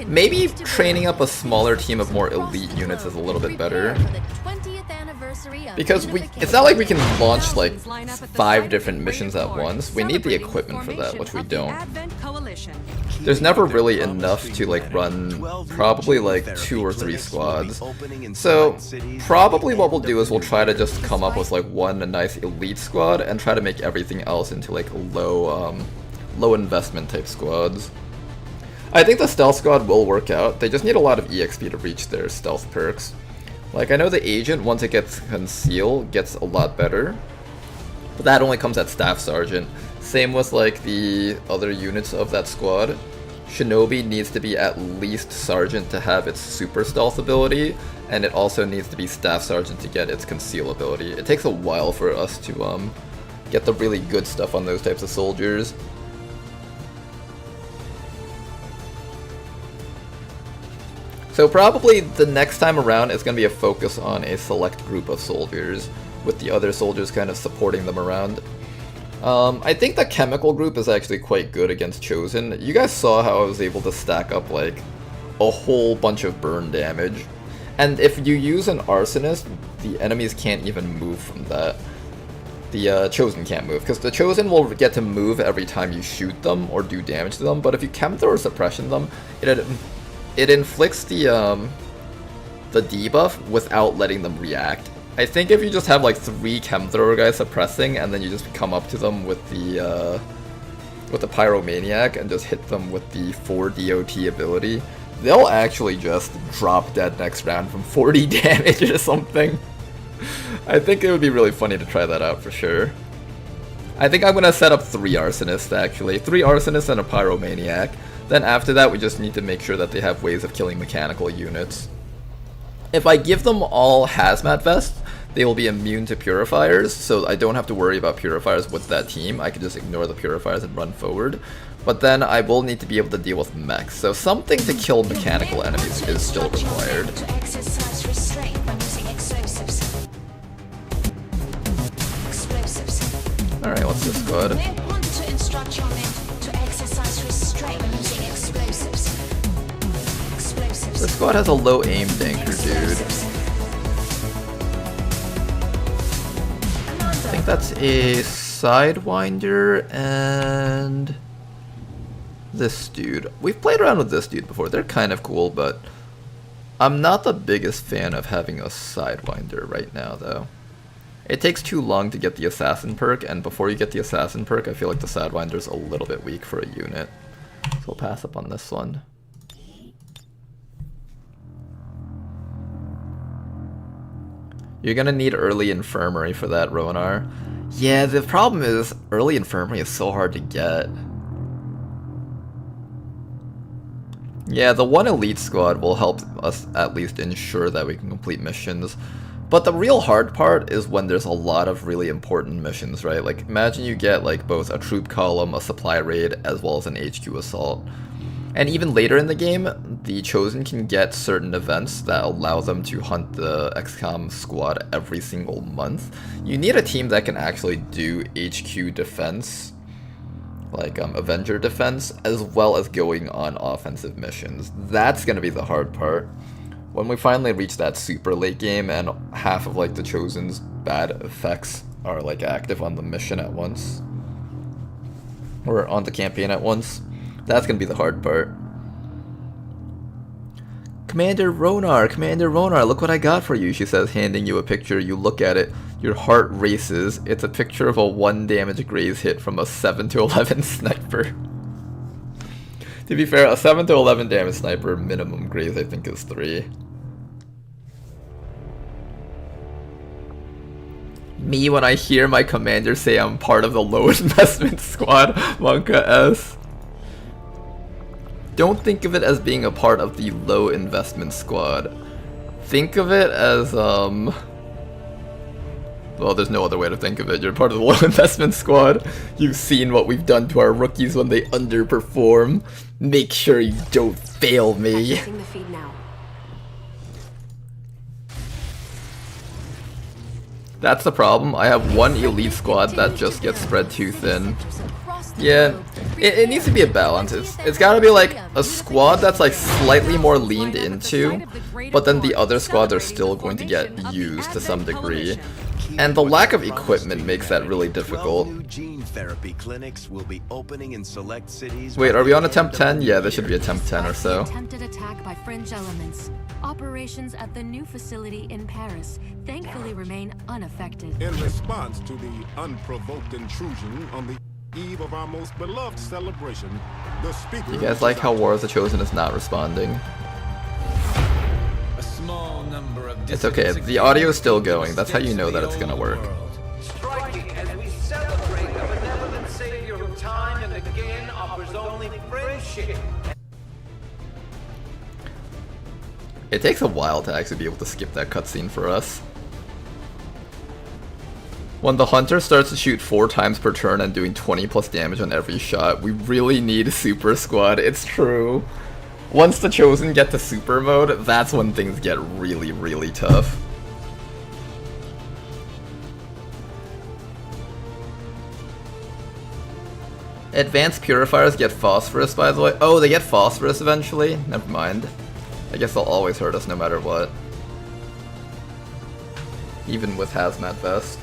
Maybe training up a smaller team of more elite units is a little bit better. Because it's not like we can launch like 5 different missions at once. We need the equipment for that, which we don't. There's never really enough to like run probably like 2 or 3 squads. So probably what we'll do is we'll try to just come up with like one nice elite squad and try to make everything else into like low investment type squads. I think the stealth squad will work out. They just need a lot of EXP to reach their stealth perks. Like, I know the agent, once it gets conceal, gets a lot better. But that only comes at staff sergeant. Same with, like, the other units of that squad. Shinobi needs to be at least sergeant to have its super stealth ability. And it also needs to be staff sergeant to get its conceal ability. It takes a while for us to get the really good stuff on those types of soldiers. So probably the next time around is going to be a focus on a select group of soldiers, with the other soldiers kind of supporting them around. I think the chemical group is actually quite good against Chosen. You guys saw how I was able to stack up like a whole bunch of burn damage. And if you use an arsonist, the enemies can't even move from that. The Chosen can't move, because the Chosen will get to move every time you shoot them or do damage to them, but if you chem throw or suppression them, it inflicts the debuff without letting them react. I think if you just have like 3 chem thrower guys suppressing, and then you just come up to them with the pyromaniac and just hit them with the 4 DOT ability, they'll actually just drop dead next round from 40 damage or something. I think it would be really funny to try that out for sure. I think I'm gonna set up 3 arsonists actually, 3 arsonists and a pyromaniac. Then after that, we just need to make sure that they have ways of killing mechanical units. If I give them all hazmat vests, they will be immune to purifiers, so I don't have to worry about purifiers with that team. I can just ignore the purifiers and run forward. But then I will need to be able to deal with mechs, so something to kill mechanical enemies is still required. Alright, what's this squad? This squad has a low aim tanker, dude. I think that's a Sidewinder and this dude. We've played around with this dude before. They're kind of cool, but I'm not the biggest fan of having a Sidewinder right now, though. It takes too long to get the Assassin perk, and before you get the Assassin perk, I feel like the Sidewinder's a little bit weak for a unit. So we'll pass up on this one. You're gonna need early infirmary for that, Ronar. Yeah, the problem is early infirmary is so hard to get. Yeah, the 1 elite squad will help us at least ensure that we can complete missions. But the real hard part is when there's a lot of really important missions, right? Like, imagine you get like both a troop column, a supply raid, as well as an HQ assault. And even later in the game, the Chosen can get certain events that allow them to hunt the XCOM squad every single month. You need a team that can actually do HQ defense, like Avenger defense, as well as going on offensive missions. That's gonna be the hard part. When we finally reach that super late game and half of like the Chosen's bad effects are like active on the mission at once. Or on the campaign at once. That's gonna be the hard part. Commander Ronar, look what I got for you, she says, handing you a picture. You look at it, your heart races. It's a picture of a 1 damage graze hit from a 7 to 11 sniper. To be fair, a 7 to 11 damage sniper minimum graze I think is 3. Me when I hear my commander say I'm part of the low investment squad, Monka S. Don't think of it as being a part of the low investment squad. Think of it as, well, there's no other way to think of it. You're part of the low investment squad. You've seen what we've done to our rookies when they underperform. Make sure you don't fail me. Accessing the feed now. That's the problem. I have one elite squad that just gets spread too thin. Yeah, it needs to be a balance. It's gotta be like a squad that's like slightly more leaned into, but then the other squads are still going to get used to some degree. And the lack of equipment makes that really difficult. New gene therapy clinics will be opening in select cities. Wait, are we on attempt 10? Yeah, there should be attempt 10 or so. Attempted attack by fringe elements. Operations at the new facility in Paris thankfully remain unaffected. In response to the unprovoked intrusion on the eve of our most beloved celebration, the speaker... You guys like how War of the Chosen is not responding? A small number of it's okay, the audio is still going. That's how you know that it's gonna work. Striking as we celebrate the benevolent savior of time and again offers only friendship. It takes a while to actually be able to skip that cutscene for us. When the hunter starts to shoot 4 times per turn and doing 20 plus damage on every shot, we really need a super squad. It's true. Once the Chosen get to super mode, that's when things get really, really tough. Advanced purifiers get phosphorus, by the way. Oh, they get phosphorus eventually? Never mind. I guess they'll always hurt us no matter what. Even with hazmat vest.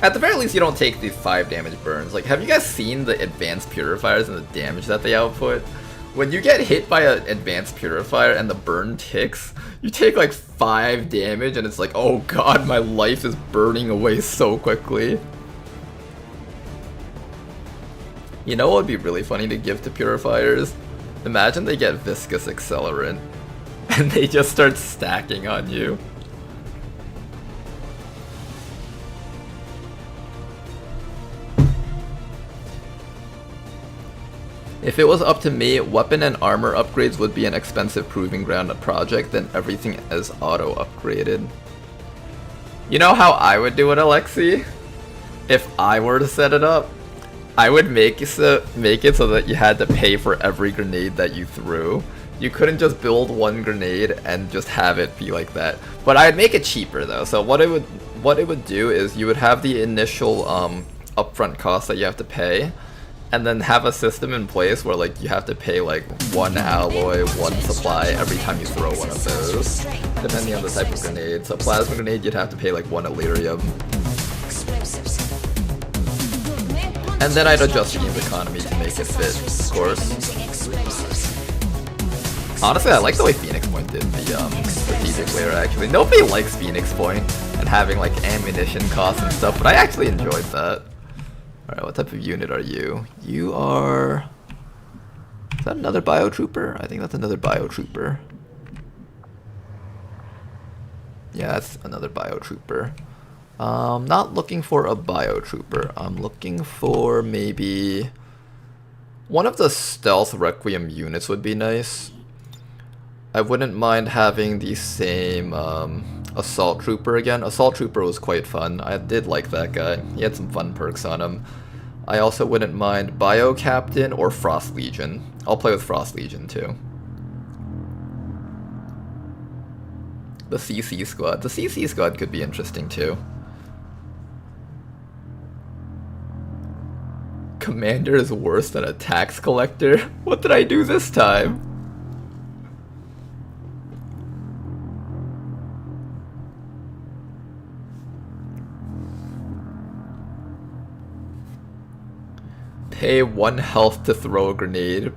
At the very least, you don't take these 5 damage burns. Like, have you guys seen the advanced purifiers and the damage that they output? When you get hit by an advanced purifier and the burn ticks, you take like 5 damage and it's like, oh god, my life is burning away so quickly. You know what would be really funny to give to purifiers? Imagine they get viscous accelerant and they just start stacking on you. If it was up to me, weapon and armor upgrades would be an expensive proving ground project, then everything is auto upgraded. You know how I would do it, Alexi? If I were to set it up, I would make it so that you had to pay for every grenade that you threw. You couldn't just build 1 grenade and just have it be like that. But I'd make it cheaper though. So what it would do is you would have the initial upfront cost that you have to pay, and then have a system in place where like you have to pay like 1 alloy, 1 supply every time you throw one of those, depending on the type of grenade. So plasma grenade, you'd have to pay like 1 Illyrium. And then I'd adjust the game's economy to make it fit, of course. Honestly, I like the way Phoenix Point did the strategic layer actually. Nobody likes Phoenix Point and having like ammunition costs and stuff, but I actually enjoyed that. Alright, what type of unit are you? You are... Is that another biotrooper? I think that's another biotrooper. Yeah, that's another biotrooper. Not looking for a biotrooper. I'm looking for maybe... one of the stealth Requiem units would be nice. I wouldn't mind having the same Assault Trooper again. Assault Trooper was quite fun. I did like that guy. He had some fun perks on him. I also wouldn't mind Bio Captain or Frost Legion. I'll play with Frost Legion too. The CC squad. The CC squad could be interesting too. Commander is worse than a tax collector? What did I do this time? Pay 1 health to throw a grenade.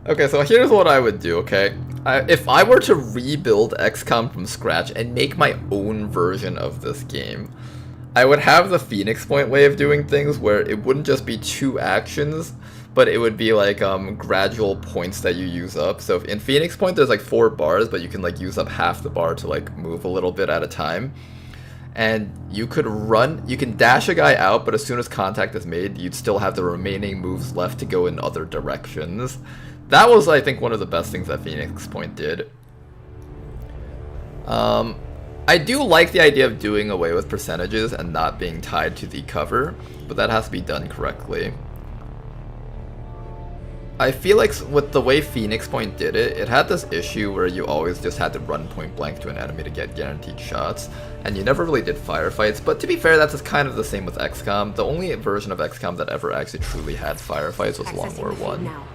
Okay, so here's what I would do, okay? If I were to rebuild XCOM from scratch and make my own version of this game, I would have the Phoenix Point way of doing things where it wouldn't just be 2 actions, but it would be like gradual points that you use up. So if in Phoenix Point there's like 4 bars, but you can like use up half the bar to like move a little bit at a time. And you could run, you can dash a guy out, but as soon as contact is made, you'd still have the remaining moves left to go in other directions. That was, I think, one of the best things that Phoenix Point did. I do like the idea of doing away with percentages and not being tied to the cover, but that has to be done correctly. I feel like with the way Phoenix Point did it, it had this issue where you always just had to run point blank to an enemy to get guaranteed shots, and you never really did firefights, but to be fair, that's kind of the same with XCOM. The only version of XCOM that ever actually truly had firefights was Long War 1. Now.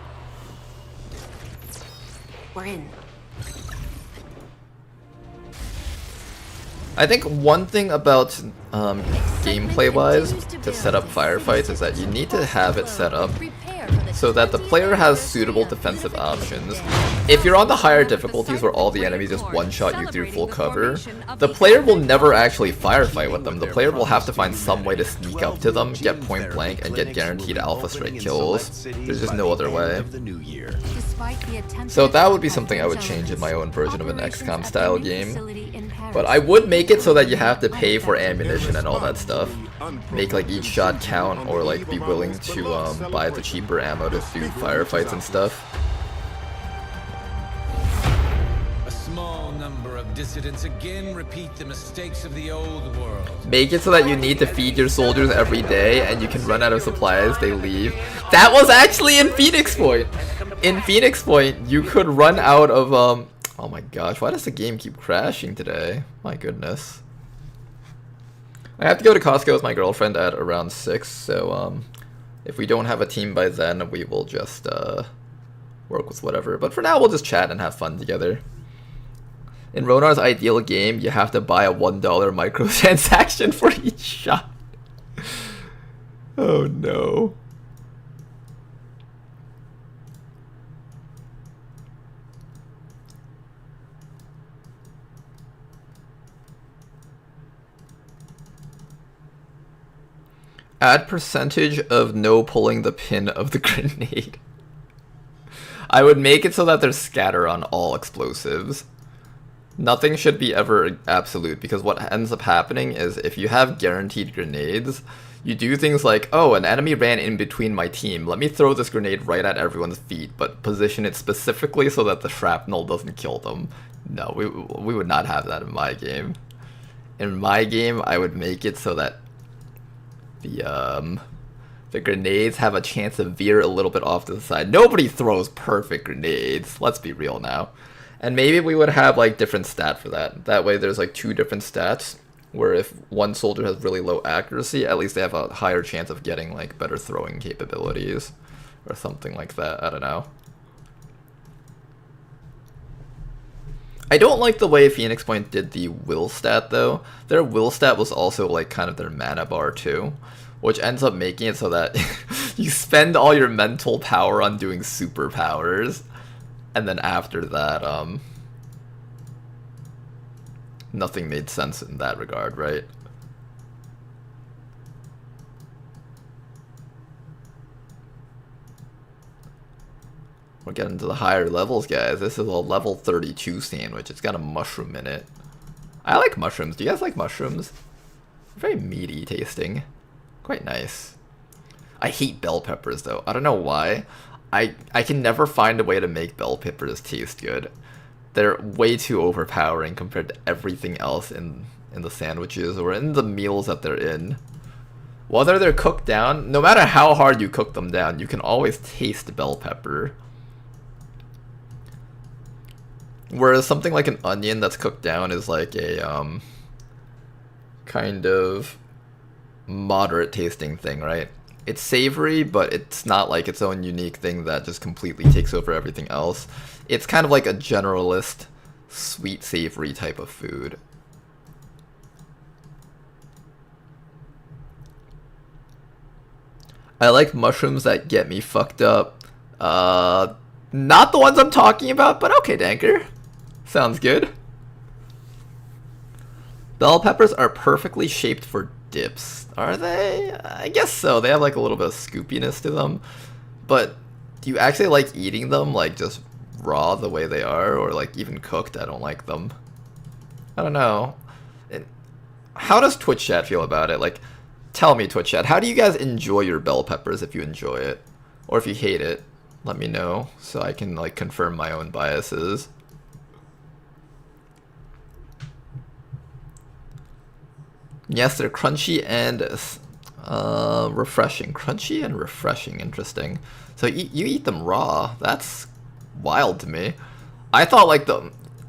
We're in. I think one thing about gameplay-wise to set up firefights is that you need to have it set up so that the player has suitable defensive options. If you're on the higher difficulties where all the enemies just one-shot you through full cover, the player will never actually firefight with them. The player will have to find some way to sneak up to them, get point blank, and get guaranteed alpha straight kills. There's just no other way. So that would be something I would change in my own version of an XCOM style game. But I would make it so that you have to pay for ammunition and all that stuff. Make like each shot count, or like be willing to buy the cheaper ammo to do firefights and stuff. A small number of dissidents again repeat the mistakes of the old world. Make it so that you need to feed your soldiers every day and you can run out of supplies, they leave. That was actually in Phoenix Point! In Phoenix Point, you could run out of oh my gosh, why does the game keep crashing today? My goodness. I have to go to Costco with my girlfriend at around 6, so if we don't have a team by then, we will just work with whatever. But for now, we'll just chat and have fun together. In Ronar's ideal game, you have to buy a $1 microtransaction for each shot. Oh no. Add percentage of no pulling the pin of the grenade. I would make it so that there's scatter on all explosives. Nothing should be ever absolute, because what ends up happening is if you have guaranteed grenades, you do things like, oh, an enemy ran in between my team, let me throw this grenade right at everyone's feet, but position it specifically so that the shrapnel doesn't kill them. No, we would not have that in my game. In my game, I would make it so that the grenades have a chance to veer a little bit off to the side. Nobody throws perfect grenades, let's be real now. And maybe we would have like different stat for that. That way there's like 2 different stats, where if one soldier has really low accuracy, at least they have a higher chance of getting like better throwing capabilities or something like that. I don't know. I don't like the way Phoenix Point did the will stat though. Their will stat was also like kind of their mana bar too, which ends up making it so that you spend all your mental power on doing superpowers, and then after that, nothing made sense in that regard, right? We're getting to the higher levels, guys. This is a level 32 sandwich. It's got a mushroom in it. I like mushrooms. Do you guys like mushrooms? Very meaty tasting. Quite nice. I hate bell peppers, though. I don't know why. I can never find a way to make bell peppers taste good. They're way too overpowering compared to everything else in the sandwiches or in the meals that they're in. Whether they're cooked down, no matter how hard you cook them down, you can always taste bell pepper. Whereas something like an onion that's cooked down is like a kind of moderate tasting thing, right? It's savory, but it's not like its own unique thing that just completely takes over everything else. It's kind of like a generalist, sweet savory type of food. I like mushrooms that get me fucked up. Not the ones I'm talking about, but okay, Danker. Sounds good. Bell peppers are perfectly shaped for dips. Are they? I guess so. They have like a little bit of scoopiness to them. But do you actually like eating them like just raw the way they are, or like even cooked? I don't like them. I don't know. How does Twitch chat feel about it? Like, tell me, Twitch chat, how do you guys enjoy your bell peppers if you enjoy it? Or if you hate it, let me know so I can like confirm my own biases. Yes, they're crunchy and refreshing. Crunchy and refreshing, interesting. So you eat them raw. That's wild to me. I thought like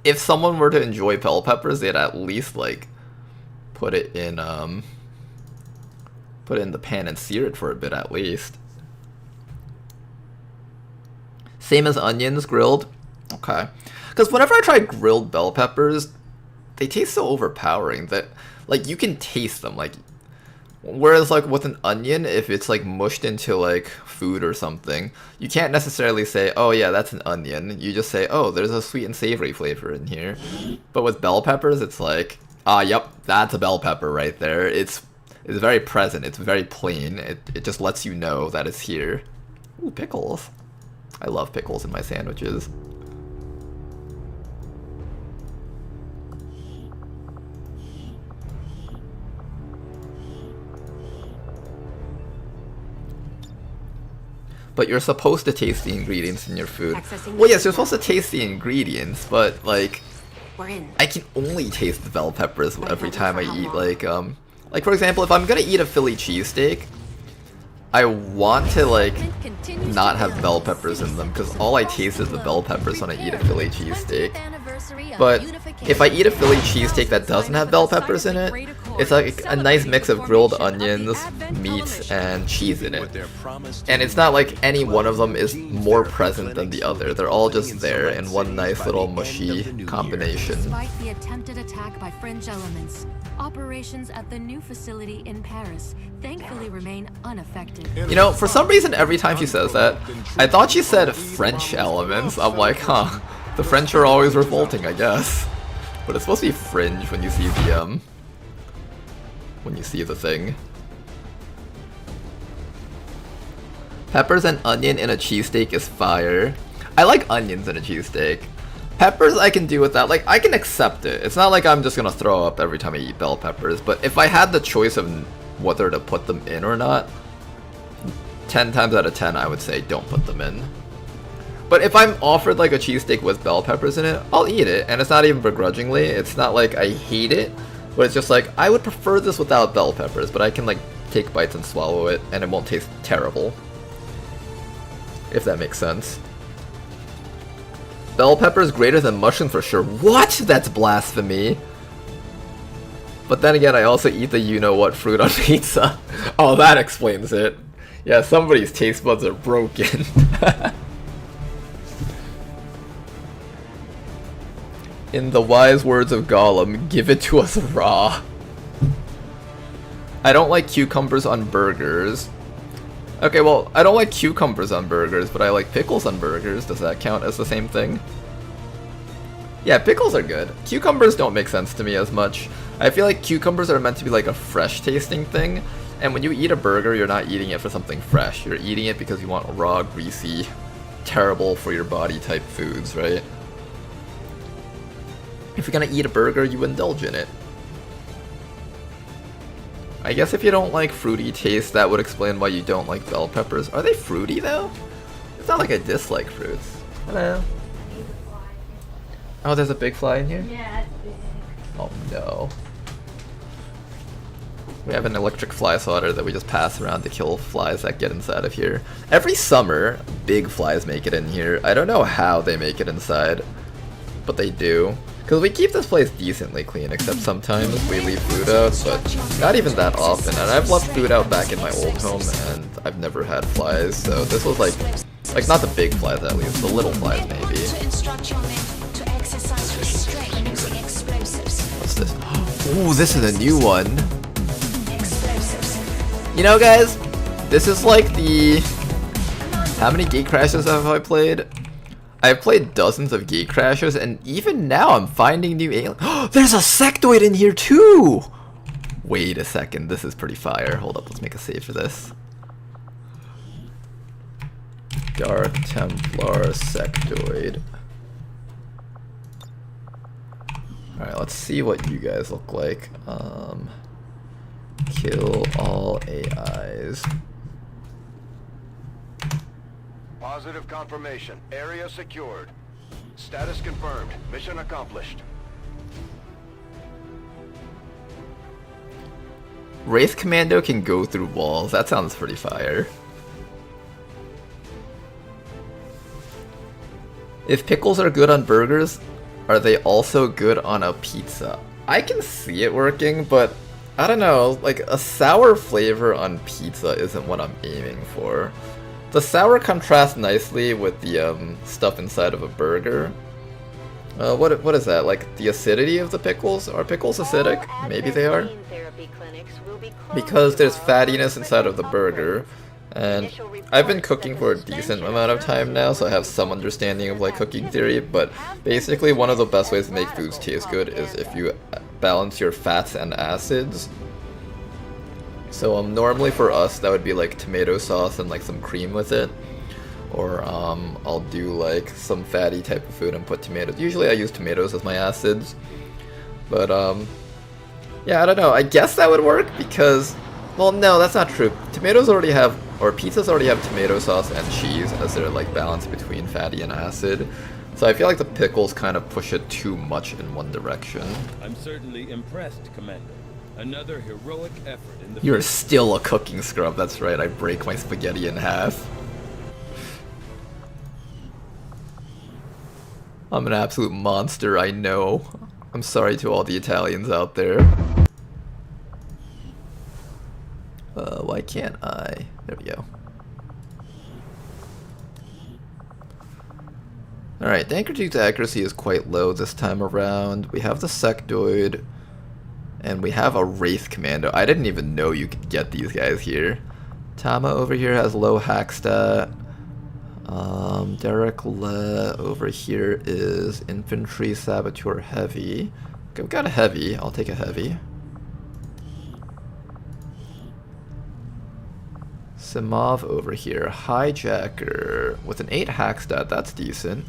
if someone were to enjoy bell peppers, they'd at least like put it in the pan and sear it for a bit at least. Same as onions grilled. Okay. Because whenever I try grilled bell peppers, they taste so overpowering that like you can taste them, like whereas like with an onion, if it's like mushed into like food or something, you can't necessarily say, oh yeah, that's an onion. You just say, oh, there's a sweet and savory flavor in here. But with bell peppers, it's like, yep, that's a bell pepper right there. It's very present. It's very plain. It just lets you know that it's here. Ooh, pickles. I love pickles in my sandwiches. But you're supposed to taste the ingredients in your food. Well, yes, you're supposed to taste the ingredients, but like, I can only taste the bell peppers every time I eat like for example, if I'm gonna eat a Philly cheesesteak, I want to like not have bell peppers in them because all I taste is the bell peppers when I eat a Philly cheesesteak. But if I eat a Philly cheesesteak that doesn't have bell peppers in it, it's like a nice mix of grilled onions, meat, and cheese in it. And it's not like any one of them is more present than the other. They're all just there in one nice little mushy combination. Despite the attempted attack by fringe elements, operations at the new facility in Paris thankfully remain unaffected. You know, for some reason every time she says that, I thought she said French elements. I'm like, huh, the French are always revolting, I guess. But it's supposed to be fringe when you see the thing. Peppers and onion in a cheesesteak is fire. I like onions in a cheesesteak. Peppers I can do without, like, I can accept it. It's not like I'm just gonna throw up every time I eat bell peppers, but if I had the choice of whether to put them in or not, 10 times out of 10 I would say don't put them in. But if I'm offered like a cheesesteak with bell peppers in it, I'll eat it, and it's not even begrudgingly. It's not like I hate it, but it's just like, I would prefer this without bell peppers, but I can like take bites and swallow it, and it won't taste terrible. If that makes sense. Bell peppers greater than mushrooms for sure. What? That's blasphemy. But then again, I also eat the you-know-what fruit on pizza. Oh, that explains it. Yeah, somebody's taste buds are broken. In the wise words of Gollum, give it to us raw. I don't like cucumbers on burgers. Okay, well, I don't like cucumbers on burgers, but I like pickles on burgers. Does that count as the same thing? Yeah, pickles are good. Cucumbers don't make sense to me as much. I feel like cucumbers are meant to be like a fresh tasting thing, and when you eat a burger, you're not eating it for something fresh. You're eating it because you want raw, greasy, terrible for your body type foods, right? If you're gonna eat a burger, you indulge in it. I guess if you don't like fruity taste, that would explain why you don't like bell peppers. Are they fruity though? It's not like I dislike fruits. Hello. Oh, there's a big fly in here? Yeah, it's big. Oh no. We have an electric fly swatter that we just pass around to kill flies that get inside of here. Every summer, big flies make it in here. I don't know how they make it inside, but they do. Because we keep this place decently clean, except sometimes we leave food out, but not even that often. And I've left food out back in my old home, and I've never had flies, so this was like not the big flies at least, the little flies maybe. What's this? Ooh, this is a new one. You know guys, This is like the... How many gate crashes have I played? I've played dozens of gate crashes, and even now I'm finding new aliens. There's a sectoid in here too! Wait a second, this is pretty fire. Hold up, let's make a save for this. Dark Templar sectoid. Alright, let's see what you guys look like. Kill all AIs. Positive confirmation. Area secured. Status confirmed. Mission accomplished. Wraith Commando can go through walls. That sounds pretty fire. If pickles are good on burgers, are they also good on a pizza? I can see it working, but I don't know, like a sour flavor on pizza isn't what I'm aiming for. The sour contrasts nicely with the stuff inside of a burger. What is that? Like the acidity of the pickles? Are pickles acidic? Maybe they are. Because there's fattiness inside of the burger. And I've been cooking for a decent amount of time now, so I have some understanding of like cooking theory, but basically one of the best ways to make foods taste good is if you balance your fats and acids. So normally for us that would be like tomato sauce and like some cream with it. Or I'll do like some fatty type of food and put tomatoes. Usually I use tomatoes as my acids. But yeah, I don't know. I guess that would work because, well, no, that's not true. Tomatoes already have, or pizzas already have tomato sauce and cheese as their like balance between fatty and acid. So I feel like the pickles kind of push it too much in one direction. I'm certainly impressed, Commander. Another heroic effort in the... You're still a cooking scrub, that's right. I break my spaghetti in half. I'm an absolute monster, I know. I'm sorry to all the Italians out there. Why can't I? There we go. Alright, the Anchor 2's accuracy is quite low this time around. We have the Sectoid, and we have a Wraith Commando. I didn't even know you could get these guys here. Tama over here has low hack stat. Derek Le over here is Infantry Saboteur Heavy. Okay, we've got a Heavy. I'll take a Heavy. Simov over here, Hijacker with an 8 hack stat. That's decent.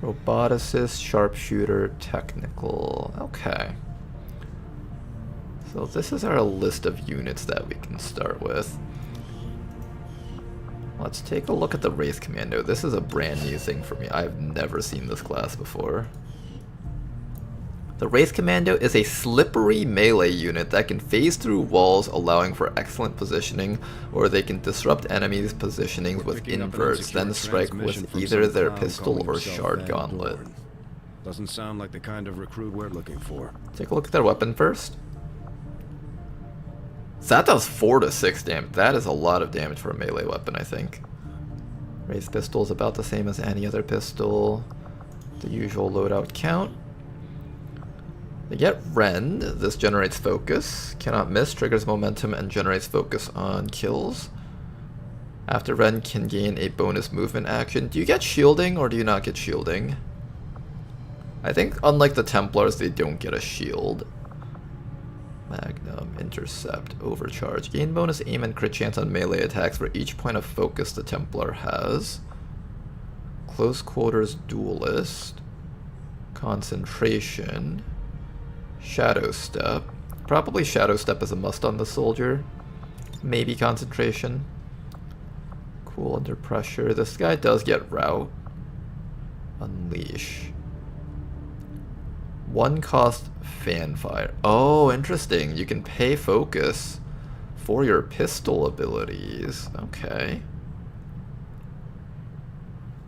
Roboticist, Sharpshooter, Technical. Okay. So this is our list of units that we can start with. Let's take a look at the Wraith Commando. This is a brand new thing for me. I've never seen this class before. The Wraith Commando is a slippery melee unit that can phase through walls, allowing for excellent positioning, or they can disrupt enemies' positionings with inverts, then strike with either their pistol or shard gauntlet. Doesn't sound like the kind of recruit we're looking for. Take a look at their weapon first. So that does 4 to 6 damage. That is a lot of damage for a melee weapon, I think. Wraith pistol is about the same as any other pistol. The usual loadout count. They get Rend. This generates focus. Cannot miss, triggers momentum, and generates focus on kills. After Rend can gain a bonus movement action. Do you get shielding or do you not get shielding? I think unlike the Templars, they don't get a shield. Magnum, Intercept, Overcharge. Gain bonus aim and crit chance on melee attacks for each point of focus the Templar has. Close Quarters Duelist. Concentration. Shadow Step. Probably Shadow Step is a must on the soldier. Maybe Concentration. Cool under pressure. This guy does get Rout. Unleash. 1 cost Fanfire. Oh, interesting. You can pay focus for your pistol abilities. Okay.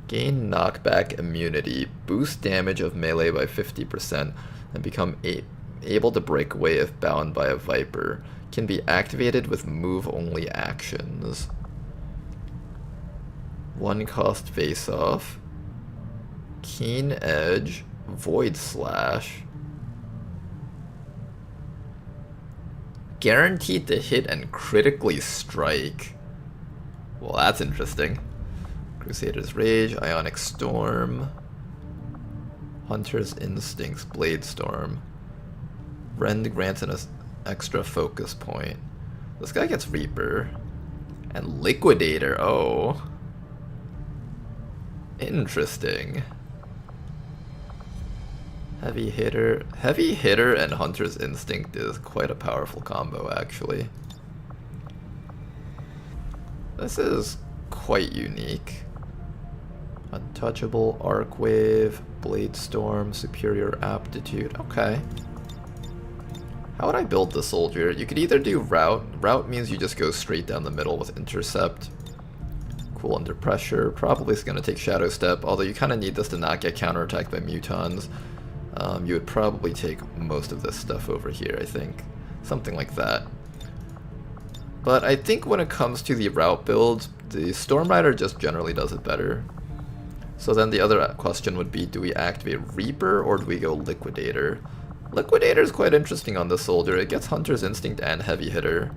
Gain knockback immunity. Boost damage of melee by 50% and become able to break away if bound by a Viper. Can be activated with move-only actions. 1 cost face-off. Keen Edge. Void Slash. Guaranteed to hit and critically strike. Well, that's interesting. Crusader's Rage, Ionic Storm, Hunter's Instincts, Blade Storm. Rend grants an extra focus point. This guy gets Reaper. And Liquidator, oh. Interesting. Heavy Hitter and Hunter's Instinct is quite a powerful combo, actually. This is quite unique. Untouchable, Arc Wave, Blade Storm, Superior Aptitude. Okay. How would I build the soldier? You could either do Route. Route means you just go straight down the middle with Intercept. Cool under pressure. Probably is going to take Shadow Step, although you kind of need this to not get counterattacked by Mutons. You would probably take most of this stuff over here, I think. Something like that. But I think when it comes to the route build, the Storm Rider just generally does it better. So then the other question would be, do we activate Reaper or do we go Liquidator? Liquidator is quite interesting on this soldier. It gets Hunter's Instinct and Heavy Hitter.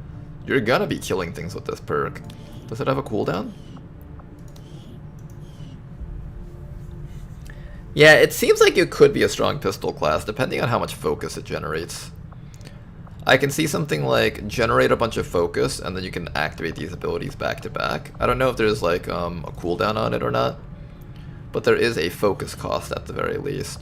You're gonna be killing things with this perk. Does it have a cooldown? Yeah, it seems like it could be a strong pistol class, depending on how much focus it generates. I can see something like generate a bunch of focus, and then you can activate these abilities back to back. I don't know if there's like a cooldown on it or not, but there is a focus cost at the very least.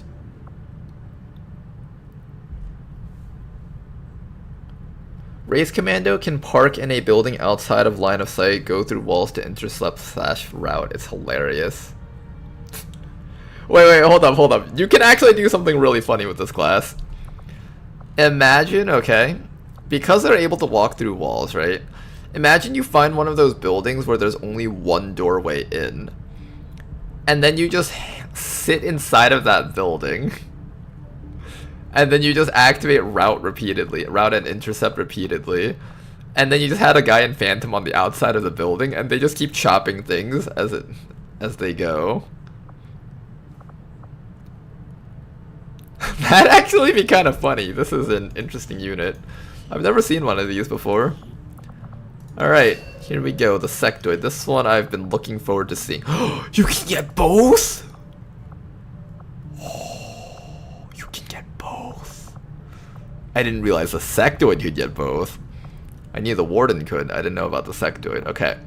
Race Commando can park in a building outside of line of sight, go through walls to intercept / route. It's hilarious. Wait, hold up. You can actually do something really funny with this class. Imagine, okay, because they're able to walk through walls, right? Imagine you find one of those buildings where there's only one doorway in. And then you just sit inside of that building. And then you just activate route repeatedly, route and intercept repeatedly. And then you just had a guy in Phantom on the outside of the building, and they just keep chopping things as they go. That'd actually be kind of funny. This is an interesting unit. I've never seen one of these before. Alright, here we go, the Sectoid. This one I've been looking forward to seeing. You can get both? Oh, you can get both. I didn't realize the Sectoid could get both. I knew the Warden could. I didn't know about the Sectoid. Okay.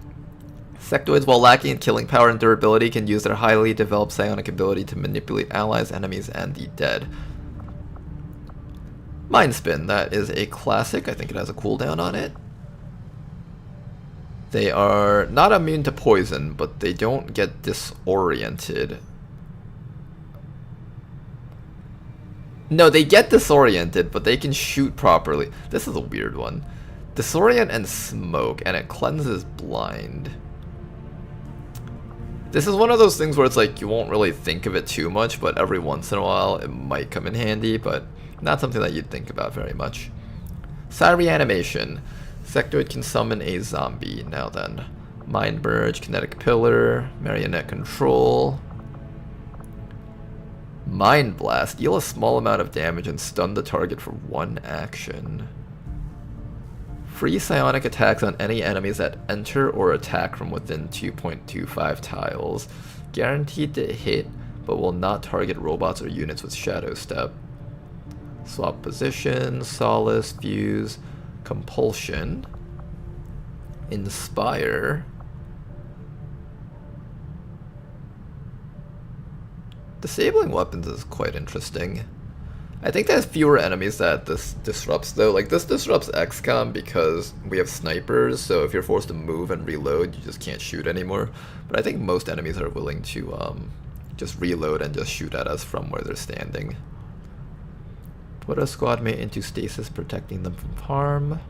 Sectoids, while lacking in killing power and durability, can use their highly developed psionic ability to manipulate allies, enemies, and the dead. Mind Spin, that is a classic. I think it has a cooldown on it. They are not immune to poison, but they don't get disoriented. No, they get disoriented, but they can shoot properly. This is a weird one. Disorient and Smoke, and it cleanses blind. This is one of those things where it's like you won't really think of it too much, but every once in a while it might come in handy, but not something that you'd think about very much. Reanimation. Sectoid can summon a zombie. Now then. Mind Merge, Kinetic Pillar, Marionette Control. Mind Blast. Deal a small amount of damage and stun the target for 1 action. Free psionic attacks on any enemies that enter or attack from within 2.25 tiles. Guaranteed to hit, but will not target robots or units with Shadow Step. Swap position, Solace, Fuse, Compulsion, Inspire. Disabling weapons is quite interesting. I think there's fewer enemies that this disrupts though. Like this disrupts XCOM because we have snipers, so if you're forced to move and reload, you just can't shoot anymore. But I think most enemies are willing to just reload and just shoot at us from where they're standing. Put a squad mate into stasis, protecting them from harm.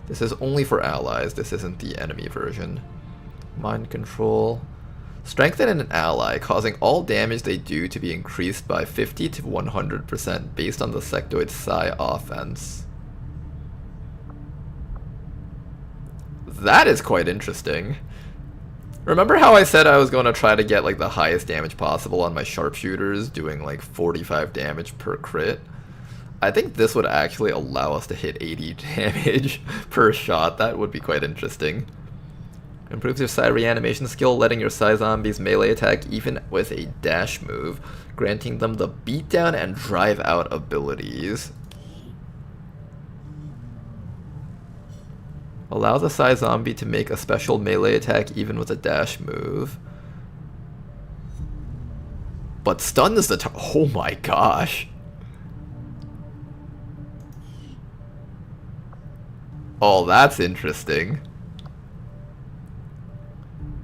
This is only for allies, this isn't the enemy version. Mind Control. Strengthen an ally, causing all damage they do to be increased by 50 to 100% based on the Sectoid's psi offense. That is quite interesting. Remember how I said I was going to try to get like the highest damage possible on my sharpshooters, doing like 45 damage per crit? I think this would actually allow us to hit 80 damage per shot. That would be quite interesting. Improves your Psi reanimation skill, letting your Psi zombies melee attack even with a dash move, granting them the beatdown and drive out abilities. Allow the Psi zombie to make a special melee attack even with a dash move. But stun is the oh my gosh. Oh, that's interesting.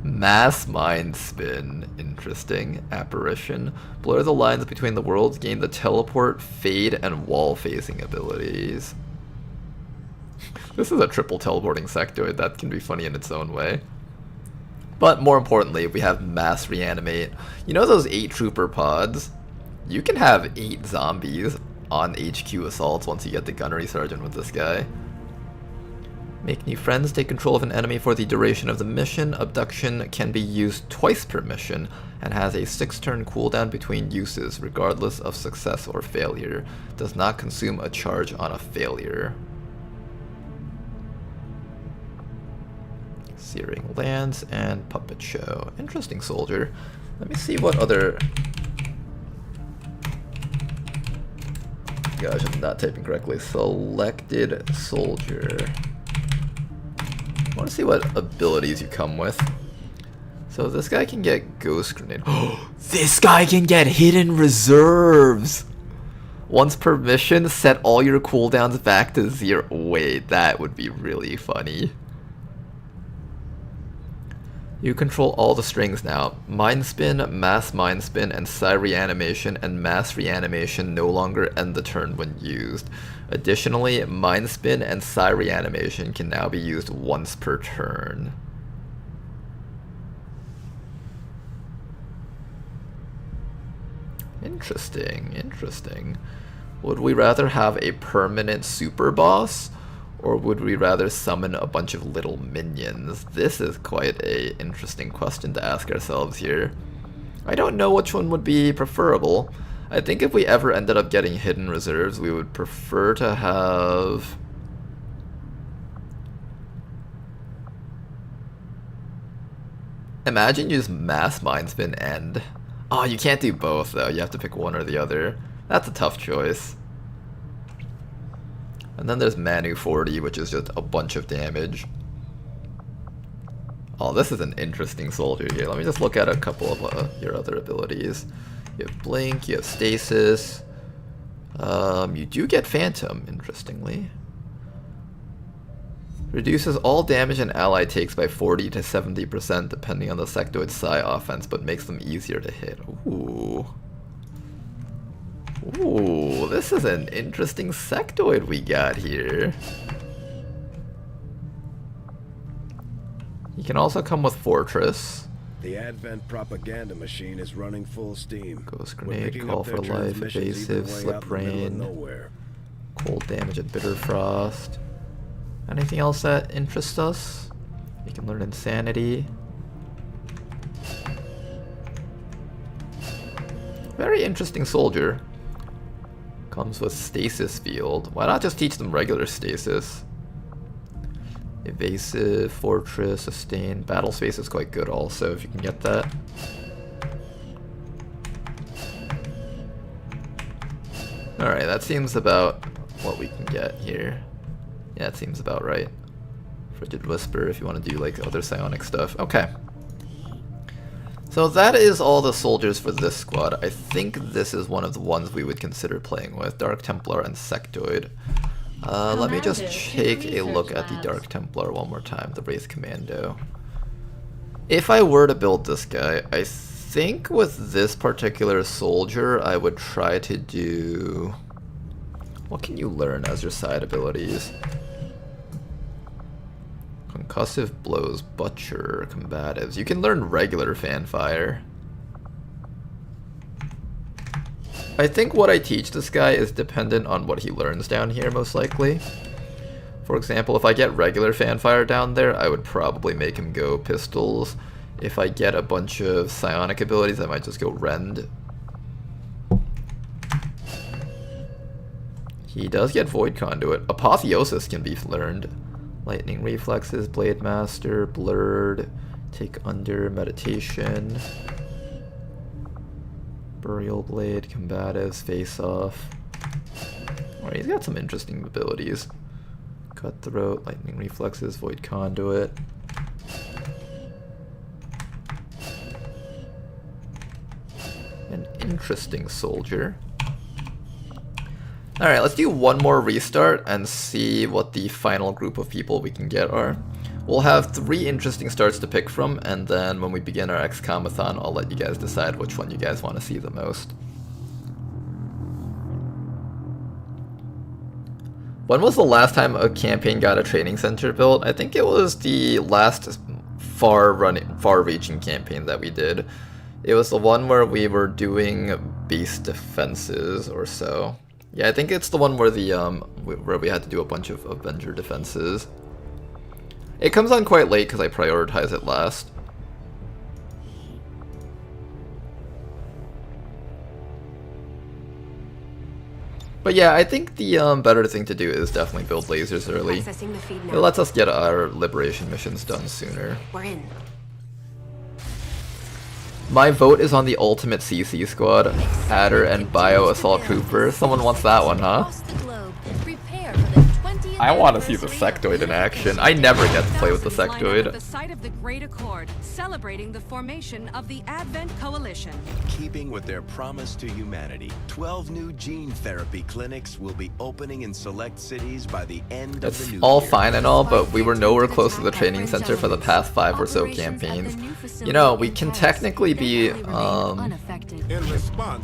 Mass Mind Spin. Interesting. Apparition. Blur the lines between the worlds, gain the teleport, fade, and wall phasing abilities. This is a triple teleporting sectoid. That can be funny in its own way. But more importantly, we have Mass Reanimate. You know those 8 trooper pods? You can have 8 zombies on HQ assaults once you get the gunnery sergeant with this guy. Make new friends, take control of an enemy for the duration of the mission. Abduction can be used twice per mission and has a 6-turn cooldown between uses, regardless of success or failure. Does not consume a charge on a failure. Searing Lance and Puppet Show. Interesting soldier. Let me see what other... Gosh, I'm not typing correctly. Selected soldier. I want to see what abilities you come with. So this guy can get Ghost Grenade. This guy can get Hidden Reserves! Once per mission, set all your cooldowns back to 0. Wait, that would be really funny. You control all the strings now. Mind Spin, Mass Mind Spin, and Psi Reanimation and Mass Reanimation no longer end the turn when used. Additionally, Mind Spin and Psi Reanimation can now be used once per turn. Interesting, interesting. Would we rather have a permanent super boss, or would we rather summon a bunch of little minions? This is quite a interesting question to ask ourselves here. I don't know which one would be preferable. I think if we ever ended up getting Hidden Reserves, we would prefer to have... Imagine you just Mass Mind Spin and... Oh, you can't do both though, you have to pick one or the other. That's a tough choice. And then there's Manu 40, which is just a bunch of damage. Oh, this is an interesting soldier here. Let me just look at a couple of your other abilities. You have Blink, you have Stasis. You do get Phantom, interestingly. Reduces all damage an ally takes by 40 to 70% depending on the sectoid Psi offense, but makes them easier to hit. Ooh. Ooh, this is an interesting sectoid we got here. You can also come with Fortress. The Advent propaganda machine is running full steam. Ghost Grenade, Call for Life, Evasive, Slip Rain, Cold Damage and Bitter Frost. Anything else that interests us? You can learn Insanity. Very interesting soldier. Comes with Stasis Field. Why not just teach them regular Stasis? Evasive, Fortress, Sustain. Battle Space is quite good also, if you can get that. Alright, that seems about what we can get here. Yeah, it seems about right. Frigid Whisper if you want to do like other psionic stuff. Okay. So that is all the soldiers for this squad. I think this is one of the ones we would consider playing with. Dark Templar and Sectoid. Let me just take a look at the Dark Templar one more time, the Wraith Commando. If I were to build this guy, I think with this particular soldier, I would try to do... What can you learn as your side abilities? Concussive Blows, Butcher, Combatives. You can learn regular Fanfire. I think what I teach this guy is dependent on what he learns down here, most likely. For example, if I get regular Fanfire down there, I would probably make him go Pistols. If I get a bunch of psionic abilities, I might just go Rend. He does get Void Conduit. Apotheosis can be learned. Lightning Reflexes, Blade Master, Blurred, Take Under, Meditation, Burial Blade, Combatives, Face Off. Alright, he's got some interesting abilities. Cutthroat, Lightning Reflexes, Void Conduit. An interesting soldier. Alright, let's do one more restart and see what the final group of people we can get are. We'll have 3 interesting starts to pick from, and then when we begin our XCOM-a-thon, I'll let you guys decide which one you guys want to see the most. When was the last time a campaign got a training center built? I think it was the last far-reaching campaign that we did. It was the one where we were doing base defenses or so. Yeah, I think it's the one where where we had to do a bunch of Avenger defenses. It comes on quite late because I prioritize it last. But yeah, I think the better thing to do is definitely build lasers early. It lets us get our liberation missions done sooner. We're in. My vote is on the ultimate CC squad, Adder and Bio Assault Trooper. Someone wants that one, huh? I want to see the sectoid in action. I never get to play with the sectoid. At the site of the Great Accord, celebrating the formation of the Advent Coalition. Keeping with their promise to humanity, 12 new gene therapy clinics will be opening in select cities by the end of the new year. All fine and all, but we were nowhere close to the training center for the past 5 or so campaigns. You know, we can technically be,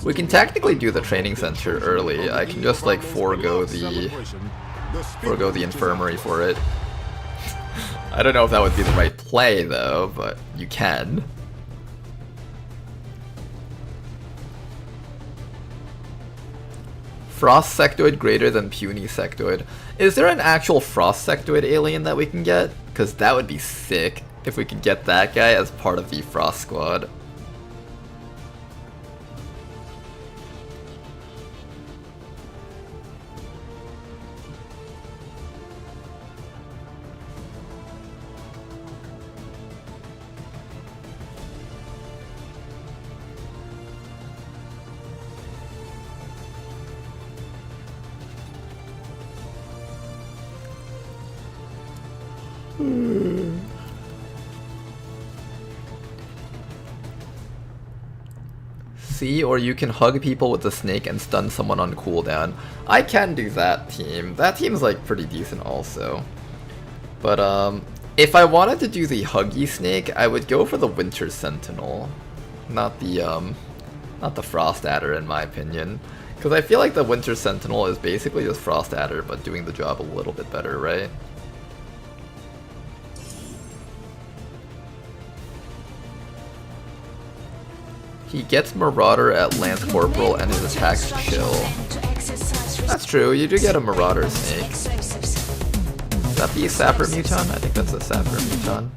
we can technically do the training center early. I can just like forego the infirmary for it. I don't know if that would be the right play though, but you can. Frost sectoid greater than puny sectoid. Is there an actual frost sectoid alien that we can get? Because that would be sick if we could get that guy as part of the frost squad. See, or you can hug people with the snake and stun someone on cooldown. I can do that team. That team's like pretty decent also. But if I wanted to do the huggy snake, I would go for the Winter Sentinel, not the Frost Adder in my opinion. Because I feel like the Winter Sentinel is basically just Frost Adder, but doing the job a little bit better, right? He gets Marauder at Lance Corporal and his attacks chill. That's true, you do get a Marauder snake. Is that the Sapper Muton? I think that's the Sapper Muton.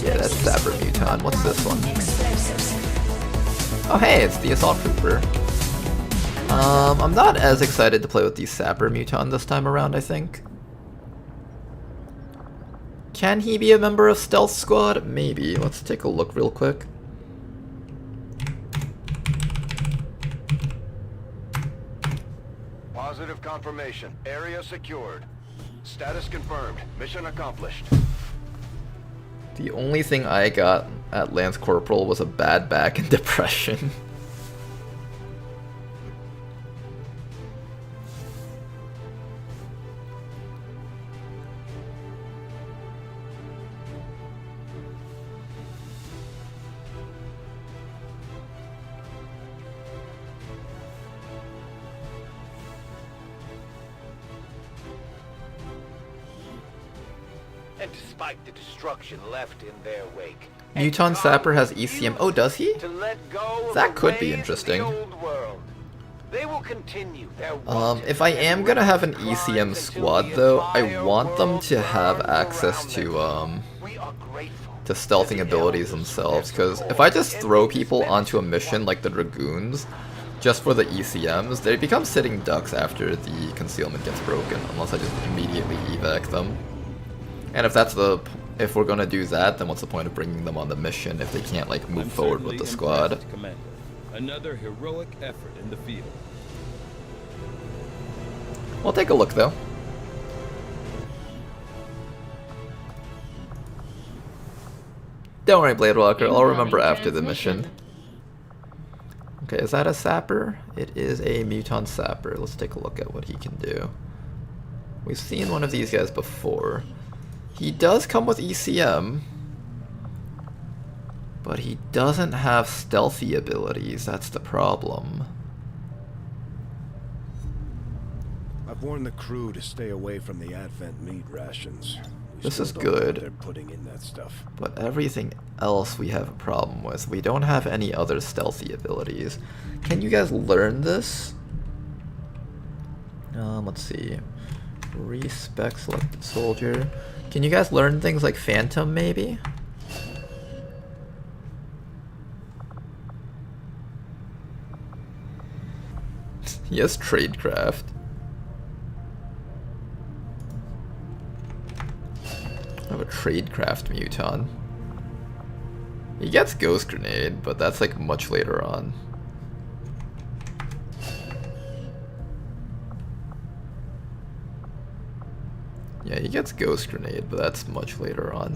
Yeah, that's Sapper Muton. What's this one? Oh hey, it's the Assault Trooper. I'm not as excited to play with the Sapper Muton this time around, I think. Can he be a member of Stealth Squad? Maybe. Let's take a look real quick. Positive confirmation. Area secured. Status confirmed. Mission accomplished. The only thing I got at Lance Corporal was a bad back and depression. And despite the destruction left in their wake, Muton Sapper has ECM. Oh, does he? to let go of That the could be ways of interesting. the old world. They will continue their If I am gonna have an ECM squad though, I want them to have access to to stealthing abilities themselves, because if I just throw people onto a mission like the Dragoons, just for the ECMs, they become sitting ducks after the concealment gets broken, unless I just immediately evac them. And if we're gonna do that, then what's the point of bringing them on the mission if they can't like move forward with the squad? Commander. Another heroic effort in the field. We'll take a look though. Don't worry, Blade Walker, I'll remember after the mission. Okay, is that a sapper? It is a mutant sapper. Let's take a look at what he can do. We've seen one of these guys before. He does come with ECM, but he doesn't have stealthy abilities. That's the problem. I've warned the crew to stay away from the Advent meat rations. This is good, they're putting in that stuff. but everything else we have a problem with. We don't have any other stealthy abilities. Can you guys learn this? Let's see. Respec selected soldier. Can you guys learn things like Phantom, maybe? Yes, Tradecraft. I have a Tradecraft Muton. He gets Ghost Grenade, but that's like much later on. Yeah, he gets Ghost Grenade, but that's much later on.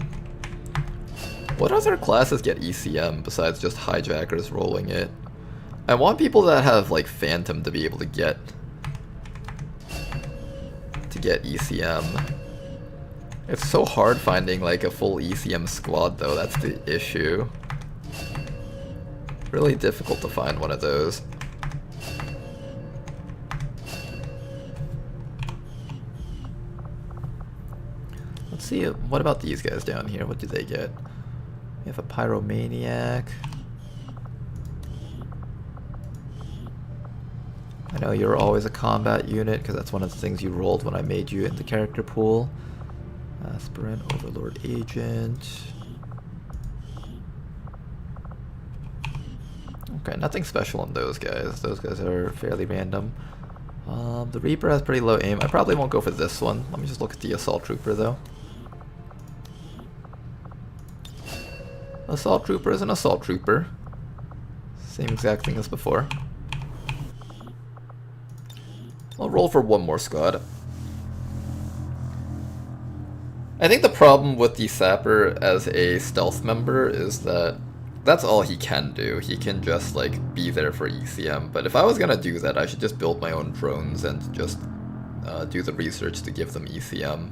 What other classes get ECM besides just hijackers rolling it? I want people that have like Phantom to be able to get ECM. It's so hard finding like a full ECM squad though, that's the issue. Really difficult to find one of those. Let's see, what about these guys down here? What do they get? We have a Pyromaniac. I know you're always a combat unit because that's one of the things you rolled when I made you in the character pool. Aspirant, Overlord Agent. Okay, nothing special on those guys. Those guys are fairly random. The Reaper has pretty low aim. I probably won't go for this one. Let me just look at the Assault Trooper though. Assault Trooper is an Assault Trooper. Same exact thing as before. I'll roll for one more squad. I think the problem with the Sapper as a stealth member is that that's all he can do. He can just like be there for ECM, but if I was gonna do that, I should just build my own drones and just do the research to give them ECM.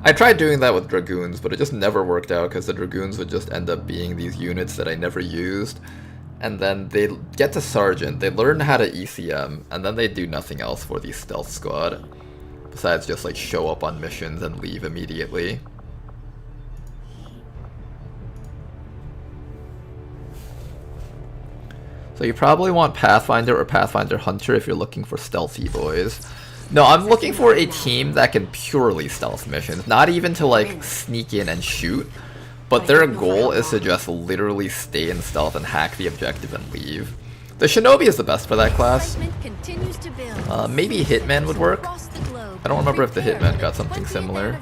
I tried doing that with Dragoons, but it just never worked out because the Dragoons would just end up being these units that I never used. And then they get to Sergeant, they learn how to ECM, and then they do nothing else for the stealth squad. Besides just like show up on missions and leave immediately. So you probably want Pathfinder or Pathfinder Hunter if you're looking for stealthy boys. No, I'm looking for a team that can purely stealth missions, not even to like sneak in and shoot. But their goal is to just literally stay in stealth and hack the objective and leave. The Shinobi is the best for that class. Maybe Hitman would work. I don't remember if the Hitman got something similar.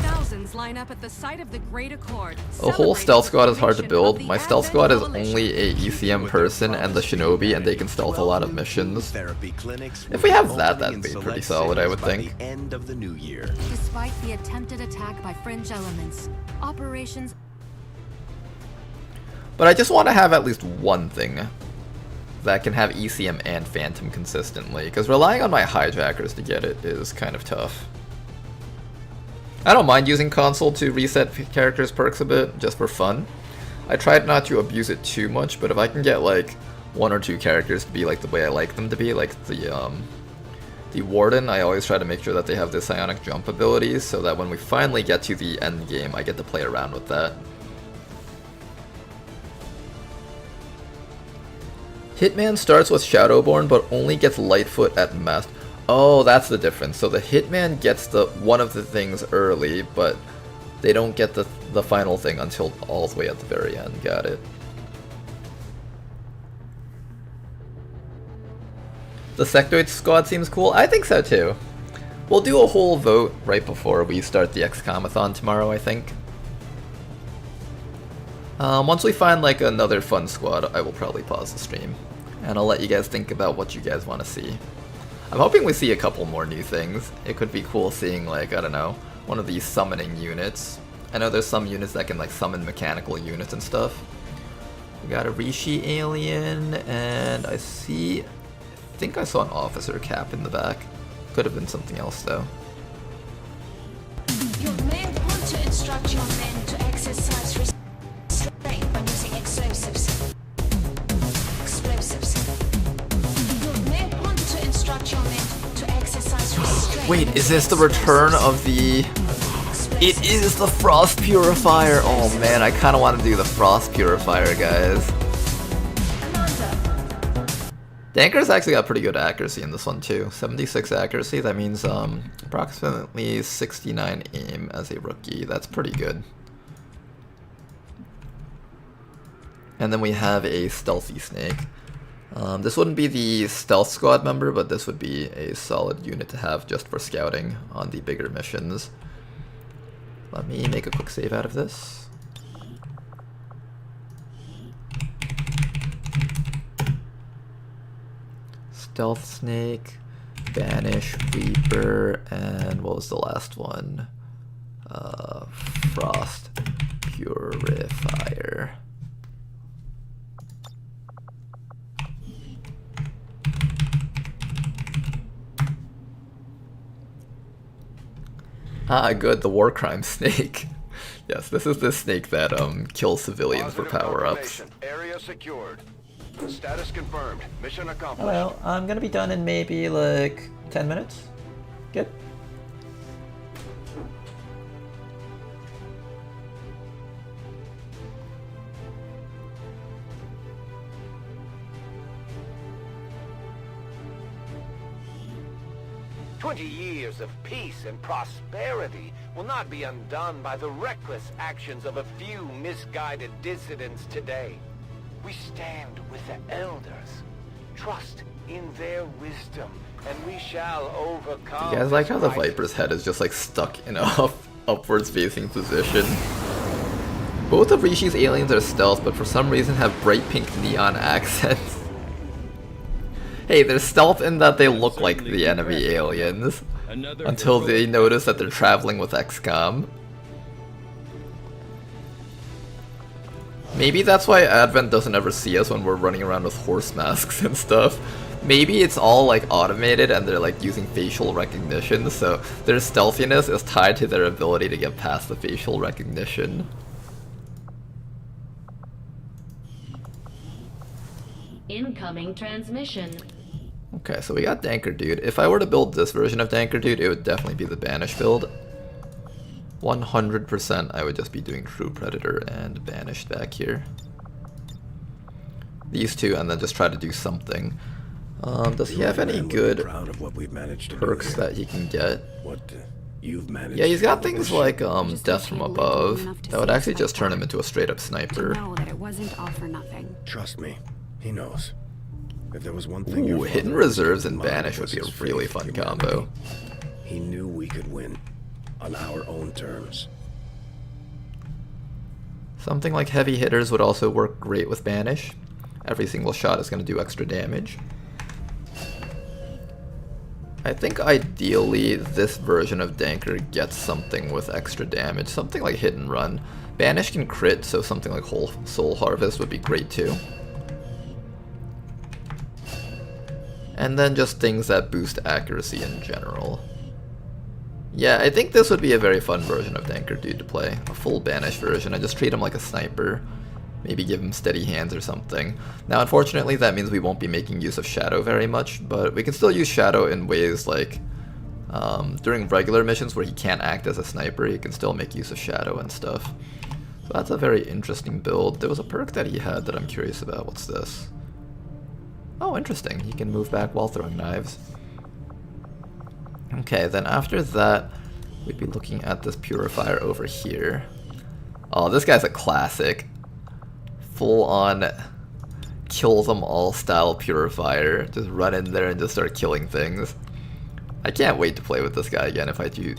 Thousands line up at the site of the Great Accord. A whole stealth squad is hard to build. My stealth squad is only a ECM person and the Shinobi, and they can stealth a lot of missions. If we have that, that'd be pretty solid, I would think. Despite the attempted attack by fringe elements, operations. But I just want to have at least one thing that can have ECM and Phantom consistently, because relying on my hijackers to get it is kind of tough. I don't mind using console to reset characters' perks a bit, just for fun. I tried not to abuse it too much, but if I can get like one or two characters to be like the way I like them to be, like the Warden, I always try to make sure that they have the psionic jump abilities, so that when we finally get to the end game, I get to play around with that. Hitman starts with Shadowborn, but only gets Lightfoot at Master. Oh, that's the difference. So the Hitman gets one of the things early, but They don't get the final thing until all the way at the very end. Got it. The Sectoid squad seems cool. I think so too. We'll do a whole vote right before we start the XCOM-a-thon tomorrow, I think. Once we find like another fun squad, I will probably pause the stream. And I'll let you guys think about what you guys want to see. I'm hoping we see a couple more new things. It could be cool seeing like, I don't know, one of these summoning units. I know there's some units that can like summon mechanical units and stuff. We got a Rishi alien, and I think I saw an officer cap in the back. Could have been something else though. You may want to instruct your men to exercise restraint when using explosives. You may want to instruct your men to exercise restraint. Wait, is this the return of the... It is the Frost Purifier! Oh man, I kinda want to do the Frost Purifier, guys. Danker's actually got pretty good accuracy in this one too. 76 accuracy, that means approximately 69 aim as a rookie. That's pretty good. And then we have a Stealthy Snake. This wouldn't be the Stealth Squad member, but this would be a solid unit to have just for scouting on the bigger missions. Let me make a quick save out of this. Stealth Snake, Banish, Reaper, and what was the last one? Frost Purifier. Ah, good, the War Crime Snake. Yes, this is the snake that kills civilians for power-ups. Area secured. Status confirmed. Mission accomplished. Well, I'm gonna be done in maybe like 10 minutes. Good. Years of peace and prosperity will not be undone by the reckless actions of a few misguided dissidents today. We stand with the elders, trust in their wisdom, and we shall overcome. You guys like how the Viper's head is just like stuck in a upwards facing position? Both of Rishi's aliens are stealth, but for some reason have bright pink neon accents. Hey, they're stealth in that they look like the enemy aliens, until they notice that they're traveling with XCOM. Maybe that's why Advent doesn't ever see us when we're running around with horse masks and stuff. Maybe it's all like automated and they're like using facial recognition, so their stealthiness is tied to their ability to get past the facial recognition. Incoming transmission. Okay, so we got Danker Dude. If I were to build this version of Danker Dude, it would definitely be the Banish build. 100% I would just be doing True Predator and Banished back here. These two, and then just try to do something. Does he have any good perks that he can get? Yeah, he's got things like Death from Above. That would actually just turn him into a straight up sniper. Know that it wasn't all for nothing. Trust me, he knows. If there was one thing, ooh, Hidden Reserves and Banish would be a really fun combo. He knew we could win on our own terms. Something like Heavy Hitters would also work great with Banish. Every single shot is going to do extra damage. I think ideally this version of Danker gets something with extra damage, something like Hit and Run. Banish can crit, so something like Soul Harvest would be great too. And then just things that boost accuracy in general. Yeah, I think this would be a very fun version of Danker Dude to play. A full Banish version. I just treat him like a sniper. Maybe give him steady hands or something. Now, unfortunately, that means we won't be making use of Shadow very much, but we can still use Shadow in ways like during regular missions where he can't act as a sniper, he can still make use of Shadow and stuff. So that's a very interesting build. There was a perk that he had that I'm curious about. What's this? Oh, interesting. He can move back while throwing knives. Okay, then after that, we'd be looking at this purifier over here. Oh, this guy's a classic. Full on kill them all style purifier. Just run in there and just start killing things. I can't wait to play with this guy again if I do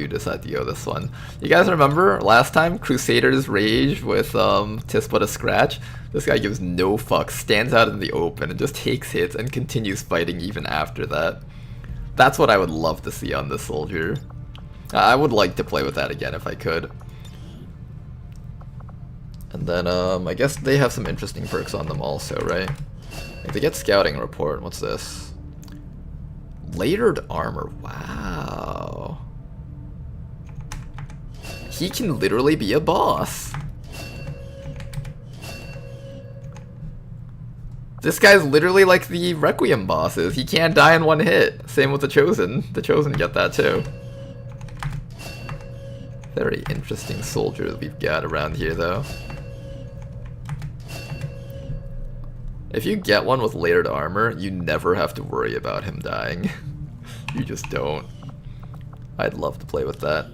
decide to go this one. You guys remember last time Crusader's Rage with Tis But a Scratch? This guy gives no fucks, stands out in the open and just takes hits and continues fighting even after that. That's what I would love to see on this soldier. I would like to play with that again if I could. And then I guess they have some interesting perks on them also, right? Like they get scouting report. What's this? Layered armor. Wow. He can literally be a boss. This guy's literally like the Requiem bosses. He can't die in one hit. Same with the Chosen. The Chosen get that too. Very interesting soldiers we've got around here though. If you get one with layered armor, you never have to worry about him dying. You just don't. I'd love to play with that.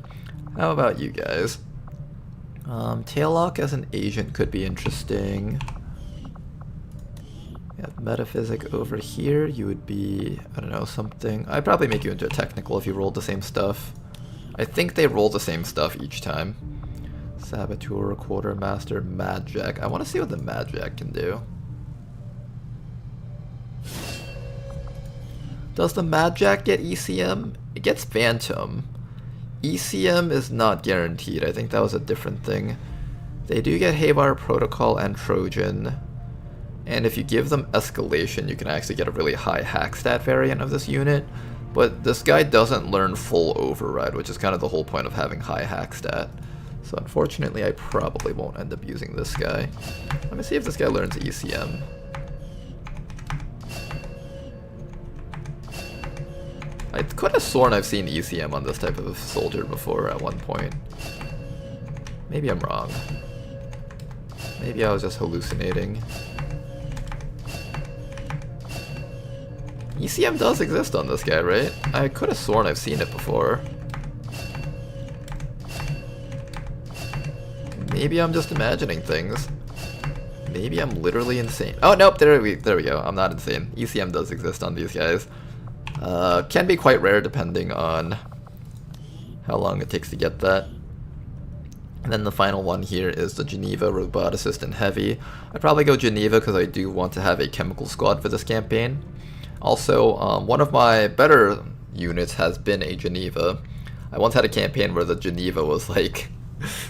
How about you guys? Taillock as an agent could be interesting. We have Metaphysic over here. You would be, I don't know, something. I'd probably make you into a technical if you rolled the same stuff. I think they roll the same stuff each time. Saboteur, Quartermaster, Mad Jack. I want to see what the Mad Jack can do. Does the Mad Jack get ECM? It gets Phantom. ECM is not guaranteed. I think that was a different thing. They do get Haywire Protocol and Trojan. And if you give them Escalation, you can actually get a really high hack stat variant of this unit. But this guy doesn't learn full Override, which is kind of the whole point of having high hack stat. So unfortunately, I probably won't end up using this guy. Let me see if this guy learns ECM. I could have sworn I've seen ECM on this type of soldier before at one point. Maybe I'm wrong. Maybe I was just hallucinating. ECM does exist on this guy, right? I could have sworn I've seen it before. Maybe I'm just imagining things. Maybe I'm literally insane. Oh, nope, there we go. I'm not insane. ECM does exist on these guys. Can be quite rare depending on how long it takes to get that. And then the final one here is the Geneva Roboticist in Heavy. I'd probably go Geneva because I do want to have a chemical squad for this campaign. Also, one of my better units has been a Geneva. I once had a campaign where the Geneva was like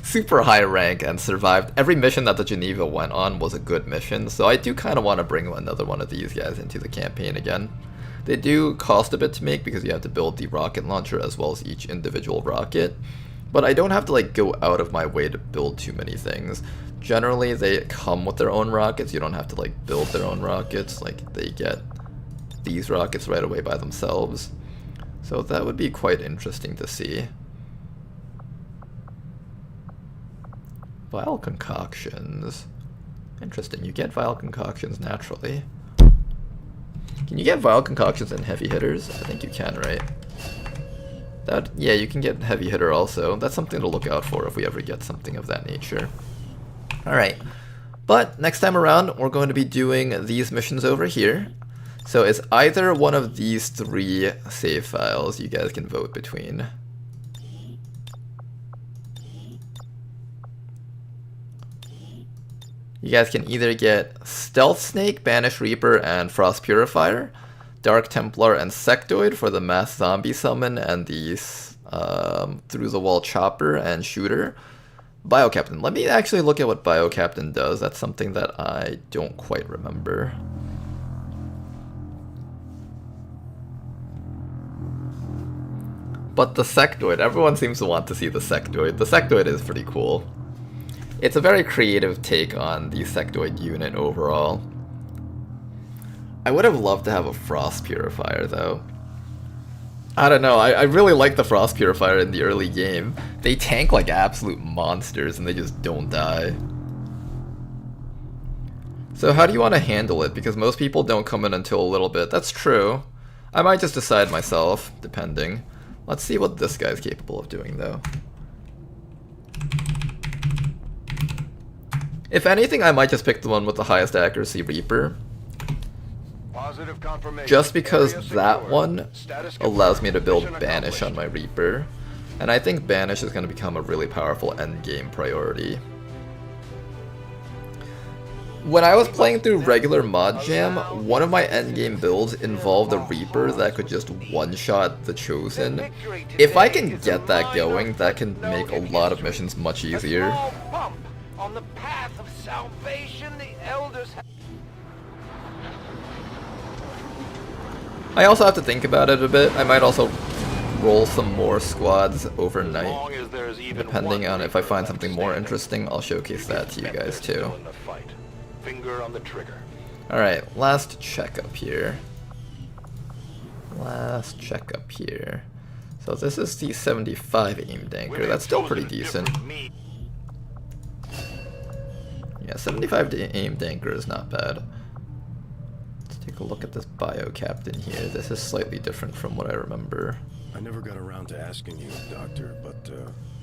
super high rank and survived. Every mission that the Geneva went on was a good mission, so I do kind of want to bring another one of these guys into the campaign again. They do cost a bit to make because you have to build the rocket launcher as well as each individual rocket, but I don't have to like go out of my way to build too many things. Generally, they come with their own rockets. You don't have to like build their own rockets. Like they get these rockets right away by themselves. So that would be quite interesting to see. Vile concoctions. Interesting, you get vile concoctions naturally. Can you get vile concoctions in heavy hitters? I think you can, right? Yeah, you can get heavy hitter also. That's something to look out for if we ever get something of that nature. Alright, but next time around we're going to be doing these missions over here. So it's either one of these three save files you guys can vote between. You guys can either get Stealth Snake, Banish Reaper, and Frost Purifier, Dark Templar and Sectoid for the Mass Zombie Summon and the Through the Wall Chopper and Shooter. Biocaptain. Let me actually look at what Biocaptain does. That's something that I don't quite remember. But the Sectoid, everyone seems to want to see the Sectoid. The Sectoid is pretty cool. It's a very creative take on the Sectoid unit overall. I would have loved to have a Frost Purifier though. I don't know, I really like the Frost Purifier in the early game. They tank like absolute monsters and they just don't die. So how do you want to handle it? Because most people don't come in until a little bit. That's true. I might just decide myself, depending. Let's see what this guy's capable of doing, though. If anything, I might just pick the one with the highest accuracy Reaper. Just because that one allows me to build Banish on my Reaper. And I think Banish is going to become a really powerful endgame priority. When I was playing through regular Mod Jam, one of my endgame builds involved a Reaper that could just one-shot the Chosen. If I can get that going, that can make a lot of missions much easier. On the path of salvation, the elders have... I also have to think about it a bit. I might also roll some more squads overnight. Depending on if I find something more interesting, I'll showcase that to you guys too. Finger on the trigger. Alright, last checkup here. So this is the 75 aimed anchor. That's still pretty decent. Yeah, 75 aimed anchor is not bad. Let's take a look at this bio captain here. This is slightly different from what I remember. I never got around to asking you, Doctor, but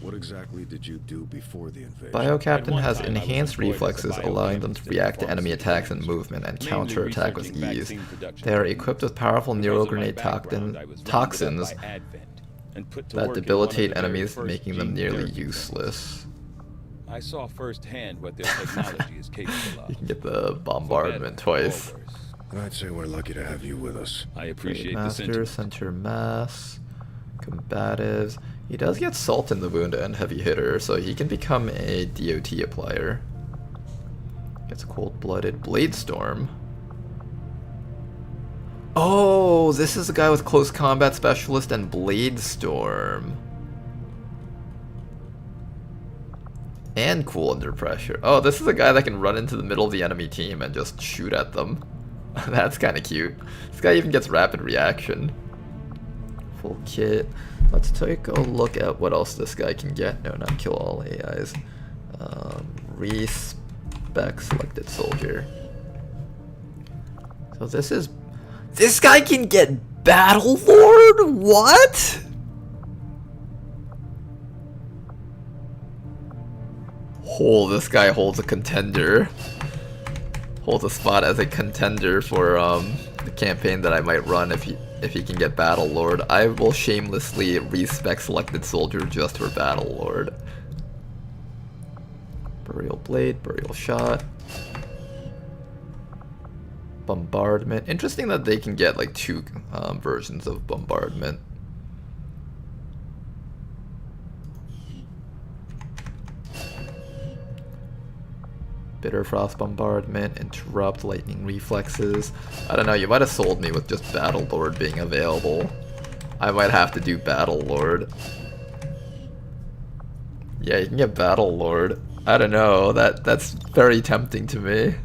what exactly did you do before the invasion? Bio captain has enhanced reflexes, allowing them to react to enemy attacks and movement and counterattack with ease. They are equipped with powerful neural grenade toxins that debilitate enemies, making them nearly useless. I saw firsthand what their technology is capable of. You can get the bombardment twice. I'd say we're lucky to have you with us. I appreciate the Master, center mass, combatives. He does get salt in the wound and heavy hitter, so he can become a DOT applier. Gets cold-blooded blade storm. Oh, this is a guy with close combat specialist and blade storm. And cool under pressure. Oh, this is a guy that can run into the middle of the enemy team and just shoot at them. That's kind of cute. This guy even gets rapid reaction. Full kit. Let's take a look at what else this guy can get. No, not kill all AIs. Respec selected soldier. So this guy can get Battle Lord? What? Oh, this guy holds a contender. Holds a spot as a contender for the campaign that I might run if he can get Battle Lord. I will shamelessly respec selected soldier just for Battle Lord. Burial blade, burial shot. Bombardment. Interesting that they can get like two versions of bombardment. Bitter Frost Bombardment, Interrupt, Lightning Reflexes. I don't know, you might have sold me with just Battle Lord being available. I might have to do Battle Lord. Yeah, you can get Battle Lord. I don't know, that's very tempting to me.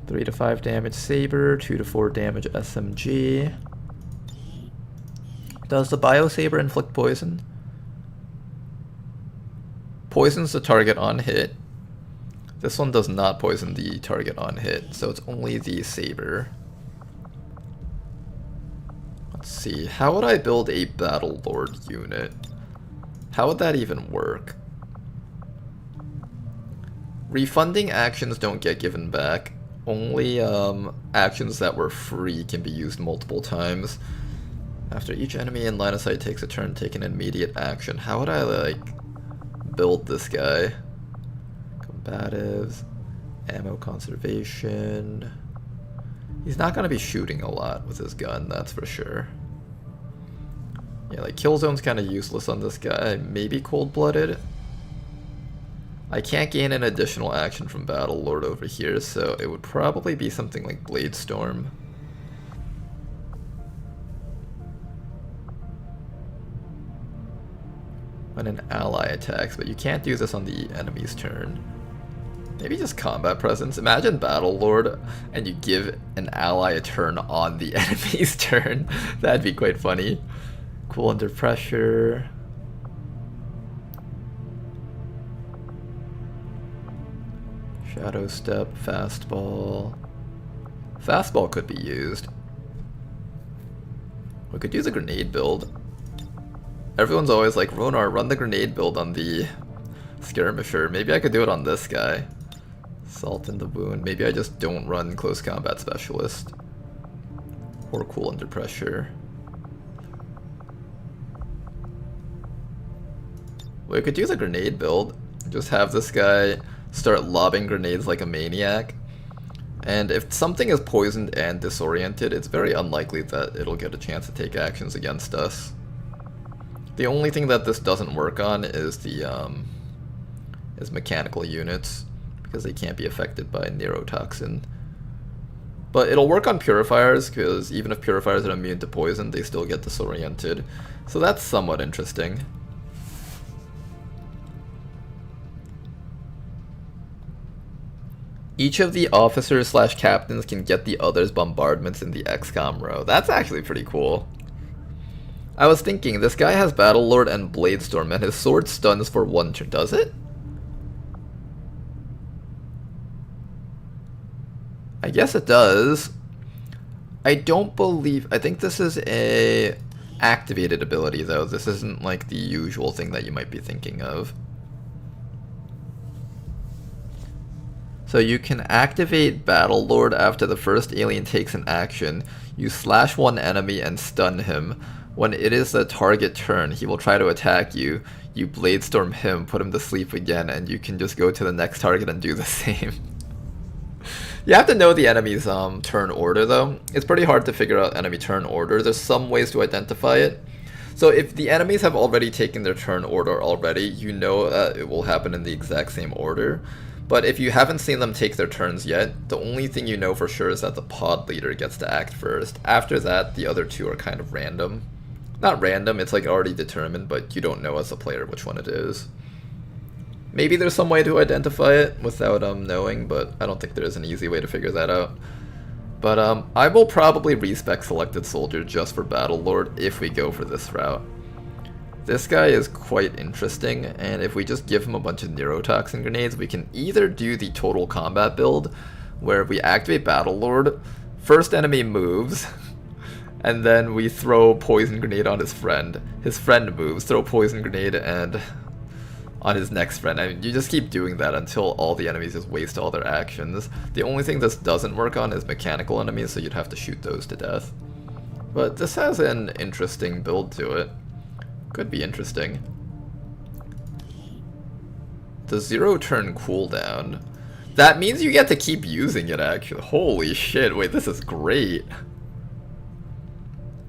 3 to 5 damage Saber, 2 to 4 damage SMG. Does the Bio Saber inflict poison? Poisons the target on hit. This one does not poison the target on hit, so it's only the Saber. Let's see, how would I build a Battle Lord unit? How would that even work? Refunding actions don't get given back. Only actions that were free can be used multiple times. After each enemy in line of sight takes a turn, take an immediate action. How would I, like, build this guy? Combatives, ammo conservation. He's not going to be shooting a lot with his gun, that's for sure. Yeah, like, Killzone's kind of useless on this guy. Maybe cold-blooded. I can't gain an additional action from Battle Lord over here, so it would probably be something like Blade Storm. When an ally attacks, but you can't do this on the enemy's turn. Maybe just combat presence. Imagine Battle Lord and you give an ally a turn on the enemy's turn. That'd be quite funny. Cool under pressure. Shadow Step, Fastball. Fastball could be used. We could use a grenade build. Everyone's always like, Ronar, run the grenade build on the skirmisher. Maybe I could do it on this guy. Salt in the wound. Maybe I just don't run close combat specialist. Or cool under pressure. We could do the grenade build. Just have this guy start lobbing grenades like a maniac. And if something is poisoned and disoriented, it's very unlikely that it'll get a chance to take actions against us. The only thing that this doesn't work on is the mechanical units, because they can't be affected by neurotoxin. But it'll work on purifiers, because even if purifiers are immune to poison, they still get disoriented. So that's somewhat interesting. Each of the officers / captains can get the other's bombardments in the XCOM row. That's actually pretty cool. I was thinking, this guy has Battlelord and Bladestorm, and his sword stuns for 1 turn. Does it? I guess it does. I don't believe... I think this is a activated ability, though. This isn't like the usual thing that you might be thinking of. So you can activate Battlelord after the first alien takes an action. You slash one enemy and stun him. When it is the target turn, he will try to attack you. You Bladestorm him, put him to sleep again, and you can just go to the next target and do the same. You have to know the enemy's turn order, though. It's pretty hard to figure out enemy turn order. There's some ways to identify it. So if the enemies have already taken their turn order already, you know that it will happen in the exact same order. But if you haven't seen them take their turns yet, the only thing you know for sure is that the pod leader gets to act first. After that, the other two are kind of random. Not random, it's like already determined, but you don't know as a player which one it is. Maybe there's some way to identify it without knowing, but I don't think there is an easy way to figure that out. But I will probably respec Selected Soldier just for Battlelord if we go for this route. This guy is quite interesting, and if we just give him a bunch of neurotoxin grenades, we can either do the total combat build, where we activate Battlelord, first enemy moves, and then we throw poison grenade on his friend moves, throw poison grenade and on his next friend. I mean, you just keep doing that until all the enemies just waste all their actions. The only thing this doesn't work on is mechanical enemies, so you'd have to shoot those to death. But this has an interesting build to it. Could be interesting. The 0 turn cooldown. That means you get to keep using it, actually. Holy shit, wait, this is great.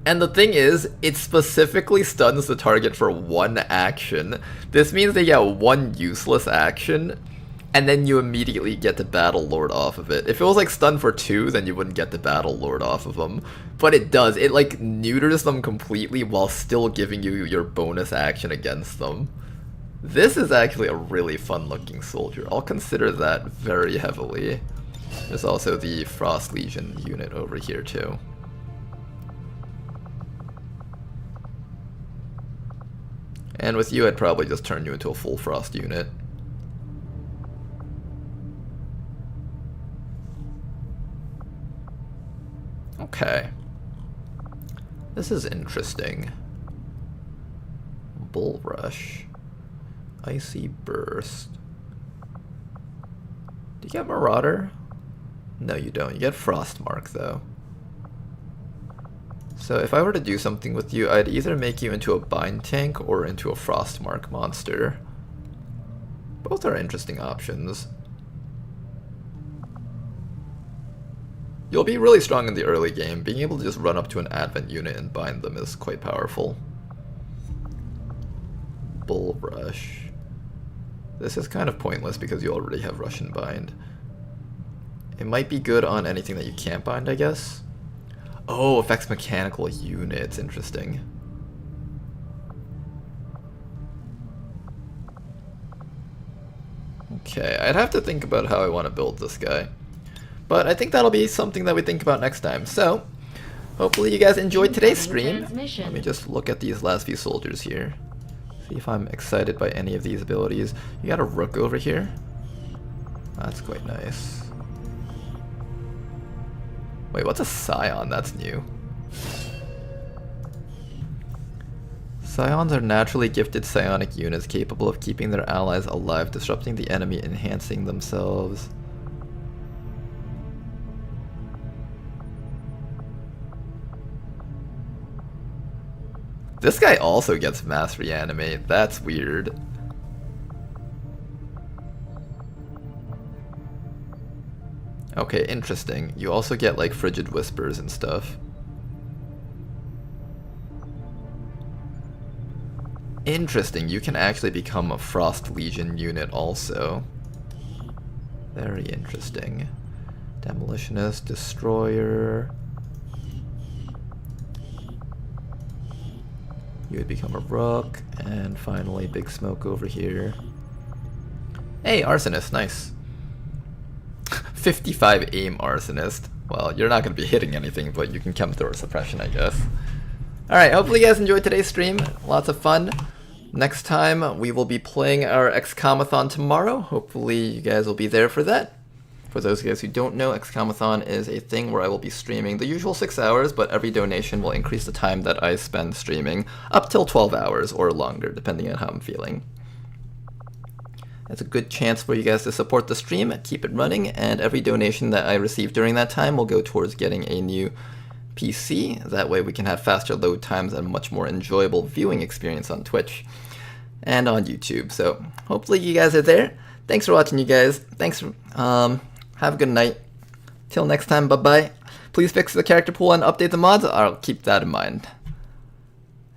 And the thing is, it specifically stuns the target for 1 action. This means they get 1 useless action, and then you immediately get to Battlelord off of it. If it was like stun for 2, then you wouldn't get to Battlelord off of them. But it does. It like neuters them completely while still giving you your bonus action against them. This is actually a really fun looking soldier. I'll consider that very heavily. There's also the Frost Legion unit over here too. And with you, I'd probably just turn you into a full Frost unit. Okay. This is interesting. Bull Rush. Icy Burst. Do you get Marauder? No, you don't. You get Frostmark, though. So if I were to do something with you, I'd either make you into a Bind Tank or into a Frostmark monster. Both are interesting options. You'll be really strong in the early game. Being able to just run up to an Advent unit and bind them is quite powerful. Bull Rush. This is kind of pointless because you already have Russian Bind. It might be good on anything that you can't bind, I guess. Oh, affects mechanical units. Interesting. Okay, I'd have to think about how I want to build this guy. But I think that'll be something that we think about next time. So, hopefully you guys enjoyed today's stream. Let me just look at these last few soldiers here. See if I'm excited by any of these abilities. You got a Rook over here. That's quite nice. Wait, what's a Scion? That's new. Scions are naturally gifted psionic units capable of keeping their allies alive, disrupting the enemy, enhancing themselves. This guy also gets mass reanimate. That's weird. Okay, interesting. You also get like frigid whispers and stuff. Interesting, you can actually become a Frost Legion unit also. Very interesting. Demolitionist, Destroyer. You would become a Rook, and finally Big Smoke over here. Hey, Arsonist, nice. 55 aim Arsonist. Well, you're not going to be hitting anything, but you can come through a suppression, I guess. Alright, hopefully you guys enjoyed today's stream. Lots of fun. Next time, we will be playing our XCOM-a-thon tomorrow. Hopefully you guys will be there for that. For those of you guys who don't know, XCOM-a-thon is a thing where I will be streaming the usual 6 hours, but every donation will increase the time that I spend streaming up till 12 hours or longer, depending on how I'm feeling. It's a good chance for you guys to support the stream, keep it running, and every donation that I receive during that time will go towards getting a new PC. That way we can have faster load times and a much more enjoyable viewing experience on Twitch and on YouTube. So hopefully you guys are there. Thanks for watching, you guys. Thanks for, have a good night. Till next time, bye-bye. Please fix the character pool and update the mods. I'll keep that in mind.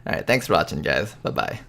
Alright, thanks for watching, guys. Bye-bye.